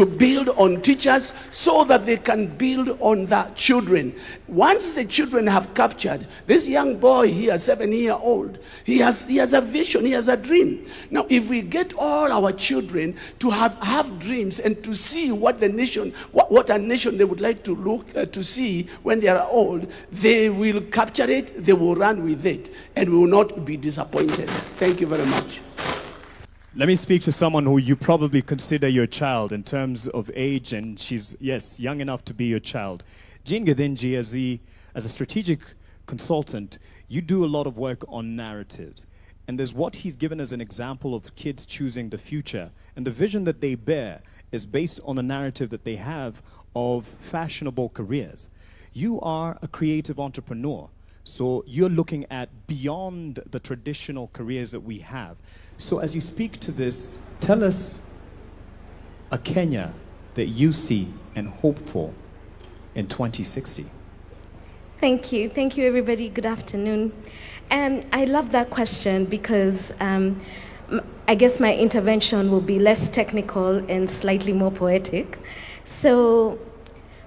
build on teachers so that they can build on the children. Once the children have captured, this young boy here, 7-year-old, he has a vision, he has a dream. Now, if we get all our children to have dreams and to see what the nation, what a nation they would like to look to see when they are old, they will capture it, they will run with it, and will not be disappointed. Thank you very much. Let me speak to someone who you probably consider your child in terms of age, and she's, yes, young enough to be your child. Jean Gadinji, as a strategic consultant, you do a lot of work on narratives. And there's what he's given as an example of kids choosing the future. And the vision that they bear is based on a narrative that they have of fashionable careers. You are a creative entrepreneur. So you're looking at beyond the traditional careers that we have. So as you speak to this, tell us a Kenya that you see and hope for in 2060. Thank you. Thank you, everybody. Good afternoon. And I love that question because I guess my intervention will be less technical and slightly more poetic. So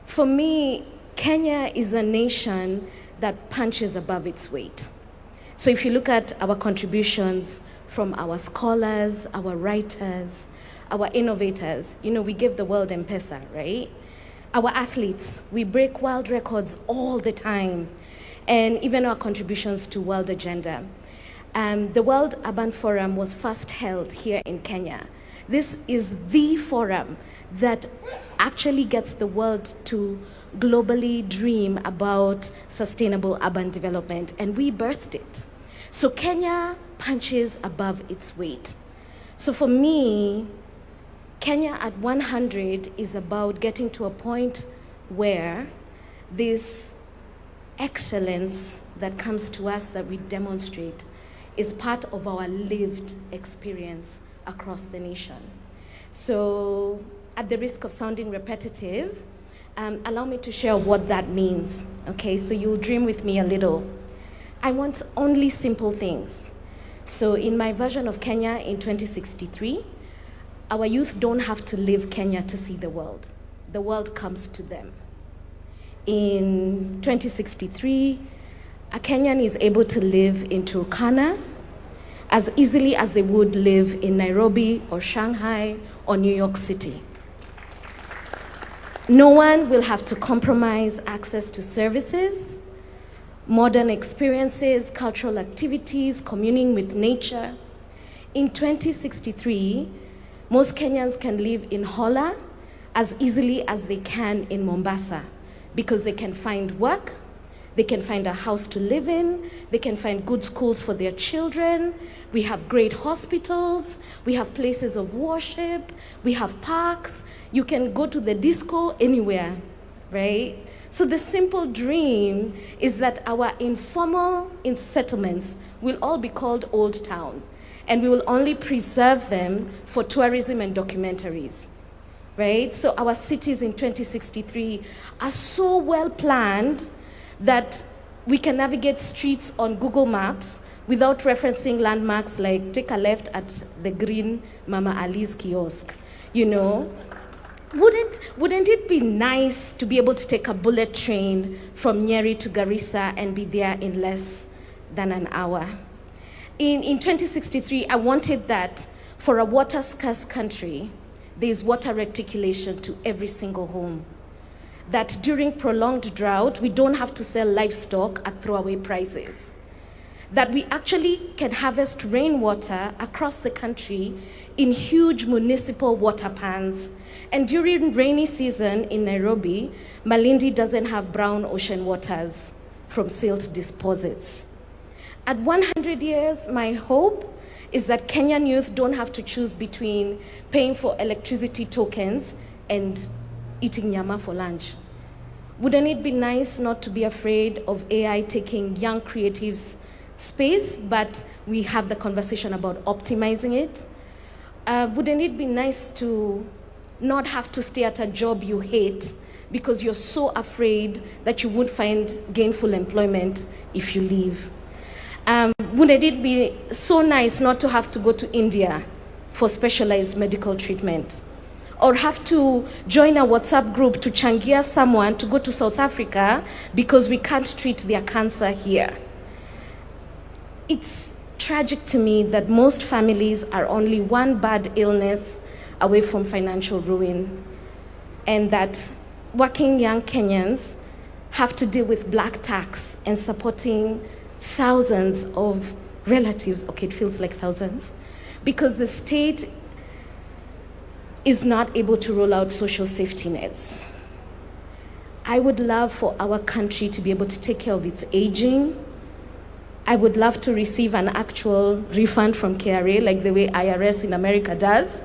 for me, Kenya is a nation that punches above its weight. So if you look at our contributions from our scholars, our writers, our innovators, we give the world M-Pesa, right? Our athletes, we break world records all the time, and even our contributions to World Agenda. The World Urban Forum was first held here in Kenya. This is the forum that actually gets the world to globally dream about sustainable urban development, and we birthed it. So Kenya punches above its weight. So for me, Kenya at 100 is about getting to a point where this excellence that comes to us, that we demonstrate, is part of our lived experience across the nation. So at the risk of sounding repetitive, allow me to share what that means, okay? So you'll dream with me a little. I want only simple things. So in my version of Kenya in 2063, our youth don't have to leave Kenya to see the world. The world comes to them. In 2063, a Kenyan is able to live in Turkana, as easily as they would live in Nairobi or Shanghai or New York City. No one will have to compromise access to services, modern experiences, cultural activities, communing with nature. In 2063, most Kenyans can live in Hola as easily as they can in Mombasa because they can find work, they can find a house to live in, they can find good schools for their children, we have great hospitals, we have places of worship, we have parks, you can go to the disco anywhere, right? So the simple dream is that our informal settlements will all be called Old Town, and we will only preserve them for tourism and documentaries, right? So our cities in 2063 are so well planned that we can navigate streets on Google Maps without referencing landmarks like take a left at the green Mama Ali's kiosk, you know? Wouldn't it be nice to be able to take a bullet train from Nyeri to Garissa and be there in less than an hour? In 2063, I wanted that for a water-scarce country, there's water reticulation to every single home. That during prolonged drought, we don't have to sell livestock at throwaway prices. That we actually can harvest rainwater across the country in huge municipal water pans. And during rainy season in Nairobi, Malindi doesn't have brown ocean waters from silt deposits. At 100 years, my hope is that Kenyan youth don't have to choose between paying for electricity tokens and eating nyama for lunch. Wouldn't it be nice not to be afraid of AI taking young creatives' space, but we have the conversation about optimizing it? Wouldn't it be nice to not have to stay at a job you hate because you're so afraid that you won't find gainful employment if you leave? Wouldn't it be so nice not to have to go to India for specialized medical treatment? Or have to join a WhatsApp group to changia someone to go to South Africa because we can't treat their cancer here? It's tragic to me that most families are only one bad illness away from financial ruin, and that working young Kenyans have to deal with black tax and supporting thousands of relatives, okay, it feels like thousands, because the state is not able to roll out social safety nets. I would love for our country to be able to take care of its aging. I would love to receive an actual refund from KRA like the way IRS in America does.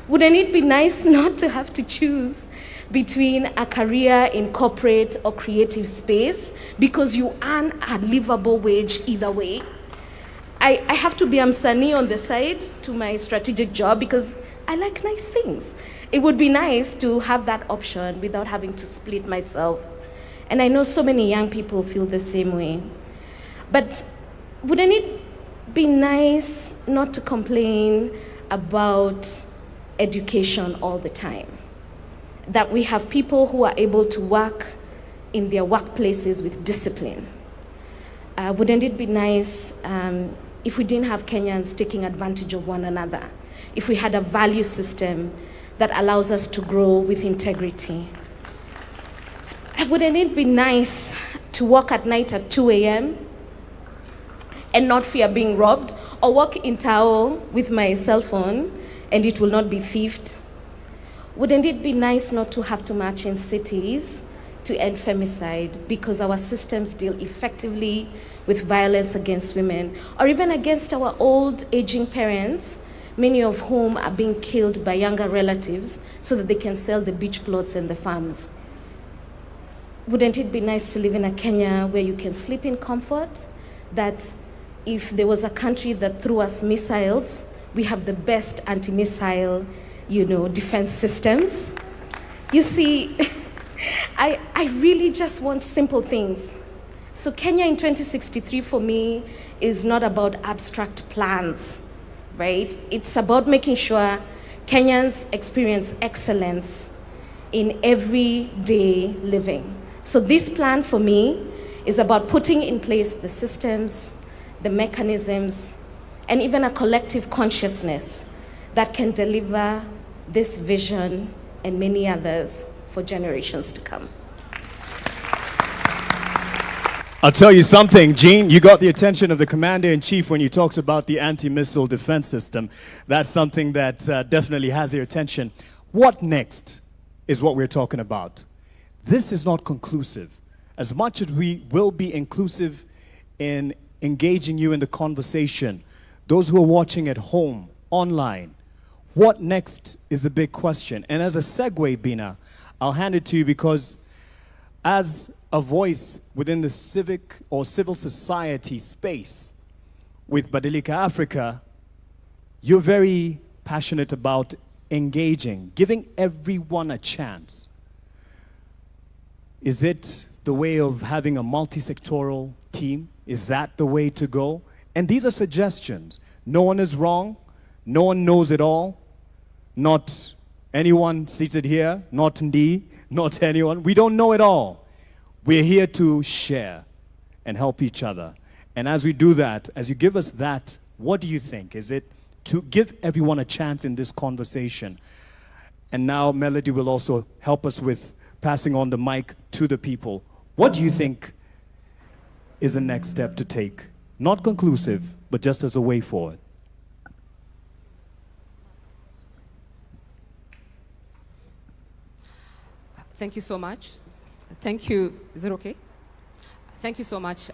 Wouldn't it be nice not to have to choose between a career in corporate or creative space because you earn a livable wage either way? I have to be Msanii on the side to my strategic job because I like nice things. It would be nice to have that option without having to split myself. And I know so many young people feel the same way. But wouldn't it be nice not to complain about education all the time? That we have people who are able to work in their workplaces with discipline. Wouldn't it be nice if we didn't have Kenyans taking advantage of one another? If we had a value system that allows us to grow with integrity? Wouldn't it be nice to walk at night at 2 a.m. and not fear being robbed, or walk in Tao with my cell phone and it will not be thieved? Wouldn't it be nice not to have to march in cities to end femicide because our systems deal effectively with violence against women, or even against our old aging parents, many of whom are being killed by younger relatives so that they can sell the beach plots and the farms? Wouldn't it be nice to live in a Kenya where you can sleep in comfort? That if there was a country that threw us missiles, we have the best anti-missile, defense systems? You see, I really just want simple things. So Kenya in 2063 for me is not about abstract plans, right? It's about making sure Kenyans experience excellence in everyday living. So this plan for me is about putting in place the systems, the mechanisms, and even a collective consciousness that can deliver this vision and many others for generations to come. I'll tell you something, Jean, you got the attention of the Commander-in-Chief when you talked about the anti-missile defense system. That's something that definitely has your attention. What next is what we're talking about. This is not conclusive. As much as we will be inclusive in engaging you in the conversation, those who are watching at home, online, what next is a big question. And as a segue, Bina, I'll hand it to you because as a voice within the civic or civil society space with Badilika Africa, you're very passionate about engaging, giving everyone a chance. Is it the way of having a multi-sectoral team? Is that the way to go? And these are suggestions. No one is wrong. No one knows it all. Not anyone seated here, not Ndi, not anyone. We don't know it all. We're here to share and help each other. And as we do that, as you give us that, what do you think? Is it to give everyone a chance in this conversation? And now Melody will also help us with passing on the mic to the people. What do you think is the next step to take? Not conclusive, but just as a way forward. Thank you so much. Thank you. Is it okay? Thank you so much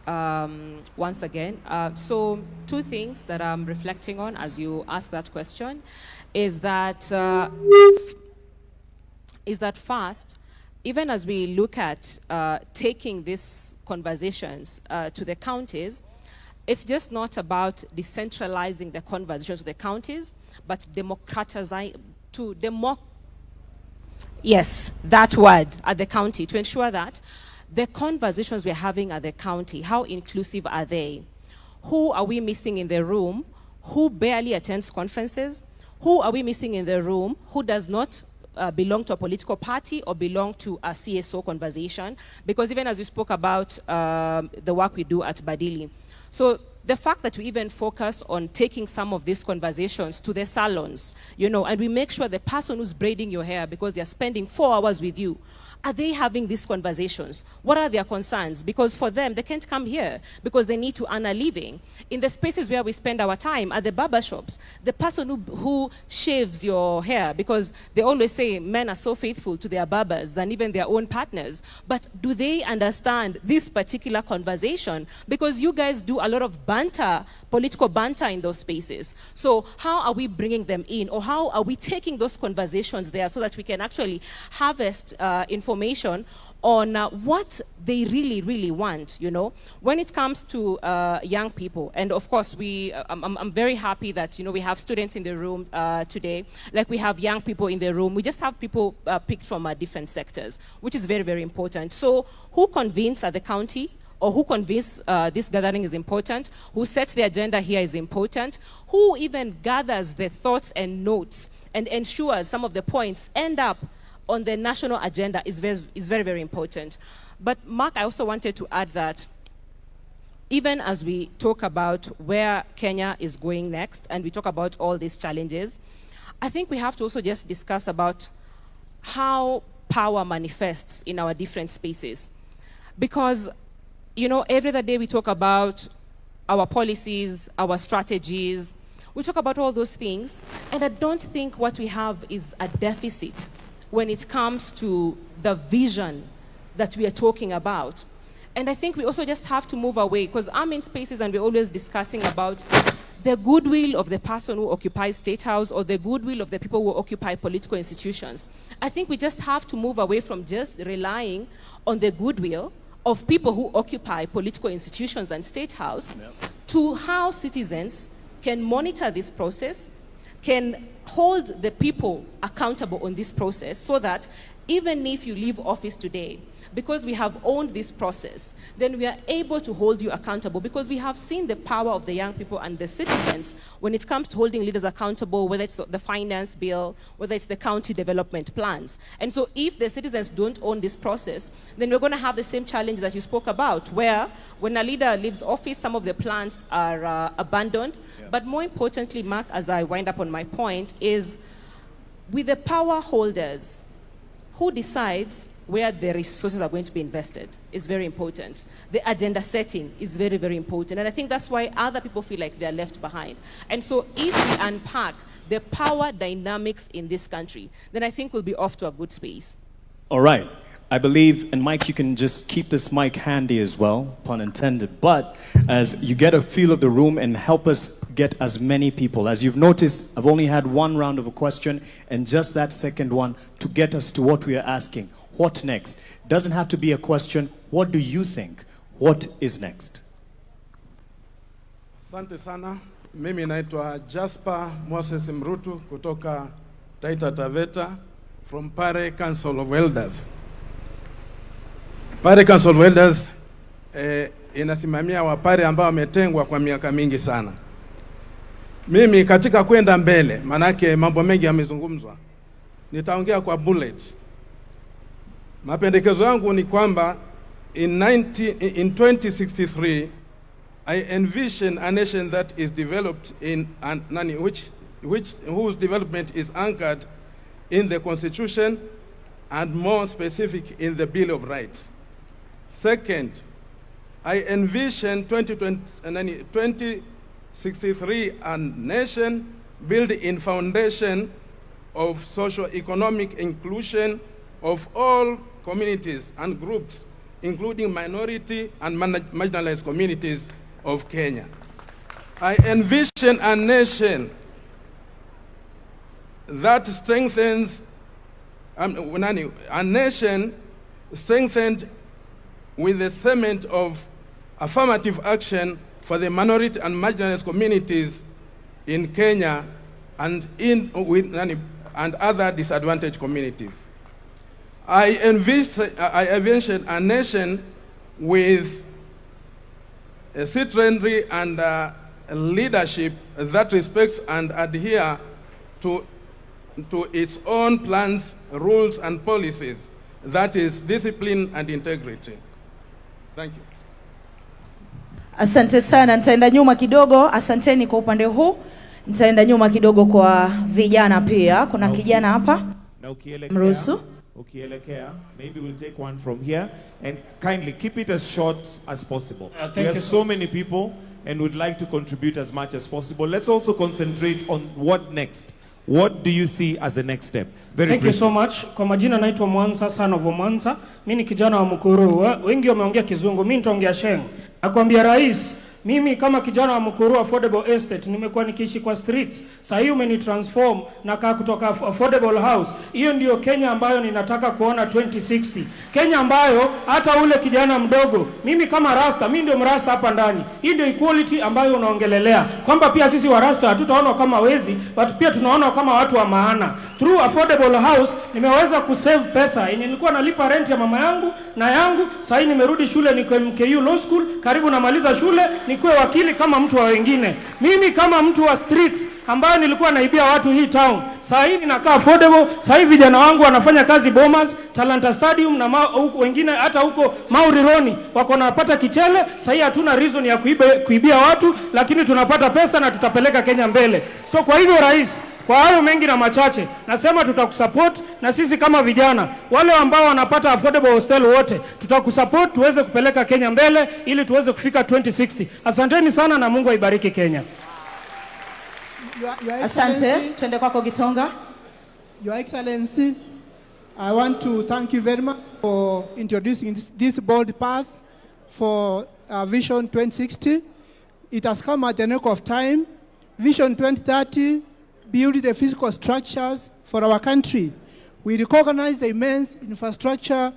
once again. So 2 things that I'm reflecting on as you ask that question is that first, even as we look at taking these conversations to the counties, it's just not about decentralizing the conversation to the counties, but democratizing to yes, that word at the county, to ensure that the conversations we're having at the county, how inclusive are they? Who are we missing in the room? Who barely attends conferences? Who are we missing in the room who does not belong to a political party or belong to a CSO conversation? Because even as we spoke about the work we do at Badili. So the fact that we even focus on taking some of these conversations to the salons, you know, and we make sure the person who's braiding your hair, because they're spending 4 hours with you, are they having these conversations? What are their concerns? Because for them, they can't come here because they need to earn a living. In the spaces where we spend our time, at the barber shops, the person who shaves your hair, because they always say men are so faithful to their barbers than even their own partners. But do they understand this particular conversation? Because you guys do a lot of banter, political banter in those spaces. So how are we bringing them in? Or how are we taking those conversations there so that we can actually harvest information on what they really, really want, you know? When it comes to young people, and of course, I'm very happy that, you know, we have students in the room today, like we have young people in the room. We just have people picked from different sectors, which is very, very important. So who convenes at the county? Or who convince this gathering is important, who sets the agenda here is important, who even gathers the thoughts and notes and ensures some of the points end up on the national agenda is very, very important. But Mark, I also wanted to add that even as we talk about where Kenya is going next and we talk about all these challenges, I think we have to also just discuss about how power manifests in our different spaces. Because, you know, every other day we talk about our policies, our strategies, we talk about all those things, and I don't think what we have is a deficit when it comes to the vision that we are talking about. And I think we also just have to move away, because I'm in spaces and we're always discussing about the goodwill of the person who occupies State House or the goodwill of the people who occupy political institutions. I think we just have to move away from just relying on the goodwill of people who occupy political institutions and State House to how citizens can monitor this process, can hold the people accountable on this process so that even if you leave office today, because we have owned this process, then we are able to hold you accountable, because we have seen the power of the young people and the citizens when it comes to holding leaders accountable, whether it's the finance bill, whether it's the county development plans. And so if the citizens don't own this process, then we're going to have the same challenge that you spoke about, where when a leader leaves office, some of the plans are abandoned. Yeah. But more importantly, Mark, as I wind up on my point, is with the power holders, who decides where the resources are going to be invested is very important. The agenda setting is very, very important. And I think that's why other people feel like they're left behind. And so if we unpack the power dynamics in this country, then I think we'll be off to a good space. All right. I believe, and Mike, you can just keep this mic handy as well, pun intended, but as you get a feel of the room and help us get as many people. As you've noticed, I've only had one round of a question, and just that second one to get us to what we are asking. What next? Doesn't have to be a question. What do you think? What is next? Asante sana. Mimi naitwa Jasper Moses Mrutu kutoka Taita Taveta from Pare Council of Elders. Pare Council of Elders inasimamia wapare ambao wametengwa kwa miaka mingi sana. Mimi katika kwenda mbele, manake mambo mengi yamezungumzwa, nitaongea kwa bullets. Mapendekezo yangu ni kwamba in 2063 I envision a nation that is developed in whose development is anchored in the Constitution and more specific in the Bill of Rights. Second, I envision 2063 a nation built in foundation of socio-economic inclusion of all communities and groups, including minority and marginalized communities of Kenya. I envision a nation that strengthens, a nation strengthened with the cement of affirmative action for the minority and marginalized communities in Kenya and and other disadvantaged communities. I envision a nation with a citizenry and leadership that respects and adhere to its own plans, rules, and policies. That is discipline and integrity. Thank you. Asante sana, nitaenda nyuma kidogo. Asanteni kwa upande huu. Nitaenda nyuma kidogo kwa vijana pia. Kuna kijana hapa. Mruhusu. Ukielekea, maybe we'll take one from here and kindly keep it as short as possible. We have so many people and would like to contribute as much as possible. Let's also concentrate on what next. What do you see as the next step? Thank you so much. Kwa majina naitwa Mwanza, son of Mwanza. Mimi ni kijana wa Mukuru. Wengi wameongea Kizungu, mimi nitaongea Sheng. Nakwambia rais, mimi kama kijana wa Mukuru Affordable Estate nimekuwa nikiishi kwa streets. Sasa hii umenitransform na kaa kutoka affordable house. Hiyo ndio Kenya ambayo ninataka kuona 2060. Kenya ambayo hata ule kijana mdogo, mimi kama Rasta, mimi ndio mrasta hapa ndani. Hii ndio equality ambayo unaongelelea. Kwamba pia sisi wa Rasta hatutaona kama wezi, but pia tunaona kama watu wa maana. Through affordable house nimeweza kusave pesa. Yenye nilikuwa nalipa rent ya mama yangu na yangu, sasa hii nimerudi shule, niko MKU Law School, karibu namaliza shule, nikuwe wakili kama mtu wa wengine. Mimi kama mtu wa streets ambayo nilikuwa naibia watu hii town, sasa hii ninakaa affordable. Sasa hivi vijana wangu wanafanya kazi Bomas, Talanta Stadium na huko wengine hata huko Maurironi wako napata kichele. Sasa hii hatuna reason ya kuibia watu, lakini tunapata pesa na tutapeleka Kenya mbele. So kwa hivyo rais, kwa hayo mengi na machache, nasema tutakusupport, na sisi kama vijana wale ambao wanapata affordable hostel wote tutakusupport tuweze kupeleka Kenya mbele ili tuweze kufika 2060. Asanteni sana na Mungu aibariki Kenya. Asante, twende kwako Gitonga. Your Excellency, I want to thank you very much for introducing this bold path for Vision 2060. It has come at the nick of time. Vision 2030 build the physical structures for our country. We recognize the immense infrastructure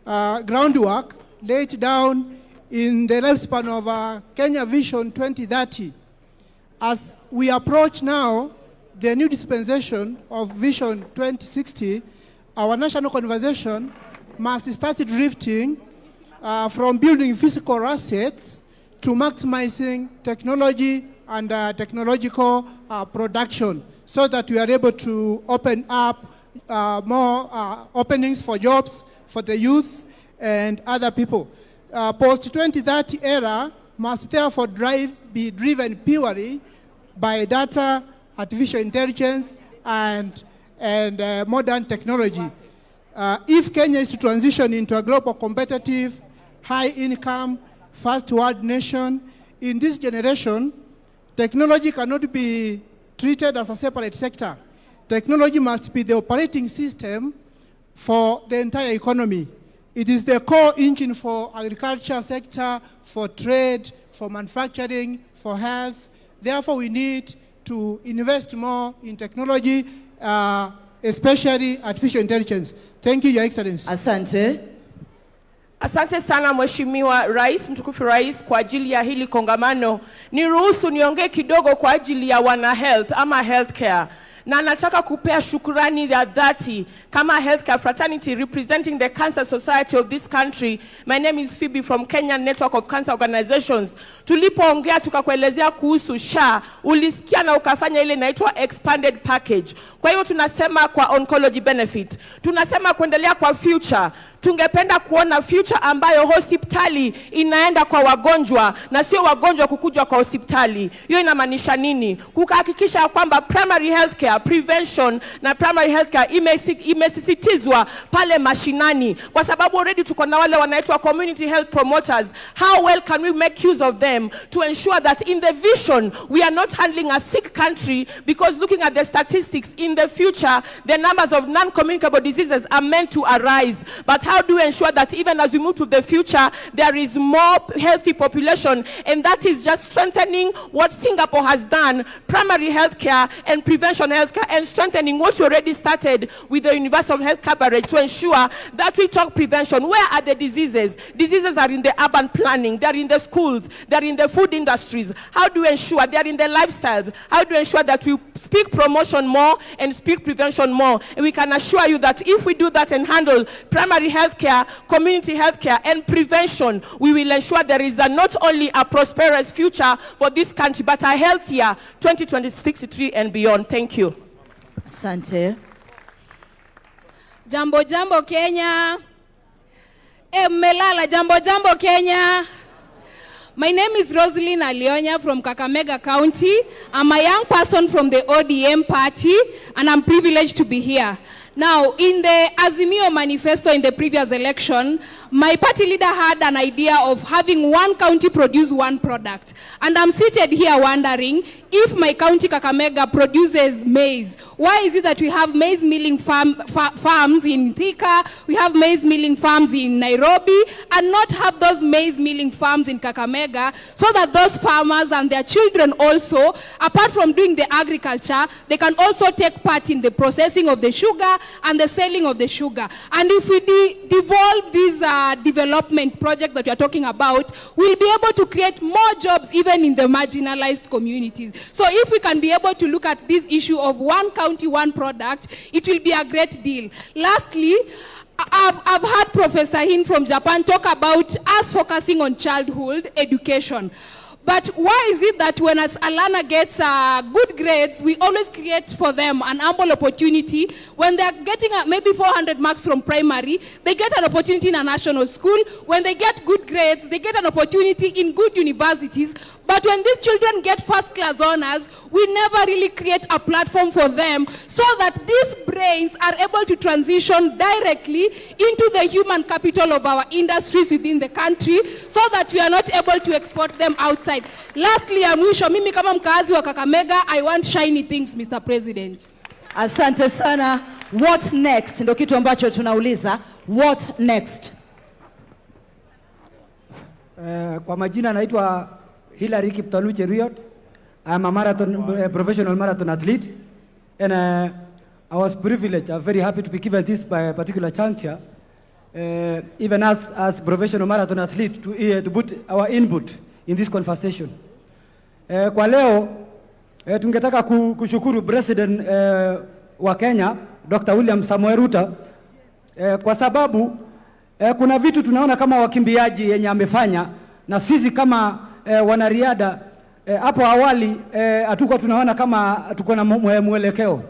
groundwork laid down in the lifespan of Kenya Vision 2030. As we approach now the new dispensation of Vision 2060, our national conversation must start drifting from building physical assets to maximizing technology and technological production, so that we are able to open up more openings for jobs for the youth and other people. Post-2030 era must therefore be driven purely by data, artificial intelligence, and modern technology. If Kenya is to transition into a global competitive, high-income, first-world nation, in this generation, technology cannot be treated as a separate sector. Technology must be the operating system for the entire economy. It is the core engine for agriculture sector, for trade, for manufacturing, for health. Therefore, we need to invest more in technology, especially artificial intelligence. Thank you, Your Excellency. Asante. Asante sana Mheshimiwa Rais, mtukufu Rais, kwa ajili ya hili kongamano. Niruhusu niongee kidogo kwa ajili ya wana health ama healthcare. Na nataka kupea shukrani ya dhati kama healthcare fraternity representing the cancer society of this country. My name is Phoebe from Kenyan Network of Cancer Organizations. Tulipoongea tukakuelezea kuhusu SHA, ulisikia na ukafanya ile inaitwa expanded package. Kwa hiyo tunasema kwa oncology benefit, tunasema kuendelea kwa future. Tungependa kuona future ambayo hospitali inaenda kwa wagonjwa na sio wagonjwa kukuja kwa hospitali. Hiyo inamaanisha nini? Kuhakikisha kwamba primary healthcare, prevention na primary healthcare imesisitizwa pale mashinani, kwa sababu already tuko na wale wanaitwa community health promoters. How well can we make use of them to ensure that in the vision we are not handling a sick country, because looking at the statistics in the future, the numbers of non-communicable diseases are meant to arise. But how do we ensure that even as we move to the future, there is more healthy population? And that is just strengthening what Singapore has done, primary healthcare and prevention healthcare, and strengthening what we already started with the universal health coverage to ensure that we talk prevention. Where are the diseases? Diseases are in the urban planning, they're in the schools, they're in the food industries. How do we ensure they're in the lifestyles? How do we ensure that we speak promotion more and speak prevention more? And we can assure you that if we do that and handle primary healthcare, community healthcare, and prevention, we will ensure there is not only a prosperous future for this country, but a healthier 2063 and beyond. Thank you. Asante. Jambo jambo Kenya. Melala jambo jambo Kenya. My name is Rosaline Alionya from Kakamega County. I'm a young person from the ODM party, and I'm privileged to be here. Now, in the Azimio manifesto in the previous election, my party leader had an idea of having one county produce one product. And I'm seated here wondering, if my county Kakamega produces maize, why is it that we have maize milling farms in Thika, we have maize milling farms in Nairobi, and not have those maize milling farms in Kakamega, so that those farmers and their children also, apart from doing the agriculture, they can also take part in the processing of the sugar and the selling of the sugar. And if we devolve this development project that we are talking about, we'll be able to create more jobs even in the marginalized communities. So if we can be able to look at this issue of one county, one product, it will be a great deal. Lastly, I've heard Professor Hin from Japan talk about us focusing on childhood education. But why is it that when Alana gets good grades, we always create for them an ample opportunity? When they're getting maybe 400 marks from primary, they get an opportunity in a national school. When they get good grades, they get an opportunity in good universities. But when these children get first-class honors, we never really create a platform for them so that these brains are able to transition directly into the human capital of our industries within the country, so that we are not able to export them outside. Lastly, mwisho, mimi kama mkazi wa Kakamega, I want shiny things, Mr. President. Asante sana. What next? Ndio kitu ambacho tunauliza. What next? Kwa majina naitwa Hilary Kiptalu Cheruiyot. I'm a professional marathon athlete, and I was privileged. I'm very happy to be given this by a particular juncture, even as professional marathon athlete, to put our input in this conversation. Kwa leo tungetaka kushukuru President wa Kenya, Dr. William Samoei Ruto, kwa sababu kuna vitu tunaona kama wakimbiaji yenye amefanya, na sisi kama wanariadha hapo awali hatuko tunaona kama tuko na mwelekeo,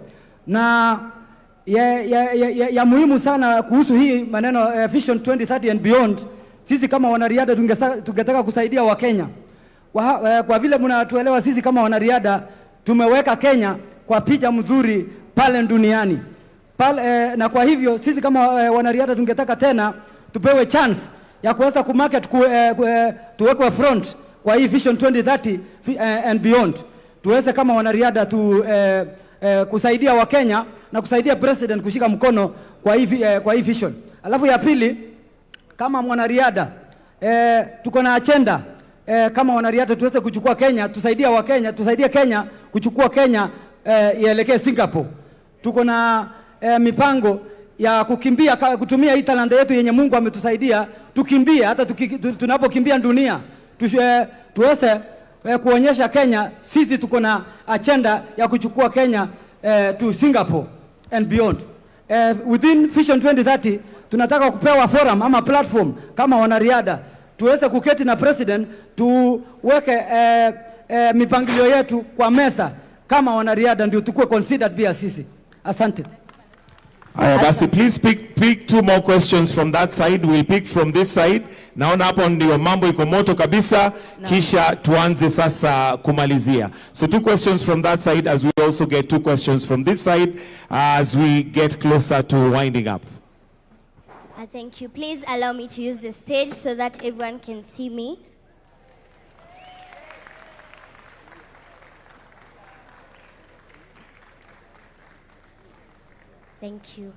na ya muhimu sana kuhusu hii maneno Vision 2030 and beyond. Sisi kama wanariadha tungetaka kusaidia Wakenya kwa vile mnatuelewa, sisi kama wanariadha tumeweka Kenya kwa picha mzuri pale duniani pale, na kwa hivyo sisi kama wanariadha tungetaka tena tupewe chance ya kuweza kumarket tuwekwe front kwa hii Vision 2030 and beyond, tuweze kama wanariadha kusaidia Wakenya na kusaidia president kushika mkono kwa hii vision. Alafu ya pili, kama mwanariadha tuko na agenda kama wanariadha tuweze kuchukua Kenya, tusaidia Wakenya, tusaidie Kenya kuchukua Kenya ielekee Singapore. Tuko na mipango ya kukimbia, kutumia hii talanta yetu yenye Mungu ametusaidia, tukimbie hata tunapokimbia dunia, tuweze kuonyesha Kenya sisi tuko na agenda ya kuchukua Kenya to Singapore and beyond. Within Vision 2030 tunataka kupewa forum ama platform kama wanariadha, tuweze kuketi na president, tuweke mipangilio yetu kwa meza kama wanariadha, ndio tukue considered pia sisi. Asante. Basi, please pick two more questions from that side. We'll pick from this side. Naona hapo ndio mambo iko moto kabisa, kisha tuanze sasa kumalizia. So 2 questions from that side, as we also get 2 questions from this side as we get closer to winding up. Thank you. Please allow me to use the stage so that everyone can see me. Thank you.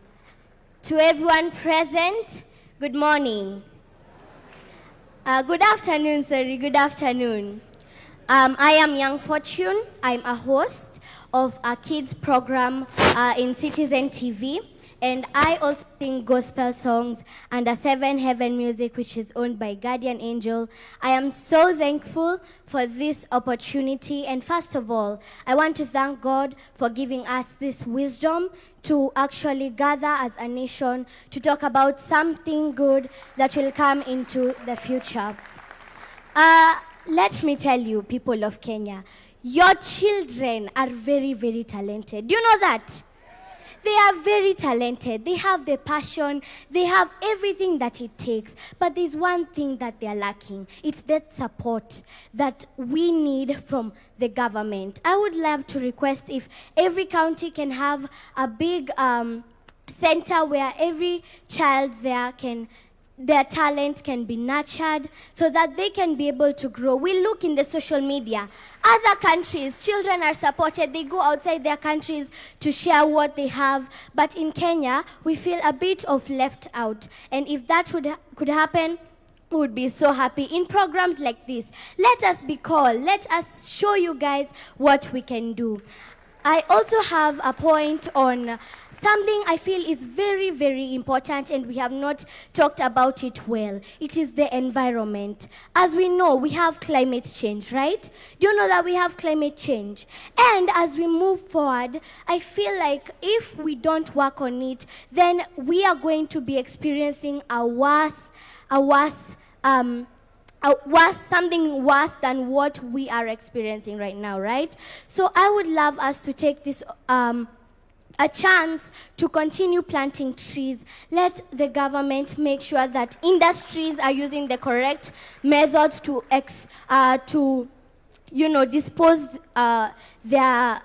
To everyone present, good morning. Good afternoon, sorry, good afternoon. I am Young Fortune. I'm a host of a kids program in Citizen TV. And I also sing gospel songs under 7 Heaven Music, which is owned by Guardian Angel. I am so thankful for this opportunity. And first of all, I want to thank God for giving us this wisdom to actually gather as a nation to talk about something good that will come into the future. Let me tell you, people of Kenya, your children are very, very talented. Do you know that? They are very talented. They have the passion. They have everything that it takes. But there's one thing that they are lacking. It's that support that we need from the government. I would love to request if every county can have a big center where every child there their talent can be nurtured so that they can be able to grow. We look in the social media. Other countries, children are supported. They go outside their countries to share what they have. But in Kenya, we feel a bit of left out. And if that could happen, we would be so happy. In programs like this, let us be called. Let us show you guys what we can do. I also have a point on something I feel is very, very important, and we have not talked about it well. It is the environment. As we know, we have climate change, right? Do you know that we have climate change? And as we move forward, I feel like if we don't work on it, then we are going to be experiencing something worse than what we are experiencing right now, right? So I would love us to take this a chance to continue planting trees. Let the government make sure that industries are using the correct methods to dispose their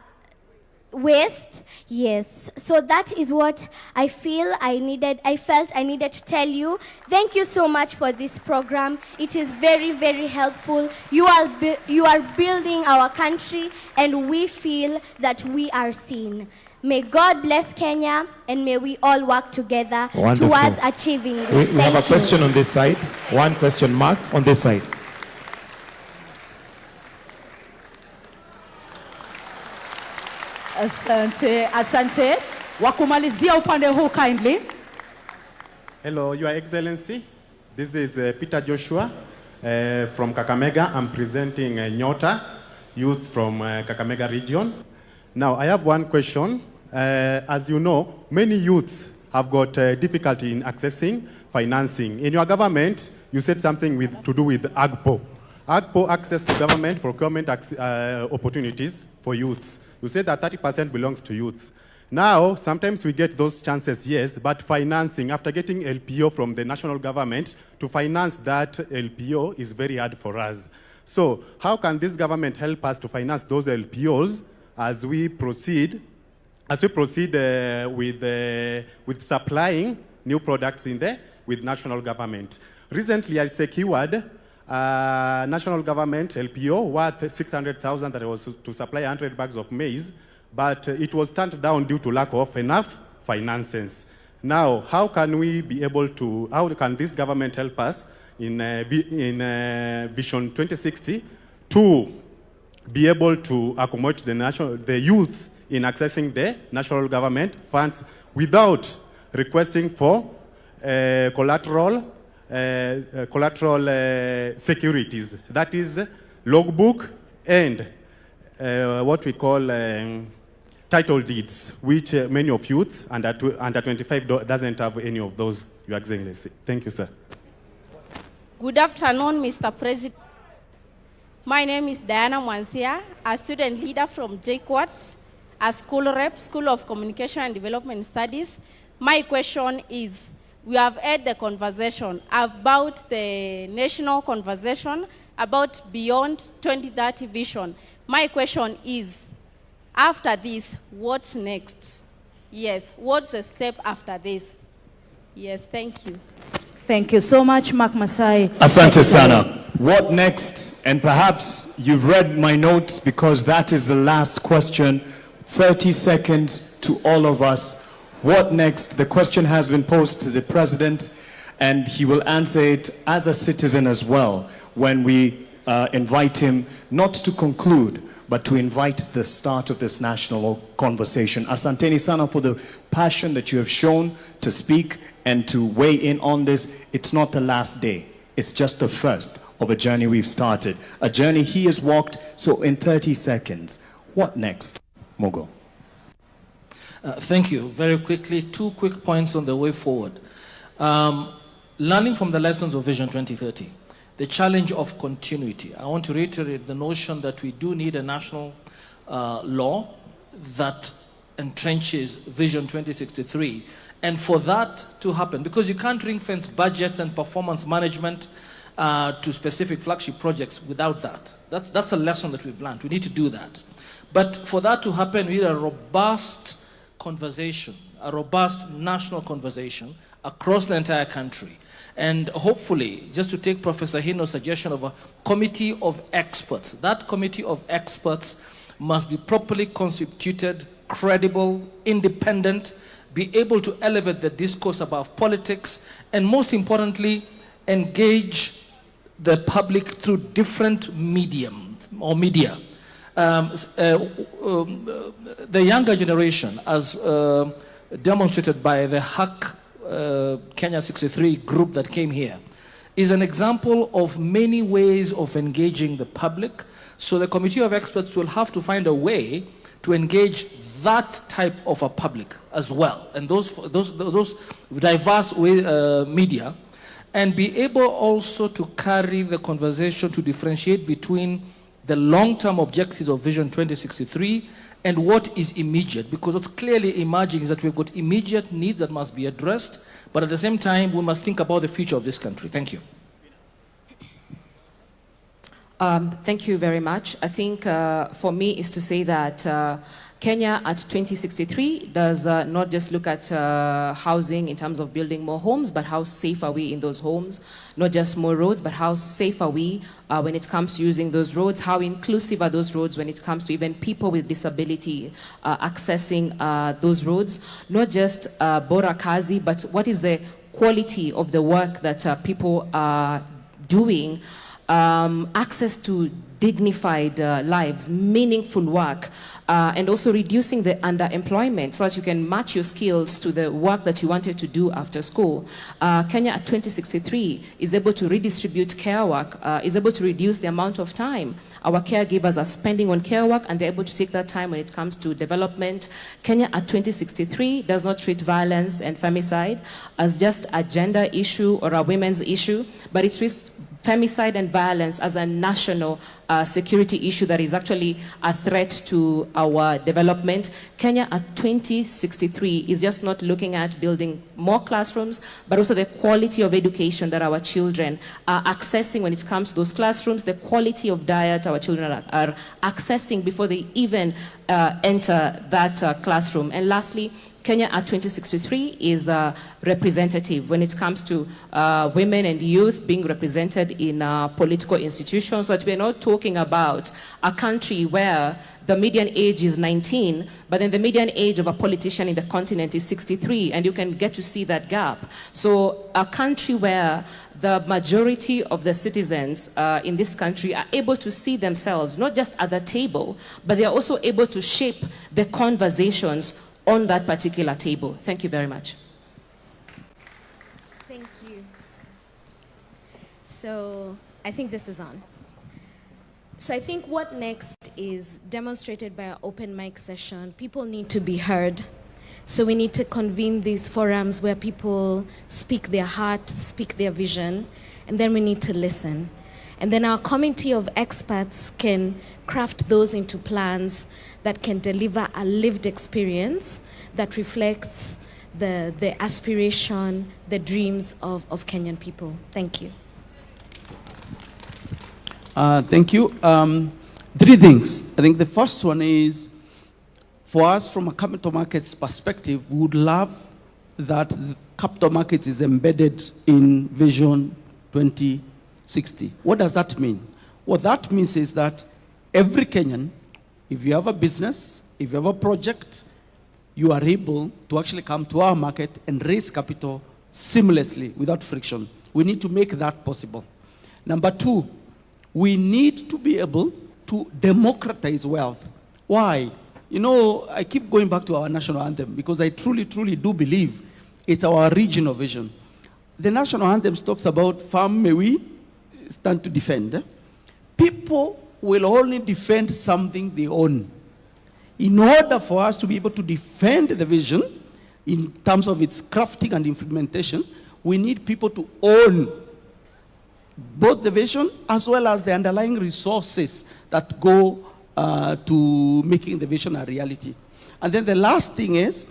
waste. Yes. So that is what I felt I needed to tell you. Thank you so much for this program. It is very, very helpful. You are building our country, and we feel that we are seen. May God bless Kenya, and may we all work together towards achieving this. We have a question on this side. One question mark on this side. Asante. Wakumalizia upande huu kindly. Hello, Your Excellency. This is Peter Joshua from Kakamega. I'm presenting Nyota, youth from Kakamega region. Now, I have one question. As you know, many youths have got difficulty in accessing financing. In your government, you said something to do with AGPO. AGPO, access to government procurement opportunities for youths. You said that 30% belongs to youth. Now, sometimes we get those chances, yes, but financing, after getting LPO from the national government, to finance that LPO is very hard for us. So, how can this government help us to finance those LPOs as we proceed with supplying new products with national government? Recently, I secured national government LPO worth 600,000 that was to supply 100 bags of maize, but it was turned down due to lack of enough finances. Now, how can this government help us in Vision 2060 to be able to accommodate the youth in accessing the national government funds without requesting for collateral securities, that is logbook and what we call title deeds, which many of youth under 25 doesn't have any of those, Your Excellency. Thank you, sir. Good afternoon, Mr. President. My name is Diana Mwansia, a student leader from JKUAT, a school rep, School of Communication and Development Studies. My question is, we have had the conversation about the national conversation about beyond 2030 vision. My question is, after this, what's next? Yes, what's the step after this? Yes, thank you. Thank you so much, Mark Masai. Asante sana. What next? And perhaps you've read my notes because that is the last question. 30 seconds to all of us. What next? The question has been posed to the president, and he will answer it as a citizen as well when we invite him not to conclude, but to invite the start of this national conversation. Asanteni sana for the passion that you have shown to speak and to weigh in on this. It's not the last day. It's just the first of a journey we've started. A journey he has walked. So in 30 seconds, what next? Mogo. Thank you. Very quickly, 2 quick points on the way forward. Learning from the lessons of Vision 2030, the challenge of continuity. I want to reiterate the notion that we do need a national law that entrenches Vision 2063. And for that to happen, because you can't ring-fence budgets and performance management to specific flagship projects without that. That's a lesson that we've learned. We need to do that. But for that to happen, we need a robust conversation, a robust national conversation across the entire country. And hopefully, just to take Professor Hino's suggestion of a committee of experts, that committee of experts must be properly constituted, credible, independent, be able to elevate the discourse about politics, and most importantly, engage the public through different mediums or media. The younger generation, as demonstrated by the Hack Kenya 63 group that came here, is an example of many ways of engaging the public. So the committee of experts will have to find a way to engage that type of a public as well, and those diverse media, and be able also to carry the conversation to differentiate between the long-term objectives of Vision 2063 and what is immediate, because what's clearly emerging is that we've got immediate needs that must be addressed, but at the same time, we must think about the future of this country. Thank you. Thank you very much. I think for me is to say that Kenya at 2063 does not just look at housing in terms of building more homes, but how safe are we in those homes? Not just more roads, but how safe are we when it comes to using those roads? How inclusive are those roads when it comes to even people with disability accessing those roads? Not just bora kazi, but what is the quality of the work that people are doing access to dignified lives, meaningful work, and also reducing the underemployment so that you can match your skills to the work that you wanted to do after school. Kenya at 2063 is able to redistribute care work, is able to reduce the amount of time our caregivers are spending on care work, and they're able to take that time when it comes to development. Kenya at 2063 does not treat violence and femicide as just a gender issue or a women's issue, but it treats femicide and violence as a national security issue that is actually a threat to our development. Kenya at 2063 is just not looking at building more classrooms, but also the quality of education that our children are accessing when it comes to those classrooms, the quality of diet our children are accessing before they even enter that classroom. And lastly, Kenya at 2063 is representative when it comes to women and youth being represented in political institutions, so that we're not talking about a country where the median age is 19, but then the median age of a politician in the continent is 63, and you can get to see that gap. So a country where the majority of the citizens in this country are able to see themselves, not just at the table, but they are also able to shape the conversations on that particular table. Thank you very much. Thank you. So I think this is on. So I think what next is demonstrated by our open mic session. People need to be heard. So we need to convene these forums where people speak their heart, speak their vision, and then we need to listen. And then our committee of experts can craft those into plans that can deliver a lived experience that reflects the aspiration, the dreams of Kenyan people. Thank you. Thank you. 3 things. I think the first one is, for us from a capital markets perspective, we would love that the capital markets is embedded in Vision 2060. What does that mean? What that means is that every Kenyan, if you have a business, if you have a project, you are able to actually come to our market and raise capital seamlessly without friction. We need to make that possible. Number 2, we need to be able to democratize wealth. Why? You know, I keep going back to our national anthem because I truly, truly do believe it's our regional vision. The national anthem talks about firm may we stand to defend. People will only defend something they own. In order for us to be able to defend the vision in terms of its crafting and implementation, we need people to own both the vision as well as the underlying resources that go to making the vision a reality. And then the last thing is,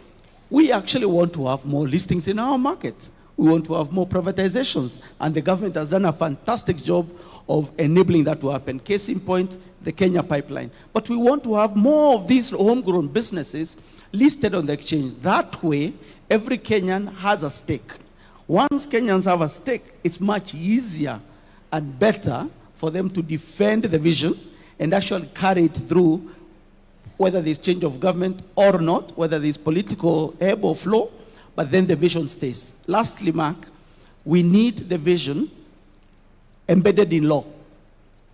we actually want to have more listings in our market. We want to have more privatizations. And the government has done a fantastic job of enabling that to happen. Case in point, the Kenya pipeline. But we want to have more of these homegrown businesses listed on the exchange. That way, every Kenyan has a stake. Once Kenyans have a stake, it's much easier and better for them to defend the vision and actually carry it through, whether there's change of government or not, whether there's political ebb or flow, but then the vision stays. Lastly, Mark, we need the vision embedded in law.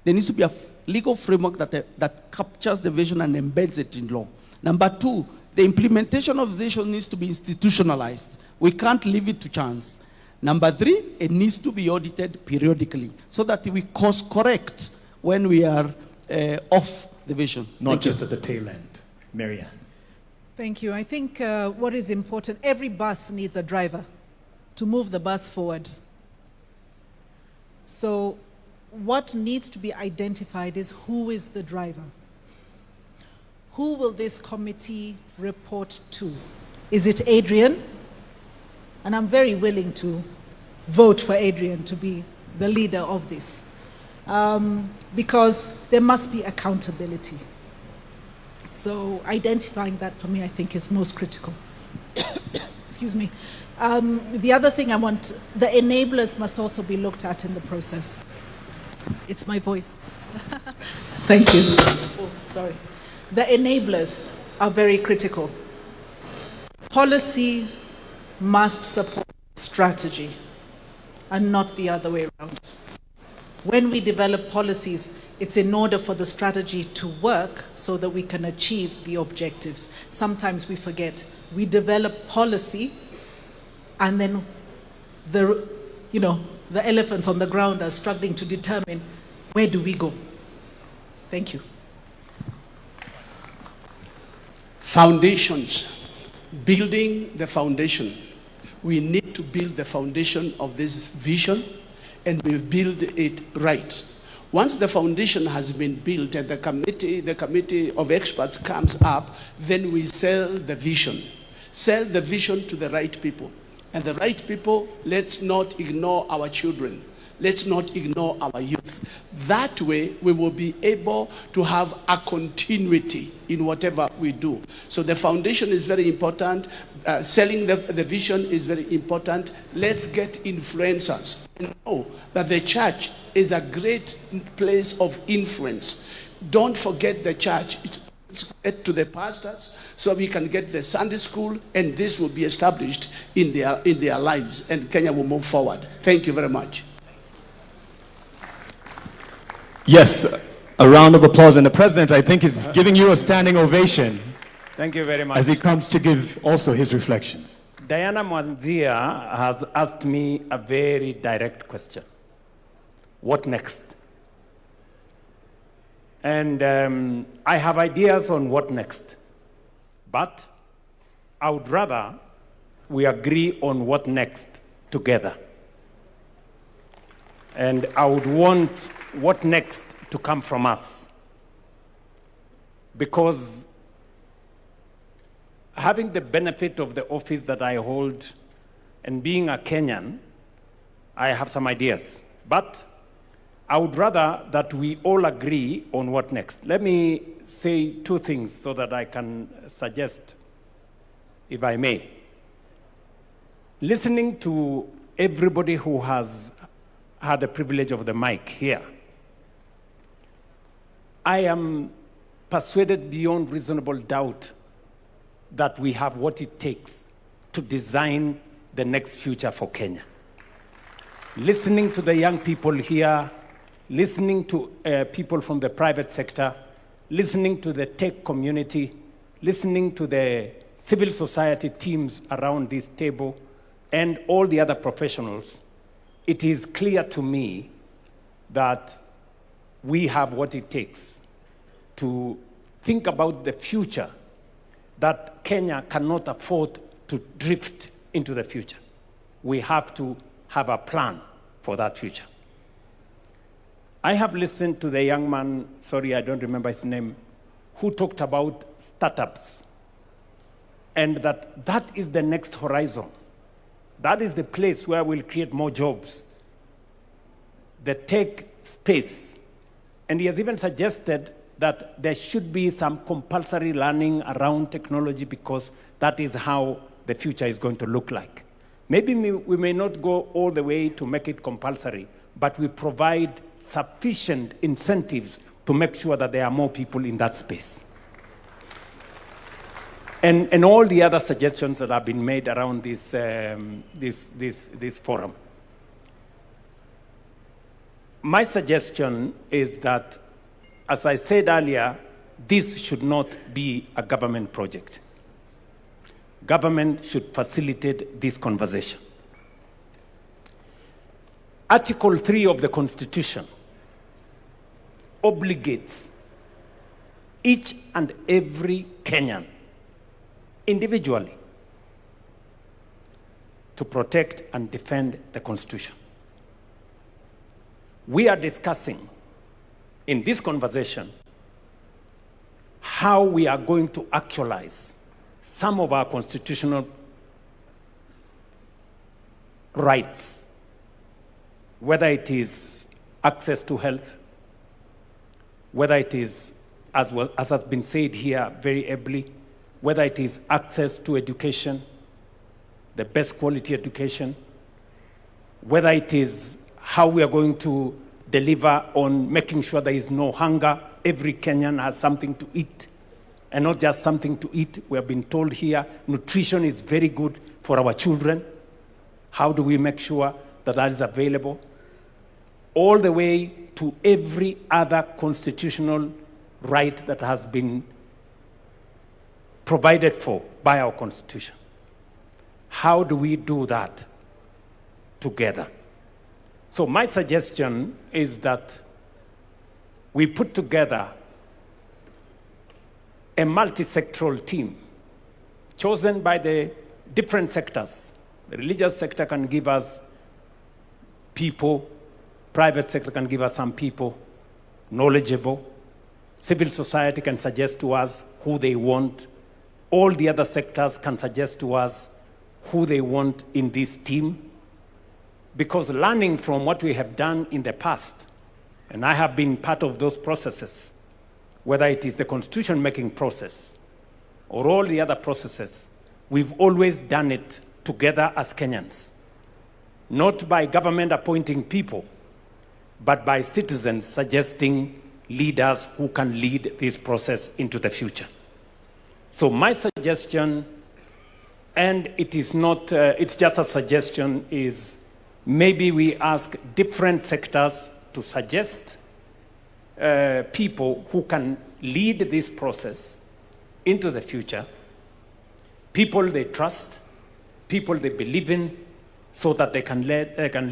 There needs to be a legal framework that captures the vision and embeds it in law. Number 2, the implementation of the vision needs to be institutionalized. We can't leave it to chance. Number 3, it needs to be audited periodically so that we course correct when we are off the vision. Not just at the tail end. Marianne. Thank you. I think what is important, every bus needs a driver to move the bus forward. So what needs to be identified is who is the driver. Who will this committee report to? Is it Adrian? And I'm very willing to vote for Adrian to be the leader of this. Because there must be accountability. So identifying that for me, I think, is most critical. Excuse me. The other thing I want, the enablers must also be looked at in the process. It's my voice. Thank you. Oh, sorry. The enablers are very critical. Policy must support strategy and not the other way around. when we develop policies, it's in order for the strategy to work so that we can achieve the objectives. Sometimes we forget. We develop policy and then the elephants on the ground are struggling to determine where do we go. Thank you. Foundations. Building the foundation. We need to build the foundation of this vision, and we build it right. Once the foundation has been built and the committee of experts comes up, then we sell the vision. Sell the vision to the right people. And the right people, let's not ignore our children. Let's not ignore our youth. That way, we will be able to have a continuity in whatever we do. So the foundation is very important. Selling the vision is very important. Let's get influencers and know that the church is a great place of influence. Don't forget the church. Let's get to the pastors so we can get the Sunday school, and this will be established in their lives, and Kenya will move forward. Thank you very much. Yes, a round of applause. And the president, I think, is giving you a standing ovation. Thank you very much. As he comes to give also his reflections. Diana Mwanzia has asked me a very direct question. What next? And I have ideas on what next. But I would rather we agree on what next together. And I would want what next to come from us. Because having the benefit of the office that I hold and being a Kenyan, I have some ideas. But I would rather that we all agree on what next. Let me say two things so that I can suggest, if I may. Listening to everybody who has had the privilege of the mic here, I am persuaded beyond reasonable doubt that we have what it takes to design the next future for Kenya. Listening to the young people here, listening to people from the private sector, listening to the tech community, listening to the civil society teams around this table, and all the other professionals, it is clear to me that we have what it takes to think about the future, that Kenya cannot afford to drift into the future. We have to have a plan for that future. I have listened to the young man, sorry, I don't remember his name, who talked about startups, and that is the next horizon. That is the place where we'll create more jobs. The tech space. And he has even suggested that there should be some compulsory learning around technology, because that is how the future is going to look like. Maybe we may not go all the way to make it compulsory, but we provide sufficient incentives to make sure that there are more people in that space. And all the other suggestions that have been made around this forum. My suggestion is that, as I said earlier, this should not be a government project. Government should facilitate this conversation. Article 3 of the Constitution obligates each and every Kenyan individually to protect and defend the Constitution. We are discussing in this conversation how we are going to actualize some of our constitutional rights, whether it is access to health, whether it is, as has been said here very ably, whether it is access to education, the best quality education, whether it is how we are going to deliver on making sure there is no hunger, every Kenyan has something to eat, and not just something to eat. We have been told here nutrition is very good for our children. How do we make sure that that is available? all the way to every other constitutional right that has been provided for by our Constitution. How do we do that together? So my suggestion is that we put together a multi-sectoral team chosen by the different sectors. The religious sector can give us people, private sector can give us some people, knowledgeable. Civil society can suggest to us who they want. All the other sectors can suggest to us who they want in this team. Because learning from what we have done in the past, and I have been part of those processes, whether it is the constitution-making process or all the other processes, we've always done it together as Kenyans. Not by government appointing people, but by citizens suggesting leaders who can lead this process into the future. So my suggestion, and it is not, it's just a suggestion, is maybe we ask different sectors to suggest people who can lead this process into the future, people they trust, people they believe in, so that they can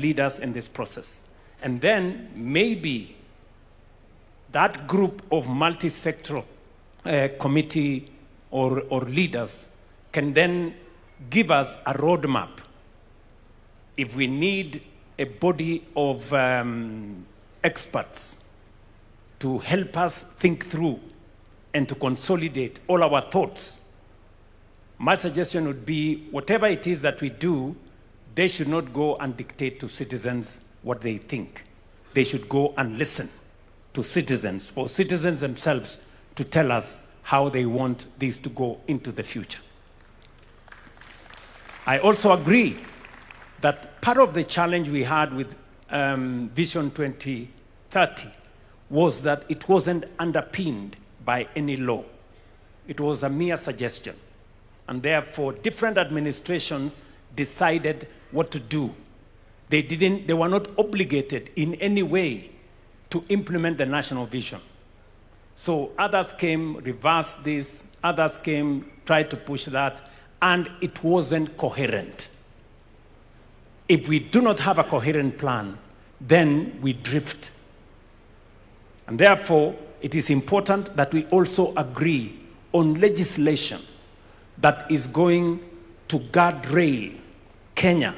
lead us in this process. And then maybe that group of multi-sectoral committee or leaders can then give us a roadmap. If we need a body of experts to help us think through and to consolidate all our thoughts, my suggestion would be whatever it is that we do, they should not go and dictate to citizens what they think. They should go and listen to citizens, for citizens themselves to tell us how they want this to go into the future. I also agree that part of the challenge we had with Vision 2030 was that it wasn't underpinned by any law. It was a mere suggestion. And therefore, different administrations decided what to do. They were not obligated in any way to implement the national vision. So others came, reversed this, others came, tried to push that, and it wasn't coherent. If we do not have a coherent plan, then we drift. And therefore, it is important that we also agree on legislation that is going to guardrail Kenya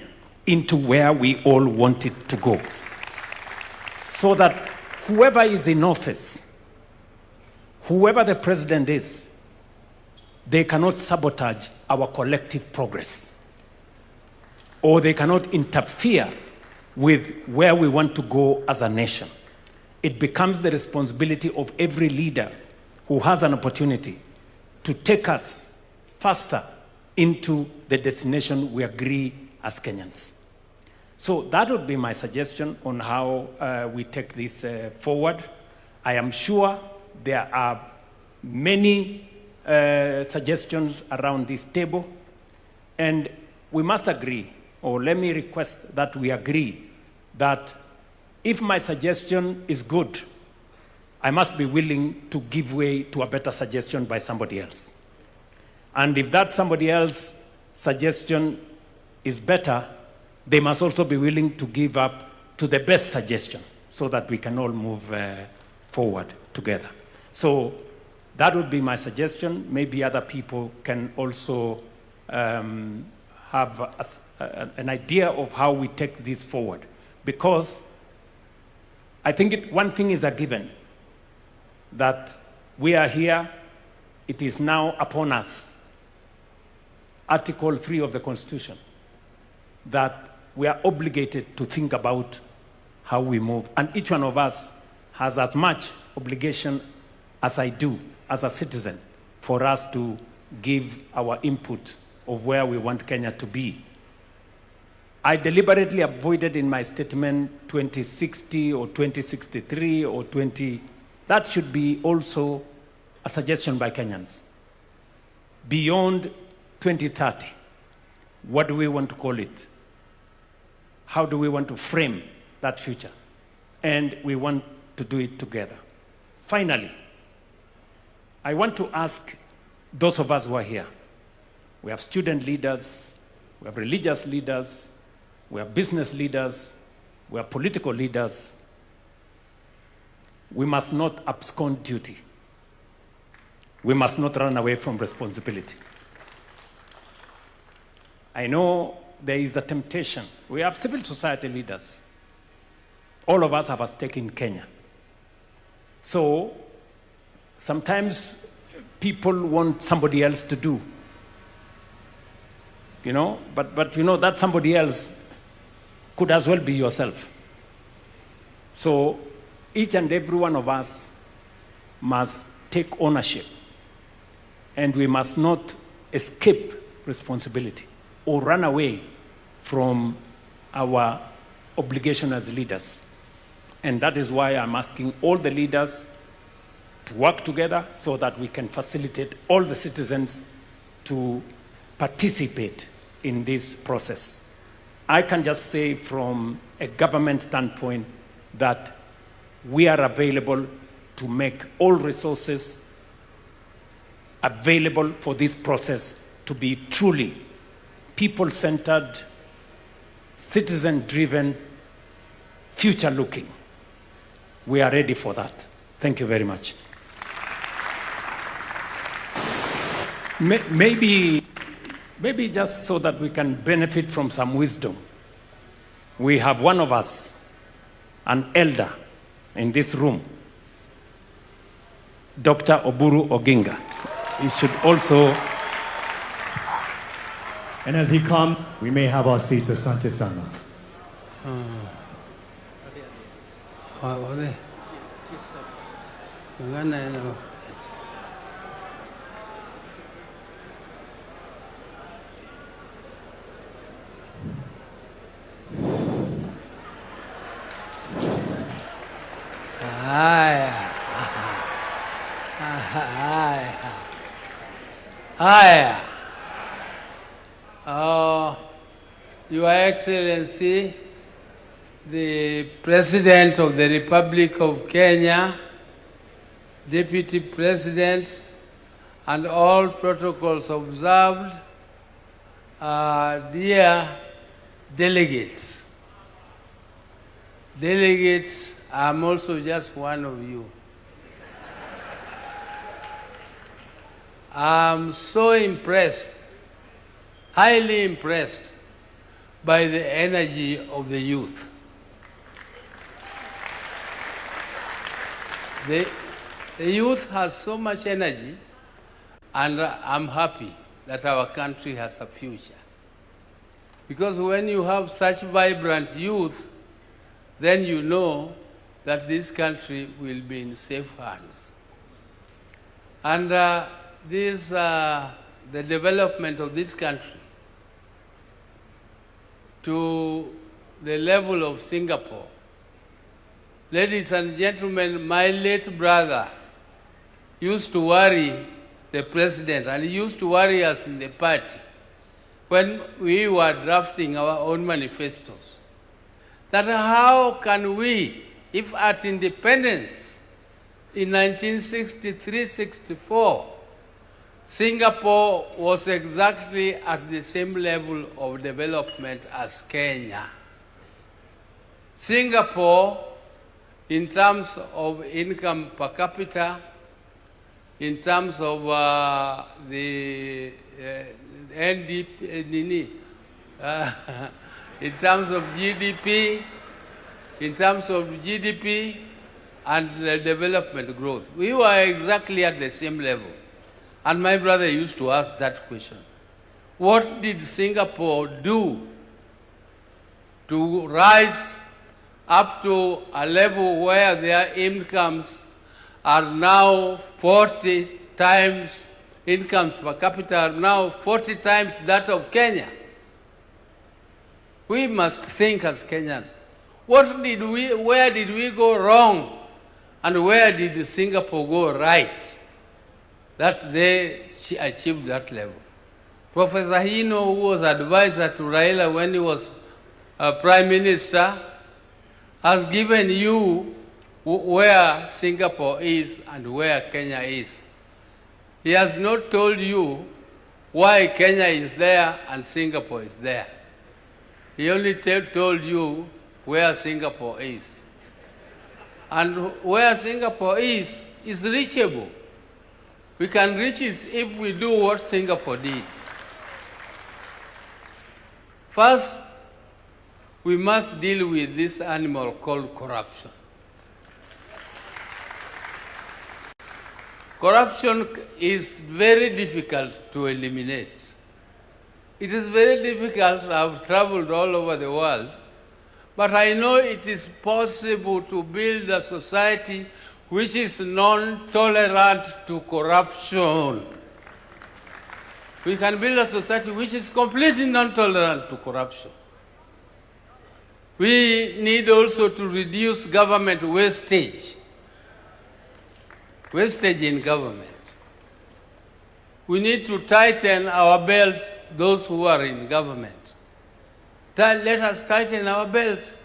into where we all want it to go. So that whoever is in office, whoever the president is, they cannot sabotage our collective progress, or they cannot interfere with where we want to go as a nation. It becomes the responsibility of every leader who has an opportunity to take us faster into the destination we agree as Kenyans. So that would be my suggestion on how we take this forward. I am sure there are many suggestions around this table, and we must agree, or let me request that we agree, that if my suggestion is good, I must be willing to give way to a better suggestion by somebody else. And if that somebody else's suggestion is better, they must also be willing to give up to the best suggestion so that we can all move forward together. So that would be my suggestion. Maybe other people can also have an idea of how we take this forward. Because I think one thing is a given, that we are here, it is now upon us, Article 3 of the Constitution, that we are obligated to think about how we move. And each one of us has as much obligation as I do as a citizen for us to give our input of where we want Kenya to be. I deliberately avoided in my statement 2060 or 2063 or 20... That should be also a suggestion by Kenyans. Beyond 2030, what do we want to call it? How do we want to frame that future? and we want to do it together. Finally, I want to ask those of us who are here. We have student leaders, we have religious leaders, we have business leaders, we have political leaders. We must not abscond duty. We must not run away from responsibility. I know there is a temptation. We have civil society leaders. All of us have a stake in Kenya. So sometimes people want somebody else to do. You know, but you know that somebody else could as well be yourself. So each and every one of us must take ownership, and we must not escape responsibility or run away from our obligation as leaders. And that is why I'm asking all the leaders to work together so that we can facilitate all the citizens to participate in this process. I can just say from a government standpoint that we are available to make all resources available for this process to be truly people-centered, citizen-driven, future-looking. We are ready for that. Thank you very much. Maybe just so that we can benefit from some wisdom, we have one of us, an elder in this room, Dr. Oburu Oginga. He should also... And as he comes, we may have our seats. Asante sana. Your Excellency, the President of the Republic of Kenya, Deputy President, and all protocols observed, dear delegates. Delegates, I'm also just one of you. I'm so impressed, highly impressed by the energy of the youth. The youth has so much energy, and I'm happy that our country has a future. Because when you have such vibrant youth, then you know that this country will be in safe hands. And the development of this country to the level of Singapore. Ladies and gentlemen, my late brother used to worry the president, and he used to worry us in the party when we were drafting our own manifestos, that how can we, if at independence in 1963-64, Singapore was exactly at the same level of development as Kenya. Singapore, in terms of income per capita, in terms of the NDP, in terms of GDP, and the development growth, we were exactly at the same level. And my brother used to ask that question. What did Singapore do to rise up to a level where their incomes are now 40 times, incomes per capita are now 40 times that of Kenya? We must think as Kenyans. Where did we go wrong? And where did Singapore go right? That they achieved that level. Professor Hino, who was advisor to Raila when he was Prime Minister, has given you where Singapore is and where Kenya is. He has not told you why Kenya is there and Singapore is there. He only told you where Singapore is. And where Singapore is reachable. We can reach it if we do what Singapore did. First, we must deal with this animal called corruption. Corruption is very difficult to eliminate. It is very difficult. I've traveled all over the world, but I know it is possible to build a society which is non-tolerant to corruption. We can build a society which is completely non-tolerant to corruption. We need also to reduce government wastage. Wastage in government. We need to tighten our belts, those who are in government. Let us tighten our belts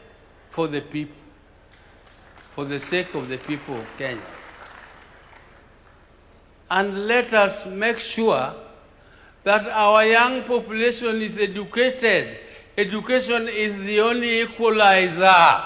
for the people, for the sake of the people of Kenya. And let us make sure that our young population is educated. Education is the only equalizer.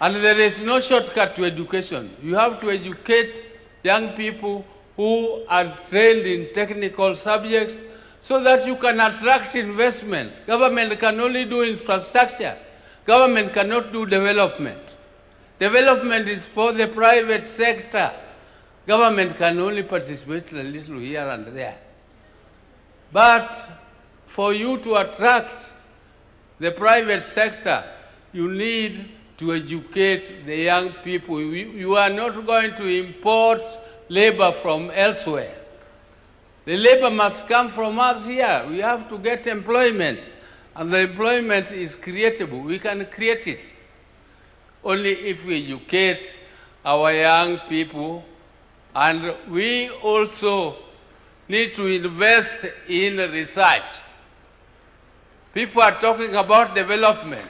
And there is no shortcut to education. You have to educate young people who are trained in technical subjects so that you can attract investment. Government can only do infrastructure. Government cannot do development. Development is for the private sector. Government can only participate a little here and there. But for you to attract the private sector, you need to educate the young people. You are not going to import labor from elsewhere. The labor must come from us here. We have to get employment, and the employment is creatable. We can create it only if we educate our young people, and we also need to invest in research. People are talking about development,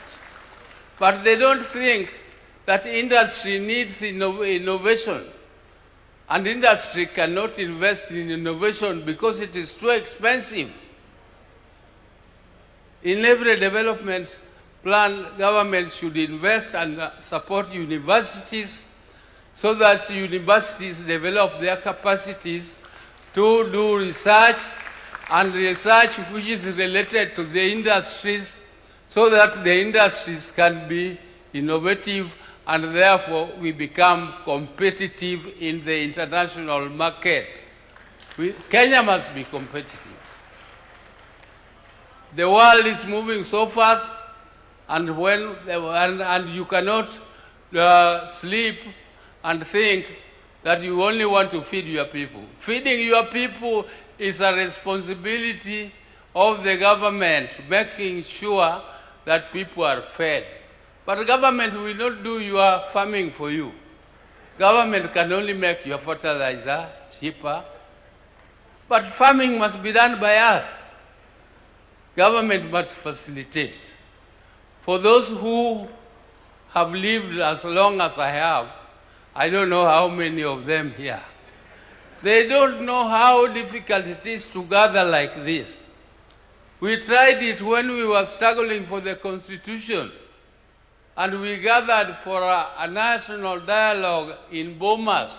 but they don't think that industry needs innovation. And industry cannot invest in innovation because it is too expensive. In every development plan, government should invest and support universities so that universities develop their capacities to do research, and research which is related to the industries, so that the industries can be innovative and therefore we become competitive in the international market. Kenya must be competitive. The world is moving so fast, and you cannot sleep and think that you only want to feed your people. Feeding your people is a responsibility of the government, making sure that people are fed. But the government will not do your farming for you. Government can only make your fertilizer cheaper, but farming must be done by us. Government must facilitate. For those who have lived as long as I have, I don't know how many of them here, they don't know how difficult it is to gather like this. We tried it when we were struggling for the Constitution, and we gathered for a national dialogue in Bomas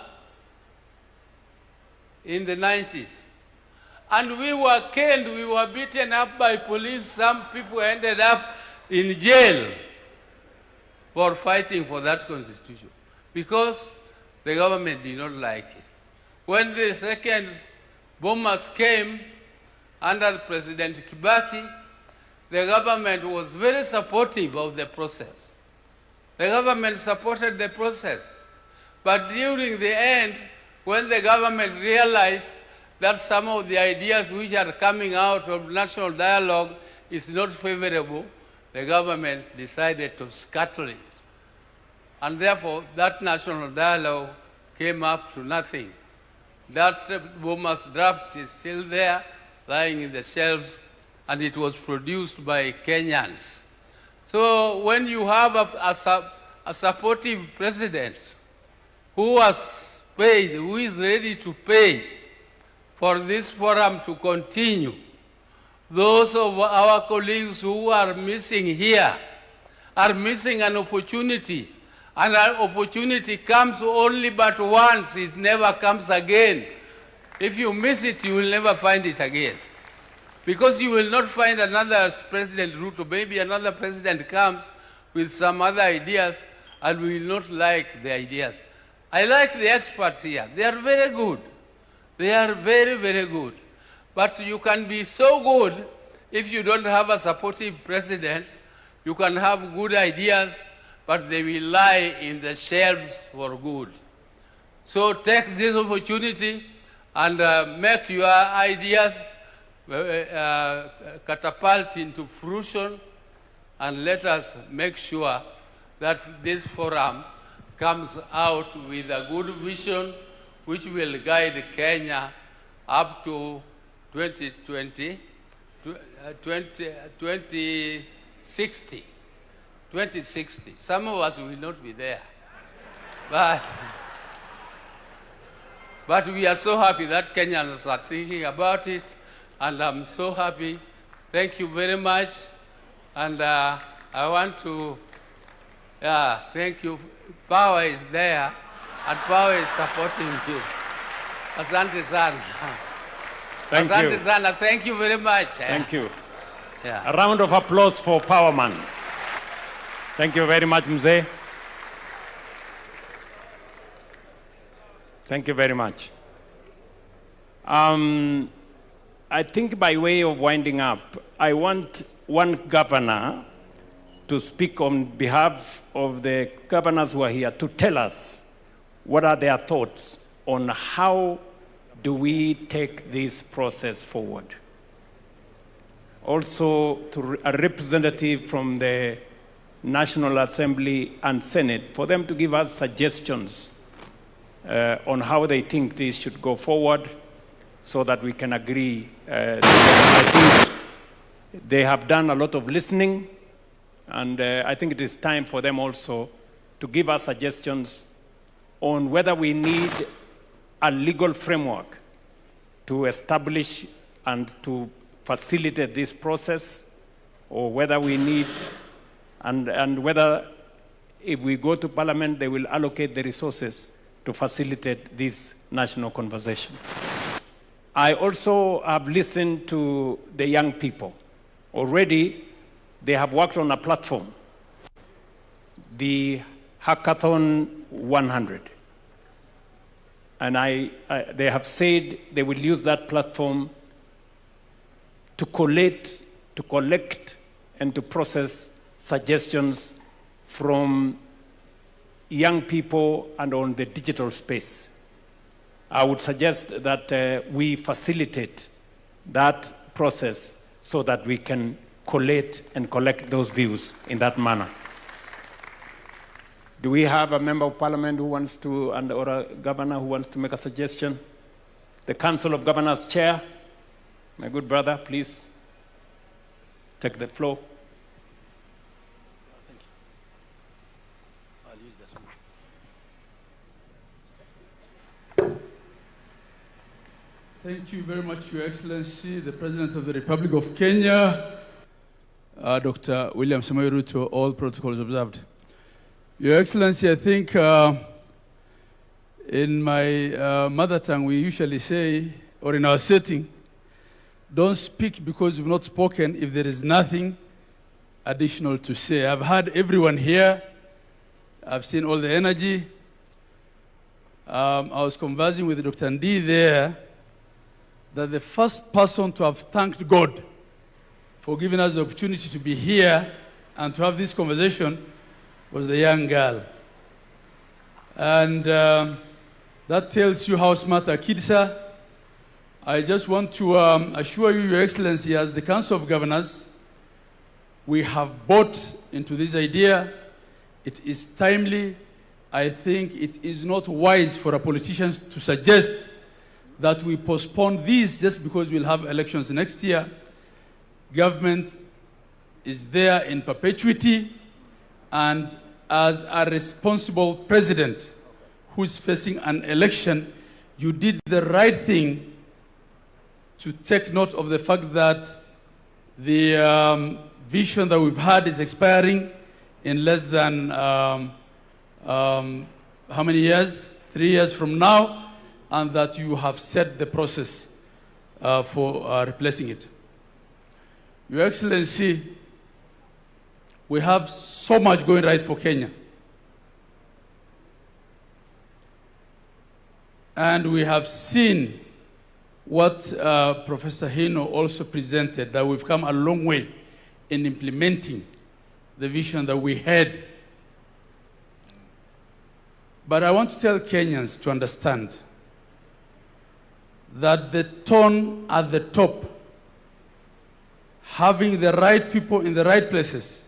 in the 90s. And we were caned, we were beaten up by police. Some people ended up in jail for fighting for that Constitution because the government did not like it. When the second bombers came under President Kibaki, the government was very supportive of the process. The government supported the process. But during the end, when the government realized that some of the ideas which are coming out of national dialogue is not favorable, the government decided to scuttle it. And therefore, that national dialogue came up to nothing. That Boma's draft is still there, lying in the shelves, and it was produced by Kenyans. So when you have a supportive president who has paid, who is ready to pay for this forum to continue, those of our colleagues who are missing here are missing an opportunity. And an opportunity comes only but once, it never comes again. If you miss it, you will never find it again. Because you will not find another President Ruto. Maybe another president comes with some other ideas and we will not like the ideas. I like the experts here. They are very good. They are very, very good. But you can be so good if you don't have a supportive president. You can have good ideas, but they will lie in the shelves for good. So take this opportunity and make your ideas catapult into fruition, and let us make sure that this forum comes out with a good vision which will guide Kenya up to 2060. 2060. Some of us will not be there. But we are so happy that Kenyans are thinking about it, and I'm so happy. Thank you very much. And I want to thank you. Power is there, and power is supporting you. Asante sana. Thank you. Sana. Thank you very much. Thank you. Yeah. A round of applause for Powerman. Thank you very much, Mzee. Thank you very much. I think by way of winding up, I want one governor to speak on behalf of the governors who are here to tell us what are their thoughts on how do we take this process forward. Also, to a representative from the National Assembly and Senate, for them to give us suggestions on how they think this should go forward so that we can agree. I think they have done a lot of listening, and I think it is time for them also to give us suggestions on whether we need a legal framework to establish and to facilitate this process, or whether we need, and whether if we go to Parliament, they will allocate the resources to facilitate this national conversation. I also have listened to the young people. Already, they have worked on a platform, the Hackathon 100. And they have said they will use that platform to collect and to process suggestions from young people and on the digital space. I would suggest that we facilitate that process so that we can collate and collect those views in that manner. Do we have a member of parliament who wants to, or a governor who wants to make a suggestion? The Council of Governors Chair, my good brother, please take the floor. Thank you. I'll use that one. Thank you very much, Your Excellency, the President of the Republic of Kenya, Dr. William Samoei Ruto, all protocols observed. Your Excellency, I think in my mother tongue we usually say, or in our setting, don't speak because you've not spoken if there is nothing additional to say. I've heard everyone here. I've seen all the energy. I was conversing with Dr. Ndi there that the first person to have thanked God for giving us the opportunity to be here and to have this conversation was the young girl. And that tells you how smart our kids are. I just want to assure you, Your Excellency, as the Council of Governors, we have bought into this idea. It is timely. I think it is not wise for our politicians to suggest that we postpone this just because we'll have elections next year. Government is there in perpetuity, and as a responsible president who is facing an election, you did the right thing to take note of the fact that the vision that we've had is expiring in less than how many years? 3 years from now, and that you have set the process for replacing it. Your Excellency, we have so much going right for Kenya. And we have seen what Professor Hino also presented, that we've come a long way in implementing the vision that we had. But I want to tell Kenyans to understand that the tone at the top, having the right people in the right places,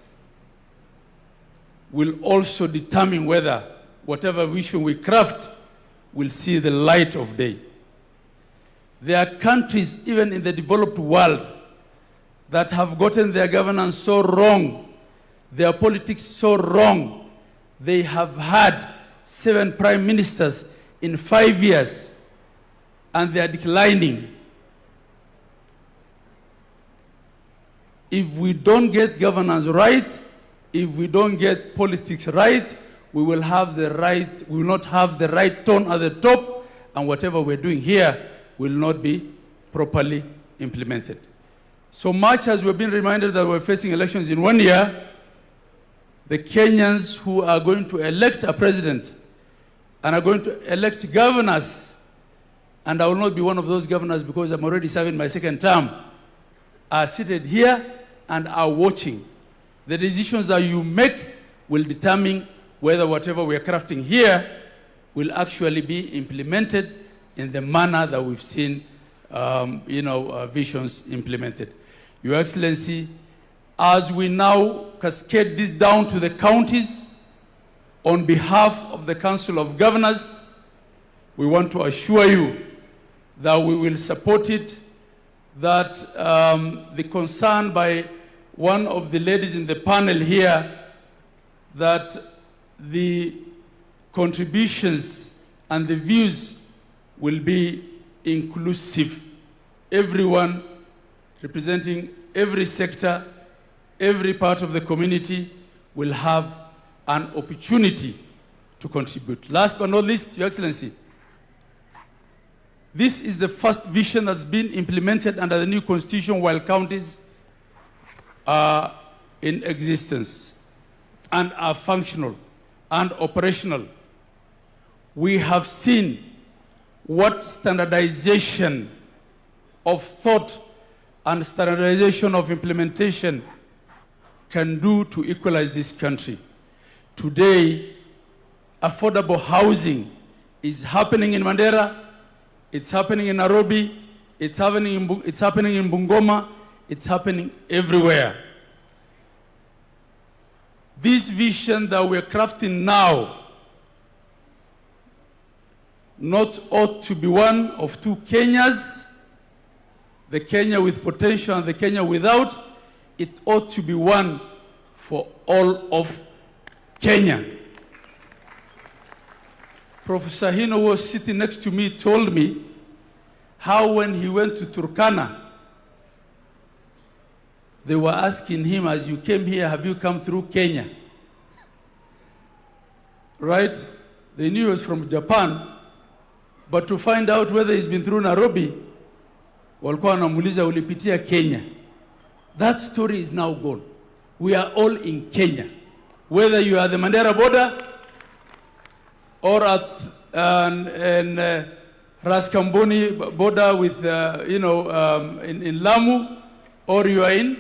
will also determine whether whatever vision we craft will see the light of day. There are countries, even in the developed world, that have gotten their governance so wrong, their politics so wrong. They have had 7 prime ministers in 5 years, and they are declining. If we don't get governance right, if we don't get politics right, we will not have the right tone at the top, and whatever we're doing here will not be properly implemented. So much as we've been reminded that we're facing elections in 1 year, the Kenyans who are going to elect a president and are going to elect governors, and I will not be one of those governors because I'm already serving my 2nd term, are seated here and are watching. The decisions that you make will determine whether whatever we are crafting here will actually be implemented in the manner that we've seen visions implemented. Your Excellency, as we now cascade this down to the counties, on behalf of the Council of Governors, we want to assure you that we will support it, that the concern by one of the ladies in the panel here, that the contributions and the views will be inclusive. Everyone representing every sector, every part of the community will have an opportunity to contribute. Last but not least, Your Excellency, this is the first vision that's been implemented under the new constitution while counties are in existence and are functional and operational. We have seen what standardization of thought and standardization of implementation can do to equalize this country. Today, affordable housing is happening in Mandera, it's happening in Nairobi, it's happening in Bungoma, it's happening everywhere. This vision that we're crafting now not ought to be one of two Kenyas, the Kenya with potential and the Kenya without. It ought to be one for all of Kenya. Professor Hino was sitting next to me, told me how when he went to Turkana, they were asking him, as you came here, have you come through Kenya? Right? They knew he was from Japan, but to find out whether he's been through Nairobi, walikuwa wanamuuliza ulipitia Kenya. That story is now gone. We are all in Kenya. Whether you are the Mandera border or at Raskamboni border with, in Lamu, or you are in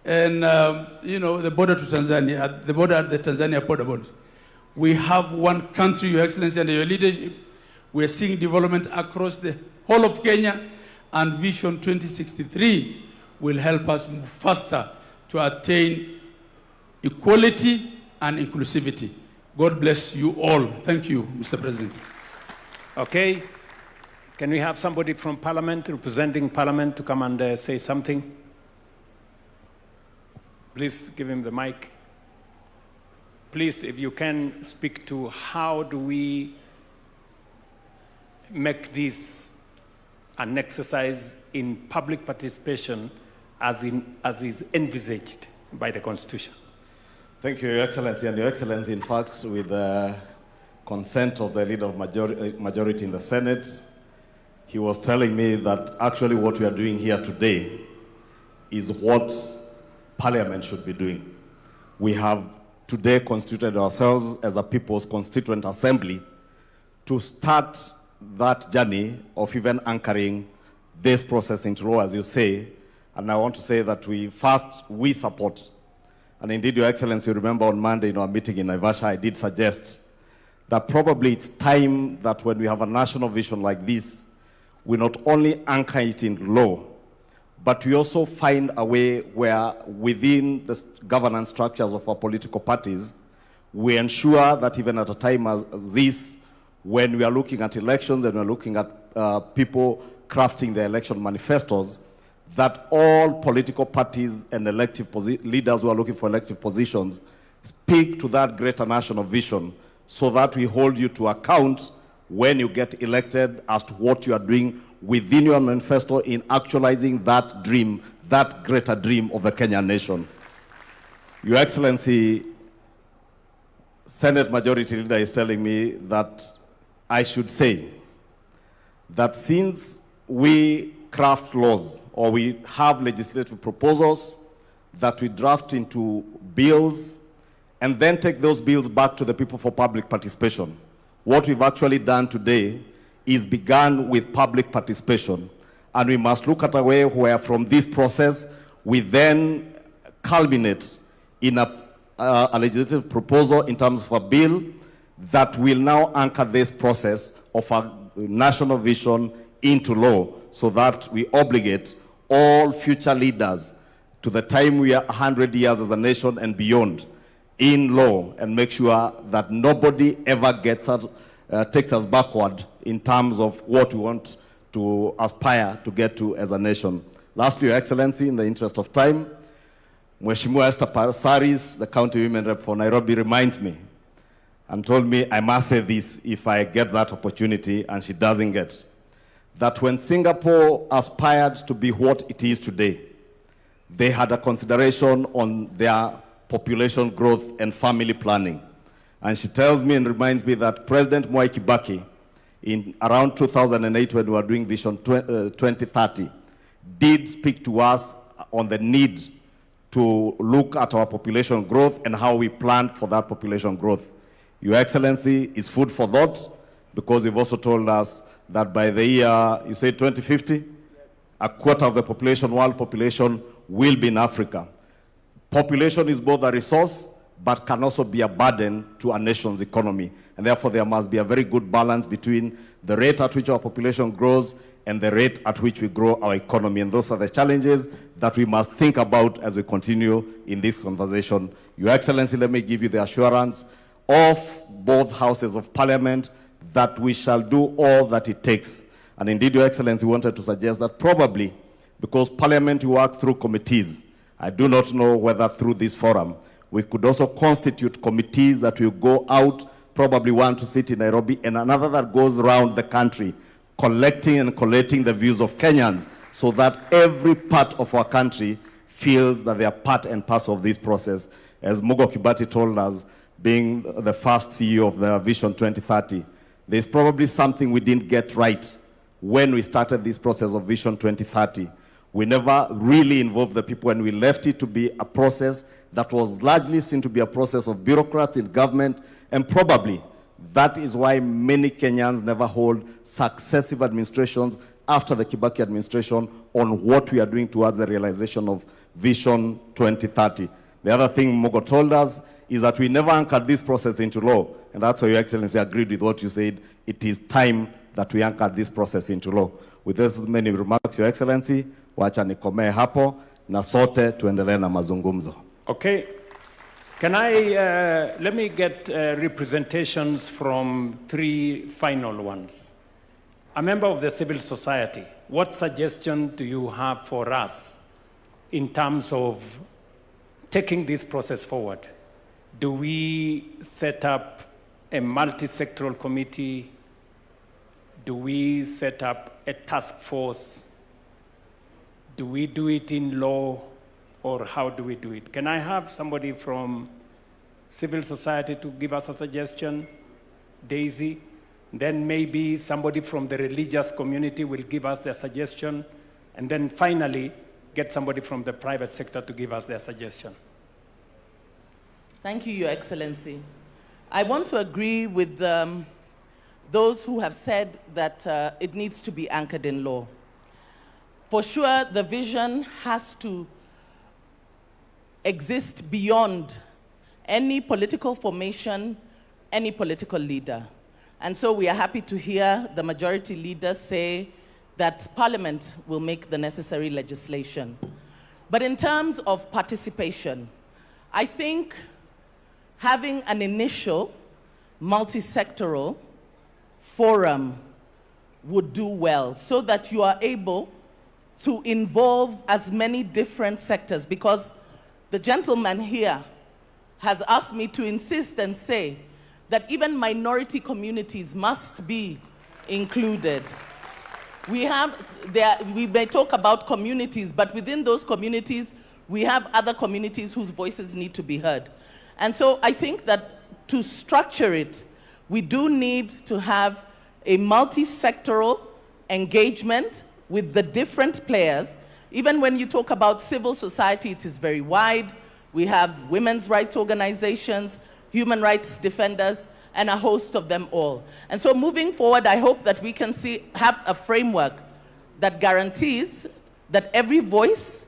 the border to Tanzania, at the border at the Tanzania border. We have one country, Your Excellency, under your leadership. We are seeing development across the whole of Kenya, and Vision 2063 will help us move faster to attain equality and inclusivity. God bless you all. Thank you, Mr. President. Okay. Can we have somebody from Parliament, representing Parliament, to come and say something? Please give him the mic. Please, if you can speak to how do we make this an exercise in public participation as is envisaged by the Constitution. Thank you, Your Excellency. And Your Excellency, in fact, with the consent of the leader of majority in the Senate, he was telling me that actually what we are doing here today is what Parliament should be doing. We have today constituted ourselves as a People's Constituent Assembly to start that journey of even anchoring this process into law, as you say. And I want to say that we support. And indeed, Your Excellency, you remember on Monday in our meeting in Naivasha, I did suggest that probably it's time that when we have a national vision like this, we not only anchor it in law, but we also find a way where within the governance structures of our political parties, we ensure that even at a time as this, when we are looking at elections and we're looking at people crafting their election manifestos, that all political parties and elective leaders who are looking for elective positions speak to that greater national vision so that we hold you to account when you get elected as to what you are doing within your manifesto in actualizing that dream, that greater dream of the Kenyan nation. Your Excellency, Senate Majority Leader is telling me that I should say that since we craft laws or we have legislative proposals that we draft into bills and then take those bills back to the people for public participation, what we've actually done today is begun with public participation. And we must look at a way where from this process, we then culminate in a legislative proposal in terms of a bill that will now anchor this process of a national vision into law so that we obligate all future leaders to the time we are 100 years as a nation and beyond in law and make sure that nobody ever gets us, takes us backward in terms of what we want to aspire to get to as a nation. Lastly, Your Excellency, in the interest of time, Mheshimiwa Esther Pasaris, the county women rep for Nairobi, reminds me and told me I must say this if I get that opportunity, and she doesn't get, that when Singapore aspired to be what it is today, they had a consideration on their population growth and family planning. And she tells me and reminds me that President Mwai Kibaki, in around 2008 when we were doing Vision 2030, did speak to us on the need to look at our population growth and how we plan for that population growth. Your Excellency, is food for thought, because you've also told us that by the year, you say 2050, a quarter of the population, world population, will be in Africa. Population is both a resource, but can also be a burden to a nation's economy. And therefore, there must be a very good balance between the rate at which our population grows and the rate at which we grow our economy. And those are the challenges that we must think about as we continue in this conversation. Your Excellency, let me give you the assurance of both houses of Parliament that we shall do all that it takes. And indeed, Your Excellency, wanted to suggest that probably, because Parliament work through committees, I do not know whether through this forum, we could also constitute committees that will go out, probably one to sit in Nairobi, and another that goes around the country, collecting and collating the views of Kenyans, so that every part of our country feels that they are part and parcel of this process. As Mugo Kibati told us, being the first CEO of the Vision 2030, there's probably something we didn't get right when we started this process of Vision 2030. We never really involved the people, and we left it to be a process that was largely seen to be a process of bureaucrats in government, and probably that is why many Kenyans never hold successive administrations after the Kibaki administration on what we are doing towards the realization of Vision 2030. The other thing Mogo told us is that we never anchored this process into law, and that's why Your Excellency agreed with what you said. It is time that we anchored this process into law. With those many remarks, Your Excellency, wacha nikomee hapo na sote tuendelee na mazungumzo. Okay. Can I, let me get representations from three final ones. A member of the civil society, what suggestion do you have for us in terms of taking this process forward? Do we set up a multi-sectoral committee? Do we set up a task force? Do we do it in law, or how do we do it? Can I have somebody from civil society to give us a suggestion? Daisy? Then maybe somebody from the religious community will give us their suggestion, and then finally get somebody from the private sector to give us their suggestion. Thank you, Your Excellency. I want to agree with those who have said that it needs to be anchored in law. For sure, the vision has to exist beyond any political formation, any political leader. And so we are happy to hear the majority leader say that Parliament will make the necessary legislation. But in terms of participation, I think having an initial multi-sectoral forum would do well, so that you are able to involve as many different sectors, because the gentleman here has asked me to insist and say that even minority communities must be included. We may talk about communities, but within those communities, we have other communities whose voices need to be heard. And so I think that to structure it, we do need to have a multi-sectoral engagement with the different players. Even when you talk about civil society, it is very wide. We have women's rights organizations, human rights defenders, and a host of them all. And so moving forward, I hope that we can have a framework that guarantees that every voice,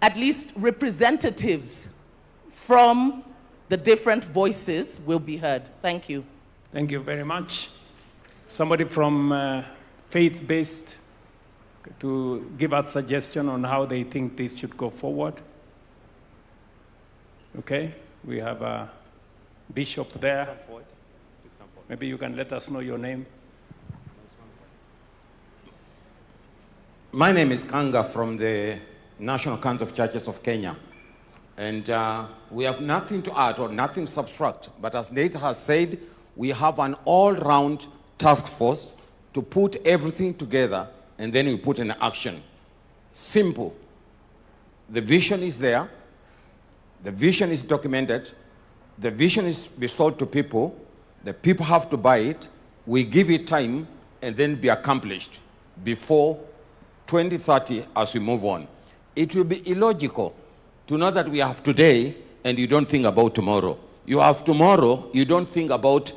at least representatives from the different voices, will be heard. Thank you. Thank you very much. Somebody from faith-based to give us suggestion on how they think this should go forward. Okay, we have a bishop there. Maybe you can let us know your name. My name is Kanga from the National Council of Churches of Kenya. And we have nothing to add or nothing to subtract. But as Nate has said, we have an all-round task force to put everything together, and then we put in action. Simple. The vision is there. The vision is documented. The vision is be sold to people. The people have to buy it. We give it time, and then be accomplished before 2030 as we move on. It will be illogical to know that we have today and you don't think about tomorrow. You have tomorrow, you don't think about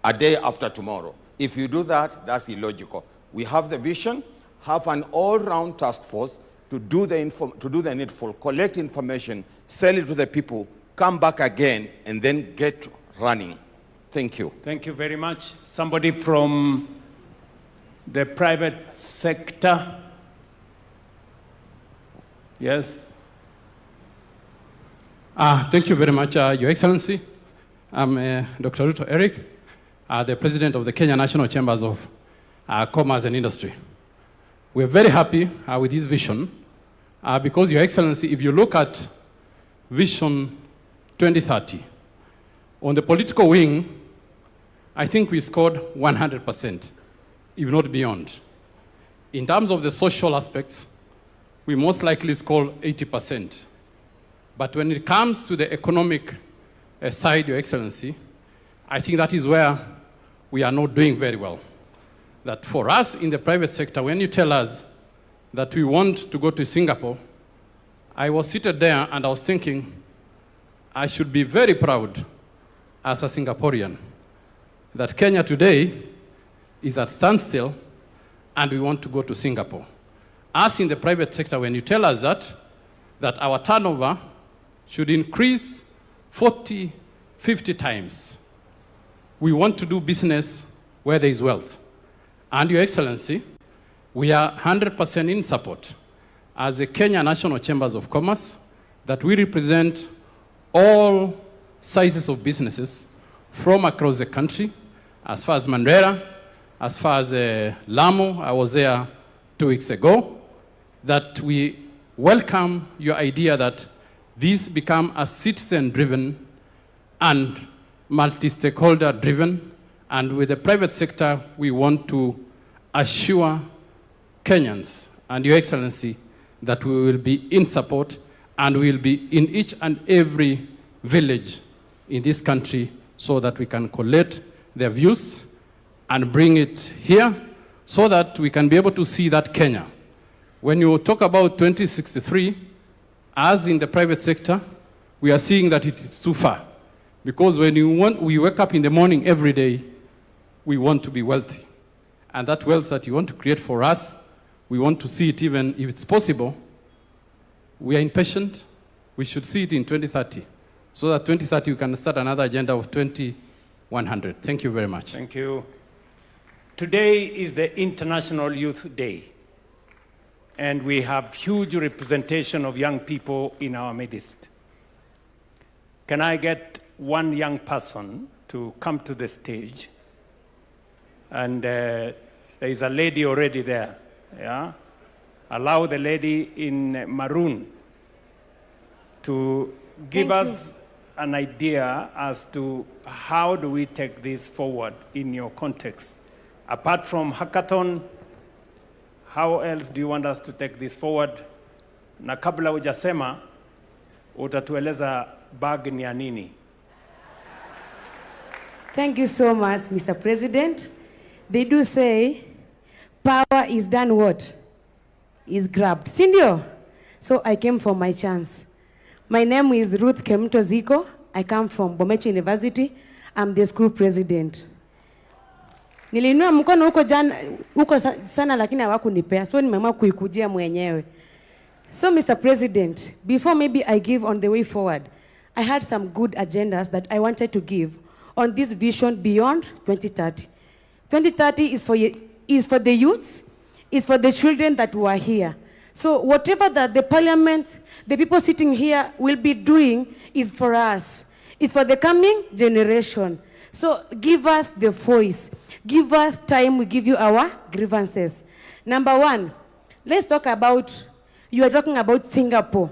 a day after tomorrow. If you do that, that's illogical. We have the vision, have an all-round task force to do the needful, collect information, sell it to the people, come back again, and then get running. Thank you. Thank you very much. Somebody from the private sector? Yes. Thank you very much, Your Excellency. I'm Dr. Ruto Eric, the President of the Kenya National Chambers of Commerce and Industry. We're very happy with this vision because, Your Excellency, if you look at Vision 2030, on the political wing, I think we scored 100%, if not beyond. In terms of the social aspects, we most likely scored 80%. But when it comes to the economic side, Your Excellency, I think that is where we are not doing very well. That for us in the private sector, when you tell us that we want to go to Singapore, I was seated there and I was thinking, I should be very proud as a Singaporean that Kenya today is at standstill and we want to go to Singapore. Us in the private sector, when you tell us that our turnover should increase 40, 50 times, we want to do business where there is wealth. And Your Excellency, we are 100% in support as the Kenya National Chambers of Commerce that we represent all sizes of businesses from across the country, as far as Mandera, as far as Lamu. I was there 2 weeks ago, that we welcome your idea that These become a citizen-driven and multi-stakeholder-driven, and with the private sector, we want to assure Kenyans and Your Excellency that we will be in support and we will be in each and every village in this country so that we can collect their views and bring it here so that we can be able to see that Kenya. When you talk about 2063, as in the private sector, we are seeing that it is too far. Because when we wake up in the morning every day, we want to be wealthy. And that wealth that you want to create for us, we want to see it even if it's possible. We are impatient. We should see it in 2030. So that 2030 we can start another agenda of 2100. Thank you very much. Thank you. Today is the International Youth Day. And we have huge representation of young people in our midst. Can I get one young person to come to the stage? And there is a lady already there. Yeah? Allow the lady in maroon to give us an idea as to how do we take this forward in your context. Apart from hackathon, how else do you want us to take this forward? Na kabla hujasema, utatueleza bag ni ya nini? Thank you so much, Mr. President. They do say, power is done what? Is grabbed. Sindio? So I came for my chance. My name is Ruth Kemto Ziko. I come from Bomecho University. I'm the school president. Nilinua mkono huko sana lakini hawakunipea. So nimeamua kuikujia mwenyewe. So Mr. President, before maybe I give on the way forward, I had some good agendas that I wanted to give on this vision beyond 2030. 2030 is for the youths, is for the children that were here. So whatever that the parliament, the people sitting here will be doing is for us. It's for the coming generation. So give us the voice. Give us time, we give you our grievances. Number one, let's talk about, you are talking about Singapore.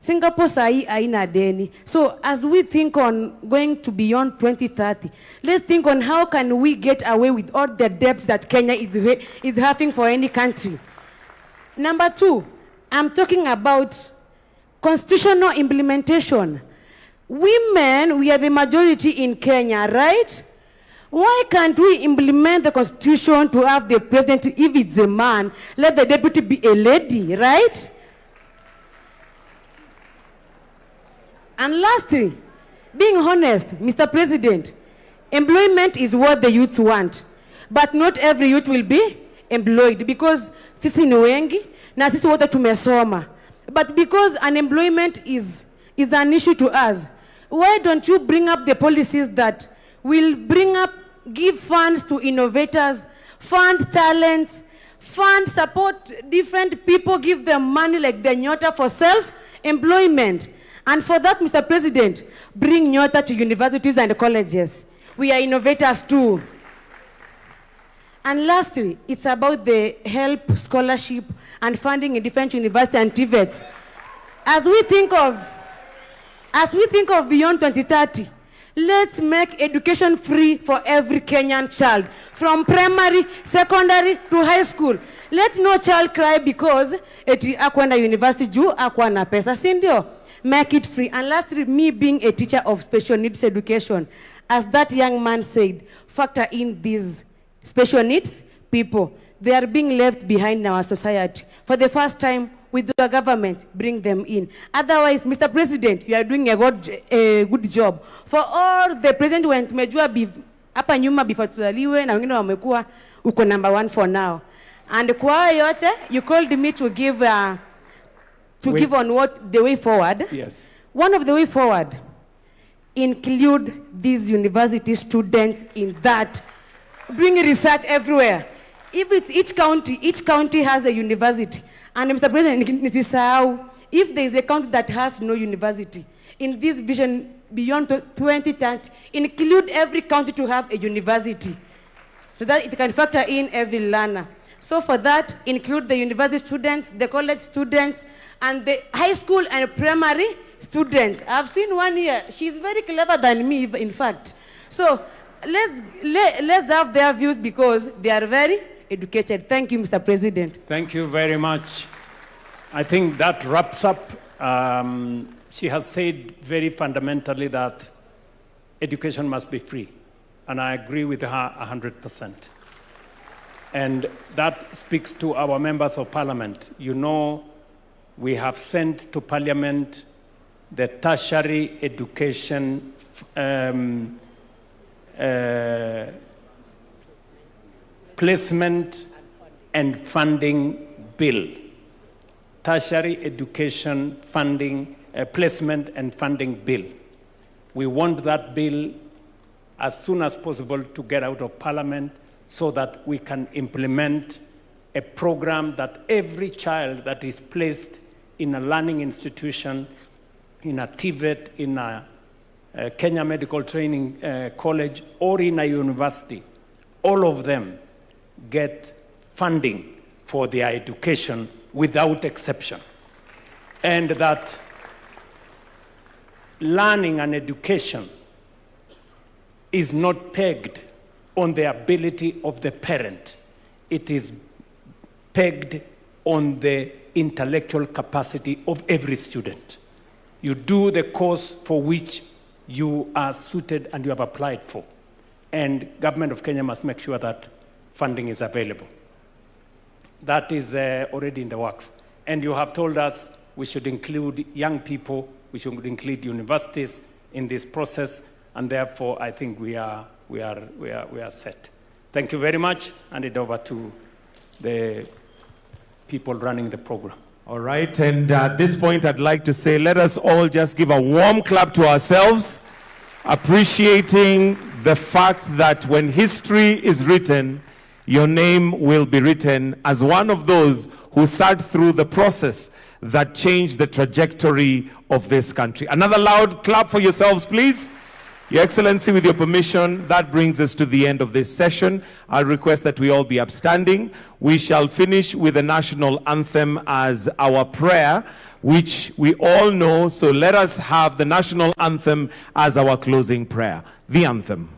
Singapore sahi haina deni. So as we think on going to beyond 2030, let's think on how can we get away with all the debts that Kenya is having for any country. Number two, I'm talking about constitutional implementation. Women, we are the majority in Kenya, right? Why can't we implement the constitution to have the president, if it's a man, let the deputy be a lady, right? And lastly, being honest, Mr. President, employment is what the youths want. But not every youth will be employed because sisi ni wengi na sisi wote tumesoma. But because unemployment is an issue to us, why don't you bring up the policies that will give funds to innovators, fund talents, fund support different people, give them money like the Nyota for self-employment. And for that, Mr. President, bring Nyota to universities and colleges. We are innovators too. And lastly, it's about the help, scholarship, and funding in different universities and TVETs. As we think of beyond 2030, let's make education free for every Kenyan child, from primary, secondary to high school. Let no child cry because eti akwenda university juu akwa na pesa, si ndio? Make it free. And lastly, me being a teacher of special needs education, as that young man said, factor in these special needs people. They are being left behind in our society. For the first time, with the government, bring them in. Otherwise, Mr. President, you are doing a good job. For all the president went tumejua hapa nyuma before tuzaliwe na wengine wamekuwa uko number 1 for now. And kwa yote, you called me to give on what the way forward. Yes. One of the way forward, include these university students in that. Bring research everywhere. If it's each county has a university. And Mr. President, if there is a county that has no university, in this vision beyond 2030, include every county to have a university so that it can factor in every learner. So for that, include the university students, the college students, and the high school and primary students. I've seen one here. She's very clever than me, in fact. So let's have their views because they are very educated. Thank you, Mr. President. Thank you very much. I think that wraps up. She has said very fundamentally that education must be free. And I agree with her 100%. And that speaks to our members of parliament. You know, we have sent to parliament the tertiary education placement and funding bill. Tertiary education funding, placement and funding bill. We want that bill as soon as possible to get out of parliament so that we can implement a program that every child that is placed in a learning institution, in a TVET, in a Kenya Medical Training College, or in a university, all of them get funding for their education without exception. And that learning and education is not pegged on the ability of the parent. It is pegged on the intellectual capacity of every student. You do the course for which you are suited and you have applied for. And government of Kenya must make sure that funding is available. That is already in the works. And you have told us we should include young people, we should include universities in this process, and therefore I think we are set. Thank you very much. Hand it over to the people running the program. All right, and at this point I'd like to say let us all just give a warm clap to ourselves, appreciating the fact that when history is written, your name will be written as one of those who sat through the process that changed the trajectory of this country. Another loud clap for yourselves, please. Your Excellency, with your permission, that brings us to the end of this session. I'll request that we all be upstanding. We shall finish with the national anthem as our prayer, which we all know, so let us have the national anthem as our closing prayer. The anthem.